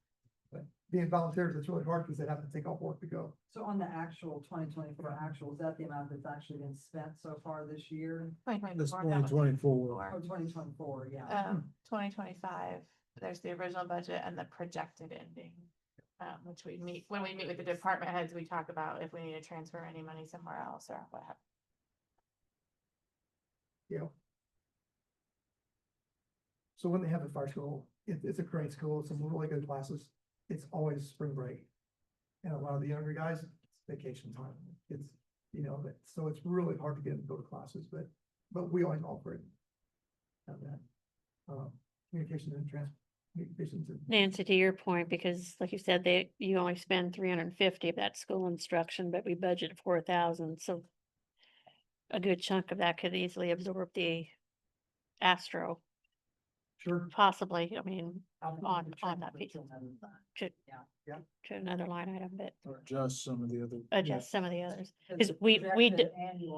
but being volunteers, it's really hard because they have to take off work to go. So on the actual 2024 actual, is that the amount that's actually been spent so far this year? This 2024, that was 2024. Oh, 2024, yeah. 2025, there's the original budget and the projected ending. Which when we meet with the department heads, we talk about if we need to transfer any money somewhere else or what happens. Yeah. So when they have a fire school, it's a great school, it's some really good classes. It's always spring break. And a lot of the younger guys, it's vacation time. It's, so it's really hard to get them to go to classes, but we always offer it. Have that. Communication and communications. Nancy, to your point, because like you said, you only spend 350 of that school instruction, but we budgeted 4,000, so a good chunk of that could easily absorb the Astro, Sure. possibly, I mean, on that piece. To, Yeah. to another line item, but Or adjust some of the other. adjust some of the others. Because Because we projected did,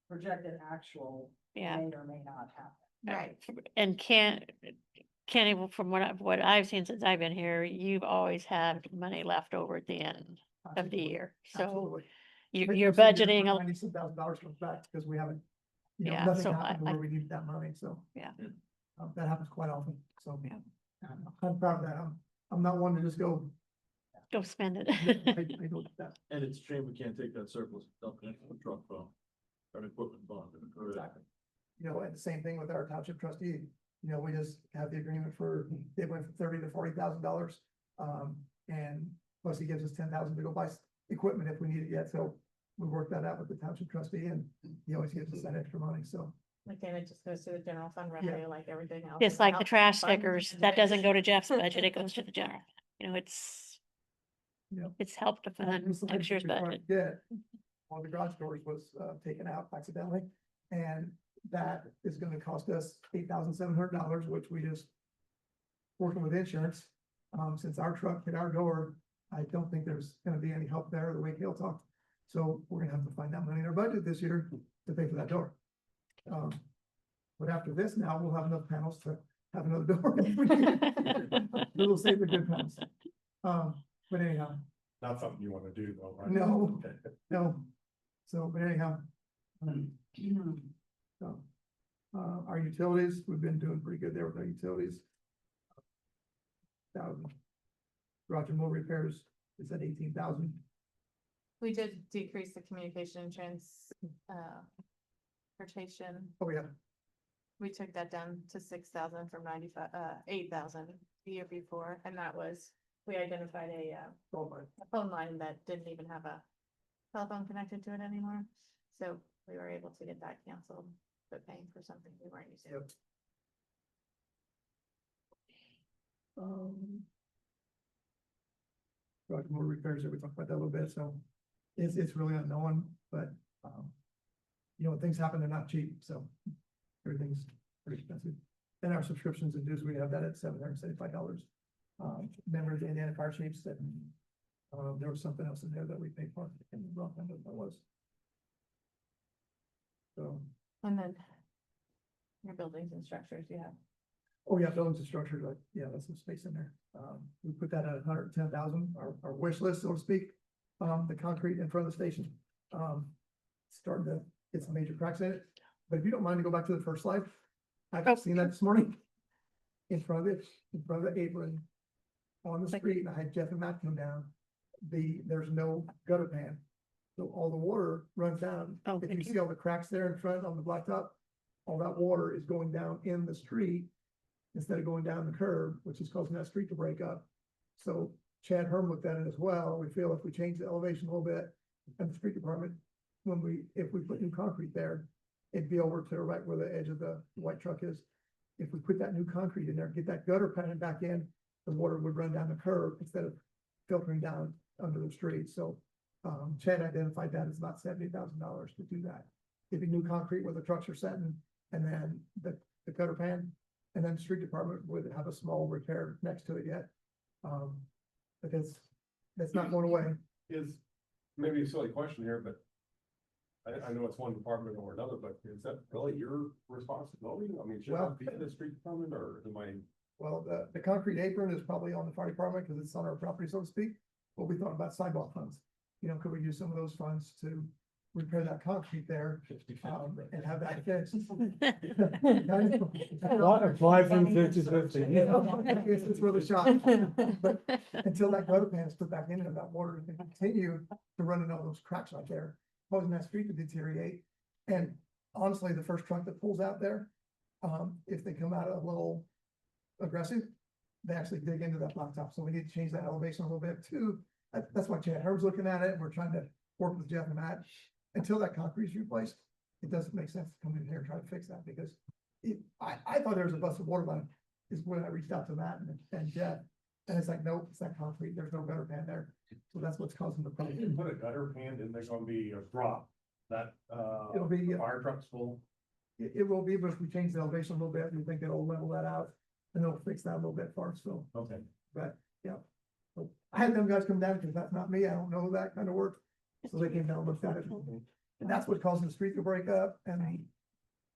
projected actual yeah. may or may not happen. Right. And Kenny, from what I've seen since I've been here, you've always had money left over at the end of the year. So Absolutely. you're budgeting, $90,000 comes back because we haven't, Yeah, nothing so happened I- where we needed that money, so. Yeah. That happens quite often, so. Yeah. I'm proud of that. I'm not one to just go. go spend it. I don't do that. And it's a shame we can't take that surplus, dump it into the truck fund, or an equipment fund. Exactly. And the same thing with our township trustee, we just have the agreement they went from $30,000 to $40,000. And plus he gives us 10,000 to go buy equipment if we need it yet, so we worked that out with the township trustee and he always gives us that extra money, so. Like, then it just goes to the general fund revenue like everything else. Just like the trash Fund. stickers, that doesn't go to Jeff's budget, it goes to the general. Yeah. It's helped to fund This is next year's before I budget. forget, one of the garage doors was taken out accidentally, and that is gonna cost us $8,700, which we just working with insurance. Since our truck hit our door, I don't think there's gonna be any help there the way Gail talked. So we're gonna have to find that money in our budget this year to pay for that door. But after this now, we'll have enough panels to have another door. if we need. We'll save the good panels. But anyhow. Not something you wanna do though, right? No. No, so, but anyhow. So, our utilities, we've been doing pretty good there with our utilities. Garage and motor repairs is at 18,000. We did decrease the communication and transportation. Oh, yeah, We took that down to 6,000 from 8,000 the year before, and that was, we identified a phone line that didn't even have a telephone connected to it anymore. So we were able to get that canceled, but paying for something we weren't using. Yep. Garage and motor repairs, we talked about that a little bit, so it's really unknown, but, when things happen, they're not cheap, so everything's pretty expensive. And our subscriptions and dues, we have that at $775. Remember the Indiana fire chiefs that, there was something else in there that we paid for, and the wrong number that was. So. And then Your buildings and structures, yeah. Oh, yeah, buildings and structures, like, yeah, that's some space in there. We put that at 110,000, our wish list, so to speak. The concrete in front of the station. Starting to get some major cracks in it. But if you don't mind to go back to the first slide. I've seen that this morning. In front of the apron. On the street, and I had Jeff and Matt come down. There's no gutter pan. So all the water runs down. Oh, If you thank you. see all the cracks there in front on the blacktop, all that water is going down in the street instead of going down the curb, which is causing that street to break up. So Chad Herm looked at it as well. We feel if we change the elevation a little bit and the street department, if we put new concrete there, it'd be over to right where the edge of the white truck is. If we put that new concrete in there, get that gutter pan back in, the water would run down the curb instead of filtering down under the street. So Chad identified that as about $70,000 to do that. It'd be new concrete where the trucks are sitting, and then the gutter pan, and then the street department would have a small repair next to it yet. Because that's not going away. Is, maybe a silly question here, but I know it's one department or another, but is that really your responsibility? I mean, should Well, that be the street department, or am I? Well, the concrete apron is probably on the fire department because it's on our property, so to speak. But we thought about sidewalk funds. Could we use some of those funds to repair that concrete there, and have that fixed? Apply for the 50/50. It's really shot. But until that gutter pan is put back in, and that water can continue to run in all those cracks right there, causing that street to deteriorate. And honestly, the first truck that pulls out there, if they come out a little aggressive, they actually dig into that blacktop. So we need to change that elevation a little bit too. That's why Chad Herb's looking at it, and we're trying to work with Jeff and Matt. Until that concrete is replaced, it doesn't make sense to come in here and try to fix that, because I thought there was a busted water line, is when I reached out to Matt and Jeff. And it's like, nope, it's that concrete, there's no gutter pan there. So that's what's causing the You problem. put a gutter pan in, there's gonna be a drop, that, It'll be, fire truck's full. it will be, but if we change the elevation a little bit, we think it'll level that out, and it'll fix that a little bit for us, so. Okay. But, yeah. So I had them guys come down, because that's not me, I don't know that kind of work. So they came down and looked at it. And that's what causing the street to break up, and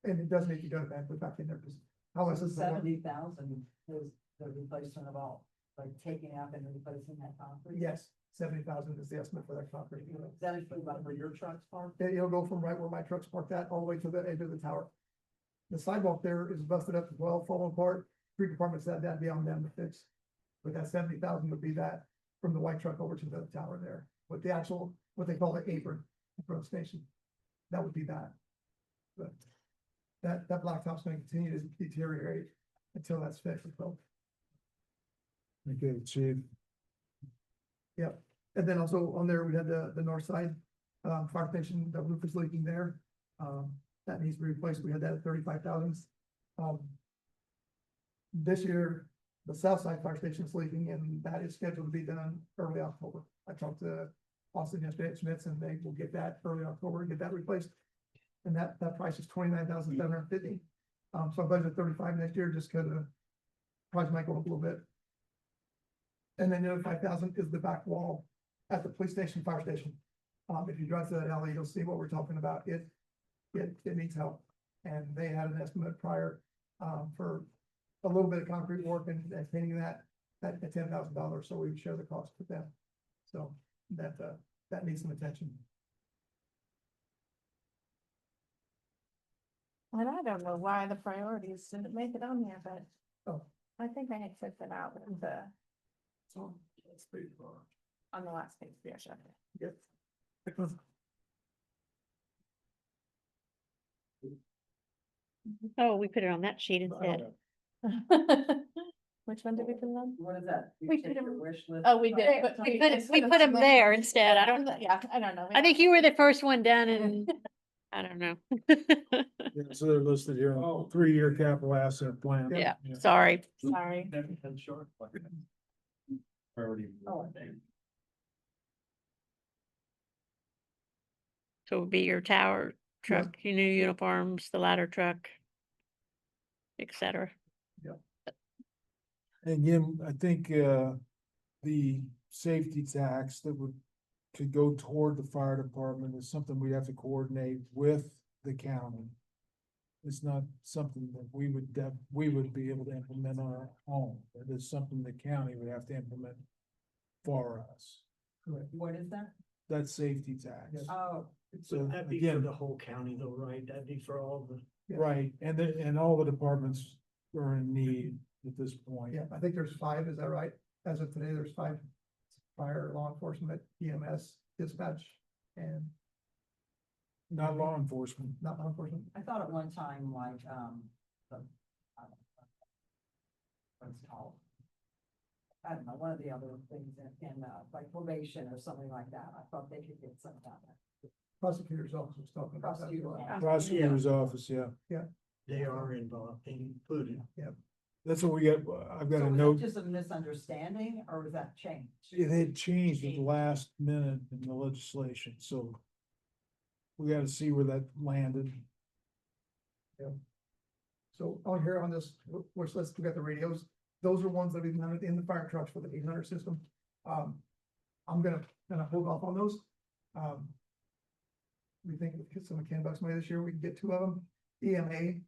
it does need to go back, put back in there, because how else So is that? 70,000 is the replacement of all, like taking out and replacing that concrete? Yes, 70,000 is the estimate for that concrete. Is that include like where your trucks parked? It'll go from right where my truck's parked at, all the way to the edge of the tower. The sidewalk there is busted up as well, falling apart. Street department said that'd be on them to fix. But that 70,000 would be that from the white truck over to the tower there. With the actual, what they call the apron in front of the station. That would be that. But that blacktop's gonna continue to deteriorate until that's fixed. So, Okay, chief. yeah. And then also on there, we had the north side, fire station, the roof is leaking there. That needs to be replaced. We had that at 35,000. This year, the south side fire station is leaking, and that is scheduled to be done early October. I talked to Austin yesterday at Smith's, and they will get that early October and get that replaced. And that price is $29,750. So I budgeted 35 next year, just because price might go up a little bit. And then the other 5,000 is the back wall at the police station, fire station. If you drive through that alley, you'll see what we're talking about. It needs help. And they had an estimate prior, for a little bit of concrete work and painting that at $10,000. So we would share the cost with them. So that needs some attention. And I don't know why the priorities didn't make it on here, but Oh. I think I had took that out with the, So that's pretty far. on the last page, yeah, sure. Yep. Oh, we put it on that sheet instead. Which one did we put it on? What is that? We Take put 'em- your wish list. Oh, we did. but We put them there instead. I don't, Yeah, I don't know. I think you were the first one done and I don't know. Yeah, so they're listed here, 3-year capital asset plan. Yeah, sorry. Sorry. Priority. Oh, So it would be your tower truck, your new uniforms, the ladder truck, et cetera. And again, I think, the safety tax that could go toward the fire department is something we have to coordinate with the county. it's not something that we would be able to implement on our own. It is something the county would have to implement for us. What is that? That's safety tax. Oh, So That'd be for again, the whole county though, right? That'd be for all the. right, and all the departments are in need at this point. Yeah, I think there's 5, is that right? As of today, there's 5 fire, law enforcement, EMS, dispatch, and Not law enforcement. not law enforcement. I thought at one time, like, the, I don't know, what's it called? I don't know, one of the other things in like probation or something like that. I thought they could get some down there. Prosecutor's office was talking about that. Prosecutor. Prosecutor's office, yeah. They are involved, included. That's what we got. I've got So a was note. that just a misunderstanding or was that changed? It had changed at the last minute in the legislation, so we gotta see where that landed. So on here on this wish list, we got the radios. Those are ones that we've mounted in the fire trucks for the 800 system. I'm gonna hold off on those. We think we get some $10 money this year, we can get 2 of them. EMA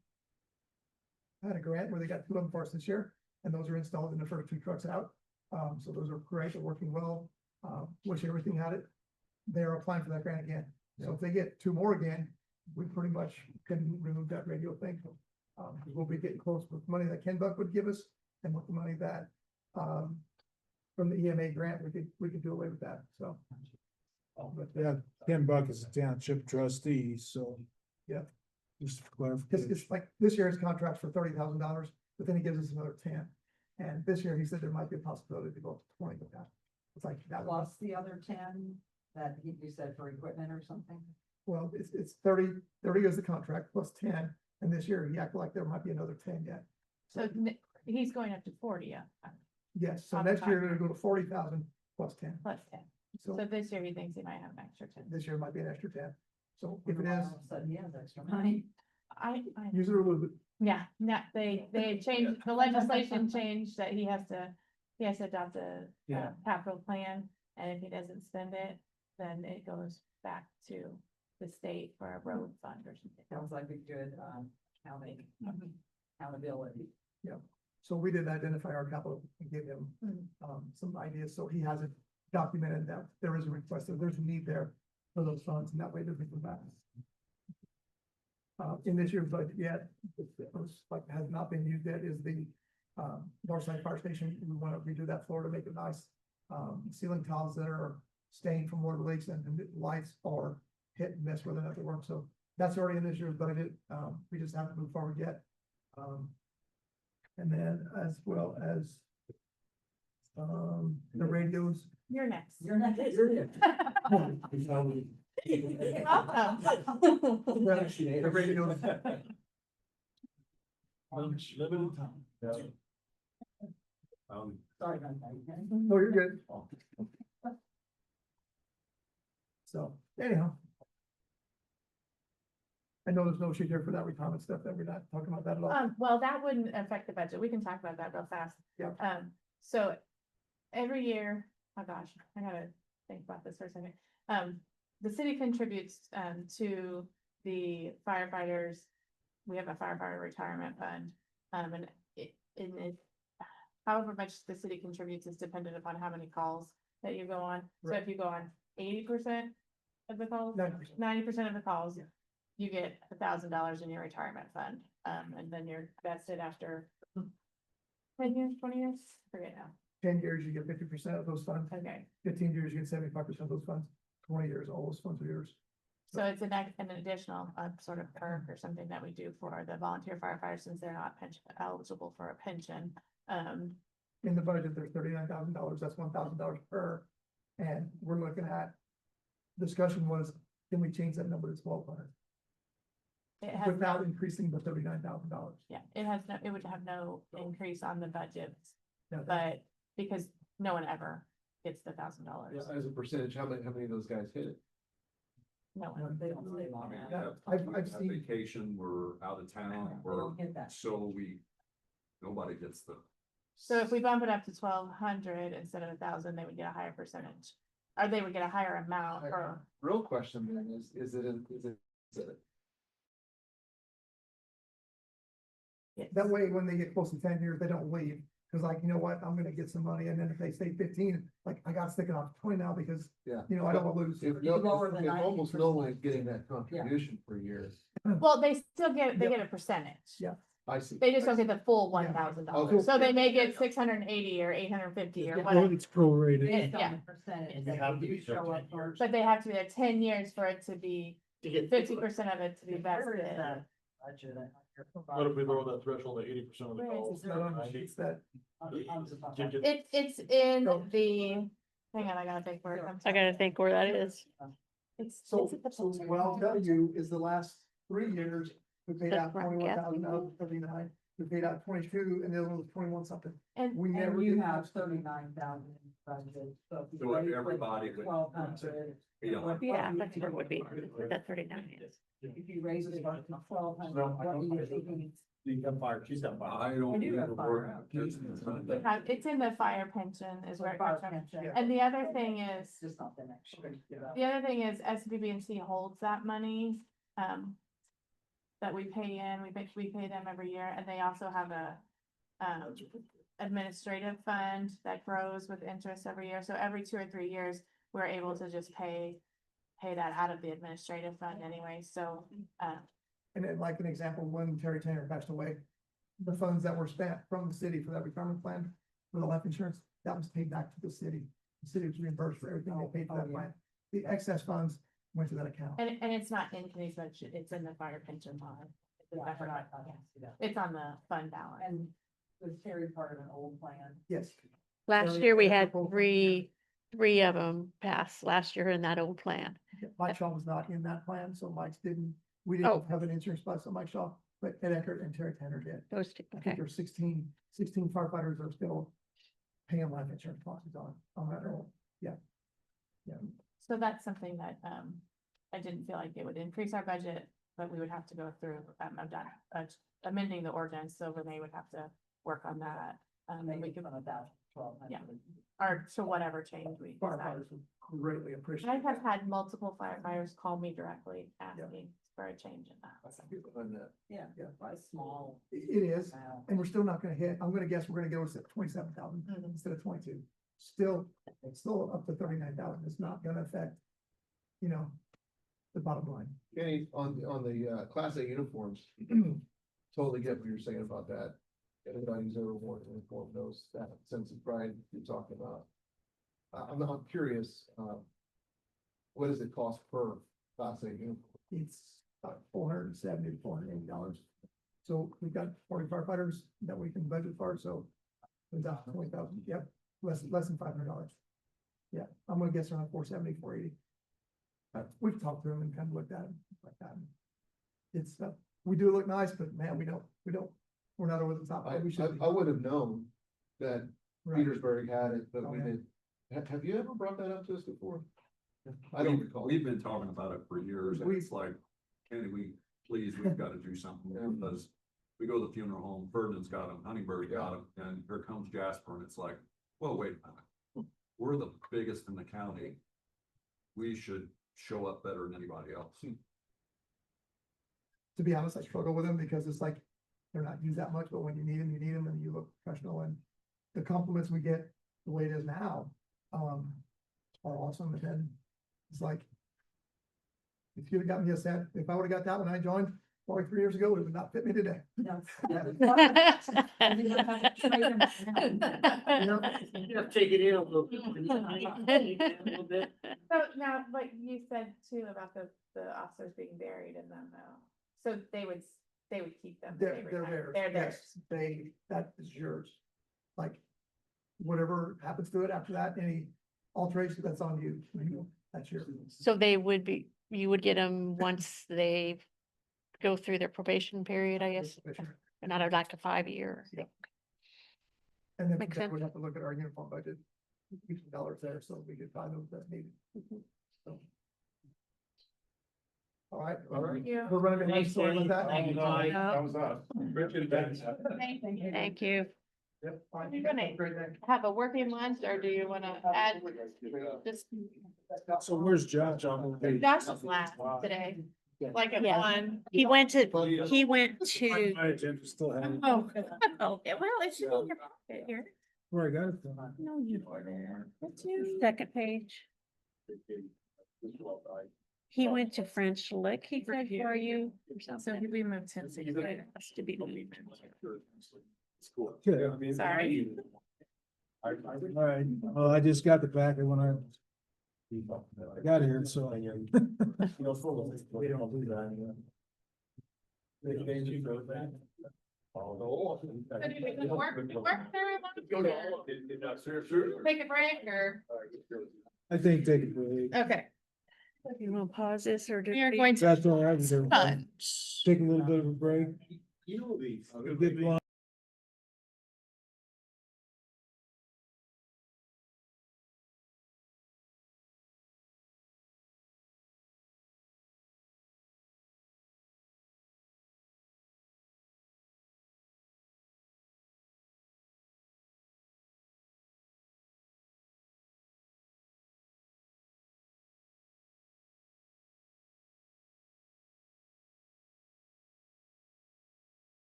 had a grant where they got 2 of them for us this year, and those are installed in the first 2 trucks out. So those are great, they're working well. Wish everything had it. They are applying for that grant again. So if they get 2 more again, we pretty much can remove that radio thing. We'll be getting close with money that Ken Buck would give us and with the money that, from the EMA grant, we could do away with that, so. But Yeah, Ken Buck is a township trustee, so. Yeah. Just for Cause clarification. it's like, this year his contract's for $30,000, but then he gives us another 10. And this year he said there might be a possibility to go up to 20 with that. It's like that was, Plus the other 10 that you said for equipment or something? well, it's 30 is the contract plus 10. And this year he acted like there might be another 10 yet. So he's going up to 40, yeah, Yes, so On the next year it'll go to 40,000 plus 10. plus 10. So So this year he thinks he might have an extra 10. this year might be an extra 10. So if it Why is, all of a sudden he has extra money. I, use it or lose it. yeah, they changed, the legislation changed that he has to adopt a Yeah. capital plan. And if he doesn't spend it, then it goes back to the state for a road fund or something. Sounds like a good, accountability. So we did identify our capital and give him some ideas, so he has it documented that there is a request, that there's a need there for those funds, and that way they're thinking back. In this year's budget yet, like has not been used yet, is the Northside Fire Station. We want to redo that floor to make it nice. Ceiling tiles that are stained from water leaks and the lights are hit and miss whether or not they work, so that's already in this year's budget. We just haven't moved forward yet. And then as well as the radios. You're next. You're not. Welcome. The radios. Limited time. Sorry about that. No, you're good. So anyhow. I know there's no sheet here for that retirement stuff, that we're not talking about that at all. Well, that wouldn't affect the budget. We can talk about that real fast. Yep. So every year, oh gosh, I gotta think about this for a second. The city contributes, to the firefighters. We have a firefighter retirement fund, and however much the city contributes is dependent upon how many calls that you go on. So Right. if you go on 80% of the calls, 90%. 90% of the calls, Yeah. you get $1,000 in your retirement fund. And then you're vested after 10 years, 20 years, forget now. 10 years, you get 50% of those funds. Okay, 15 years, you get 75% of those funds. 20 years, all those funds are yours. so it's an additional sort of perk or something that we do for the volunteer firefighters since they're not pension eligible for a pension. In the budget, there's $39,000, that's $1,000 per. And we're looking at, discussion was, can we change that number to 1,200 It has, without increasing the $39,000? yeah, it would have no increase on the budget, Yeah. but because no one ever gets the $1,000. As a percentage, how many of those guys hit it? No one. They don't stay long enough. Yeah, I've seen, Vacation, we're out of town, They don't get that. so nobody gets the. So if we bump it up to 1,200 instead of 1,000, they would get a higher percentage. Or they would get a higher amount or. Real question then is it That way, when they get close to 10 years, they don't leave. Cause like, you know what, I'm gonna get some money, and then if they stay 15, like, I gotta stick it off 20 now because, Yeah. you know, I don't wanna lose. If, lower than if almost 90%. no one is getting that contribution per year, Well, they still get, they Yeah. get a percentage. Yeah. I see. They just don't get the full Yeah. $1,000. Okay. So they may get 680 or 850 or Yeah. whatever, It's prorated. Based Yeah. on the percentage They that have they to do be show up 10 first. but they have to be there 10 years for it to be To get 50% of it to be Where is vested. that budget at? What if we lower that threshold to 80% of the Where calls? It's not on, 90? it's that, It's in the, hang on, I gotta think where it comes I from. gotta think where that is. It's so, at the so picture. what I'll tell you is the last 3 years, we paid That's out right, 21,000 out of 39. We paid out 22, and the other one was 21 something. And We never And you did have 39,000 budget. So if you So raise it everybody to would- 1,200. Yeah. what Yeah, do you that's think where it would be. would That 39 is. If you raise it to 1,200, No, I what do don't- you think? You got fired, she's got fired. I don't I do need have to fire work. out. It's in the fire pension is where it comes from. Pension. And the other thing is, It's just not the next year. the other thing is SBBNC holds that money, that we pay in, we pay them every year, and they also have a, administrative fund that grows with interest every year, so every 2 or 3 years, we're able to just pay that out of the administrative fund anyway, so, And then like an example, when Terry Tanner passed away, the funds that were spent from the city for that retirement plan, for the life insurance, that was paid back to the city. The city was reimbursed for everything they paid for that plan. The excess funds went to that account. and it's not in Kenny's budget, it's in the fire pension line. It's a separate line. It's on the fund balance. And was Terry part of an old plan? Yes. Last year, we had three of them pass last year in that old plan. Mike Shaw was not in that plan, so Mike's didn't, we Oh. didn't have an insurance plan, so Mike Shaw, but Ed Eckert and Terry Tanner did. Those two, I okay. think there's 16 firefighters are still paying life insurance policies on that roll. Yeah. Yeah. So that's something that, I didn't feel like it would increase our budget, but we would have to go through, amending the ordinance, so Renee would have to work on that. And we could, about 1,200. Yeah. or to whatever change we decide. Firefighters would greatly appreciate. I have had multiple firefighters call me directly asking for a change in that. so. Yeah, Yeah. by small. It is, amount. and we're still not gonna hit, I'm gonna guess we're gonna go to 27,000 Mhm. instead of 22. Still, it's still up to 39,000. It's not gonna affect, you know, the bottom line. Kenny, on the Class A uniforms, totally get what you're saying about that. Anybody who's ever worn a uniform knows that sense of pride you're talking about. I'm curious, what does it cost per Class A uniform? It's about $470 to $480. So we've got 40 firefighters that we can budget for, so without 20,000, yep, less than $500. Yeah, I'm gonna guess around 470, 480. We've talked to them and kind of looked at them like that. It's, we do look nice, but man, we're not over the top. We should be. I would have known that Right. Petersburg had it, but we Okay. did. Have you ever brought that up to us before? I don't recall. We've been talking about it for years, and We- it's like, can we've got to do something, because we go to the funeral home, Ferdinand's got them, Honeyberg got them, and here comes Jasper, and it's like, well, wait a minute. We're the biggest in the county. We should show up better than anybody else. To be honest, I struggle with them because it's like, they're not used that much, but when you need them and you look professional, and the compliments we get the way it is now, are awesome, and then it's like, if you'd have got me a set, if I would have got that when I joined 43 years ago, it would not fit me today. No. Take it in a little bit. So now, like you said too about the officers being buried in them though, so they would keep them. when they They're retire. theirs. They're theirs. Yes, that is yours. Like, whatever happens to it after that, any alteration, that's on you. That's yours. So you would get them once they go through their probation period, I guess, and not like a 5-year. Yeah. And then Makes from there, sense. we'd have to look at our uniform budget, keep some dollars there, so we could buy those that needed. So. All right. Yeah. We're running behind, sorry about that. Thank you, Mike. That was us. Thank you. Yep. fine. You're gonna- Great day. Have a working lunch, or do you wanna add this? So where's Josh? Josh is last today. Like at Yeah. one. He went to, My agenda still has Oh, well, it should be in your pocket here. where I got it from. No, you were there. second page. He went to French Lick, he said, for you. or So something. we moved 10 seats. Has to be moved. Okay. Sorry. All right, well, I just got the packet when I got here, so. We don't do that. Take a break or? I think take a break. Okay. You wanna pause this or? We are going to. That's all right. Punch. Take a little bit of a break. You know, these. Get lunch.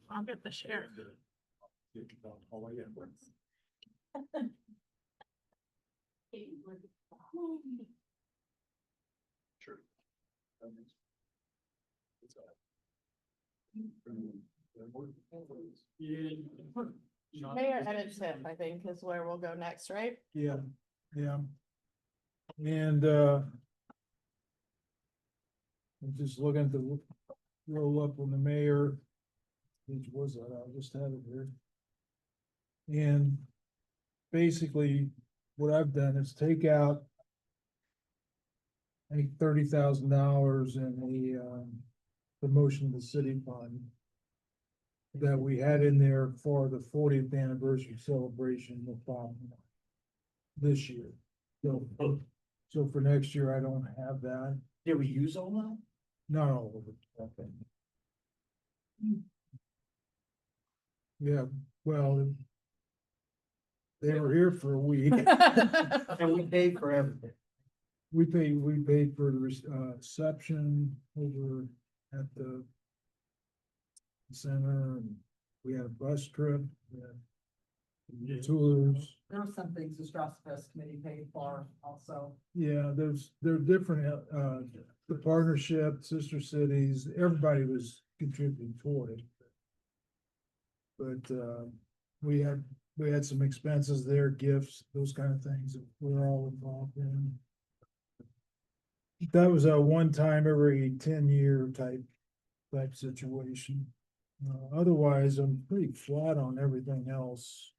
I'll get the share. Sure. Mayor edit tip, I think, is where we'll go next, right? Yeah, yeah. And, I'm just looking at the roll up on the mayor. Which was that? I just had it here. And basically, what I've done is take out I think $30,000 in the promotion of the city fund that we had in there for the 40th anniversary celebration of Bob this year. So for next year, I don't have that. Did we use all that? Not all of it. Okay. Yeah, well, they were here for a week. And we paid for everything. We paid for the reception over at the center, and we had a bus trip, we had tours. There were some things the Strasbourg committee paid for also. Yeah, there are different, the partnership, sister cities, everybody was contributing toward it. But, we had some expenses there, gifts, those kind of things that we're all involved in. That was a one-time every 10-year type situation. Otherwise, I'm pretty flat on everything else.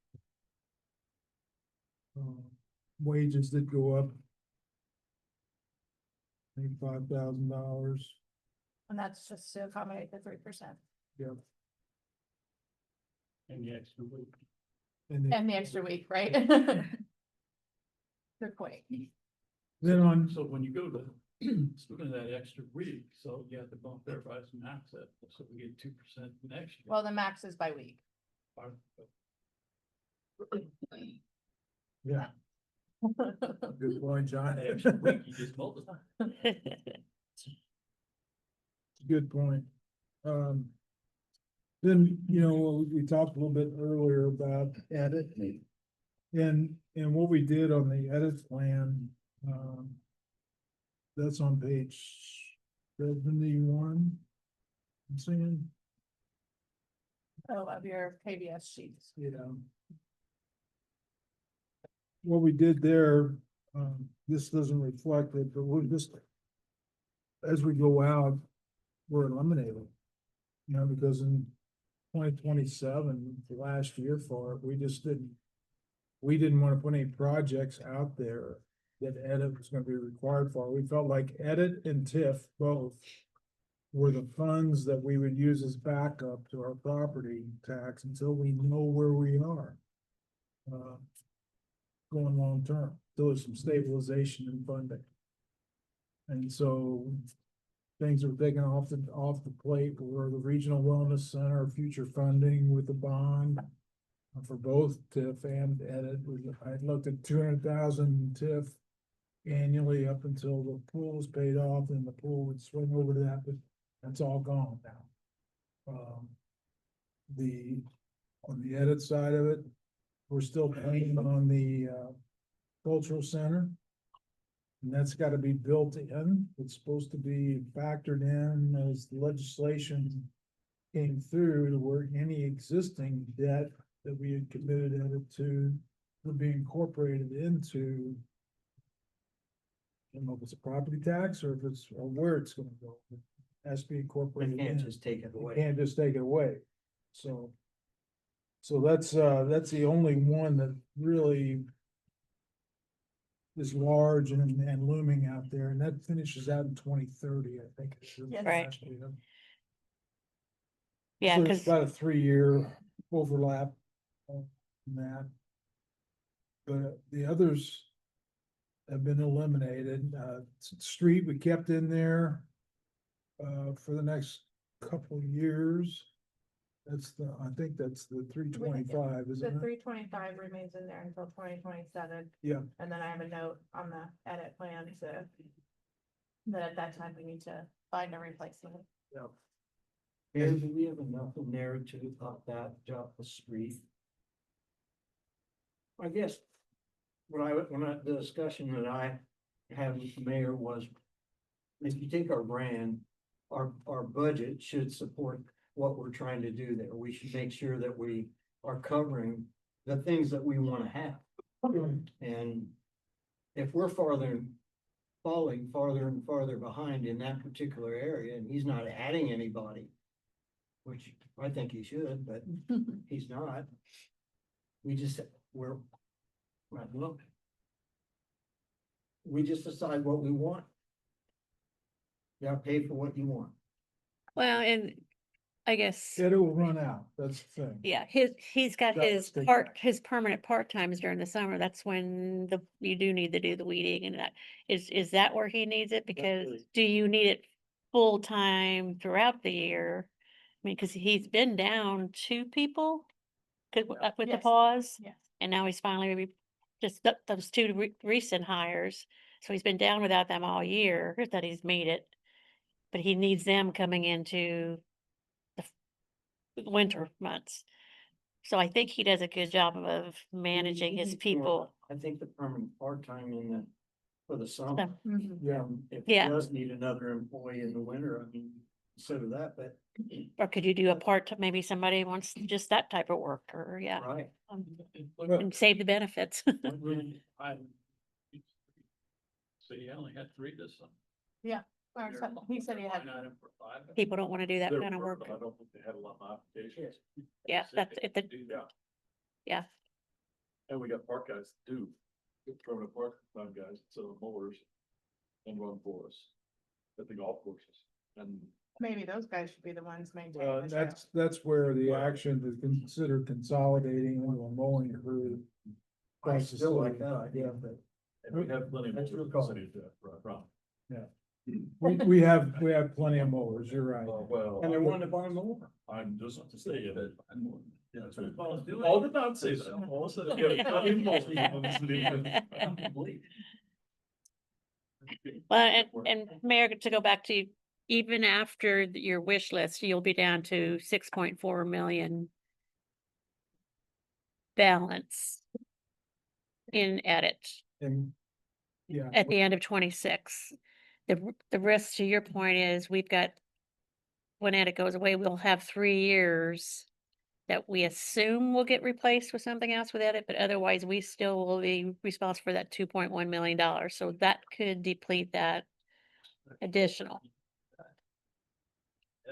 Wages did go up. I think $5,000. And that's just to accommodate the 3%. Yep. And the extra week. And the extra week, right? Good point. Then on, So when you go to, looking at that extra week, so you have to bump everybody's max up, so we get 2% next year. Well, the max is by week. yeah, good point, John. The extra week, you just multiply. Good point. Then, we talked a little bit earlier about edit. And what we did on the edit plan, that's on page 71. I'm saying, Oh, of your KBS sheets. what we did there, this doesn't reflect it, but we're just, as we go out, we're eliminating. Because in 2027, the last year for it, we didn't want to put any projects out there that edit was going to be required for. We felt like edit and TIF both were the funds that we would use as backup to our property tax until we know where we are. Going long term, till there's some stabilization in funding. And so things are taken off the plate where the Regional Wellness Center, future funding with the bond for both TIF and edit. I looked at 200,000 TIF annually up until the pool was paid off, and the pool would swing over to that, but that's all gone now. On the edit side of it, we're still paying on the cultural center. And that's got to be built in. It's supposed to be factored in as the legislation came through to where any existing debt that we had committed edit to would be incorporated into, I don't know if it's a property tax or where it's gonna go. It has to be incorporated We can't in. just take it You away. can't just take it away. So that's the only one that really is large and looming out there, and that finishes out in 2030, I think. Yes. Right. So Yeah, it's because about a 3-year overlap on that. But the others have been eliminated. Street we kept in there for the next couple of years. I think that's the 325, The isn't it? 325 remains in there until 2027. Yeah. And then I have a note on the edit plan that at that time we need to find a replacement. Yeah. And do we have enough in there to up that, up the street? I guess, the discussion that I had with the mayor was, if you take our brand, our budget should support what we're trying to do there. We should make sure that we are covering the things that we want to have. And if we're falling farther and farther behind in that particular area, and he's not adding anybody, which I think he should, but he's not. Look. We just decide what we want. You gotta pay for what you want. Well, and I guess, It'll run out, that's the thing. yeah, he's got That his was the- his permanent part-times during the summer. That's when you do need to do the weeding and that. Is that where he needs it? Because do you need it full-time throughout the year? I mean, cause he's been down 2 people. With the Yes. pause. Yes. And now he's finally maybe just those 2 recent hires. So he's been down without them all year that he's made it. But he needs them coming into the winter months. So I think he does a good job of managing his people. I think the permanent part-time for the summer. Yeah. If he Yeah. does need another employee in the winter, I mean, consider that, but. Or could you do a maybe somebody wants just that type of work or, yeah, Right. and save the benefits. So you only had 3 this summer. He said he had. Line item for 5. People don't want to do that There kind of were, work. but I don't think they had a lot of applications. Yeah, that's if the, Yeah. And we got park guys too, permanent park time guys, so mowers and run for us at the golf courses. And Maybe those guys should be the ones maintaining. the trail. That's where the action to consider consolidating into a mowing crew. I still like that idea, but. and we have plenty of That's mowers in your the call. city to run. We have plenty of mowers, you're right. Well, And they wanted to buy more. I'm just to say that. Yeah, that's what Paul did not say that. Paul said if you have plenty of mowers in the city, well, and Mayor, to go back to, even after your wish list, you'll be down to 6.4 million balance in edit And, yeah. at the end of 26. The risk, to your point, is we've got, when edit goes away, we'll have 3 years that we assume will get replaced with something else with edit, but otherwise we still will be responsible for that $2.1 million. So that could deplete that additional.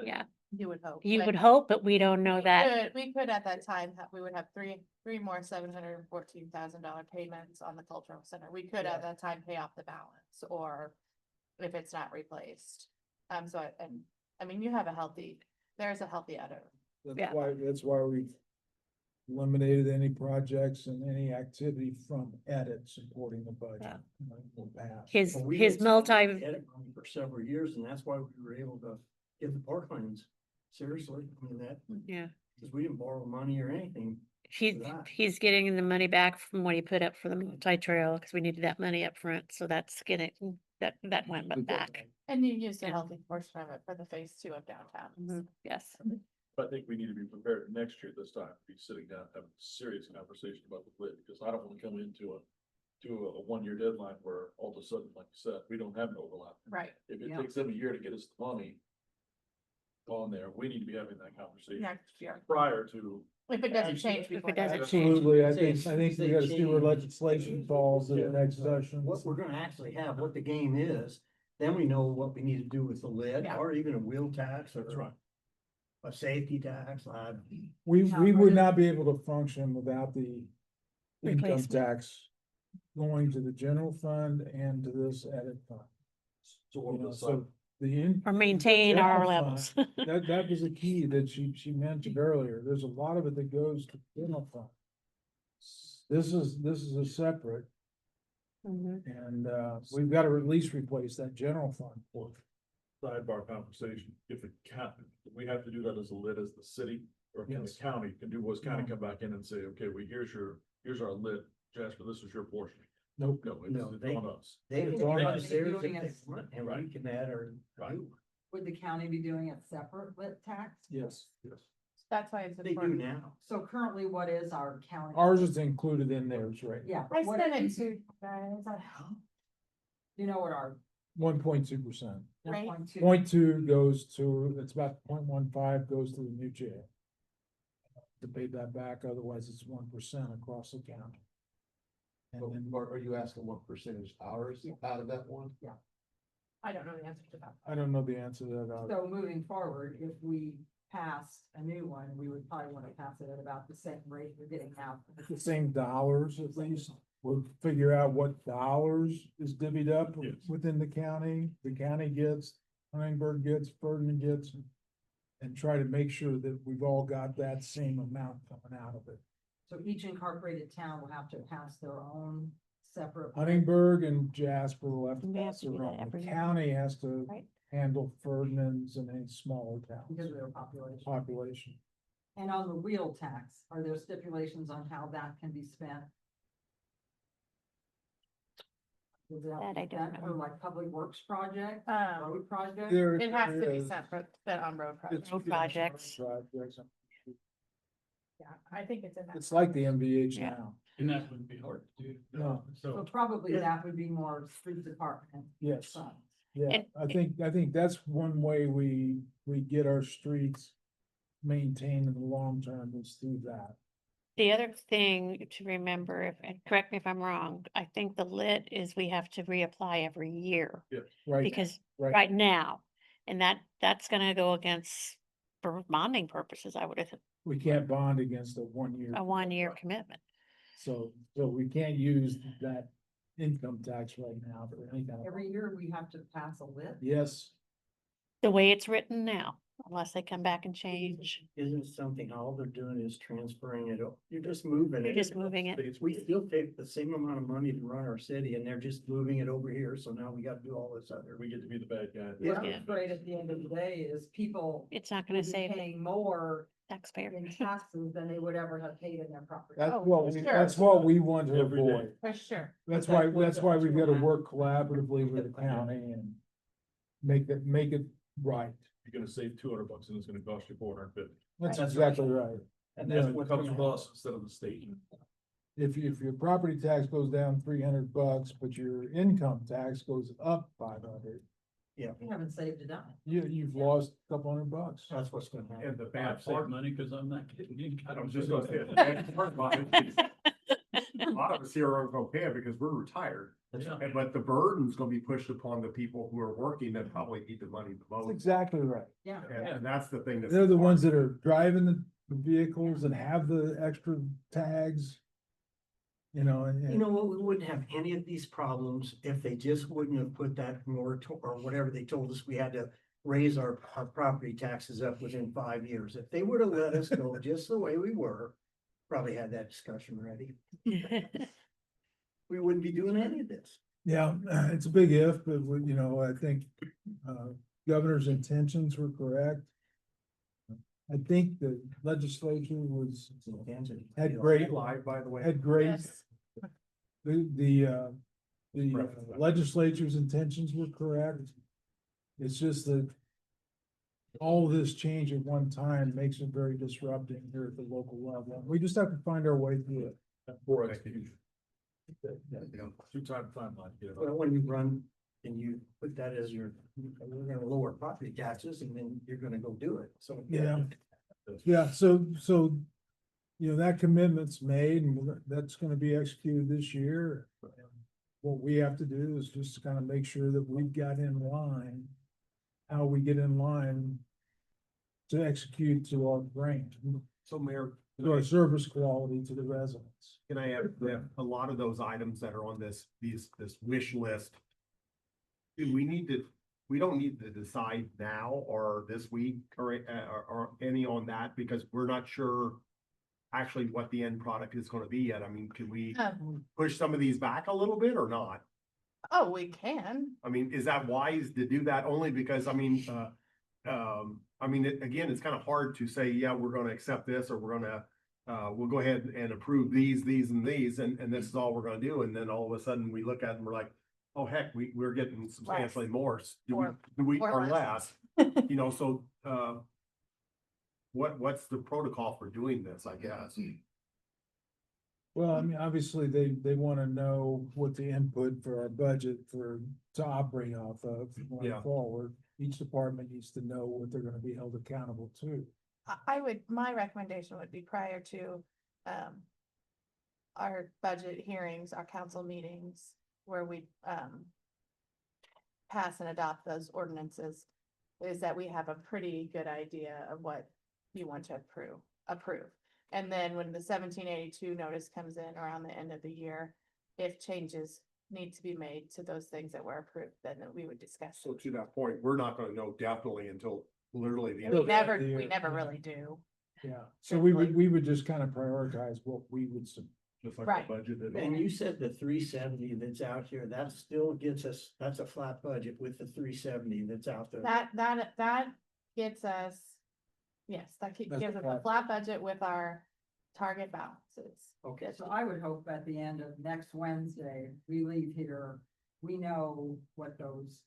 Yeah, You would hope. you but would hope, but we don't know that. We could at that time, we would have three more $714,000 payments on the cultural center. We could at that time pay off the balance, or if it's not replaced. I mean, there's a healthy edit. Yeah. That's why we eliminated any projects and any activity from edit supporting the budget. Yeah. In the past. His Well, we his had multi, edit money for several years, and that's why we were able to get the parklands. Seriously, I mean that, yeah, because we didn't borrow money or anything. he's getting the money back from what he put up for the multi-trail, because we needed that money up front, so that's getting, that went back. And you used a Yeah. healthy portion of it for the phase 2 of downtown. Mhm, yes. I think we need to be prepared next year, this time, be sitting down, having a serious conversation about the lid, because I don't want to come into a 1-year deadline where all of a sudden, like you said, we don't have an overlap. Right. If it Yeah. takes them a year to get us the money on there, we need to be having that conversation Next year. prior to. If it doesn't change If before. it doesn't that. change. Absolutely, I Say- think we say gotta see where change. legislation falls in the next session. What we're gonna actually have, what the game is, then we know what we need to do with the lid, Yeah. or even a wheel tax, or That's right. a safety tax. We Yeah. would not be able to function without the income Replacement. tax going to the general fund and to this edit fund. So what You know, was so the. Or maintain our general levels. fund, That was a key that she mentioned earlier. There's a lot of it that goes to general fund. This is a separate, Mhm. and we've got to at least replace that general fund portion. Sidebar conversation, if the county, we have to do that as a lid as the city, or can the Yes. county, was county No. come back in and say, okay, well, here's our lid, Jasper, this is your portion. Nope. No, No, it's they- on us. They It's can on add us. theirs if Doing they it. want, and we Right. can add our. Right. Would the county be doing a separate lit tax? Yes, yes. That's why it's They do important. now. So currently, what is our county? Ours is included in theirs, right? Yeah. I what- sent it to you guys. You know what our 1.2%. Right. 1.2 0.2 goes to, it's about 0.15 goes to the new jail. To pay that back, otherwise it's 1% across the county. And then, Are you asking what percentage ours out of that one? I don't know the answer to that. I don't know the answer to that. So moving forward, if we pass a new one, we would probably want to pass it at about the same rate we're getting now. The same dollars at least. We'll figure out what dollars is divvied up Yes. within the county gets, Huntingburg gets, Ferdinand gets. And try to make sure that we've all got that same amount coming out of it. So each incorporated town will have to pass their own separate. Huntingburg and Jasper will have to We have pass to do their that own. every The year. county has to Right. handle Ferdinand's and any smaller towns. Because of their population. Population. And on the wheel tax, are there stipulations on how that can be spent? Is That I don't that for know. like public works project, road project? There It has to be is- sent for the on-road project. it's- Road projects. Projects. Yeah, I think it's in that. It's like the MVH Yeah. now. And that wouldn't be hard to do. No. So probably that would be more street department. Yes. funds. Yeah, And- I think that's one way we get our streets maintained in the long term is through that. The other thing to remember, and correct me if I'm wrong, I think the lit is we have to reapply every year. Right, Because right. right now, and that's gonna go against, for bonding purposes, I would have, We can't bond against a 1 year. a 1-year commitment. So we can't use that income tax right now for any kind of. Every year we have to pass a lit. Yes, The way it's written now, unless they come back and change, Isn't something, all they're doing is transferring it, you're just moving you're it. just moving it. We still take the same amount of money to run our city and they're just moving it over here, so now we gotta do all this other. We get to be the bad guy. Yeah. What's great at the end of the day is people It's not will gonna be save the paying more taxpayer. in taxes than they would ever have paid in their property. that's Oh, what, for sure. that's what we want to Every day. avoid. For sure. That's But why, that's what we've will got to happen. work collaboratively with the county and make it right. You're gonna save $200 and it's gonna cost you $450. That's Right. exactly right. And Yeah. that's what Comes from us instead of the state. If your property tax goes down $300, but your income tax goes up 500, Yeah, We haven't saved a dime. you've lost a couple $100. that's what's gonna happen. And the I've bad saved part, money because I'm not getting income. I was just gonna say, the bad part about it is a lot of us here are gonna pay it because we're retired. That's Yeah. And but the burden's gonna be pushed upon the people who are working that probably need the money the That's most. exactly right. Yeah. And that's the thing that's. They're the ones that are driving the vehicles and have the extra tags. You know, You and know what, we wouldn't have any of these problems if they just wouldn't have put that or whatever they told us we had to raise our property taxes up within 5 years. If they would have let us go just the way we were, probably had that discussion ready. We wouldn't be doing any of this. yeah, it's a big if, but I think governor's intentions were correct. I think the legislature had great, Live, by the way. had great, Yes. the legislature's intentions were correct. It's just that all this change at one time makes it very disrupting here at the local level. We just have to find our way through it. For execution. Two time timeline. Well, when you run and you put that as your, we're gonna lower property taxes and then you're gonna go do it, so. Yeah, so, that commitment's made and that's gonna be executed this year. What we have to do is just kind of make sure that we've got in line, how we get in line to execute to our grant, So Mayor, to our service quality to the residents. can I have a lot of those items that are on this wish list? Do we don't need to decide now or this week or any on that because we're not sure actually what the end product is gonna be yet. I mean, can we push some of these back a little bit or not? Oh, we can. I mean, is that wise to do that only because, again, it's kind of hard to say, yeah, we're gonna accept this or we're gonna, we'll go ahead and approve these, and these, and this is all we're gonna do. And then all of a sudden we look at it and we're like, oh heck, we're getting substantially more, Or- or or less. less, you know, so, what's the protocol for doing this, I guess? Well, I mean, obviously, they wanna know what the input for our budget to operate off of going Yeah. forward. Each department needs to know what they're gonna be held accountable to. My recommendation would be prior to, our budget hearings, our council meetings, where we, pass and adopt those ordinances, is that we have a pretty good idea of what you want to approve. And then when the 1782 notice comes in around the end of the year, if changes need to be made to those things that were approved, then we would discuss. So to that point, we're not gonna know definitely until literally the end. We of the never, the year, we never yeah. really do. Yeah, so we would just kind of prioritize what we would, Just like Right. the budget. And you said the 370 that's out here, that still gets us, that's a flat budget with the 370 that's out there. That gets us, yes, That's gives us a flat. flat budget with our target balances. Okay. So I would hope at the end of next Wednesday, we leave here, we know what those,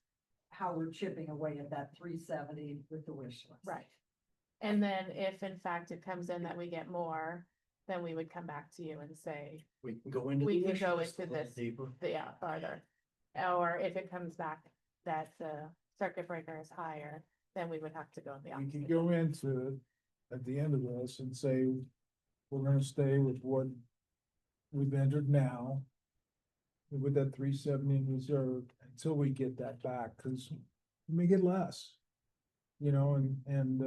how we're chipping away at that 370 with the wish list. Right. And then if in fact it comes in that we get more, then we would come back to you and say, We can go into. we the can wish go list into a little this, Deeper. yeah, farther. Or if it comes back that the circuit breaker is higher, then we would have to go in the we can opposite. go into it at the end of this and say, we're gonna stay with what we've entered now. With that 370 in reserve until we get that back, cause we may get less. You know, and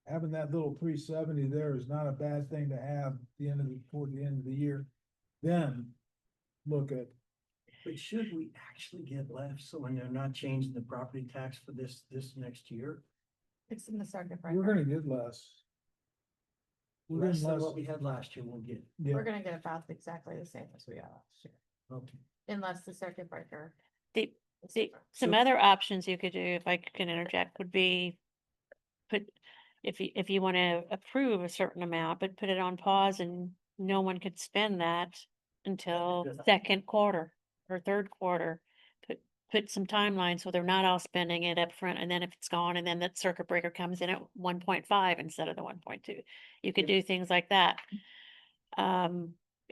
having that little 370 there is not a bad thing to have toward the end of the year. Then look at, But should we actually get left, so when they're not changing the property tax for this next year? It's in the circuit we're breaker. gonna get less. We're Less getting than less, what we had last year, we'll get. yeah, We're gonna get about exactly the same as we got last year, Okay. unless the circuit breaker. Some So- other options you could do, if I can interject, would be if you want to approve a certain amount, but put it on pause and no one could spend that until second quarter or third quarter. Put some timeline so they're not all spending it up front, and then if it's gone, and then that circuit breaker comes in at 1.5 instead of the 1.2. You could do things like that.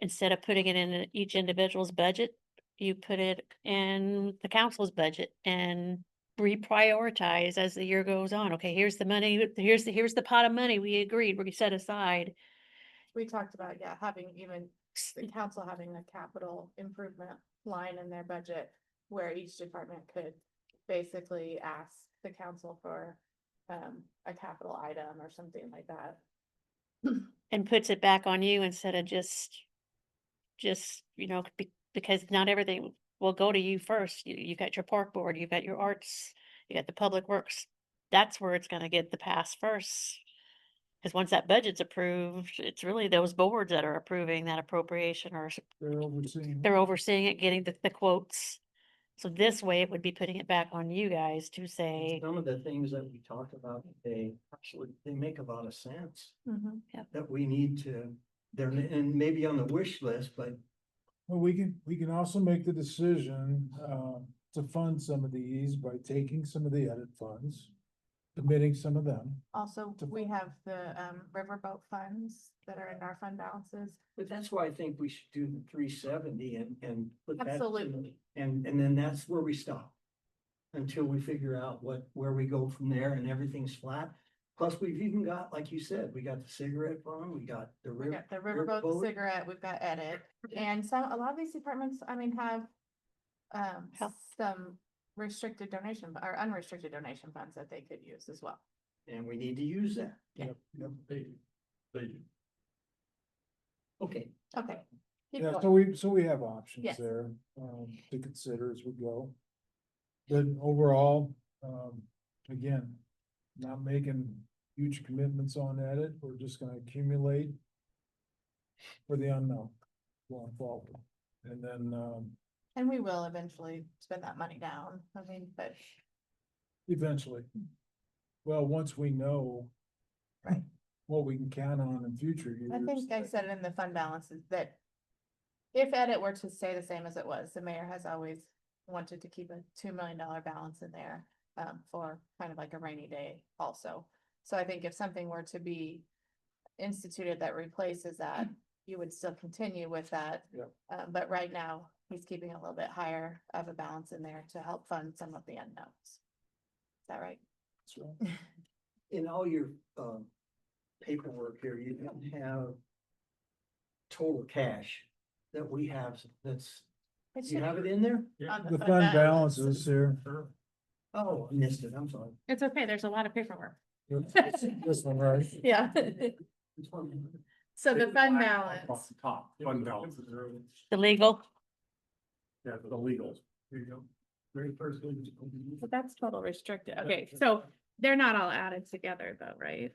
Instead of putting it in each individual's budget, you put it in the council's budget and reprioritize as the year goes on. Okay, here's the money, here's the pot of money we agreed, we set aside. We talked about, yeah, having even the council having a capital improvement line in their budget where each department could basically ask the council for a capital item or something like that. And puts it back on you instead of just, because not everything will go to you first. You got your park board, you got your arts, you got the public works. That's where it's gonna get the pass first. Cause once that budget's approved, it's really those boards that are approving that appropriation, or they're overseeing. they're overseeing it, getting the quotes. So this way it would be putting it back on you guys to say, Some of the things that we talked about, they make a lot of sense, that we need to, they're, and maybe on the wish list, but Well, we can also make the decision, to fund some of these by taking some of the edit funds, committing some of them. Also, we have the riverboat funds that are in our fund balances. But that's why I think we should do the 370 and put that. Absolutely. And then that's where we stop. Until we figure out where we go from there and everything's flat. Plus, we've even got, like you said, we got the cigarette fund, we got the We got the riverboat. riverboat cigarette, we've got edit, and a lot of these departments, I mean, have some restricted donation or unrestricted donation funds that they could use as well. And we need to use that. Yeah. Yep. They do. Okay. Okay. Keep Yeah, going. so we have options Yes. there, to consider as we go. But overall, again, not making huge commitments on edit, we're just gonna accumulate for the unknown going forward. And then, And we will eventually spend that money down, I mean, but eventually, well, once we know Right. what we can count on in future years. I think I said in the fund balances that if edit were to stay the same as it was, the mayor has always wanted to keep a $2 million balance in there, for kind of like a rainy day also. So I think if something were to be instituted that replaces that, you would still continue with that. Yep. But right now, he's keeping a little bit higher of a balance in there to help fund some of the unknowns. Is that right? In all your, paperwork here, you don't have total cash that we have, that's, you have it in there? On The fund balance is here. Oh, I missed it, I'm sorry. It's okay, there's a lot of paperwork. This one, right? Yeah. So the fund balance, Top, fund balance. The legal, Yeah, the legals. Here you go. Very first. But that's total restricted. Okay, so they're not all added together though, right?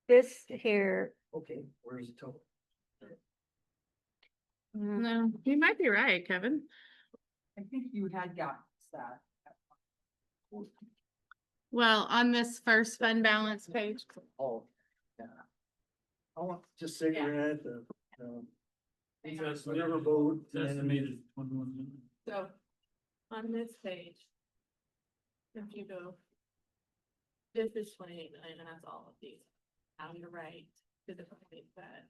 this here, Okay, where's the total? No, you might be right, Kevin. I think you had got that. Well, on this first fund balance page, Oh, yeah. I want just cigarette, riverboat. It's estimated 21 million. so on this page, if you go, this is 28 million, and that's all of these. On the right to the point that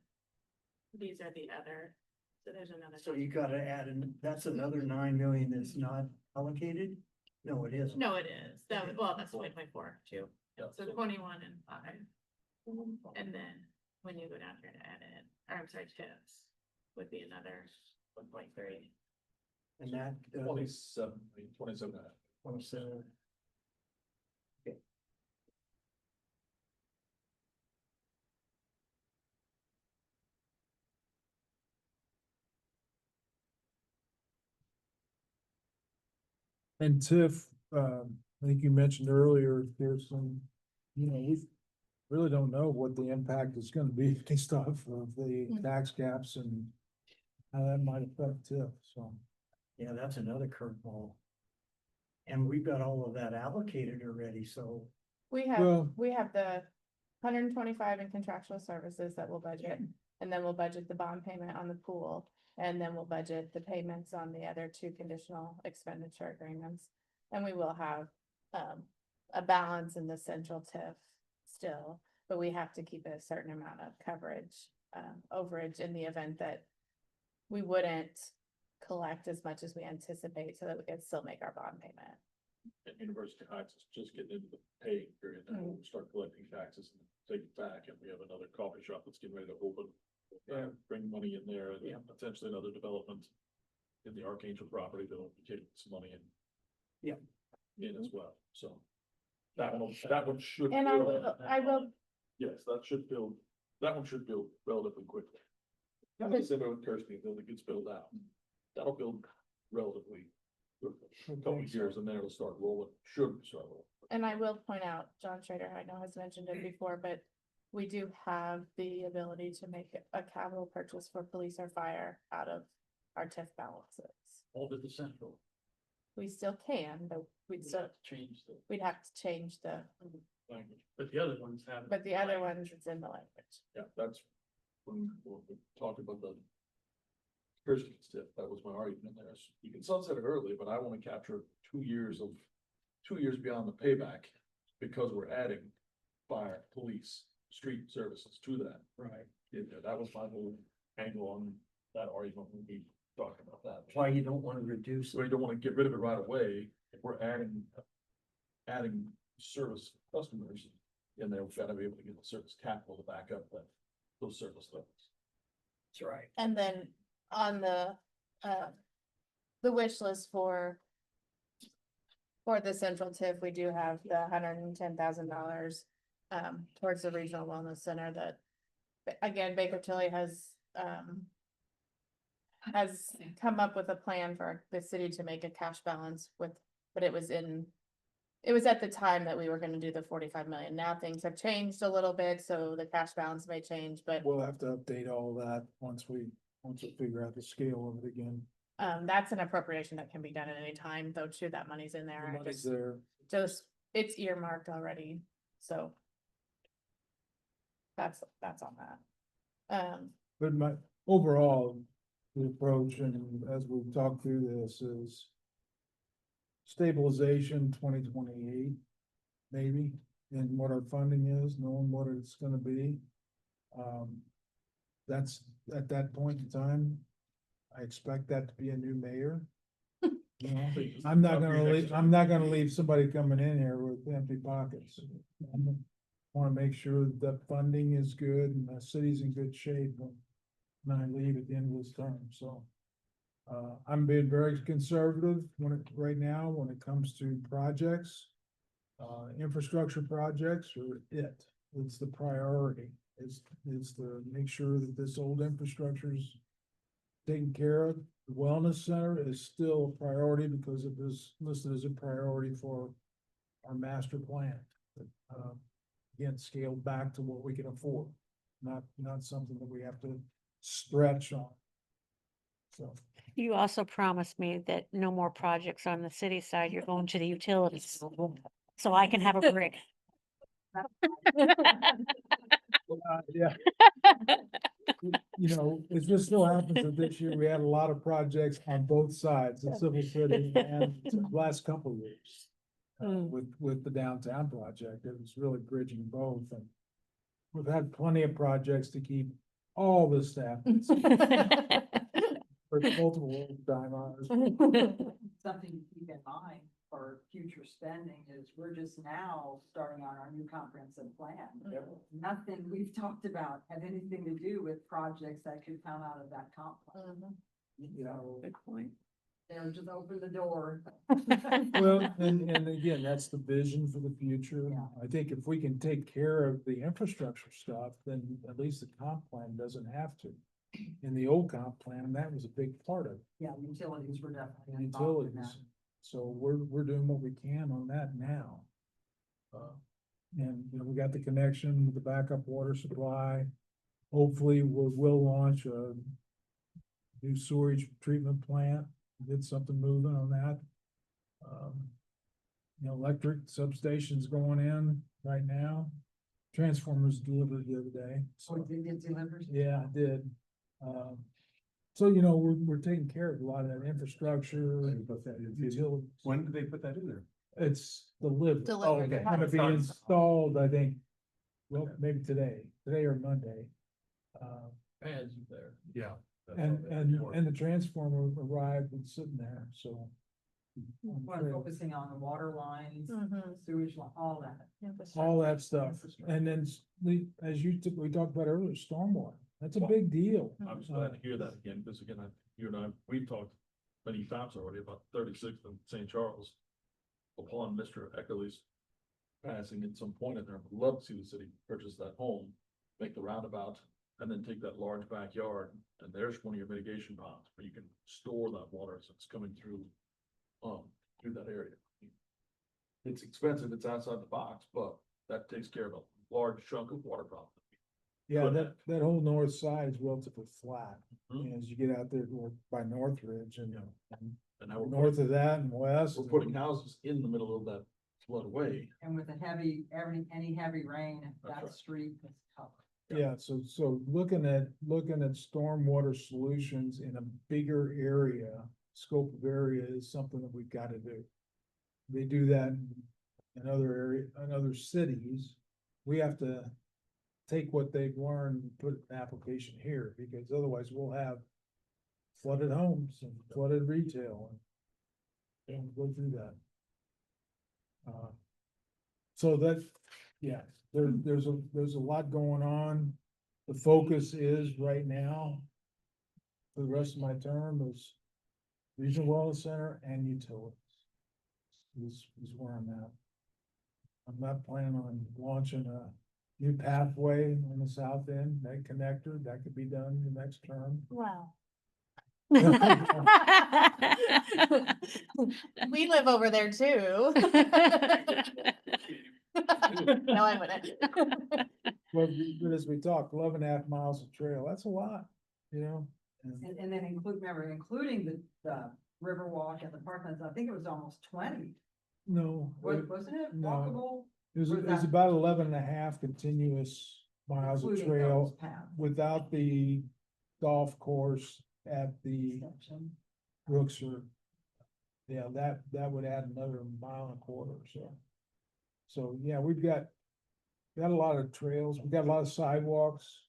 these are the other, so there's another. So you gotta add in, that's another 9 million that's not allocated? No, it isn't. No, it is. That was, well, that's 1.4 too. So 21 and 5. And then when you go down here to edit, or I'm sorry, tips would be another 1.3. And that, 27. 27. And Tiff, I think you mentioned earlier, there's some, we really don't know what the impact is gonna be based off of the tax caps and how that might affect Tiff, so. Yeah, that's another curveball. And we've got all of that allocated already, so. we have the 125 in contractual services that we'll budget. And then we'll budget the bond payment on the pool, and then we'll budget the payments on the other 2 conditional expenditure agreements. And we will have, a balance in the central TIF still, but we have to keep a certain amount of coverage, overage in the event that we wouldn't collect as much as we anticipate so that we can still make our bond payment. And University Heights is just getting into the paying period, and we'll start collecting taxes and take it back, and we have another coffee shop that's getting ready to open. Bring money in there, and potentially another development in the Archangel property, they'll be taking some money in. Yeah. In as well, so. That one should. And I will, Yes, that one should build relatively quickly. Not the same with Kirsty, until it gets built out. That'll build relatively quickly, a couple of years, and then it'll start rolling, should start rolling. and I will point out, John Schrader, I know has mentioned it before, but we do have the ability to make a capital purchase for police or fire out of our TIF balances. All to the central. We still can, but we'd still, Change the we'd have to change the, language, but the other ones have. but the other ones, it's in the language. Yeah, that's when we talked about the Kirsten tip, that was my argument there. Is you can sunset it early, but I want to capture 2 years beyond the payback because we're adding fire, police, street services to that. Right. Yeah, that was my whole angle on that argument when we talked about that. Why you don't wanna reduce So we don't want to get rid of it right away. If we're adding service customers in there, we've got to be able to get the service capital to back up those service levels. That's right. And then on the wish list for the central TIF, we do have the $110,000 towards the regional wellness center that, again, Baker Tilly has come up with a plan for the city to make a cash balance with, but it was at the time that we were gonna do the 45 million. Now things have changed a little bit, so the cash balance may change, but We'll have to update all that once we figure out the scale of it again. that's an appropriation that can be done at any time, though, too, that money's in there. The I money's just- there. it's earmarked already, so. That's on that. But overall, the approach, and as we've talked through this, is stabilization 2028, maybe, and what our funding is, knowing what it's gonna be. That's, at that point in time, I expect that to be a new mayor. You know, I'm not gonna leave somebody coming in here with empty pockets. I wanna make sure that funding is good and the city's in good shape when I leave at the end of this term, so. I'm being very conservative right now, when it comes to projects. Infrastructure projects are it's the priority, it's to make sure that this old infrastructure is taken care of. The wellness center is still a priority because it was listed as a priority for our master plan. Again, scaled back to what we can afford, not something that we have to stretch on. So. You also promised me that no more projects on the city side, you're going to the utilities, so I can have a break. Yeah. You know, it just so happens that this year we had a lot of projects on both sides, the civil city and the last couple of years. With the downtown project, it was really bridging both, and we've had plenty of projects to keep all the staff. For multiple time hours. Something to keep in mind for future spending is we're just now starting on our new comprehensive plan. Nothing we've talked about had anything to do with projects that could come out of that comp plan. You know, Good point. they'll just open the door. Well, and again, that's the vision for the future. Yeah. I think if we can take care of the infrastructure stuff, then at least the comp plan doesn't have to. In the old comp plan, that was a big part of it. Yeah, utilities were definitely involved in that. Utilities. So we're doing what we can on that now. And, you know, we got the connection with the backup water supply. Hopefully, we'll launch a new sewage treatment plant, get something moving on that. You know, electric substations going in right now. Transformers delivered the other day. So it did get delivered? Yeah, I did. So, you know, we're taking care of a lot of that infrastructure and utilities. When did they put that in there? It's delivered. Delivered. It's gonna be installed, I think, well, maybe today or Monday. Pads there. Yeah. And the transformer arrived and sitting there, so. We're focusing on the water lines, Mhm. sewage, all that. All that stuff, and then as we talked about earlier, stormwater, that's a big deal. I was glad to hear that again, because again, you and I, we've talked many times already about 36th and St. Charles. Upon Mr. Eckerly's passing at some point in there, I'd love to see the city purchase that home, make the roundabout, and then take that large backyard, and there's one of your mitigation ponds, where you can store that water as it's coming through that area. It's expensive, it's outside the box, but that takes care of a large chunk of water problem. Yeah, that whole north side is relatively flat, Mhm. as you get out there by Northridge and And now we're north of that and west. we're putting houses in the middle of that floodway. And with any heavy rain, That's that right. street is tough. Yeah, so looking at stormwater solutions in a bigger area, scope of area is something that we've got to do. They do that in other cities. We have to take what they've learned and put it in application here, because otherwise we'll have flooded homes and flooded retail and go through that. So that, yeah, there's a lot going on. The focus is right now, for the rest of my term, is regional wellness center and utilities. Is where I'm at. I'm not planning on launching a new pathway on the south end, that connector, that could be done the next term. Wow. We live over there too. No, I wouldn't. But as we talked, 11.5 miles of trail, that's a lot, you know? And then including the Riverwalk and the parklands, I think it was almost 20, No. wasn't it? No. Walkable? It was Was that- about 11.5 continuous miles of Including trail those paths. without the golf course at the Section. Brookser Yeah, that would add another mile and a quarter or so. So, yeah, we've got a lot of trails, we've got a lot of sidewalks.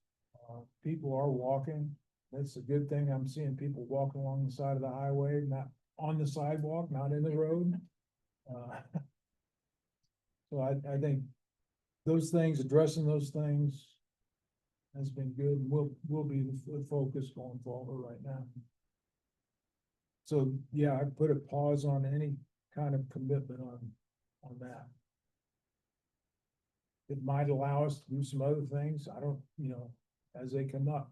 People are walking. That's a good thing. I'm seeing people walking along the side of the highway, not on the sidewalk, not in the road. So I think those things, addressing those things has been good, and will be the focus going forward right now. So, yeah, I put a pause on any kind of commitment on that. It might allow us to do some other things, I don't, as they come up.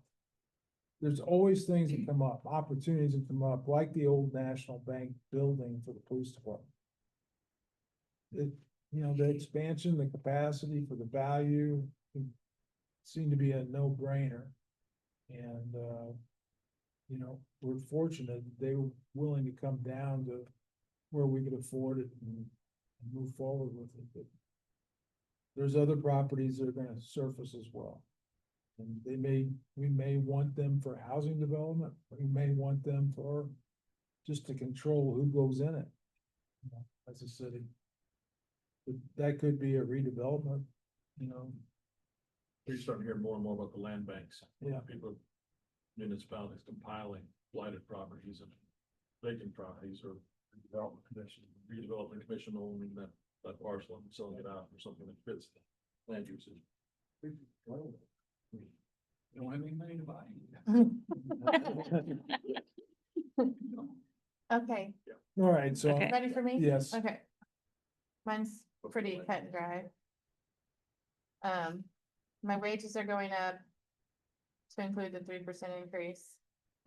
There's always things that come up, opportunities that come up, like the old National Bank building for the police department. The expansion, the capacity for the value seemed to be a no-brainer. And, we're fortunate that they were willing to come down to where we could afford it and move forward with it. But there's other properties that are gonna surface as well. And we may want them for housing development, we may want them for just to control who goes in it. As a city. But that could be a redevelopment, We're starting to hear more and more about the land banks. Yeah. People, municipalities compiling blighted properties and vacant properties or redevelopment commission owning that parcel and selling it out for something that fits the land usage. Don't have any money to buy. Okay, All right, so. Okay. ready for me? Yes. Okay. Mine's pretty cut and dry. My wages are going up to include the 3% increase.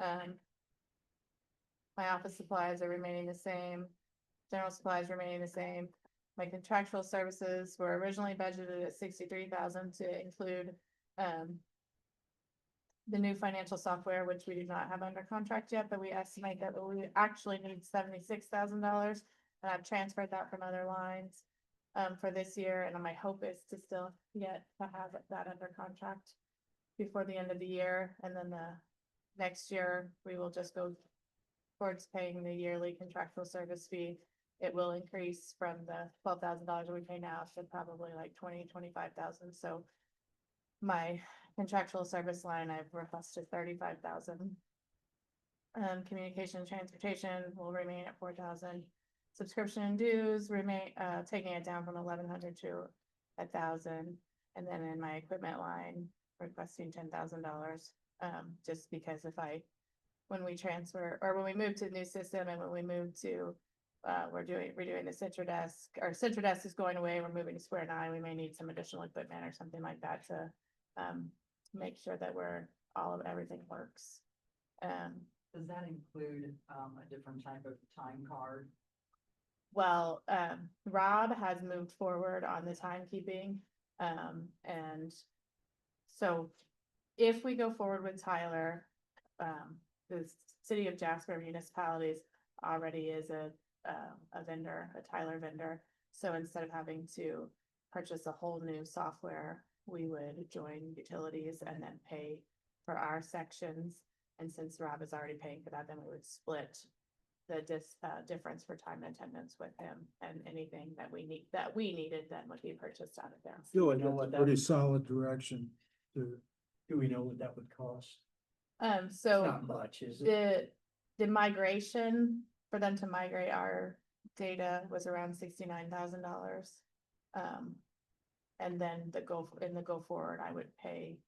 My office supplies are remaining the same. General supplies remaining the same. My contractual services were originally budgeted at 63,000 to include, the new financial software, which we do not have under contract yet, but we estimate that we actually need $76,000. And I've transferred that from other lines, for this year, and my hope is to still get to have that under contract before the end of the year, and then the next year, we will just go towards paying the yearly contractual service fee. It will increase from the $12,000 we pay now to probably like 25,000. So my contractual service line, I've requested 35,000. Communication and transportation will remain at 4,000. Subscription and dues remain, taking it down from 1,100 to 1,000. And then in my equipment line, requesting $10,000. Just because when we transfer, or when we move to the new system and when we move to, we're redoing the Centra Desk, our Centra Desk is going away, we're moving to Square 9, we may need some additional equipment or something like that to, make sure that everything works. Does that include, a different type of time card? Well, Rob has moved forward on the timekeeping. And so if we go forward with Tyler, the city of Jasper municipalities already is a vendor, a Tyler vendor. So instead of having to purchase a whole new software, we would join utilities and then pay for our sections. And since Rob is already paying for that, then we would split the difference for time and attendance with him, and anything that we needed then would be purchased out of there. I feel like that's a pretty solid direction. Do we know what that would cost? So Not much, is it? the migration for them to migrate our data was around $69,000. And then the go forward, I would pay,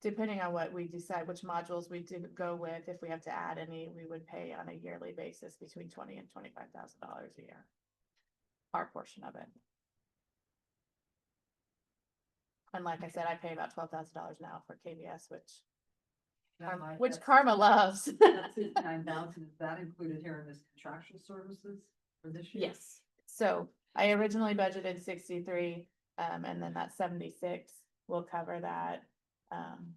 depending on what we decide, which modules we do go with, if we have to add any, we would pay on a yearly basis between $20,000 and $25,000 a year. Our portion of it. And like I said, I pay about $12,000 now for KBS, which Karma loves. That's his 9,000. Is that included here in this contractual services for this year? Yes. So I originally budgeted 63, and then that 76 will cover that.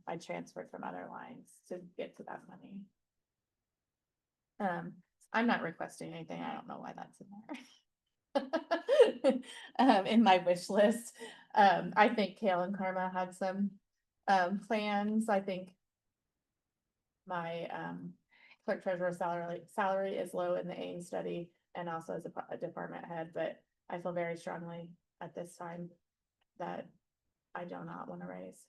I transferred from other lines to get to that money. I'm not requesting anything. I don't know why that's in there. In my wish list. I think Kale and Karma had some plans. I think my clerk treasurer salary is low in the AIM study and also as a department head, but I feel very strongly at this time that I do not want to raise.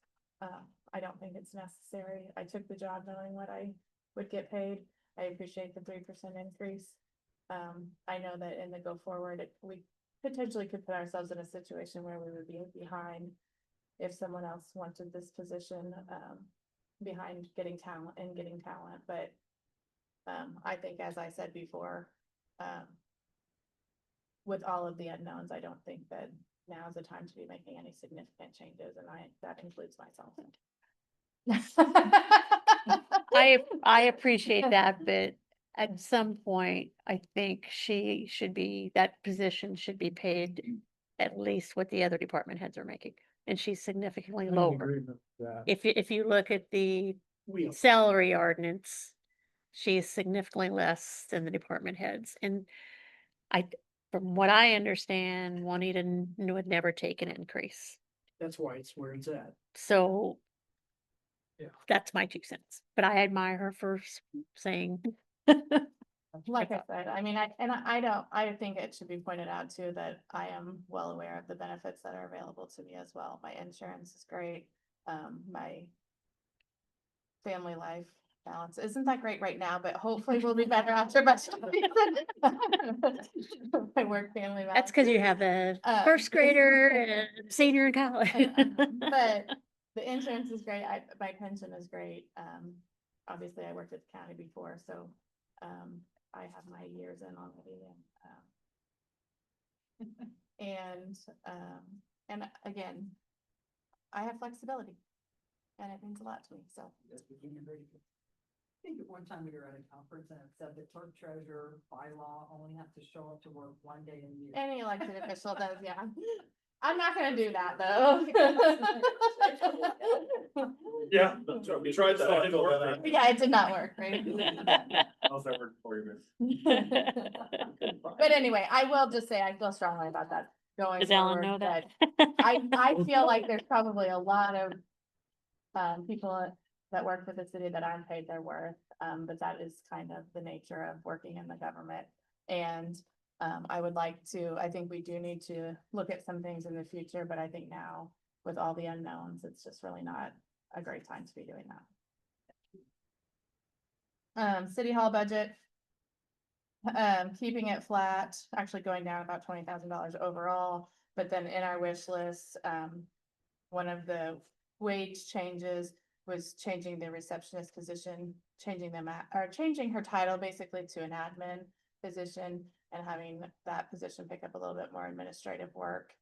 I don't think it's necessary. I took the job knowing what I would get paid. I appreciate the 3% increase. I know that in the go forward, we potentially could put ourselves in a situation where we would be behind if someone else wanted this position, behind getting talent, but I think, as I said before, with all of the unknowns, I don't think that now is the time to be making any significant changes, and that includes myself. I appreciate that, but at some point, I think that position should be paid at least what the other department heads are making, and she's significantly I'm in lower. agreement with that. If you look at the We, salary ordinance, she's significantly less than the department heads, and from what I understand, Juanita would never take an increase. That's why it's where it's at. So Yeah. that's my 2 cents, but I admire her for saying. Like I said, I mean, I think it should be pointed out too, that I am well aware of the benefits that are available to me as well. My insurance is great. My family life balance isn't that great right now, but hopefully will be better after budget season. My work family balance. That's because you have a first grader and a senior in college. But the insurance is great. My pension is great. Obviously I worked at the county before, so, I have my years in already and again, I have flexibility and it means a lot to me, so. I think at one time we were at a conference and it said the clerk treasurer by law only have to show up to work one day a year. Any elected official does, yeah. I'm not gonna do that though. Yeah, that's right. We tried that. It didn't work. Yeah, it did not work, right? How's that work for you, man? But anyway, I will just say I feel strongly about that going Does Alan forward, know that? I feel like there's probably a lot of people that work for the city that aren't paid their worth, but that is kind of the nature of working in the government. And I think we do need to look at some things in the future, but I think now with all the unknowns, it's just really not a great time to be doing that. City hall budget. Keeping it flat, actually going down about $20,000 overall, but then in our wish list, one of the wage changes was changing the receptionist position, changing her title basically to an admin position and having that position pick up a little bit more administrative work.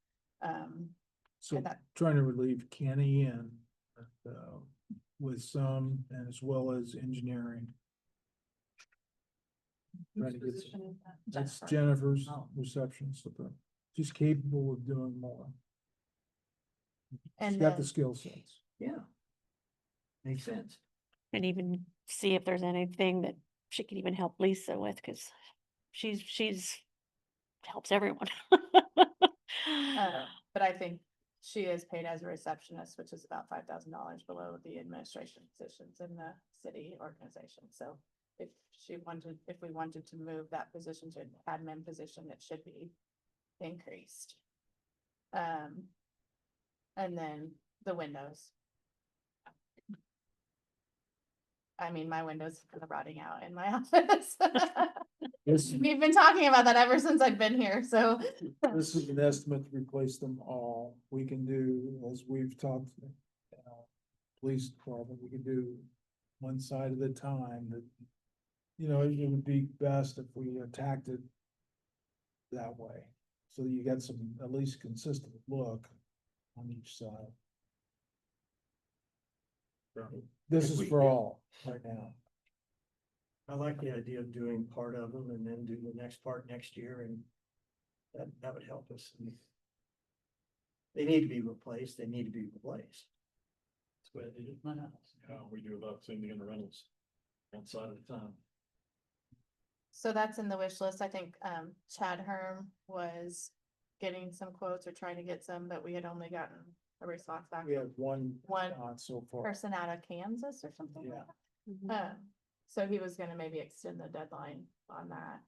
So and that- trying to relieve Kenny and with some, and as well as engineering. Trying to get Position some- is that? That's Jasper. Jennifer's Oh. receptionist, but she's capable of doing more. And She's got then- the skill sets. Yeah. Makes sense. And even see if there's anything that she could even help Lisa with, because she's helps everyone. But I think she is paid as a receptionist, which is about $5,000 below the administration positions in the city organization. So if we wanted to move that position to an admin position, it should be increased. And then the windows. I mean, my windows are rotting out in my office. This, We've been talking about that ever since I've been here, so. this is an estimate to replace them all. We can do, as we've talked, police department, we can do one side at a time. That, you know, it would be best if we attacked it that way. So you get some at least consistent look on each side. This is for all right now. I like the idea of doing part of them and then do the next part next year, and that would help us. They need to be replaced, they need to be replaced. That's what I did at my house. Yeah, we do about same thing in the rentals. One side at a time. So that's in the wish list. I think Chad Herm was getting some quotes or trying to get some, but we had only gotten a response back We have one One so far. person out of Kansas or something. Yeah. Like that. so he was gonna maybe extend the deadline on that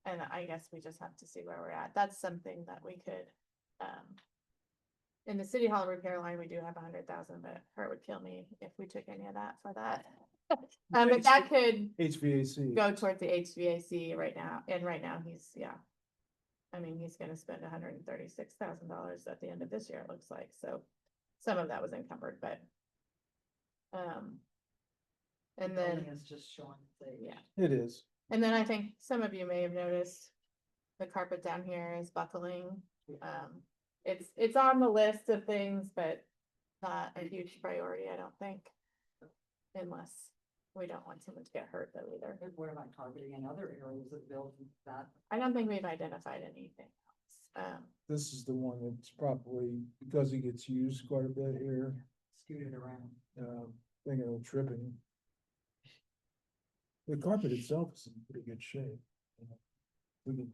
and I guess we just have to see where we're at. That's something that we could, in the city hall repair line, we do have 100,000, but her would kill me if we took any of that for that. But that could HVAC. go towards the HVAC right now, and right now he's, yeah. I mean, he's gonna spend $136,000 at the end of this year, it looks like, so some of that was encumbered, but. And then, It's just showing. yeah, It is. and then I think some of you may have noticed the carpet down here is buckling. It's on the list of things, but not a huge priority, I don't think. Unless we don't want someone to get hurt though either. What about targeting in other areas of the building that? I don't think we've identified anything else. This is the one that's probably, because it gets used quite a bit here, Scooted around. thinking of tripping. The carpet itself is in pretty good shape. We can,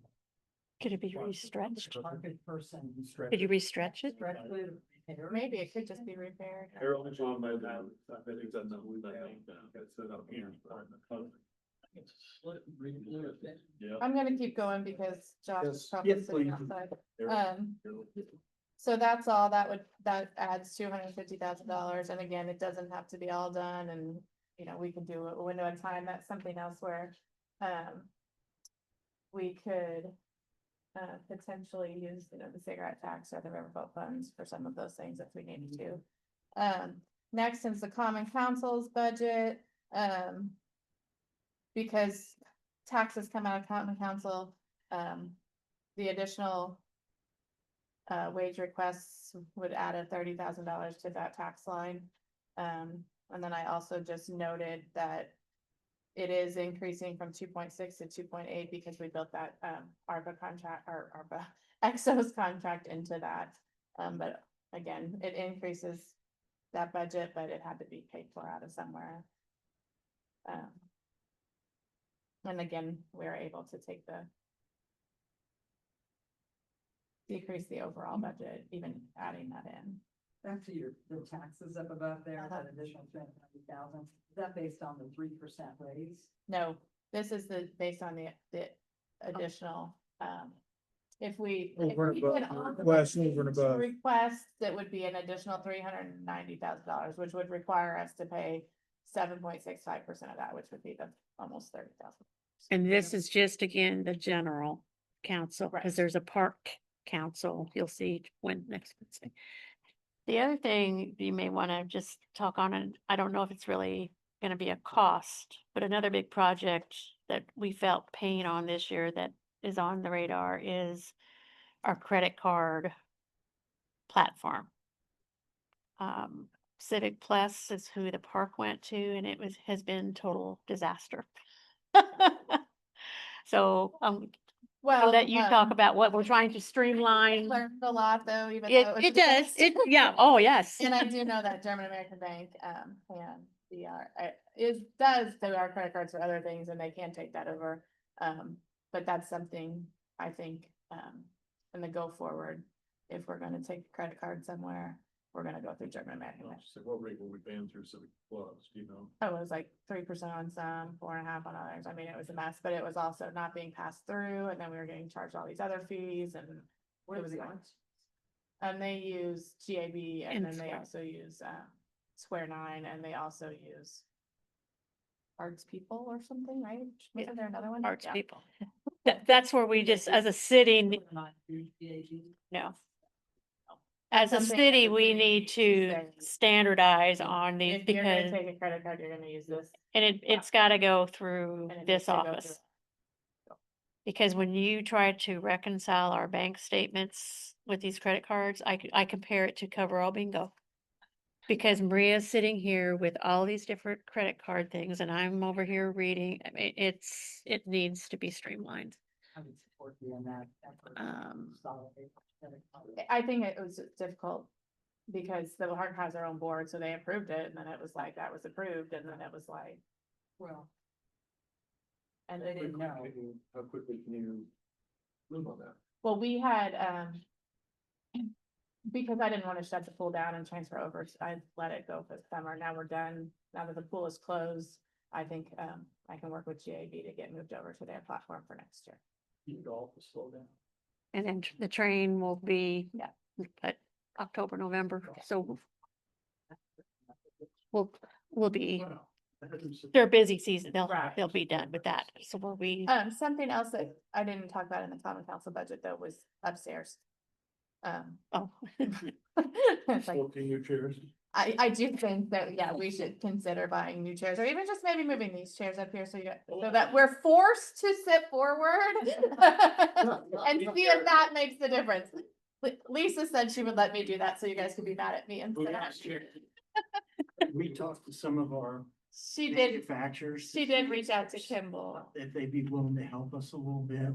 Could it be restretched? Target person. Could you restretch it? Stretch it, repair. Maybe it could just be repaired. Harold John made that, I think that's not we got set up here. Yeah. I'm gonna keep going because Josh is Yes. probably Yes, sitting please. outside. So that's all, that adds $250,000, and again, it doesn't have to be all done, and, you know, we can do a window of time, that's something else where, we could potentially use, you know, the cigarette tax or the riverboat funds for some of those things if we needed to. Next is the common council's budget, because taxes come out of common council, the additional wage requests would add a $30,000 to that tax line. And then I also just noted that it is increasing from 2.6 to 2.8 because we built that ARPA contract or ARPA Exos contract into that. But again, it increases that budget, but it had to be paid for out of somewhere. And again, we're able to take decrease the overall budget, even adding that in. Back to the taxes up above there, that additional 390,000, is that based on the 3% raise? No, this is based on the additional, if we. Over and if we did above, all the request over and above. Requests, that would be an additional $390,000, which would require us to pay 7.65% of that, which would be almost 30,000. And this is just, again, the general council, Right. because there's a park council, you'll see when next Wednesday. The other thing you may want to just talk on, and I don't know if it's really going to be a cost, but another big project that we felt pain on this year that is on the radar is our credit card platform. Civic Plus is who the park went to, and has been total disaster. So I'll let you talk about what we're trying to streamline. Learned a lot though, even though It, was it the does, best. it, yeah, oh, yes. And I do know that German American Bank, does do our credit cards for other things, and they can take that over. But that's something I think, in the go forward, if we're gonna take a credit card somewhere, we're gonna go through German American Bank. So what rate were we paying through Civic Plus, do you know? Oh, it was like 3% on some, 4.5% on others. I mean, it was a mess, but it was also not being passed through, and then we were getting charged all these other fees, and What it was is like. it? They use GAB, and then they Square. also use Square 9, and they also use Arts People or something, right? Wasn't there another one? Arts Yeah. people. That's where we just, as a city, Not use GAG? no. As a Something city, that we we need to say. standardize on these If you're gonna because, take a credit card, you're gonna use this. and it's gotta go through and it needs this to go office. through- Because when you try to reconcile our bank statements with these credit cards, I compare it to coverall bingo. Because Maria's sitting here with all these different credit card things and I'm over here reading, I mean, it needs to be streamlined. I would support you in that effort. Consolidate credit card. I think it was difficult because the Park has their own board, so they approved it, and then it was like, that was approved, and then it was like, Well, and they didn't know. How quickly can you move on that? well, we had, because I didn't want to shut the pool down and transfer over, I let it go for the summer. Now we're done. Now that the pool is closed, I think, I can work with GAB to get moved over to their platform for next year. Golf will slow down. And then the train will be. Yeah. At October, November, so. We'll be, they're busy season, Right. they'll be done with that, so we'll be. Something else that I didn't talk about in the common council budget though was upstairs. Oh. It's like, 14 new chairs. I do think that, yeah, we should consider buying new chairs or even just maybe moving these chairs up here so so that we're forced to sit forward. And see if that makes the difference. Lisa said she would let me do that, so you guys could be mad at me instead of. We talked to some of our She did, manufacturers. she did reach out to Kimball. If they'd be willing to help us a little bit.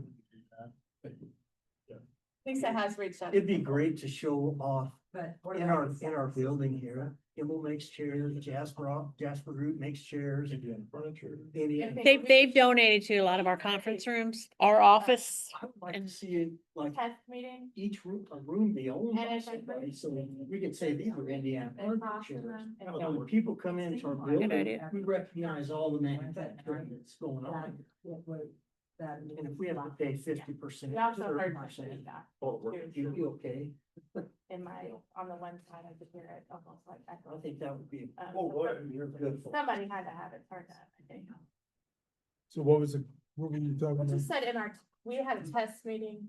Lisa has reached out. It'd be great to show off But what in about our the building here. Kimball makes chairs, Jasper Group makes chairs. Indian furniture. Indian. They've donated to a lot of our conference rooms, our office, I would like to see it like Test meeting? each room, a room be owned by And it's- somebody, so we could say these are Indiana chairs. And And when people come into our Good building, idea. we recognize all the manufacturing that's going on. And if we have to pay 50%. We also heard my feedback You'd be okay. in my, on the one side I could hear it almost like I echo. think that would be. Um, You're good for. Somebody had to have it turned up, I think. So what was it, what were you talking We about? just said in our, we had a test meeting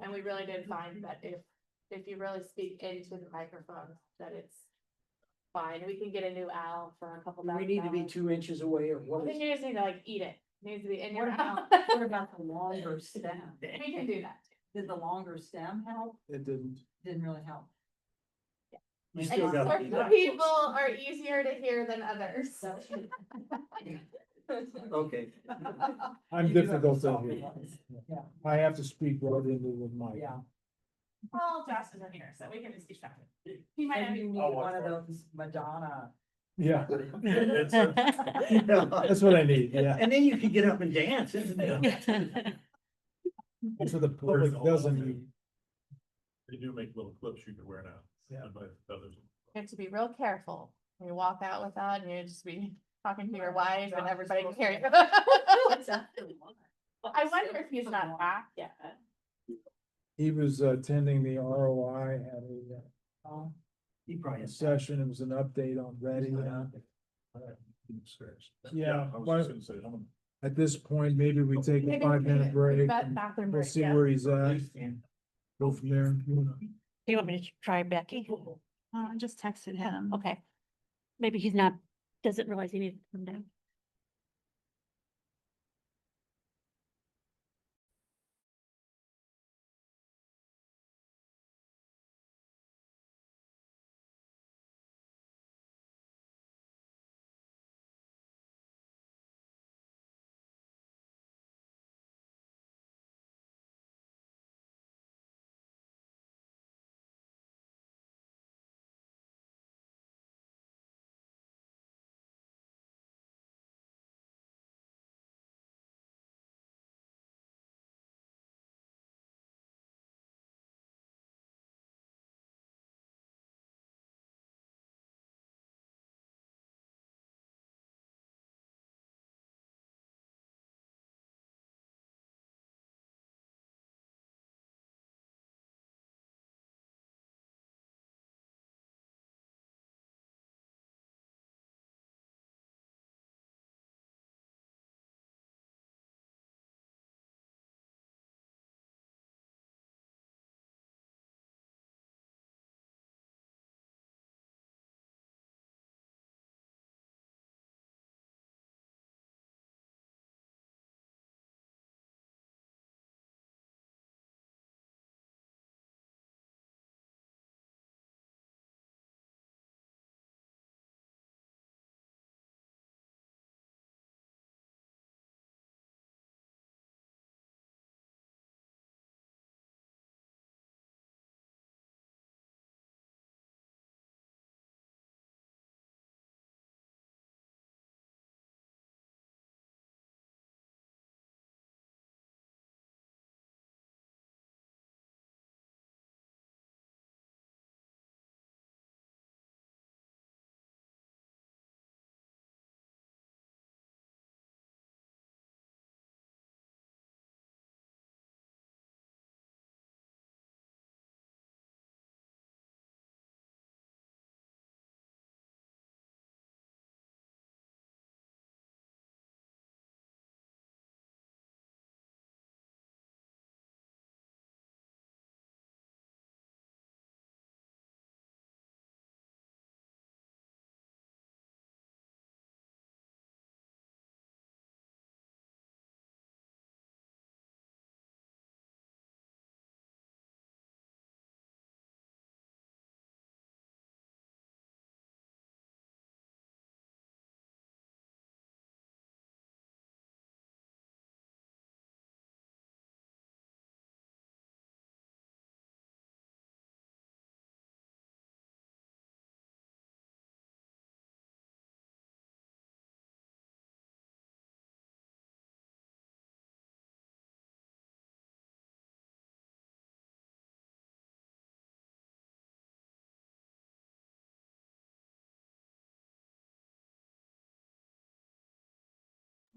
and we really did find that if you really speak into the microphone, that it's fine. We can get a new owl for a couple Do we $1,000. need to be 2 inches away or I what? think you just need to like eat it. Needs to be in your What mouth. about, what about the longer stem? We can do that. Did the longer stem help? It didn't. Didn't really help. You And still got. certain people are easier to hear than others. Okay. I'm You do have difficult to soft hear. ones. Yeah, I have to speak right into the mic. yeah. Well, Josh isn't here, so we can just keep talking. He might And have. you need one of those Madonna. Yeah, Yeah. that's what I need, yeah. And then you could get up and dance, isn't it? That's what the public doesn't need. They do make little clips you can wear now. Yeah. But others. You have to be real careful. When you walk out with that and you just be talking to your wife and everybody can hear you. I wonder if he's not back yet. He was attending the ROI at a He probably has. session. It was an update on Ready. Yeah, I was why- just gonna say, I'm gonna. At this point, maybe we take a Maybe 5-minute break. That and bathroom We'll break, see yeah. where he's at. Go from there. Do you want me to try Becky? I just texted him. Okay. Maybe he's not, doesn't realize he needs to come down.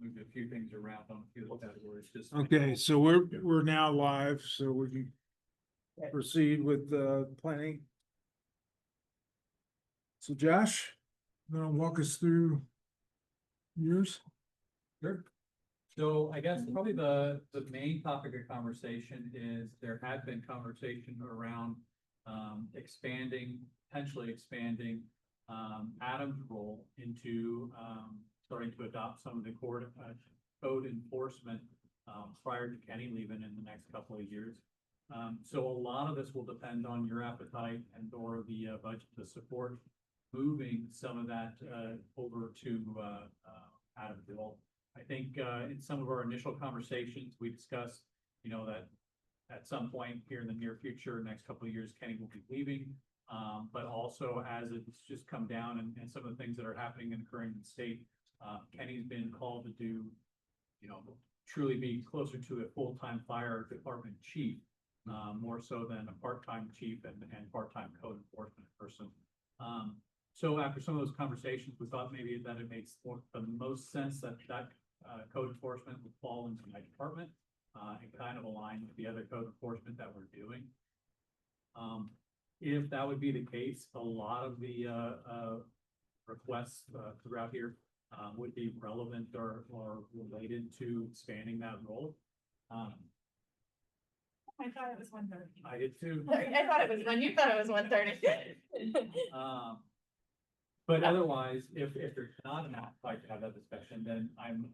moved a few things around on a few of the categories, just. Okay, so we're now live, so we can proceed with the planning. So Josh, walk us through yours. Sure. So I guess probably the main topic of conversation is there had been conversation around potentially expanding Adam's role into starting to adopt some of the code enforcement prior to Kenny leaving in the next couple of years. So a lot of this will depend on your appetite and or the budget to support moving some of that over to Adam's role. I think in some of our initial conversations, we discussed, that at some point here in the near future, next couple of years, Kenny will be leaving. But also as it's just come down and some of the things that are happening and occurring in the state, Kenny's been called to do, truly be closer to a full-time fire department chief, more so than a part-time chief and part-time code enforcement person. So after some of those conversations, we thought maybe that it makes the most sense that code enforcement would fall into my department and kind of align with the other code enforcement that we're doing. If that would be the case, a lot of the requests throughout here would be relevant or related to expanding that role. I thought it was 1:30. I did too. I thought it was when you thought it was 1:30. But otherwise, if there's not an appetite to have that discussion, then I'm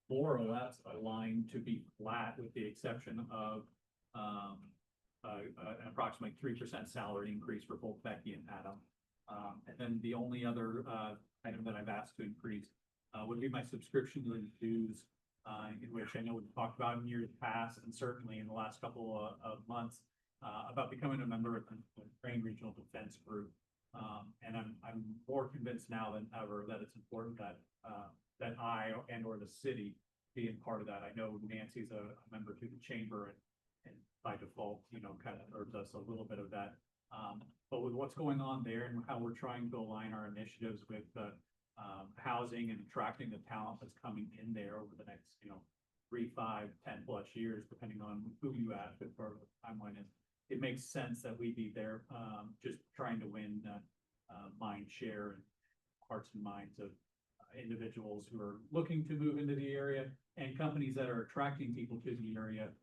more or less aligned to be flat with the exception of an approximately 3% salary increase for both Becky and Adam. And then the only other item that I've asked to increase would be my subscription to dues, in which I know we've talked about in years past and certainly in the last couple of months about becoming a member of the Crane Regional Defense Group. And I'm more convinced now than ever that it's important that that I and or the city be a part of that. I know Nancy's a member to the chamber and by default, kind of earns us a little bit of that. But with what's going on there and how we're trying to align our initiatives with housing and attracting the talent that's coming in there over the next, 3, 5, 10 plus years, depending on who you ask as part of the timeline is. It makes sense that we be there, just trying to win mind share and hearts and minds of individuals who are looking to move into the area and companies that are attracting people to the area,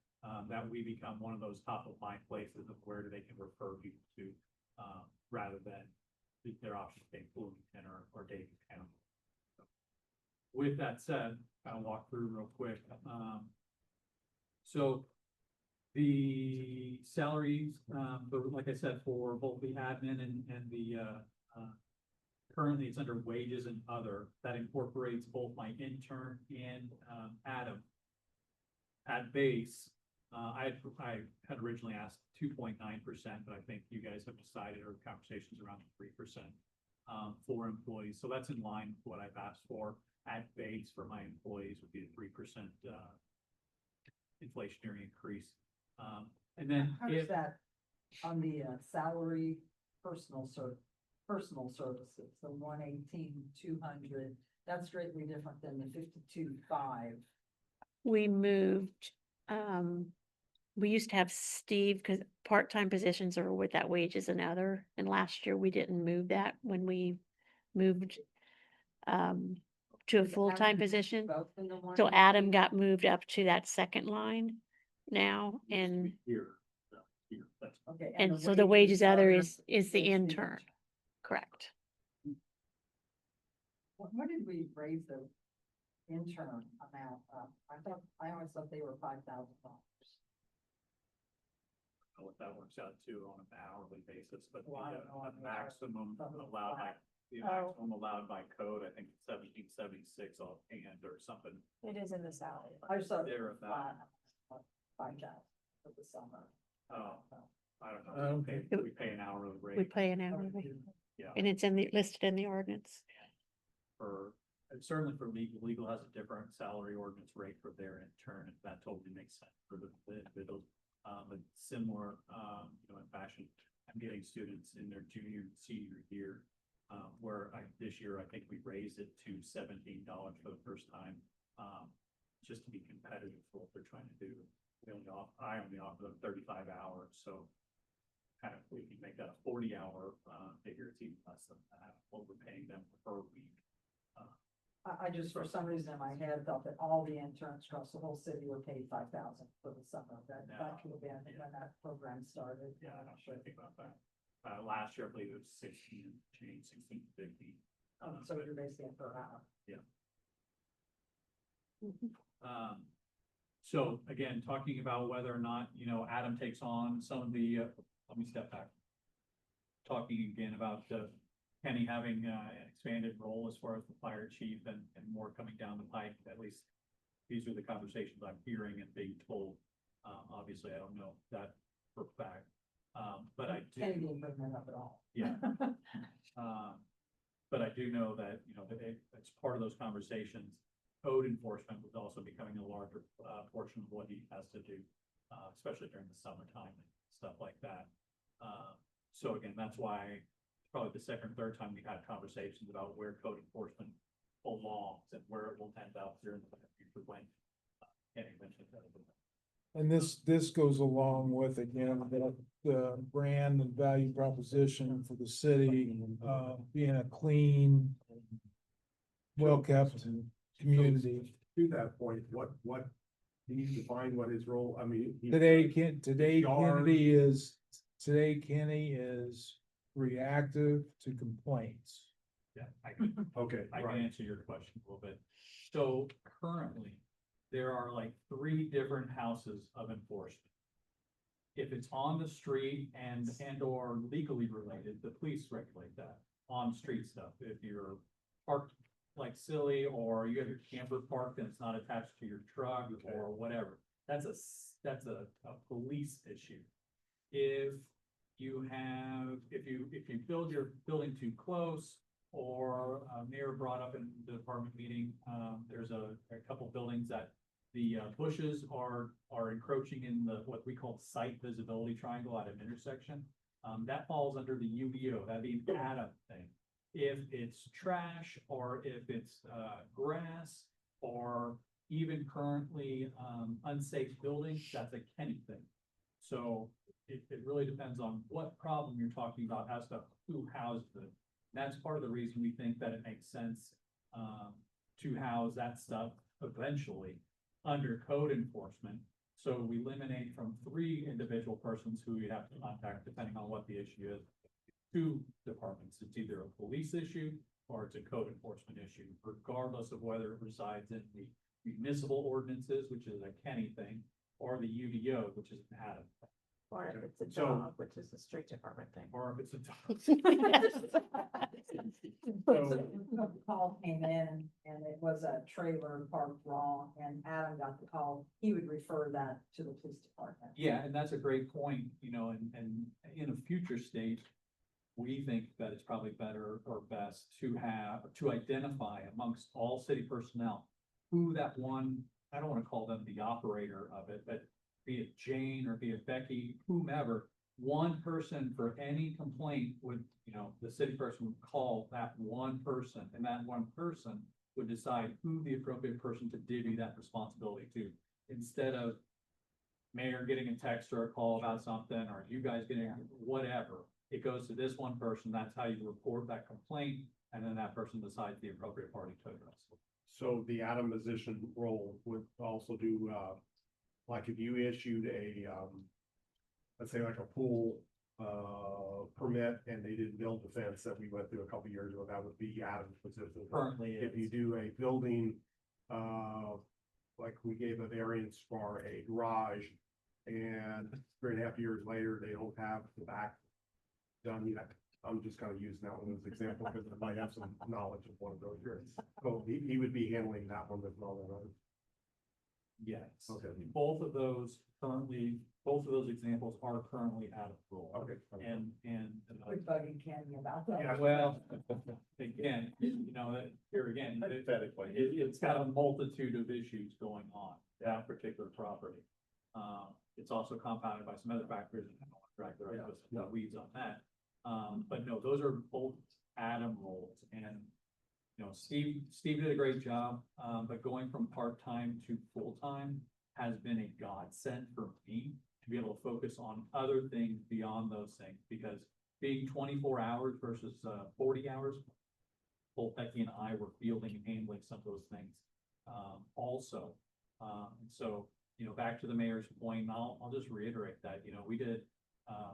that we become one of those top of mind places of where they can refer people to, rather than their options being Bloomington or Dayton County. So, with that said, kind of walk through real quick. So the salaries, like I said, for both the admin and the currently it's under wages and other. That incorporates both my intern and Adam. At base, I had originally asked 2.9%, but I think you guys have decided, or conversations around 3% for employees. So that's in line with what I've asked for. At base for my employees would be a 3% inflationary increase. And then How does that on the salary personal services, the 118,200, that's greatly different than the 52,500. We moved, we used to have Steve, because part-time positions are with that wages and other, and last year we didn't move that when we moved to a full-time position. So Adam got moved up to that second line now, and Okay. and so the wages other is the intern, correct? When did we raise the intern amount up? I always thought they were $5,000. What that works out to on an hourly basis, but Well, I don't know on the the maximum hourly. allowed by, the maximum allowed by code, I think 1776 offhand or something. It is in the salary. I just thought There about. 5,000 for the summer. Oh, I don't know. We pay an hourly We rate pay an hourly rate, Yeah. and it's listed in the ordinance. And certainly for legal has a different salary ordinance rate for their intern, if that totally makes sense for the individuals. But similar, in fashion, I'm getting students in their junior and senior year, where this year, I think we raised it to $17 for the first time. just to be competitive for what they're trying to do. I only offer them 35 hours, so kind of, we can make that a 40-hour, figure, it's even less than that, what we're paying them per week. I just, for some reason in my head, thought that all the interns across the whole city were paid 5,000 for the summer. That could have been when that program started. Yeah, I'm not sure I think about that. Last year, I believe it was 16 change, 1650. So you're basically per hour. Yeah. So again, talking about whether or not, Adam takes on some of the, let me step back. Talking again about Kenny having an expanded role as far as the fire chief and more coming down the pike, at least these are the conversations I'm hearing and being told. Obviously, I don't know that for a fact, but I do. Kenny didn't bring that up at all. Yeah. But I do know that, it's part of those conversations. Code enforcement was also becoming a larger portion of what he has to do, especially during the summertime and stuff like that. So again, that's why probably the second, third time we've had conversations about where code enforcement belongs and where it will end up during the future when Kenny mentioned that. And this goes along with, again, the brand and value proposition for the city, being a clean, well-kept community. To that point, what, can you define what his role, I mean? Today Kenny is reactive to complaints. Yeah, I can, Okay, I can answer your question a little bit. So currently, there are like 3 different houses of enforcement. If it's on the street and or legally related, the police regulate that on street stuff. If you're parked like silly, or you have your camper parked and it's not attached to your truck or whatever, that's a police issue. If you build your building too close, or Mayor brought up in the department meeting, there's a couple buildings that the bushes are encroaching in what we call site visibility triangle at an intersection. That falls under the UBO, that'd be an Adam thing. If it's trash, or if it's grass, or even currently unsafe buildings, that's a Kenny thing. So it really depends on what problem you're talking about as to who housed it. That's part of the reason we think that it makes sense to house that stuff eventually under code enforcement. So we eliminate from 3 individual persons who you have to contact depending on what the issue is. 2 departments. It's either a police issue or it's a code enforcement issue, regardless of whether it resides in the municipal ordinances, which is a Kenny thing, or the UDO, which is an Adam thing. Or if it's a So- dog, which is a street department thing. Or if it's a dog. The call came in and it was a trailer parked wrong, and Adam got the call, he would refer that to the police department. Yeah, and that's a great point, and in a future state, we think that it's probably better or best to identify amongst all city personnel who that one, I don't want to call them the operator of it, but be it Jane or be it Becky, whomever, one person for any complaint would, the city person would call that one person, and that one person would decide who the appropriate person to divvy that responsibility to, instead of mayor getting a text or a call about something, or you guys getting whatever. It goes to this one person, that's how you report that complaint, and then that person decides the appropriate party to address it. So the Adam position role would also do, like if you issued a, let's say like a pool, permit and they didn't build the fence that we went through a couple years ago, that would be Adam's position. Currently If is. you do a building, like we gave a variance for a garage, and 3.5 years later, they don't have the back done yet. I'm just kind of using that one as an example because I might have some knowledge of one of those years. So he would be handling that one as well. Yes. Okay. Both of those examples are currently out of rule. Okay. And. Quit bugging Kenny about that. Yeah, well, again, here again, Hypothetically. it's got a multitude of issues going on, that particular property. It's also compounded by some other factors, and I don't want to drag the rest of us into the weeds on that. But no, those are both Adam roles, and you know, Steve did a great job, but going from part-time to full-time has been a godsend for me to be able to focus on other things beyond those things, because being 24 hours versus 40 hours, both Becky and I were fielding and handling some of those things also. And so, you know, back to the mayor's point, and I'll just reiterate that, you know,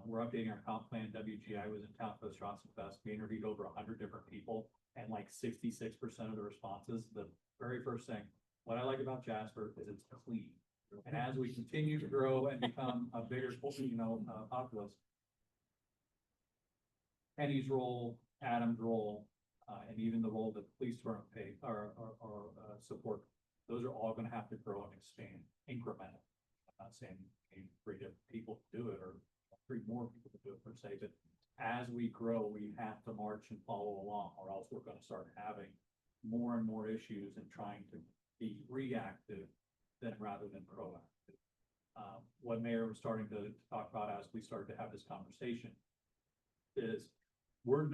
we're updating our comp plan. WGI was in town for the Johnson Fest. We interviewed over 100 different people, and like 66% of the responses, the very first thing, what I like about Jasper is it's clean. And as we continue to grow and become a bigger, you know, populace, Penny's role, Adam's role, and even the role that the police department pay or support, those are all gonna have to grow and expand incremental. I'm not saying three different people to do it or three more people to do it per se, but as we grow, we have to march and follow along, or else we're gonna start having more and more issues and trying to be reactive rather than proactive. What Mayor was starting to talk about as we started to have this conversation is we're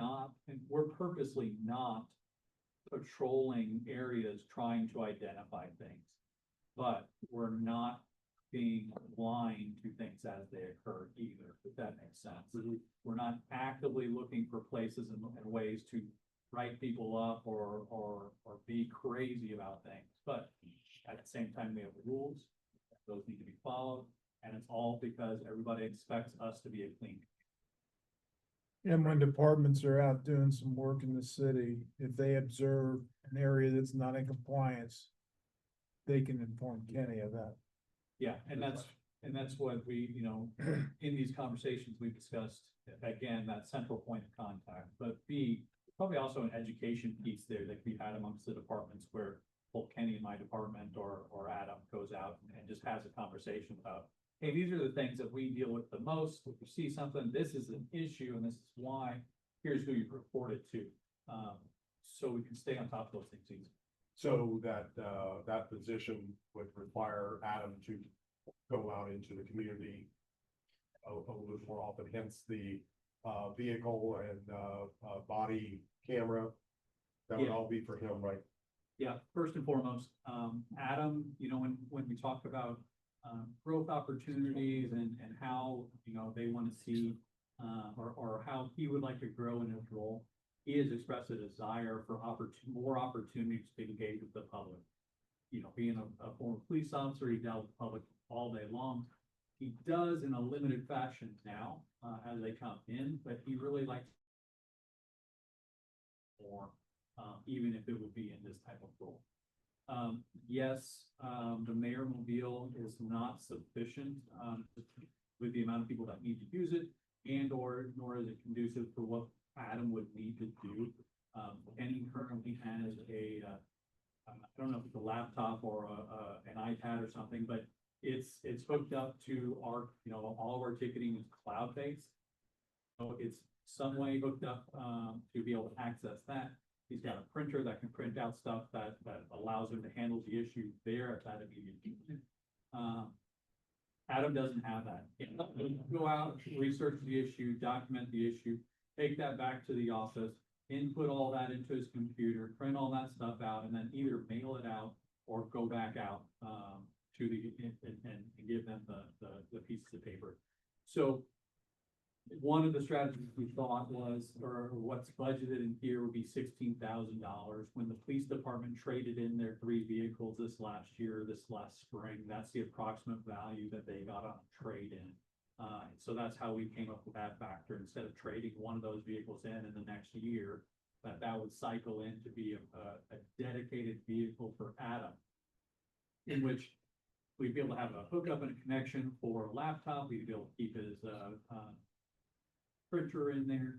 purposely not patrolling areas trying to identify things, but we're not being blind to things as they occur either, if that makes sense. We're not actively looking for places and ways to write people up or be crazy about things, but at the same time, we have rules, those need to be followed, and it's all because everybody expects us to be a clean. And when departments are out doing some work in the city, if they observe an area that's not in compliance, they can inform Kenny of that. Yeah, and that's what we, you know, in these conversations, we've discussed, again, that central point of contact, but B, probably also an education piece there that we've had amongst the departments where both Kenny in my department or Adam goes out and just has a conversation about, hey, these are the things that we deal with the most. If you see something, this is an issue and this is why, here's who you report it to. So we can stay on top of those things easy. So that position would require Adam to go out into the community a little bit more often, hence the vehicle and body camera. That would all be for him, right? Yeah, first and foremost, Adam, you know, when we talk about growth opportunities and how, you know, they want to see or how he would like to grow in his role, he has expressed a desire for more opportunities to engage with the public. You know, being a former police officer, he dealt with the public all day long. He does in a limited fashion now as they come in, but he really likes more. Even if it would be in this type of role. Yes, the mayor mobile is not sufficient with the amount of people that need to use it, nor is it conducive for what Adam would need to do. Kenny currently has I don't know if it's a laptop or an iPad or something, but it's hooked up to our, you know, all of our ticketing is cloud-based. So it's some way hooked up to be able to access that. He's got a printer that can print out stuff that allows him to handle the issue there at that immediate moment. Adam doesn't have that. Go out, research the issue, document the issue, take that back to the office, input all that into his computer, print all that stuff out, and then either mail it out or go back out to and give them the pieces of paper. So one of the strategies we thought was, or what's budgeted in here would be $16,000. When the police department traded in their 3 vehicles this last spring, that's the approximate value that they got on a trade-in. So that's how we came up with that factor. Instead of trading one of those vehicles in the next year, that would cycle in to be a dedicated vehicle for Adam, in which we'd be able to have a hookup and a connection for a laptop. We'd be able to keep his printer in there,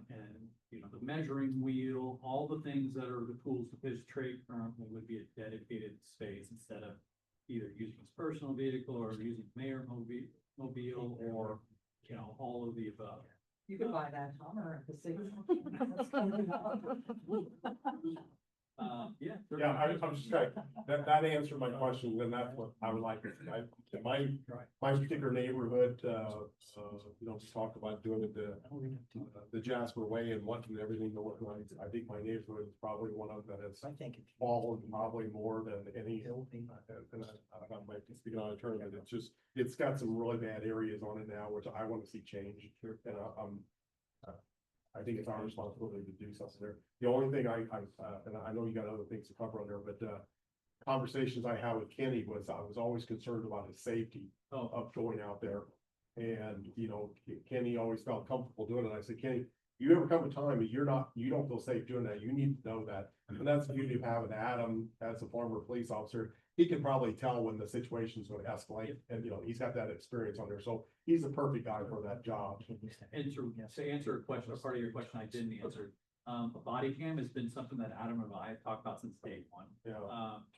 and you know, the measuring wheel, all the things that are the tools of his trade currently would be a dedicated space instead of either using his personal vehicle or using mayor mobile or, you know, all of the above. You could buy that Hummer at the city. Yeah. Yeah, I'm just trying, that answered my question, and that's what I would like, my particular neighborhood, just talk about doing it the Jasper way and wanting everything to look like, I think my neighborhood is probably one of that has I think it's fallen probably more than any, and I might be speaking out of turn, but it's got some really bad areas on it now, which I want to see change, and I think it's our responsibility to do something there. The only thing and I know you got other things to cover on there, but, conversations I had with Kenny was, I was always concerned about his safety of going out there. And, Kenny always felt comfortable doing it. I said, Kenny, you ever come a time that you don't feel safe doing that, you need to know that. And that's the beauty of having Adam as a former police officer. He can probably tell when the situation's going to escalate, and, he's got that experience on there. So he's the perfect guy for that job. And to answer a question, or part of your question I didn't answer, a body cam has been something that Adam and I have talked about since day one. Yeah.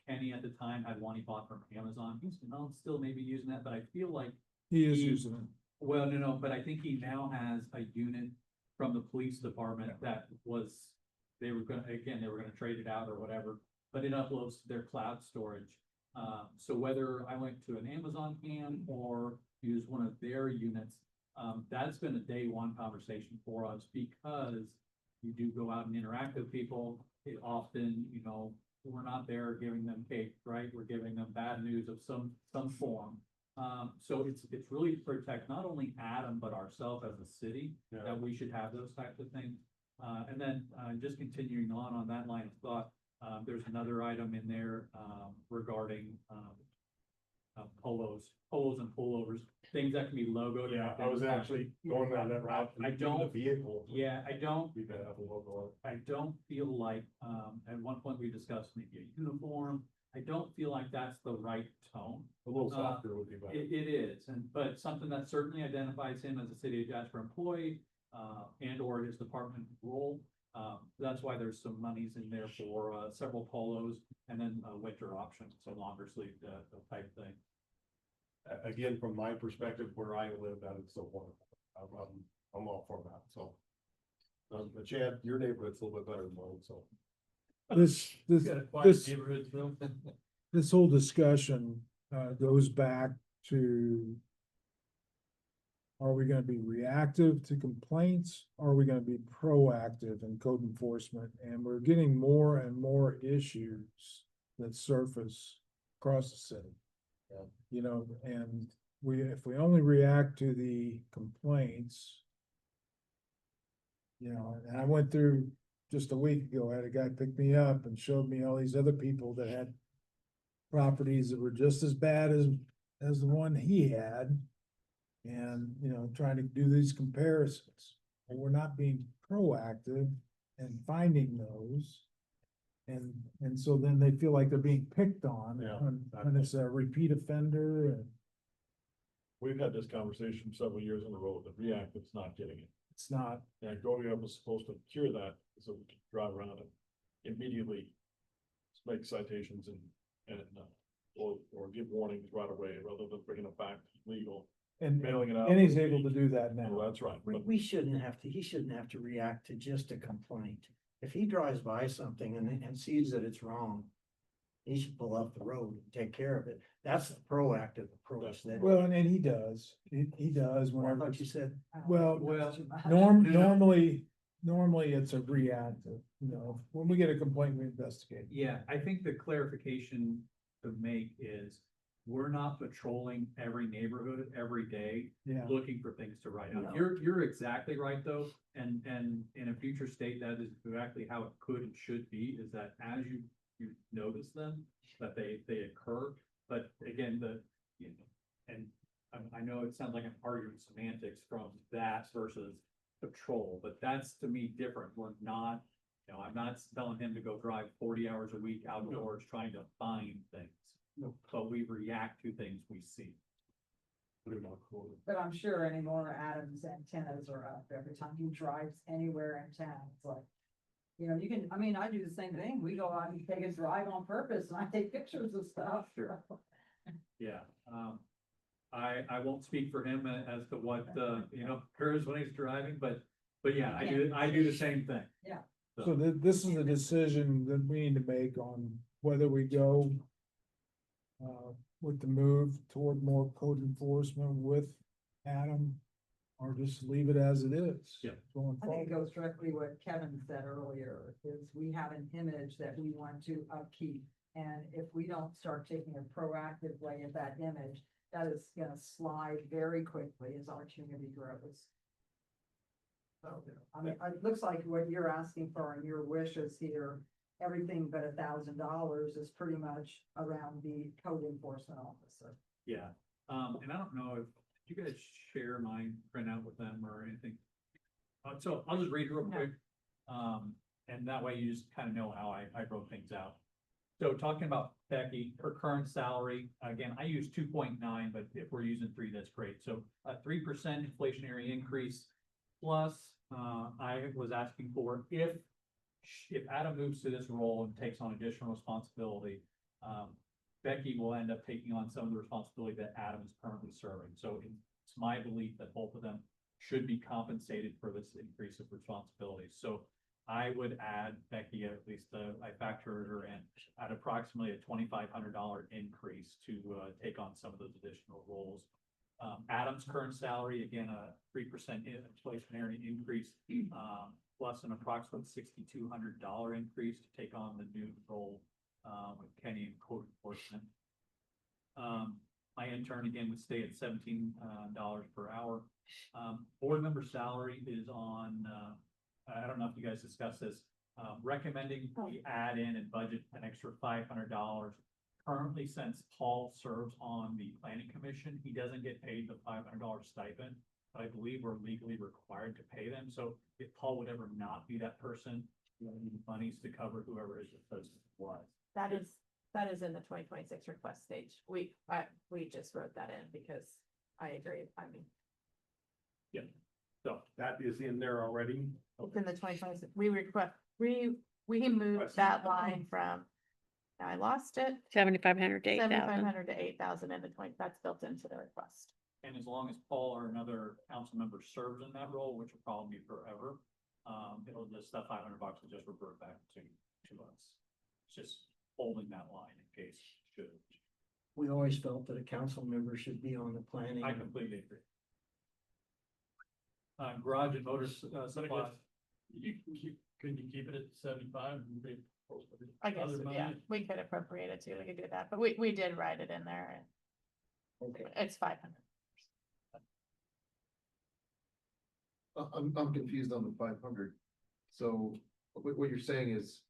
Kenny at the time had one he bought from Amazon. He's still maybe using that, but I feel like, He is using it. well, no, but I think he now has a unit from the police department that was, they were gonna trade it out or whatever, but it uploads to their cloud storage. So whether I went to an Amazon cam or use one of their units, that's been a day one conversation for us, because you do go out and interact with people. It often, we're not there giving them cake, right? We're giving them bad news of some form. So it's really to protect not only Adam, but ourselves as a city, that we should have those types of things. And then, just continuing on that line of thought, there's another item in there, regarding, polos and pullovers, things that can be logoed. Yeah, I was actually going down that route. I don't- The vehicle. Yeah, I don't We better have a logo. I don't feel like, at one point we discussed maybe a uniform. I don't feel like that's the right tone. A little softer would be better. It is, but something that certainly identifies him as a city of Jasper employee, and or his department role. That's why there's some monies in there for, several polos and then a winter option, so longer sleeve, type thing. Again, from my perspective, where I live, that is so wonderful. I'm all for that, so. But Chad, your neighborhood's a little bit better than mine, so. This, Got a quiet this, neighborhood, Phil. this whole discussion, goes back to, are we gonna be reactive to complaints? Or are we gonna be proactive in code enforcement? And we're getting more and more issues that surface across the city. And if we only react to the complaints. And I went through just a week ago, I had a guy pick me up and showed me all these other people that had properties that were just as bad as the one he had. And, trying to do these comparisons, and we're not being proactive in finding those. And so then they feel like they're being picked on Yeah, when it's a repeat offender and We've had this conversation several years in a row, that reactive's not getting it. it's not. And going up was supposed to cure that, so we could drive around and immediately make citations or give warnings right away, rather than bringing it back legal, And mailing it out. he's able to do that now. Well, that's right. But he shouldn't have to react to just a complaint. If he drives by something and sees that it's wrong, he should pull off the road and take care of it. That's the proactive approach that. Well, and he does, he does Well, I whenever, thought you said. well, No. normally it's a reactive, when we get a complaint, we investigate. Yeah, I think the clarification to make is, we're not patrolling every neighborhood every day, Yeah. looking for things to write No. out. You're exactly right, though, and in a future state, that is exactly how it could and should be, is that as you notice them, that they occur, but again, and I know it sounds like I'm arguing semantics from that versus patrol, but that's to me different. We're not, I'm not telling him to go drive 40 hours a week outdoors trying to find things. But we react to things we see. But I'm sure anymore Adam's antennas are up every time he drives anywhere in town. It's like, I do the same thing. We go out and take a drive on purpose and I take pictures of stuff. Sure. Yeah, I won't speak for him as to what, occurs when he's driving, but yeah, I do the same thing. Yeah. So this is a decision that we need to make on whether we go with the move toward more code enforcement with Adam, or just leave it as it is. Yeah. Going I think it forward. goes directly what Kevin said earlier, is we have an image that we want to upkeep. And if we don't start taking a proactive way at that image, that is gonna slide very quickly as our community grows. So, I mean, it looks like what you're asking for and your wishes here, everything but $1,000 is pretty much around the code enforcement officer. Yeah, and I don't know if you guys share my printout with them or anything. So I'll just read it real quick. And that way you just kind of know how I wrote things out. So talking about Becky, her current salary, again, I use 2.9, but if we're using 3, that's great. So a 3% inflationary increase plus, I was asking for if Adam moves to this role and takes on additional responsibility, Becky will end up taking on some of the responsibility that Adam is currently serving. So it's my belief that both of them should be compensated for this increase of responsibility. So I would add Becky, at least I factored her in at approximately a $2,500 increase to take on some of those additional roles. Adam's current salary, again, a 3% inflationary increase, plus an approximate $6,200 increase to take on the new role with Kenny and code enforcement. My intern again would stay at $17 per hour. Board member salary is on, I don't know if you guys discussed this, recommending we add in and budget an extra $500. Currently, since Paul serves on the planning commission, he doesn't get paid the $500 stipend, but I believe we're legally required to pay them. So if Paul would ever not be that person, we need monies to cover whoever his replacement was. That is in the 2026 request stage. We just wrote that in because I agree. I mean, Yeah, so that is in there already. it's in the 2026, we moved that line from, I lost it, 7,500 to 8,000. 7,500 to 8,000 in the 20, that's built into the request. And as long as Paul or another council member serves in that role, which will probably be forever, it'll just, that $500 will just revert back to us. It's just holding that line in case it should. We always felt that a council member should be on the planning. I completely agree. Garage and motor supply. Could you keep it at 75? And they- I guess, other money? yeah, we could appropriate it too, we could do that, but we did write it in there and Okay. it's 500. I'm confused on the 500. So what you're saying is.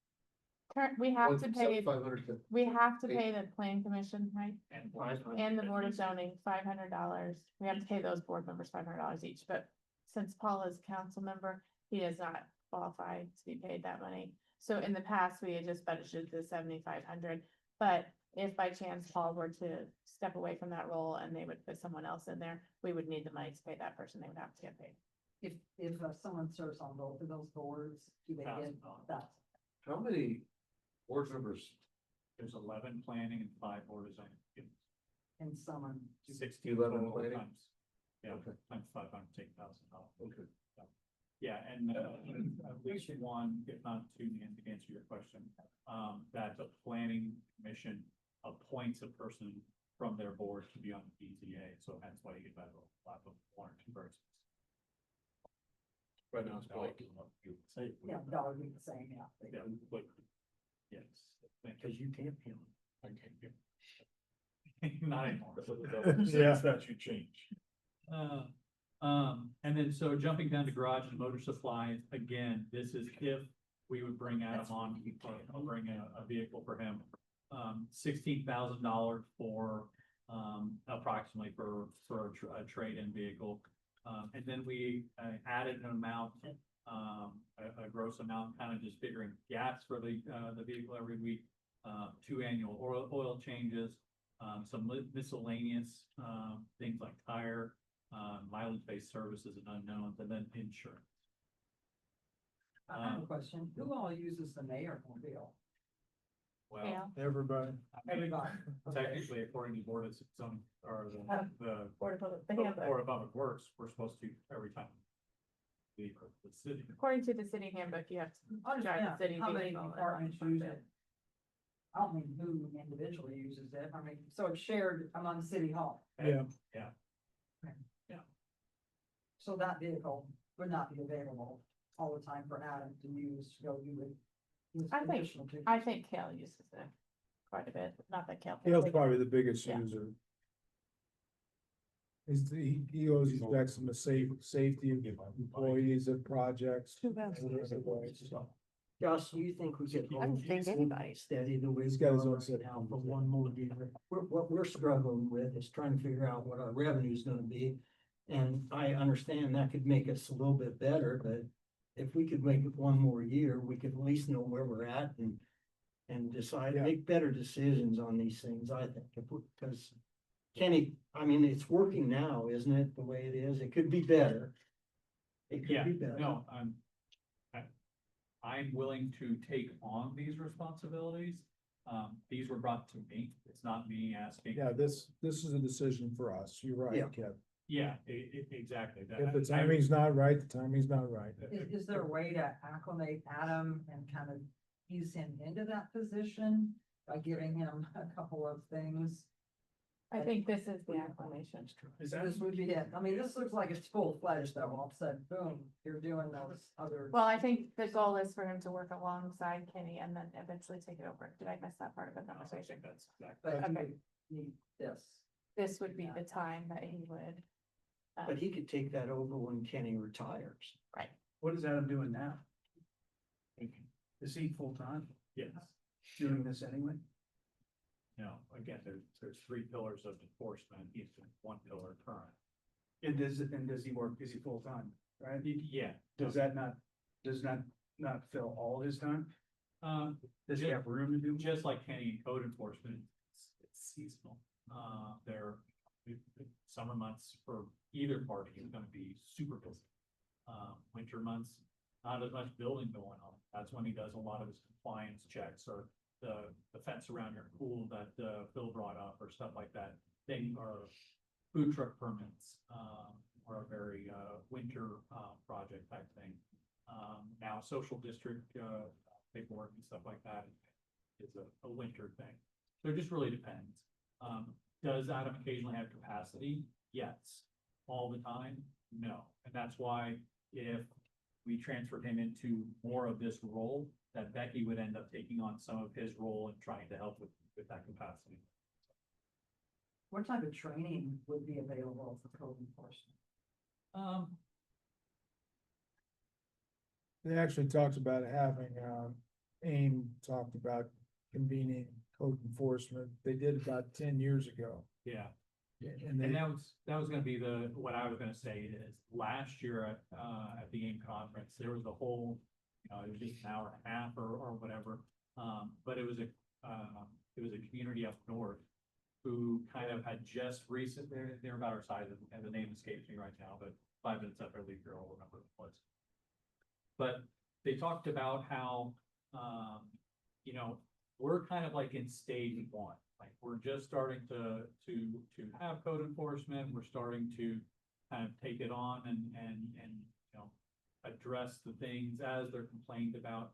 We have to pay, 500 to. we have to pay the plan commission, right? And And the board of zoning, $500. We have to pay those board members $500 each, but since Paul is council member, he does not qualify to be paid that money. So in the past, we had just budgeted the 7,500, but if by chance Paul were to step away from that role and they would put someone else in there, we would need the money to pay that person, they would have to get paid. If someone serves on both of those boards, do they get $1,000. that? How many board members? There's 11 planning and 5 board design. And someone, 16 11 total planning? times. Yeah, Okay. times 500, take $1,000. Okay. Yeah, and at least one, if not two, Nan, to answer your question, that the planning commission appoints a person from their board to be on the BZA, so that's why you get that lot of 1 or 2 persons. Right now it's Blake. yeah, that would be the same, yeah. Yeah, but, yes. Because you can't pay them. I can't get. Not anymore. Yeah. Statute change. And then so jumping down to garage and motor supplies, again, this is if we would bring Adam on, I'll bring a vehicle for him. $16,000 for, approximately for a trade-in vehicle. And then we added an amount, a gross amount, kind of just figuring gas for the vehicle every week. 2 annual oil changes, some miscellaneous, things like tire, mileage-based services and unknowns, and then insurance. I have a question, who all uses the mayor mobile? Well, Yeah. Everybody. Everybody. technically, according to board of zoning, or the Board of Public, the handbook. Board of Public Works, we're supposed to every time. the city. According to the city handbook, you have to drive the city How many vehicle. departments use it? I don't mean who individually uses it, I mean, so it's shared among city hall, Yeah. Yeah. so that vehicle would not be available all the time for Adam to use, you know, you would. use I think, additional to- I think Kale uses it quite a bit, not that Kale. Dale's probably the biggest Yeah. user. He always expects them to safety of employees and projects. Too bad. Josh, do you think we could? I don't think anybody's. Steady the way He's we got are his own right set of now for numbers. one more year. What we're struggling with is trying to figure out what our revenue is gonna be. And I understand that could make us a little bit better, but if we could make it one more year, we could at least know where we're at and decide, Yeah. make better decisions on these things, I think, because Kenny, I mean, it's working now, isn't it, the way it is? It could be better. It could Yeah, be better. no, I'm willing to take on these responsibilities. These were brought to me. It's not me asking. Yeah, this is a decision for us. You're right, Yeah. Kev. Yeah, exactly. If the timing's not right, the timing's not right. Is there a way to acclimate Adam and kind of ease him into that position by giving him a couple of things? I think this is the acclamation. This would be it. I mean, this looks like it's full fledged though. All of a sudden, boom, you're doing those other. Well, I think the goal is for him to work alongside Kenny and then eventually take it over. Did I miss that part of the conversation? That's exactly. But you Okay. would need this. This would be the time that he would. But he could take that over when Kenny retires. Right. What is Adam doing now? Is he full-time Yes. doing this anyway? No, again, there's three pillars of enforcement. He's in one pillar current. And does he work, is he full-time, right? Yeah. Does that not fill all his time? Does he ju- have room to do? Just like Kenny in code enforcement, it's seasonal. Summer months for either party is gonna be super busy. Winter months, not as much building going on. That's when he does a lot of his compliance checks or the fence around your pool that Phil brought up or stuff like that. Thing or food truck permits, are a very winter project type thing. Now social district paperwork and stuff like that is a winter thing. So it just really depends. Does Adam occasionally have capacity? Yes. All the time? No. And that's why if we transferred him into more of this role, that Becky would end up taking on some of his role and trying to help with that capacity. What type of training would be available for code enforcement? They actually talked about having, AIM talked about convening code enforcement. They did about 10 years ago. Yeah. And And they, that was gonna be what I was gonna say is last year at the AIM conference, there was a whole, it was just an hour and a half or whatever. But it was a community up north who kind of had just recent, they're about our size and the name escapes me right now, but 5 minutes after I leave here, I'll remember what it was. But they talked about how, we're kind of like in stage one. Like, we're just starting to have code enforcement, we're starting to kind of take it on and address the things as they're complained about.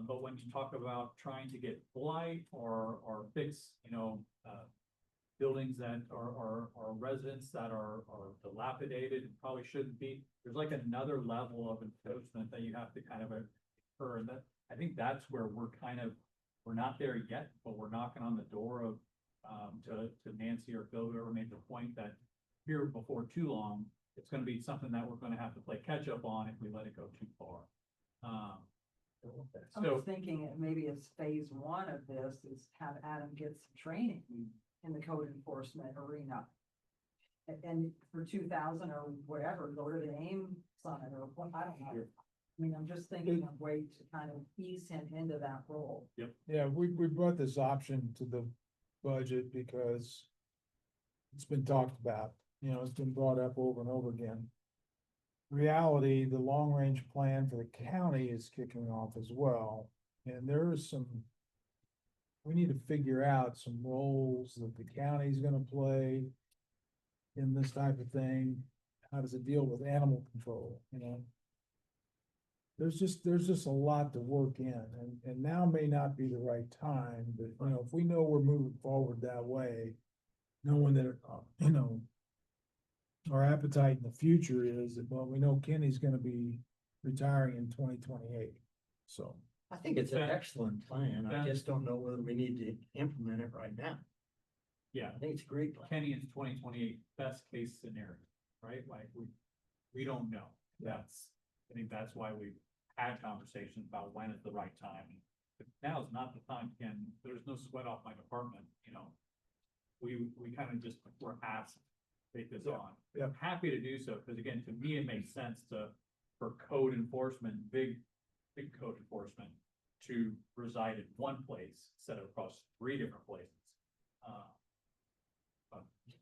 But when you talk about trying to get blight or fix, buildings that are residents that are dilapidated and probably shouldn't be, there's like another level of enforcement that you have to kind of occur. And that, I think that's where we're not there yet, but we're knocking on the door of, to Nancy or Phil, whoever made the point that here before too long, it's gonna be something that we're gonna have to play catch up on if we let it go too far. I was thinking that maybe it's phase one of this is have Adam get some training in the code enforcement arena. And for 2000 or whatever, go to the AIM summit or what, I don't know. I mean, I'm just thinking of way to kind of ease him into that role. yeah, we brought this option to the budget because it's been talked about, it's been brought up over and over again. Reality, the long-range plan for the county is kicking off as well, and there is we need to figure out some roles that the county's gonna play in this type of thing. How does it deal with animal control, there's just a lot to work in, and now may not be the right time, but, you know, if we know we're moving forward that way, knowing that, you know, our appetite in the future is that, well, we know Kenny's gonna be retiring in 2028, so. I think it's an Yeah. excellent plan. I Yeah. just don't know whether we need to implement it right now. Yeah, I think it's a great plan. Kenny, it's 2028 best case scenario, right? Like, we don't know. I think that's why we've had conversations about when is the right time. But now is not the time, Ken, there's no sweat off my department, you know. We kind of just were asked to take this on. yeah. I'm happy to do so, because again, to me, it makes sense for code enforcement, big code enforcement to reside in one place instead of across 3 different places.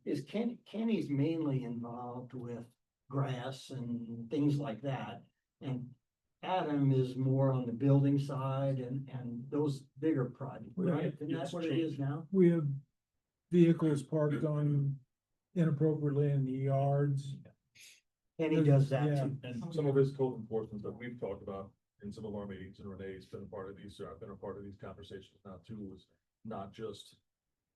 Is Kenny's mainly involved with grass and things like that. And Adam is more on the building side and those bigger projects, right? Isn't that what it is now? We have vehicles parked on inappropriately in the yards. Kenny does that Yeah. too. And some of his code enforcement that we've talked about in some of our meetings, and Renee's been a part of these, or I've been a part of these conversations now too, is not just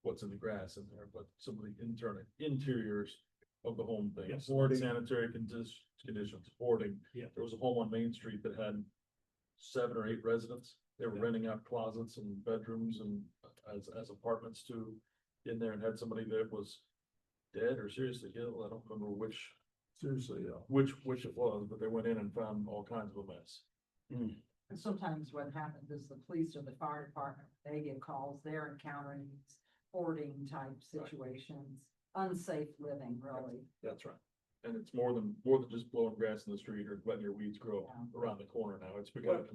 what's in the grass in there, but some of the interiors of the home things. Yes. Hoarding. Sanitary conditions, hoarding. Yeah. There was a home on Main Street that had 7 or 8 residents. They were Yeah. renting out closets and bedrooms and as apartments too, in there, and had somebody that was dead or seriously ill. I don't remember which. Seriously, which it was, but they went in and found all kinds of a mess. Mm. And sometimes what happens is the police or the fire department, they get calls, they're encountering these hoarding type situations, unsafe living, really. That's right. And it's more than just blowing grass in the street or letting your weeds grow around the corner now. It's becoming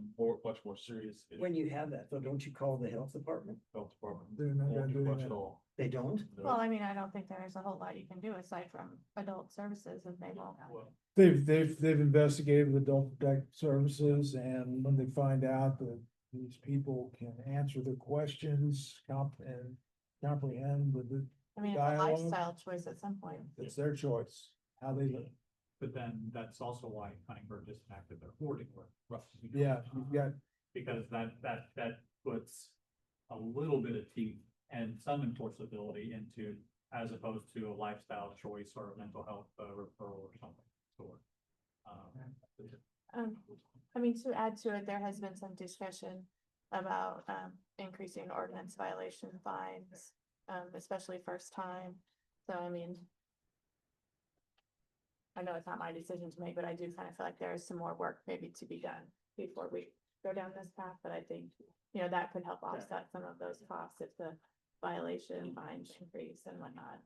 much more serious. When you have that, though, don't you call the health department? Health department. They're not Won't gonna do do much that. at all. They don't? No. Well, I mean, I don't think there's a whole lot you can do aside from adult services if they won't. They've investigated with Adult Protective Services, and when they find out that these people can answer the questions, and comprehend the I mean, it's a dialogue, lifestyle choice at some point. it's their choice, how they live. But then that's also why Huntingburg just enacted their hoarding ordinance. Yeah, you've got, Because that puts a little bit of teeth and some enforceability into, as opposed to a lifestyle choice or a mental health referral or something. So, I mean, to add to it, there has been some discussion about increasing ordinance violation fines, especially first time. So I mean, I know it's not my decision to make, but I do kind of feel like there is some more work maybe to be done before we go down this path. But I think, you know, that could help offset some of those costs if the violation fines increase and whatnot.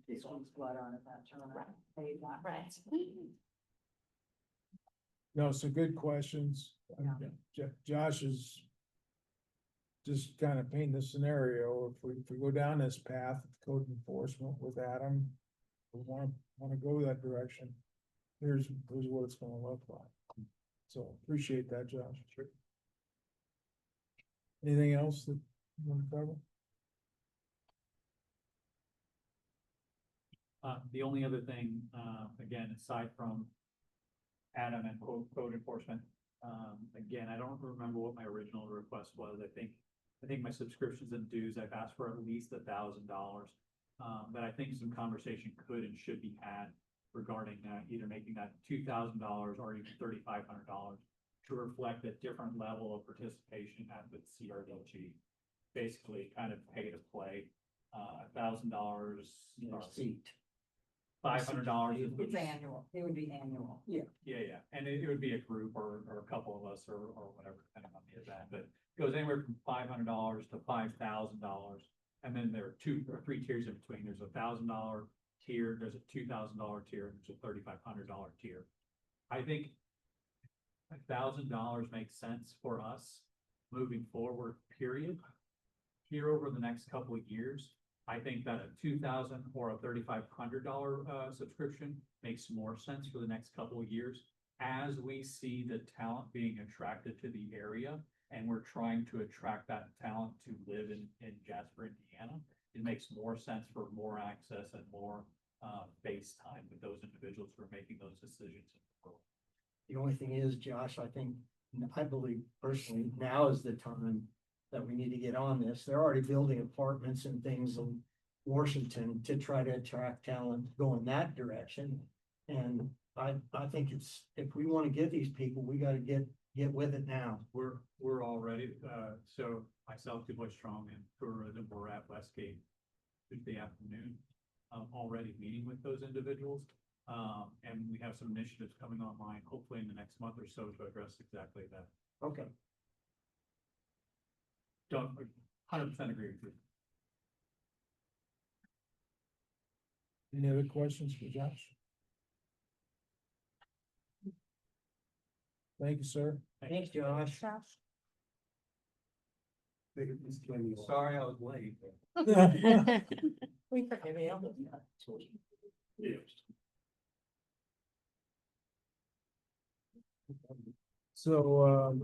This one's blood on it, that turn around, paid that. Right. no, some good questions. Josh is just kind of painting the scenario. If we go down this path of code enforcement with Adam, we wanna go that direction. Here's what it's gonna look like. So appreciate that, Josh. Sure. Anything else that you want to cover? The only other thing, again, aside from Adam and code enforcement, again, I don't remember what my original request was. I think my subscriptions and dues, I've asked for at least $1,000. But I think some conversation could and should be had regarding either making that $2,000 or even $3,500 to reflect a different level of participation at the CRDG. Basically, kind of pay to play, $1,000 Seat. $500. It's annual, it would be annual. Yeah. Yeah, and it would be a group or a couple of us or whatever, depending on the event, but it goes anywhere from $500 to $5,000. And then there are 2 or 3 tiers in between. There's $1,000 tier, there's a $2,000 tier, and there's a $3,500 tier. I think $1,000 makes sense for us moving forward, period. Here over the next couple of years, I think that a $2,000 or a $3,500 subscription makes more sense for the next couple of years. As we see the talent being attracted to the area, and we're trying to attract that talent to live in Jasper, Indiana, it makes more sense for more access and more face time with those individuals who are making those decisions in the world. The only thing is, Josh, I believe personally, now is the time that we need to get on this. They're already building apartments and things in Washington to try to attract talent, go in that direction. And I think if we want to get these people, we gotta get with it now. We're already, so myself, Du Bois Strong and tourism, we're at Westgate Tuesday afternoon. Already meeting with those individuals. And we have some initiatives coming online, hopefully in the next month or so to address exactly that. Okay. Don't, 100% agree with you. Any other questions for Josh? Thank you, sir. Thanks, Josh. Sorry I was late. We forgive you. So,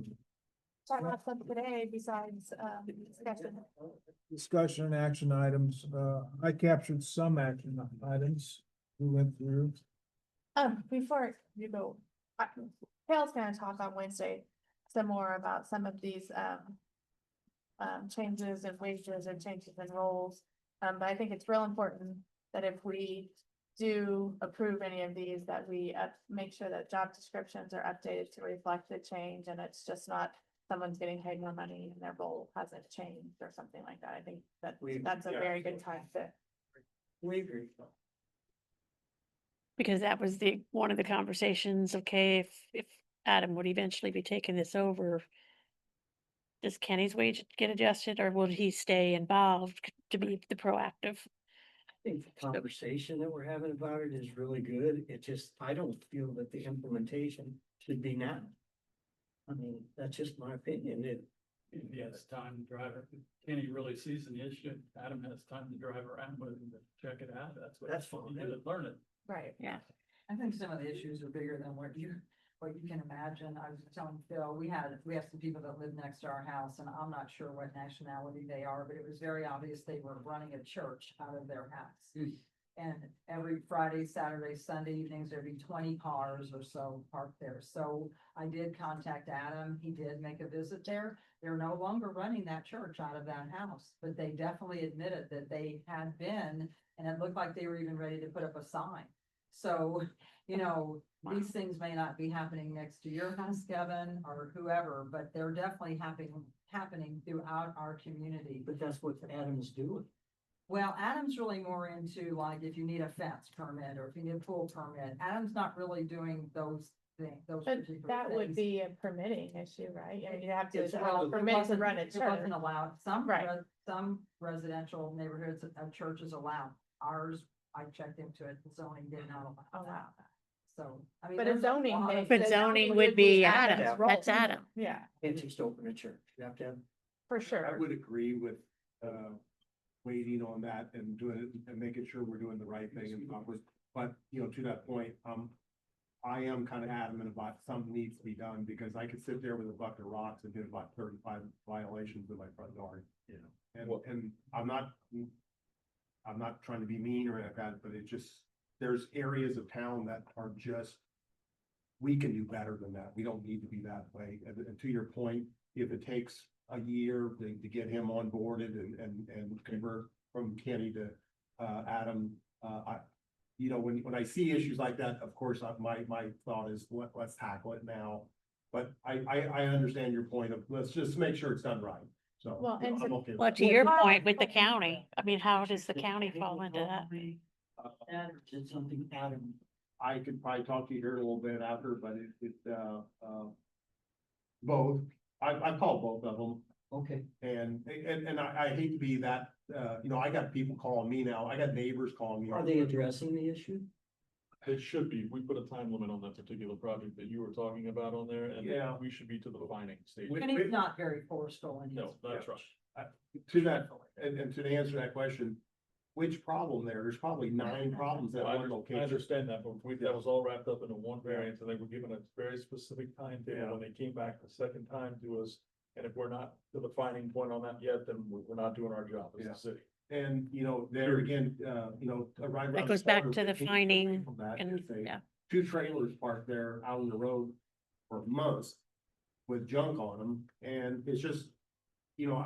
So what's up today besides, discussion? discussion and action items, I captured some action items we went through. Before you go, Carol's gonna talk on Wednesday some more about some of these, changes in wages and changes in roles. But I think it's real important that if we do approve any of these, that we make sure that job descriptions are updated to reflect the change, and it's just not someone's getting paid more money and their role hasn't changed or something like that. I think that's a very good time to. We agree. Because that was one of the conversations, okay, if Adam would eventually be taking this over, does Kenny's wage get adjusted or will he stay involved to be the proactive? I think the conversation that we're having about it is really good. I don't feel that the implementation should be now. I mean, that's just my opinion. If he has time to drive it, Kenny really sees an issue, Adam has time to drive around with him to check it out, That's fine. he could learn it. Right. Yeah. I think some of the issues are bigger than what you can imagine. I was telling Phil, we have some people that live next to our house, and I'm not sure what nationality they are, but it was very obvious they were running a church out of their house. And every Friday, Saturday, Sunday evenings, there'd be 20 cars or so parked there. So I did contact Adam. He did make a visit there. They're no longer running that church out of that house, but they definitely admitted that they had been, and it looked like they were even ready to put up a sign. So, these things may not be happening next to your house, Kevin, or whoever, but they're definitely happening throughout our community. But that's what Adam's doing. Well, Adam's really more into like if you need a fence permit or if you need a pool permit. Adam's not really doing those things, those But particular that would things. be a permitting issue, right? I mean, you have to It's- have well, a it permit to wasn't- run a It church. wasn't allowed. Right. Some residential neighborhoods, a church is allowed. Ours, I checked into it, the zoning did not allow that. So, I mean. But a there's zoning lot may- of- But zoning would be Adam, role. that's Adam. Yeah, Can't just open a church. You have to have. for I sure. would agree with, waiting on that and doing it and making sure we're doing the right thing and proper. But, to that point, I am kind of adamant about something needs to be done because I could sit there with a bucket of rocks and hit about 35 violations in my front yard. And I'm not trying to be mean or anything like that, but there's areas of town that are just, we can do better than that. We don't need to be that way. And to your point, if it takes a year to get him onboarded and convert from Kenny to Adam, when I see issues like that, of course, my thought is let's tackle it now. But I understand your point of let's just make sure it's done right. So Well, and I'm to- okay. Well, with to your point with the county, I mean, how does the county fall into that? Adam did something, Adam. I could probably talk to you here in a little bit after, but both, I called both of them. Okay. And I hate to be that, I got people calling me now. I got neighbors calling me. Are they addressing the issue? It should be, we put a time limit on that particular project that you were talking about on there, and Yeah. we should be to the defining stage. And he's not very forceful in his. No, that's right. To that, and to answer that question, which problem there's probably 9 problems at I one location. understand that, but that was all wrapped up into one variance, and they were given a very specific timetable when they came back the second time to us. And if we're not to the defining point on that yet, then we're not doing our job as a city. And, there again, right around. That goes the back corner, to the 15 finding from that, and, there's a- yeah. 2 trailers parked there out on the road. for months with junk on them, and it's just, you know,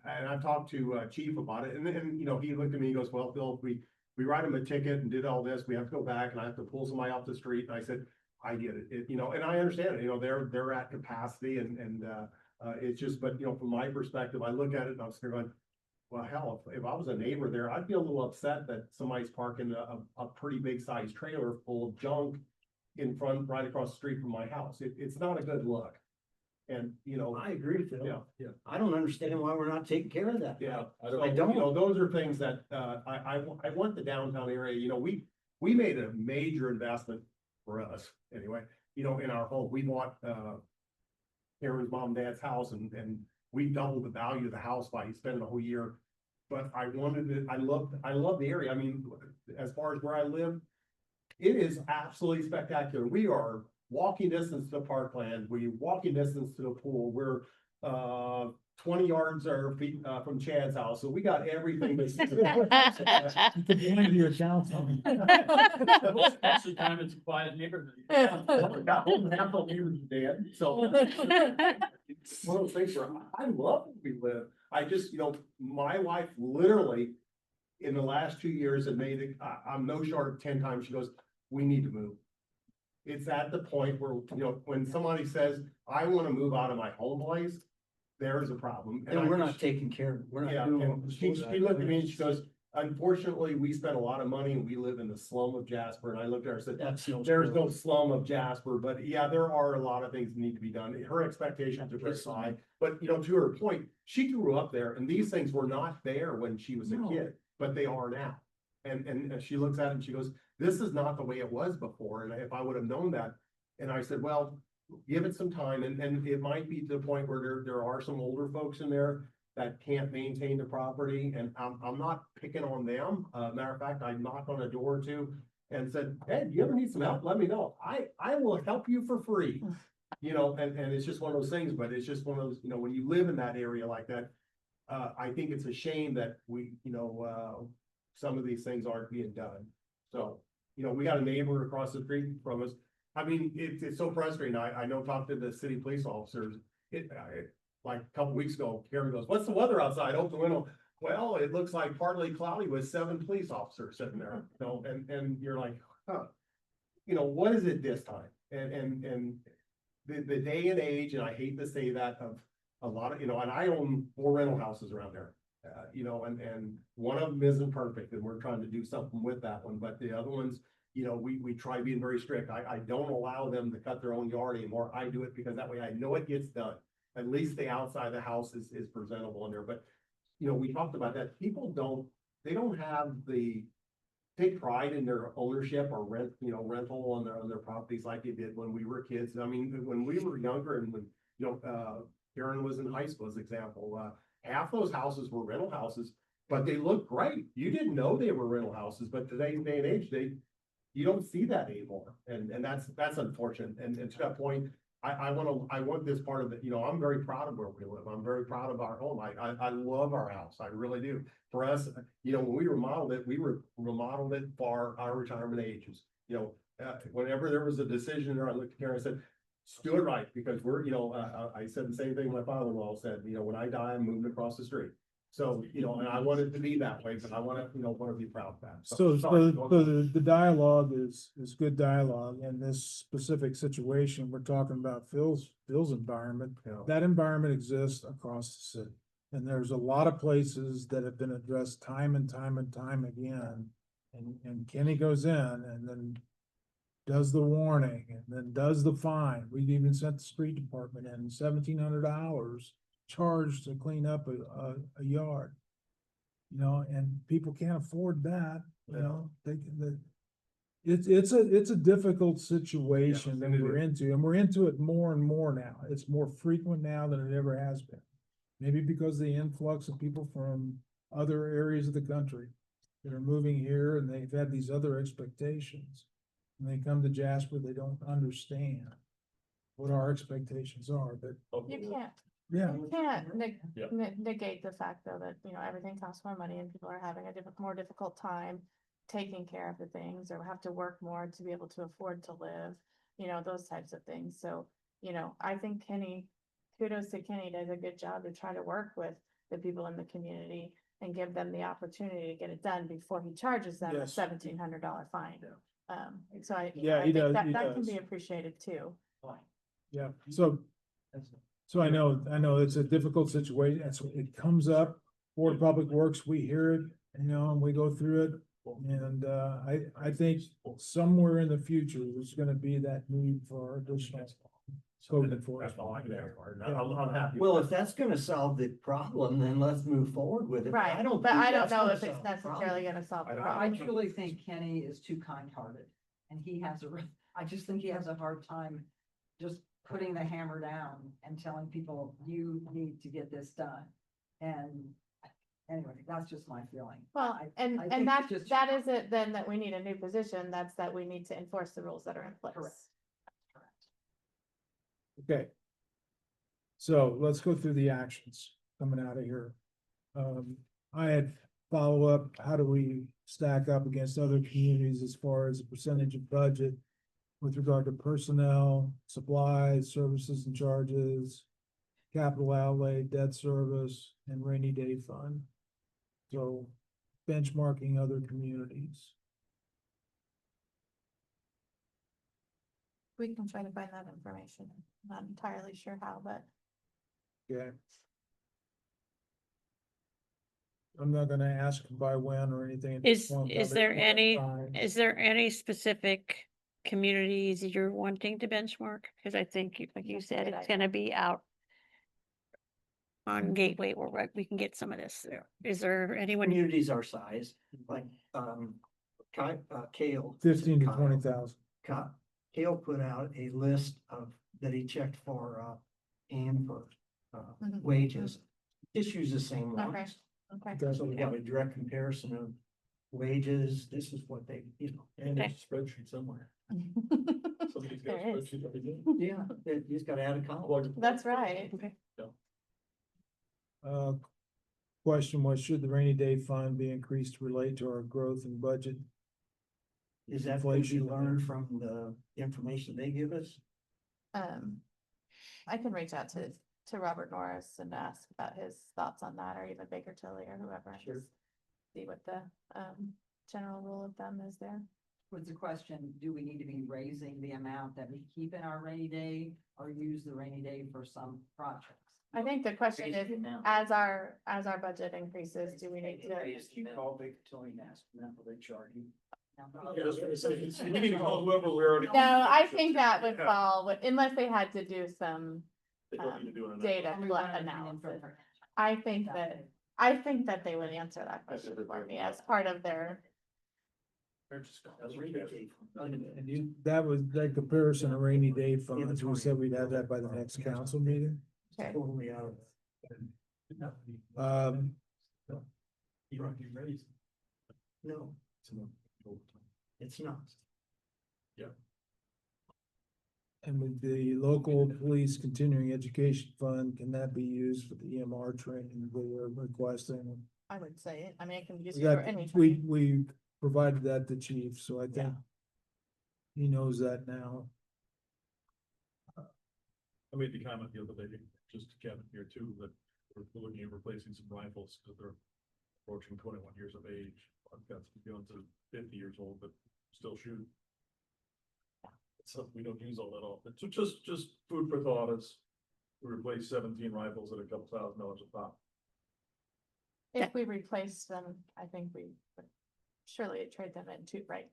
and I talked to Chief about it, and then, you know, he looked at me, he goes, well, Bill, we write him a ticket and did all this, we have to go back, and I have to pull somebody off the street, and I said, I get it, you know, and I understand it, you know, they're at capacity, and it's just, but, you know, from my perspective, I look at it and I'm sitting there going, well, hell, if I was a neighbor there, I'd be a little upset that somebody's parking a pretty big sized trailer full of junk in front, right across the street from my house. It's not a good look. And, you know. I agree, Phil. Yeah. I don't understand why we're not taking care of that. Yeah, I don't. You know, those are things that, I want the downtown area, you know, we made a major investment for us, anyway, you know, in our home. We bought, Karen's mom and dad's house, and we doubled the value of the house by spending a whole year. But I love the area. I mean, as far as where I live, it is absolutely spectacular. We are walking distance to the parkland. We walking distance to the pool. We're 20 yards or feet from Chad's house. So we got everything. You can blend your accounts on. Most of the time, it's a quiet neighborhood. Got home half the neighbors dead. So it's one of those things where I love where we live. I just, you know, my wife literally in the last 2 years had made it, I'm no short of 10 times. She goes, we need to move. It's at the point where, you know, when somebody says, I want to move out of my home place, there's a problem. And we're not taking care of it. We're not doing. And she looked at me and she goes, unfortunately, we spent a lot of money and we live in the slum of Jasper. And I looked at her and said, there's no slum of Jasper, but yeah, there are a lot of things that need to be done. Her expectations are very high, but you know, to her point, she grew up there and these things were not there when she was a kid, but they are now. And she looks at it and she goes, this is not the way it was before. And if I would have known that, and I said, well, give it some time. And it might be to the point where there are some older folks in there that can't maintain the property. And I'm not picking on them. Matter of fact, I knocked on a door or two and said, hey, do you ever need some help? Let me know. I will help you for free. You know, and it's just one of those things, but it's just one of those, you know, when you live in that area like that, I think it's a shame that we, you know, some of these things aren't being done. So, you know, we got a neighbor across the street from us. I mean, it's so frustrating. I know, talk to the city police officers. Like a couple weeks ago, Karen goes, what's the weather outside? Open the window. Well, it looks like partly cloudy with 7 police officers sitting there, you know, and you're like, huh, you know, what is it this time? And the day and age, and I hate to say that, of a lot of, you know, and I own 4 rental houses around there. You know, and one of them isn't perfect and we're trying to do something with that one, but the other ones, you know, we try being very strict. I don't allow them to cut their own yard anymore. I do it because that way I know it gets done. At least the outside of the house is presentable in there. But, you know, we talked about that. People they don't have take pride in their ownership or rental on their properties like they did when we were kids. I mean, when we were younger and when, you know, Karen was in high school, as example, half those houses were rental houses, but they looked great. You didn't know they were rental houses, but today's day and age, you don't see that anymore. And that's unfortunate. And to that point, I want this part of it, you know, I'm very proud of where we live. I'm very proud of our home. I love our house. I really do. For us, you know, when we remodeled it for our retirement ages. You know, whenever there was a decision there, I looked at Karen and said, do it right, because we're, you know, I said the same thing my father-in-law said, you know, when I die, I'm moving across the street. So, you know, and I want it to be that way, but I want to, you know, want to be proud of that. So sorry, the dialogue is good dialogue. In this specific situation, we're talking about Phil's environment. Yeah. That environment exists across the city. And there's a lot of places that have been addressed time and time and time again. And Kenny goes in and then does the warning and then does the fine. We've even sent the street department in $1,700 charged to clean up a yard. You know, and people can't afford that, you know, it's a difficult situation that we're into, and we're into it more and more now. It's more frequent now than it ever has been. Maybe because of the influx of people from other areas of the country that are moving here and they've had these other expectations. When they come to Jasper, they don't understand what our expectations are, but. You can't. Yeah. You can't negate the fact though that, you know, everything costs more money and people are having a more difficult time taking care of the things or have to work more to be able to afford to live, you know, those types of things. So you know, I think Kenny, kudos to Kenny, does a good job to try to work with the people in the community and give them the opportunity to get it done before he charges them a Yes. $1,700 fine. So I, Yeah, I he think does, that, he that can does. be appreciated too. Yeah, so I know it's a difficult situation, it comes up, Board of Public Works, we hear it, you know, and we go through it. And, I think somewhere in the future, there's gonna be that need for additional code enforcement. That's all I can ask for. I'm happy. Well, if that's gonna solve the problem, then let's move forward with it. Right, I don't but think I don't that's know gonna if it's solve the problem. necessarily gonna solve the I don't- I problem. truly think Kenny is too kind-hearted and he has I just think he has a hard time just putting the hammer down and telling people, you need to get this done. And anyway, that's just my feeling. Well, I and think that's, just- that is it then, that we need a new position, that's that we need to enforce the rules that are in place. Correct. Okay. So let's go through the actions coming out of here. I had follow up, how do we stack up against other communities as far as the percentage of budget with regard to personnel, supplies, services and charges, capital outlay, debt service, and rainy day fund. So benchmarking other communities. We can try to find that information, I'm not entirely sure how, but Okay. I'm not gonna ask by when or anything. at this Is, point, is but there it's any, fine. is there any specific communities you're wanting to benchmark? Cause I think, like you That's a said, good it's idea. gonna be out on Gateway where we can get some of this there. Is there anyone? Communities our size, like, Kale. 15 to Kyle. 20,000. Kale put out a list of, that he checked for, and for, Mhm. wages. Just use the same Okay. ones. okay. So we have a direct comparison of wages, this is what they, you know. And Okay. there's a spreadsheet somewhere. Somebody's got a There is. spreadsheet every day. Yeah, you just gotta add a column. Plug it. That's right. Question was, should the rainy day fund be increased to relate to our growth and budget? Is that what you Inflation. learned from the information they give us? I can reach out to Robert Norris and ask about his thoughts on that, or even Baker Tilly or whoever. and Sure. just See what the, general rule of thumb is there. Was the question, do we need to be raising the amount that we keep in our rainy day or use the rainy day for some projects? I think the question is, as our budget increases, do we need to? Call Baker Tilly and ask them what they charge you. We need to call whoever we already. No, I think that would fall, unless they had to do some They don't need to do it. data We want an opinion analysis. from her. I think that they would answer that question for me as part of their. And that comparison of rainy day funds, we said we'd have that by the next council meeting. Okay. Totally out. No, it's not. And with the local police continuing education fund, can that be used for the EMR training we're requesting? I would say, it. I mean, it can be used We for got, any. we provided that to chief, so I think he knows that now. I made the comment the other day, just to Kevin here too, that we're looking at replacing some rifles because they're approaching 21 years of age. I've got some guns that are 50 years old, but still shoot. It's something we don't use all that often. So just food for thought is we replace 17 rifles at a couple $1,000 a pop. If we replace them, I think we would surely trade them in too, right?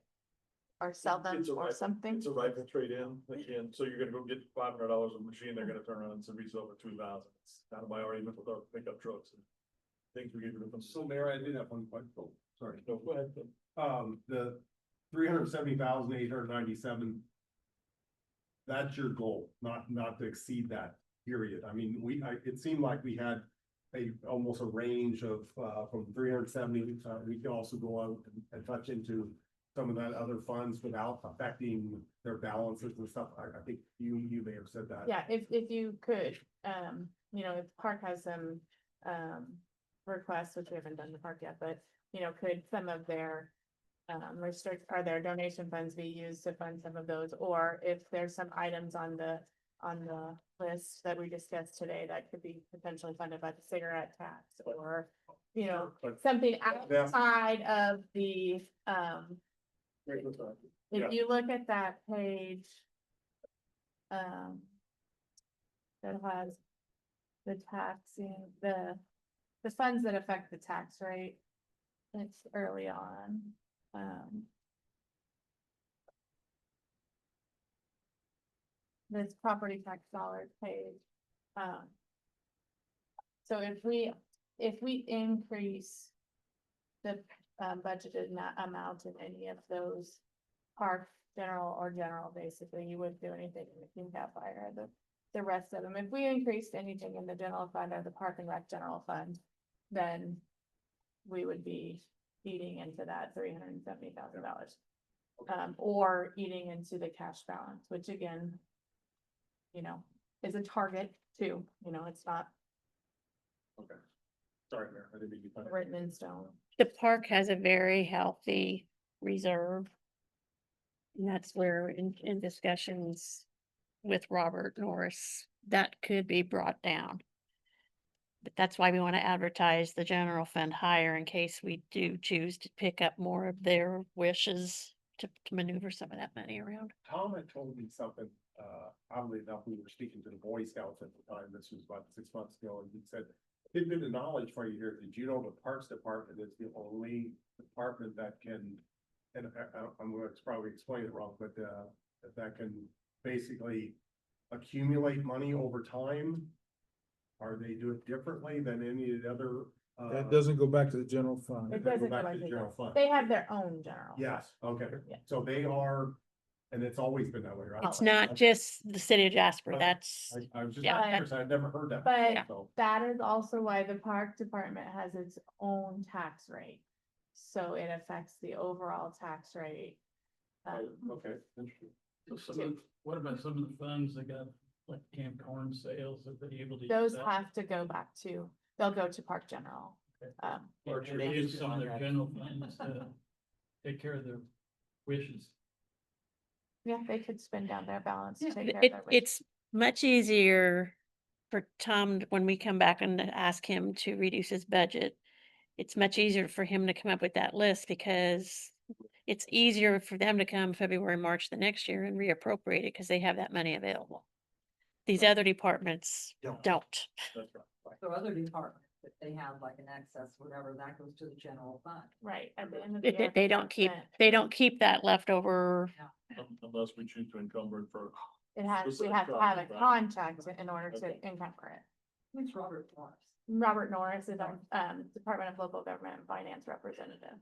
Or sell them It's a or rifle- something. It's a rifle trade-in, again, so you're gonna go get $500 of machine, they're gonna turn around and say resell for 2,000. It's kind of my argument with our pickup trucks and things we get rid of them. So Mayor, I did have one question. Oh, sorry. No, go ahead. The 370,897. That's your goal, not to exceed that period. I mean, it seemed like we had almost a range of, from 370, we can also go out and touch into some of that other funds without affecting their balances and stuff. I think you may have said that. Yeah, if you could, if Park has some, requests, which we haven't done the park yet, but, could some of their their donation funds be used to fund some of those, or if there's some items on the on the list that we discussed today that could be potentially funded by the cigarette tax or, you know, But- something Yeah. outside of the, Yeah. if you look at that page, that has the taxing, the funds that affect the tax rate. It's early on, this property tax dollars paid. So if we increase the budgeted amount in any of those park, general, basically, you wouldn't do anything in the King Cap Fire, the rest of them. If we increased anything in the general fund or the park and rec general fund, then we would be eating into that $370,000. Or eating into the cash balance, which again, you know, is a target too, you know, it's not Okay. Sorry, Mayor, I didn't mean to. written in stone. The park has a very healthy reserve. And that's where in discussions with Robert Norris, that could be brought down. But that's why we want to advertise the general fund higher in case we do choose to pick up more of their wishes to maneuver some of that money around. Tom had told me something, oddly enough, we were speaking to the Boy Scouts at the time, this was about 6 months ago, and he said, hidden in knowledge for you here, did you know the Parks Department is the only department that can, and I'm going to probably explain it wrong, but, that can basically accumulate money over time? Or they do it differently than any of the other? That doesn't go back to the general fund. It doesn't doesn't go go back like to the general fund. They have their own general. Yes, okay, Yeah. so they are, and it's always been that way, right? It's not just the city of Jasper, Okay. that's, I was just Yeah. curious, I'd never heard that. But before, so. that is also why the park department has its own tax rate. So it affects the overall tax rate. Okay, interesting. What about some of the funds that got like camp corn sales, are they able to? use Those that? have to go back to, they'll go to park general. Or should they use some of their general funds to take care of their wishes? Yeah, they could spend down their balance to take care of it, their. wishes. it's much easier for Tom, when we come back and ask him to reduce his budget. It's much easier for him to come up with that list because it's easier for them to come February, March the next year and reappropriate it because they have that money available. These other departments don't. That's right. So other departments, if they have like an excess, whatever, that goes to the general fund. Right, at the end of the day. They don't keep that leftover. Unless we choose to encumber it for. It has, we specific have to have a projects, right? contract in order to encumber it. Who's Robert Morris? Robert Norris is our, Department of Local Government and Finance representative.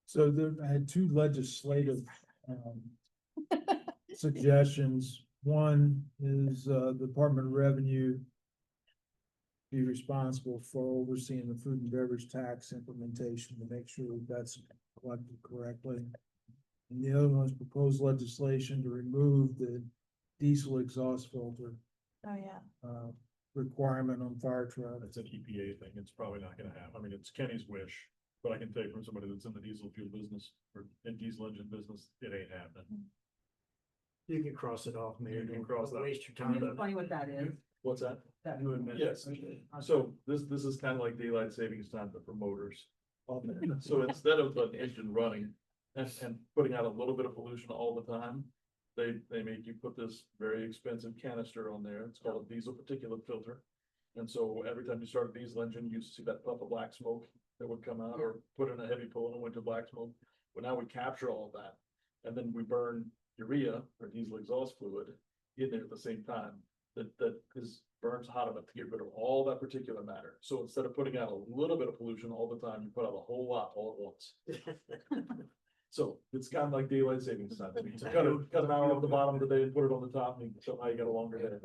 So there, I had two legislative, suggestions. One is, Department of Revenue be responsible for overseeing the food and beverage tax implementation to make sure that that's collected correctly. And the other one is proposed legislation to remove the diesel exhaust filter, Oh, yeah. requirement on fire trucks. It's an EPA thing. It's probably not gonna happen. I mean, it's Kenny's wish, but I can tell you from somebody that's in the diesel fuel business or in diesel engine business, it ain't happening. You can cross it off, Mayor. You can Don't cross that. Waste your Can time. you explain what that is? What's that? That You admit. Yes, so this is kind of like daylight savings time, but for motors. So instead of an engine running and putting out a little bit of pollution all the time, they make you put this very expensive canister on there. It's called a diesel particulate filter. And so every time you start a diesel engine, you see that puff of black smoke that would come out, or put in a heavy pull and it went to black smoke. But now we capture all of that, and then we burn urea or diesel exhaust fluid in there at the same time. That burns hot enough to get rid of all that particulate matter. So instead of putting out a little bit of pollution all the time, you put out a whole lot all at once. So it's kind of like daylight savings time. You cut an hour off the bottom of the day and put it on the top, and somehow you got a longer day.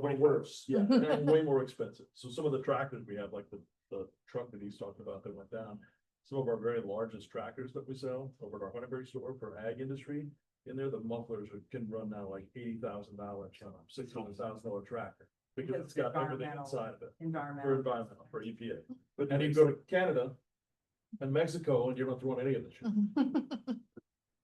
Way worse, yeah, and way more expensive. So some of the tractors we have, like the truck that he's talking about that went down, some of our very largest tractors that we sell over at our Huntingburg store for ag industry, in there, the mufflers can run now like $80,000, $600,000 tractor. Because it's got everything inside of it. For environmental, for EPA. But then you go to Canada and Mexico and you're not throwing any of this shit.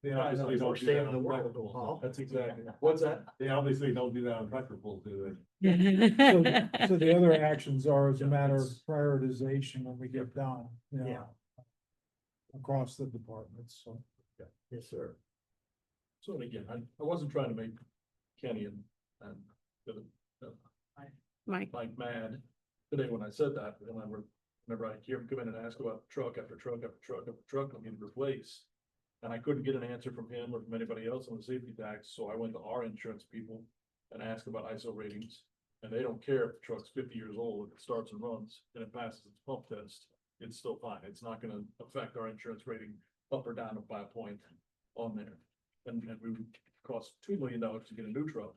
They Guys obviously are don't worst do day that in the on world, tractor pulls. Paul. That's exactly, what's that? They obviously don't do that on tractor pulls, do So the other actions are as a matter of prioritization when we get down, you Yeah. know. Across the departments, so. Yes, sir. So and again, I wasn't trying to make Kenny and Mike, Mike mad today when I said that, and whenever I hear him come in and ask about truck after truck after truck after truck I'm getting replaced. And I couldn't get an answer from him or from anybody else on the safety tax, so I went to our insurance people and asked about ISO ratings. And they don't care if the truck's 50 years old, if it starts and runs and it passes its pump test, it's still fine. It's not gonna affect our insurance rating up or down by a point on there. And we would cost $2 million to get a new truck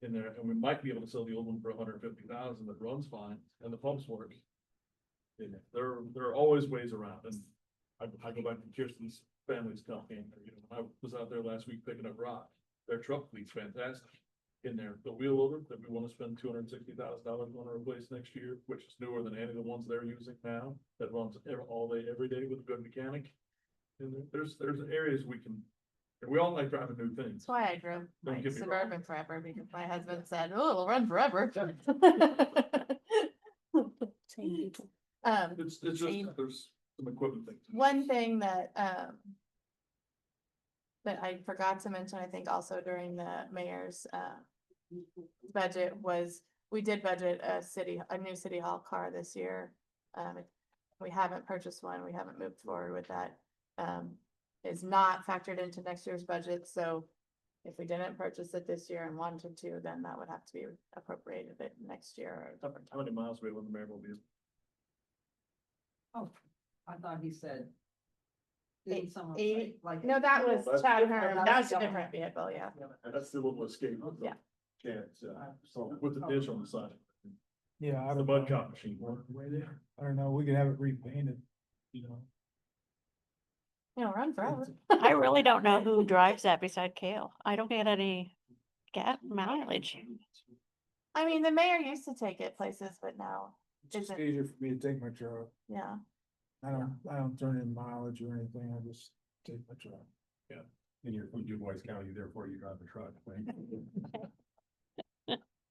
in there, and we might be able to sell the old one for 150,000 that runs fine and the pumps work. And there are always ways around, and I go back to Kirsten's family's company, you know, when I was out there last week picking up rock, their truck fleet's fantastic. In there, the wheel loader that we want to spend $260,000 on to replace next year, which is newer than any of the ones they're using now, that runs all day, every day with a good mechanic. And there's areas we can, and we all like driving new things. That's why I drove Don't my get me wrong. Suburban forever, because my husband said, oh, it'll run forever. It's just, there's some equipment things. One thing that I forgot to mention, I think also during the mayor's budget was, we did budget a new city hall car this year. We haven't purchased one, we haven't moved forward with that. Is not factored into next year's budget, so if we didn't purchase it this year and wanted to, then that would have to be appropriated it next year. How many miles we have on the mayor will be? Oh, I thought he said. Didn't someone say, Eight, like? no, that was That's- Chad Herm, that was a That's- different vehicle, yeah. That's the little escape. Yeah. Chance, so with the dish on the side. Yeah, I The don't mud know. cop machine. I don't know, we could have it repainted, you know. It'll run forever. I really don't know who drives that beside Kale. I don't get any gas mileage. I mean, the mayor used to take it places, but now, It's just Isn't- easier for me to take my truck. yeah. I don't turn in mileage or anything, I just take my truck. In your Du Bois County, therefore you drive a truck, right?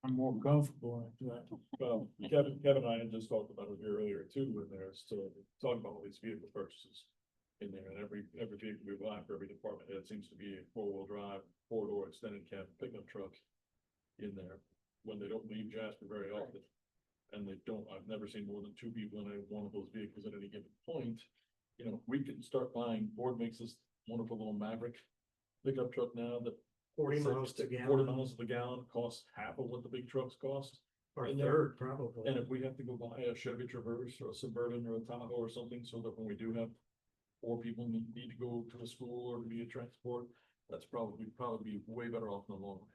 I'm more comfortable in a truck. Well, Kevin and I had just talked about it here earlier too, when there's to talk about all these vehicle purchases. In there, and every vehicle we buy for every department head seems to be a 4-wheel drive, 4-door extended cab pickup truck. In there, when they don't leave Jasper very often. And they don't, I've never seen more than 2 people in one of those vehicles at any given point. You know, we can start buying, Ford makes this wonderful little Maverick pickup truck now that 40 miles to 40 gallon, miles to the gallon, costs half of what the big trucks cost. or a in there. third probably. And if we have to go buy a Chevy Traverse or a Suburban or a Tahoe or something, so that when we do have 4 people need to go to a school or to be a transport, that's probably be way better off in the long range.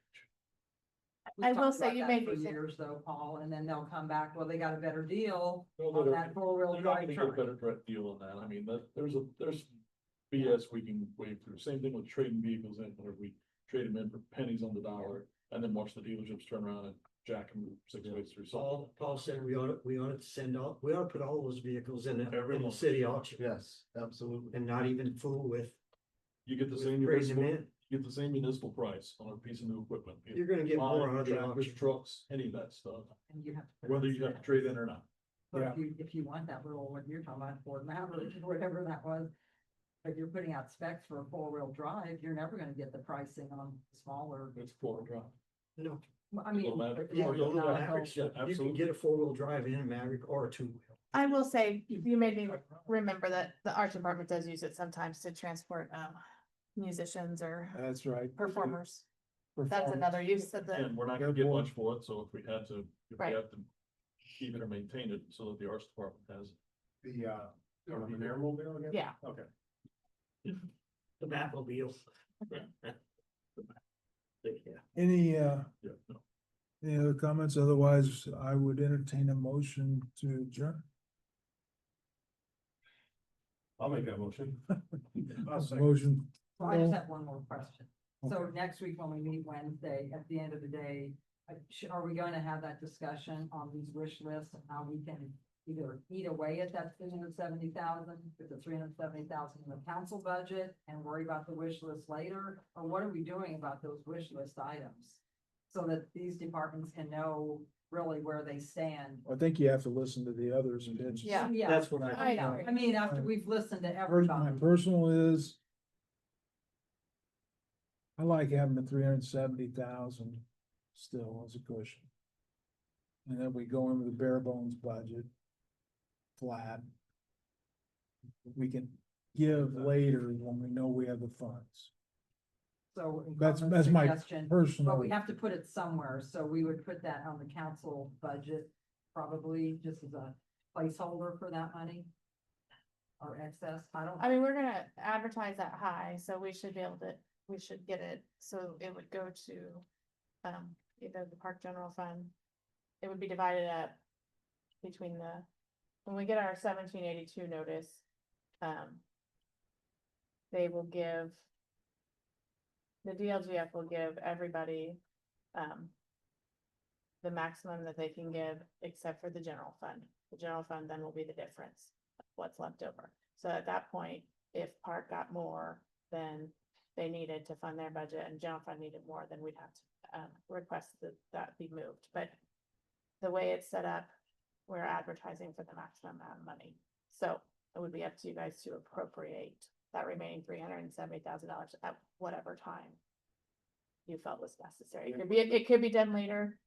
We I will talked say about you that made for me think- years though, Paul, and then they'll come back, well, they got a better deal No, on they're- that 4-wheel You're not drive gonna get a truck. better deal on that. I mean, there's BS we can wade through. Same thing with trading vehicles in, where we trade them in for pennies on the dollar and then watch the dealerships turn around and jack them 6 ways through. So Paul said we ought to put all those vehicles in Every the one. city auction Yes, absolutely. and not even fool with. you get the with same trading them municipal, in. you get the same municipal price on a piece of new equipment. You're gonna get more out of the Tractors, auction. trucks, any of that stuff, And you have to. put whether it you have to in. trade in or not. But Yeah. if you want that little, what you're talking about, Ford Maverick, or whatever that was. If you're putting out specs for a 4-wheel drive, you're never gonna get the pricing on smaller. It's 4 drive. No, I mean. Little Maverick. yeah, or those not a Mavericks, yeah, you can absolutely. get a 4-wheel drive in a Maverick or a 2-wheel. I will say, you made me remember that the art department does use it sometimes to transport musicians or That's right. performers. That's Performance. another use of the, And we're not gonna get much for it, so if we had to, Right. keep it or maintain it so that the arts department has. The mayor mobile again? yeah. Okay. The Batmobile. Yeah. Any, Yeah, no. any other comments? Otherwise, I would entertain a motion to adjourn. I'll make that motion. Motion. So I just have one more question. So next week when we meet Wednesday, at the end of the day, are we going to have that discussion on these wish lists and how we can either eat away at that 370,000, put the 370,000 in the council budget and worry about the wish list later? Or what are we doing about those wish list items? So that these departments can know really where they stand. I think you have to listen to the others and then. Yeah. That's what I agree. I mean, after we've listened to My everybody. personal is. I like having the 370,000 still as a cushion. And then we go into the bare bones budget. Flat. We can give later when we know we have the funds. So. That's Incumbent's my suggestion, personal. but we have to put it somewhere, so we would put that on the council budget, probably just as a placeholder for that money. Or excess, I mean, we're gonna advertise that high, so we should be able to, we should get it, so it would go to, either the park general fund. It would be divided up between when we get our 1782 notice, they will give. The DLGF will give everybody, the maximum that they can give, except for the general fund. The general fund then will be the difference, of what's left over. So at that point, if park got more than they needed to fund their budget and general fund needed more, then we'd have to, request that be moved. But the way it's set up, we're advertising for the maximum amount of money. So it would be up to you guys to appropriate that remaining $370,000 at whatever time you felt was necessary. It could be done later.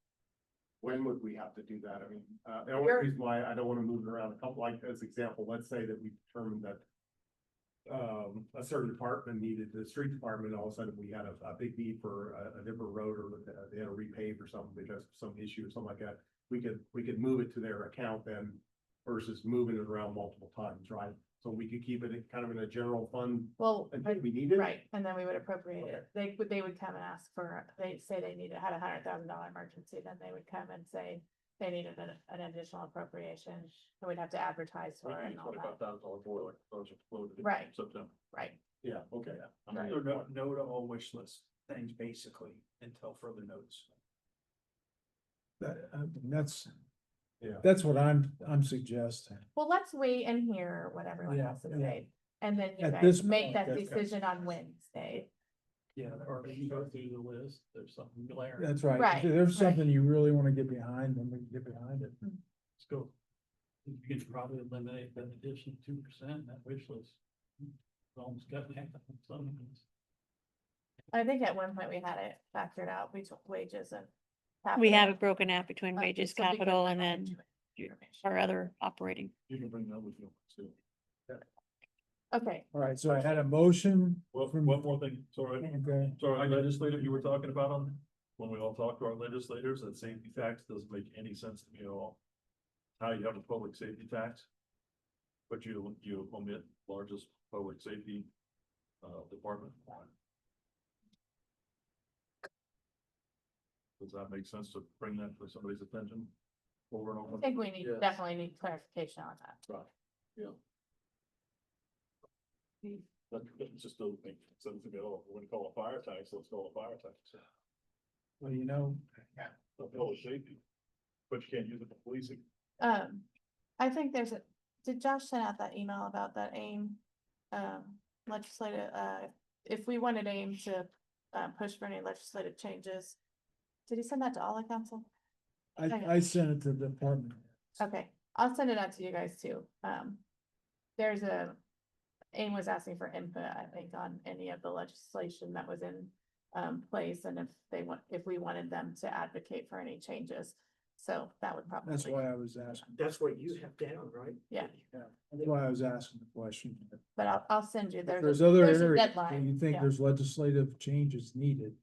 When would we have to do that? I mean, the only reason why I don't wanna move it around, a couple, like, as example, let's say that we determined that. A certain department needed, the street department, all of a sudden we had a big need for a different road, or they had to repave or something because of some issue or something like that. We could move it to their account then versus moving it around multiple times, right? So we could keep it kind of in a general fund Well, until we need it. right, and then we would appropriate it. They would come and ask for, they'd say they had $100,000 emergency, then they would come and say they needed an additional appropriation, and we'd have to advertise for it and all that. $25,000 boiler, those are floated in Right. September. Right. Yeah, okay. Right. So no to all wish list things basically until further notice. That's. Yeah. That's what I'm suggesting. Well, let's wait and hear what everyone Yeah, else has yeah. said, and then you At guys this make point, that that's- decision on Wednesday. Yeah, or if you go through the list, there's something glaring. That's right. Right, If there's right. something you really want to get behind, then we can get behind it. Let's go. You can probably eliminate that additional 2% in that wish list. It's almost got half of some of these. I think at one point we had it factored out, we took wages and. We have capital. it broken out between Okay, wages, so because capital, we're and not then into it, information. our other operating. You can bring that with you too. Okay, All right, so I had a motion. Well, one more thing, sorry. Okay, So our legislative you were talking about when we all talk to our legislators, that safety tax doesn't make any sense to me at all. How you have a public safety tax, but you omit largest public safety, department. Does that make sense to bring that to somebody's attention? Over and I over? think we Yes. definitely need clarification on that. Right, yeah. That just doesn't make sense to me at all. When you call it a fire tax, let's call it a fire tax. well, you know, Not public safety, but you can't use it for policing. I think did Josh send out that email about that AIM? Legislative, if we wanted AIM to, push for any legislative changes. Did he send that to all the council? I sent it to the department. Okay, I'll send it out to you guys too. There's AIM was asking for input, I think, on any of the legislation that was in place, and if we wanted them to advocate for any changes. So that would probably. That's why I was asking. That's what you have down, right? Yeah, Yeah, that's why I was asking the question. but I'll send you, If there's there's a other there's a areas where deadline. you think Yeah. there's legislative changes needed.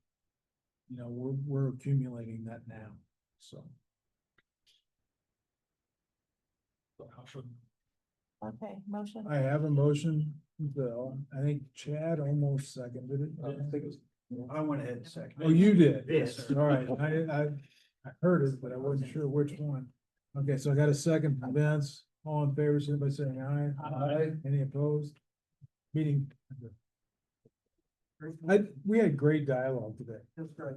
You know, we're accumulating that now, so. Okay, motion. I have a motion, Bill. I think Chad almost seconded it. I went ahead and seconded. Oh, you did? Yes. All right, I heard it, but I wasn't sure which one. Okay, so I got a second from Vince. All in favor, signify by saying aye. Aye. Any opposed? Meeting. We had great dialogue today. That's great.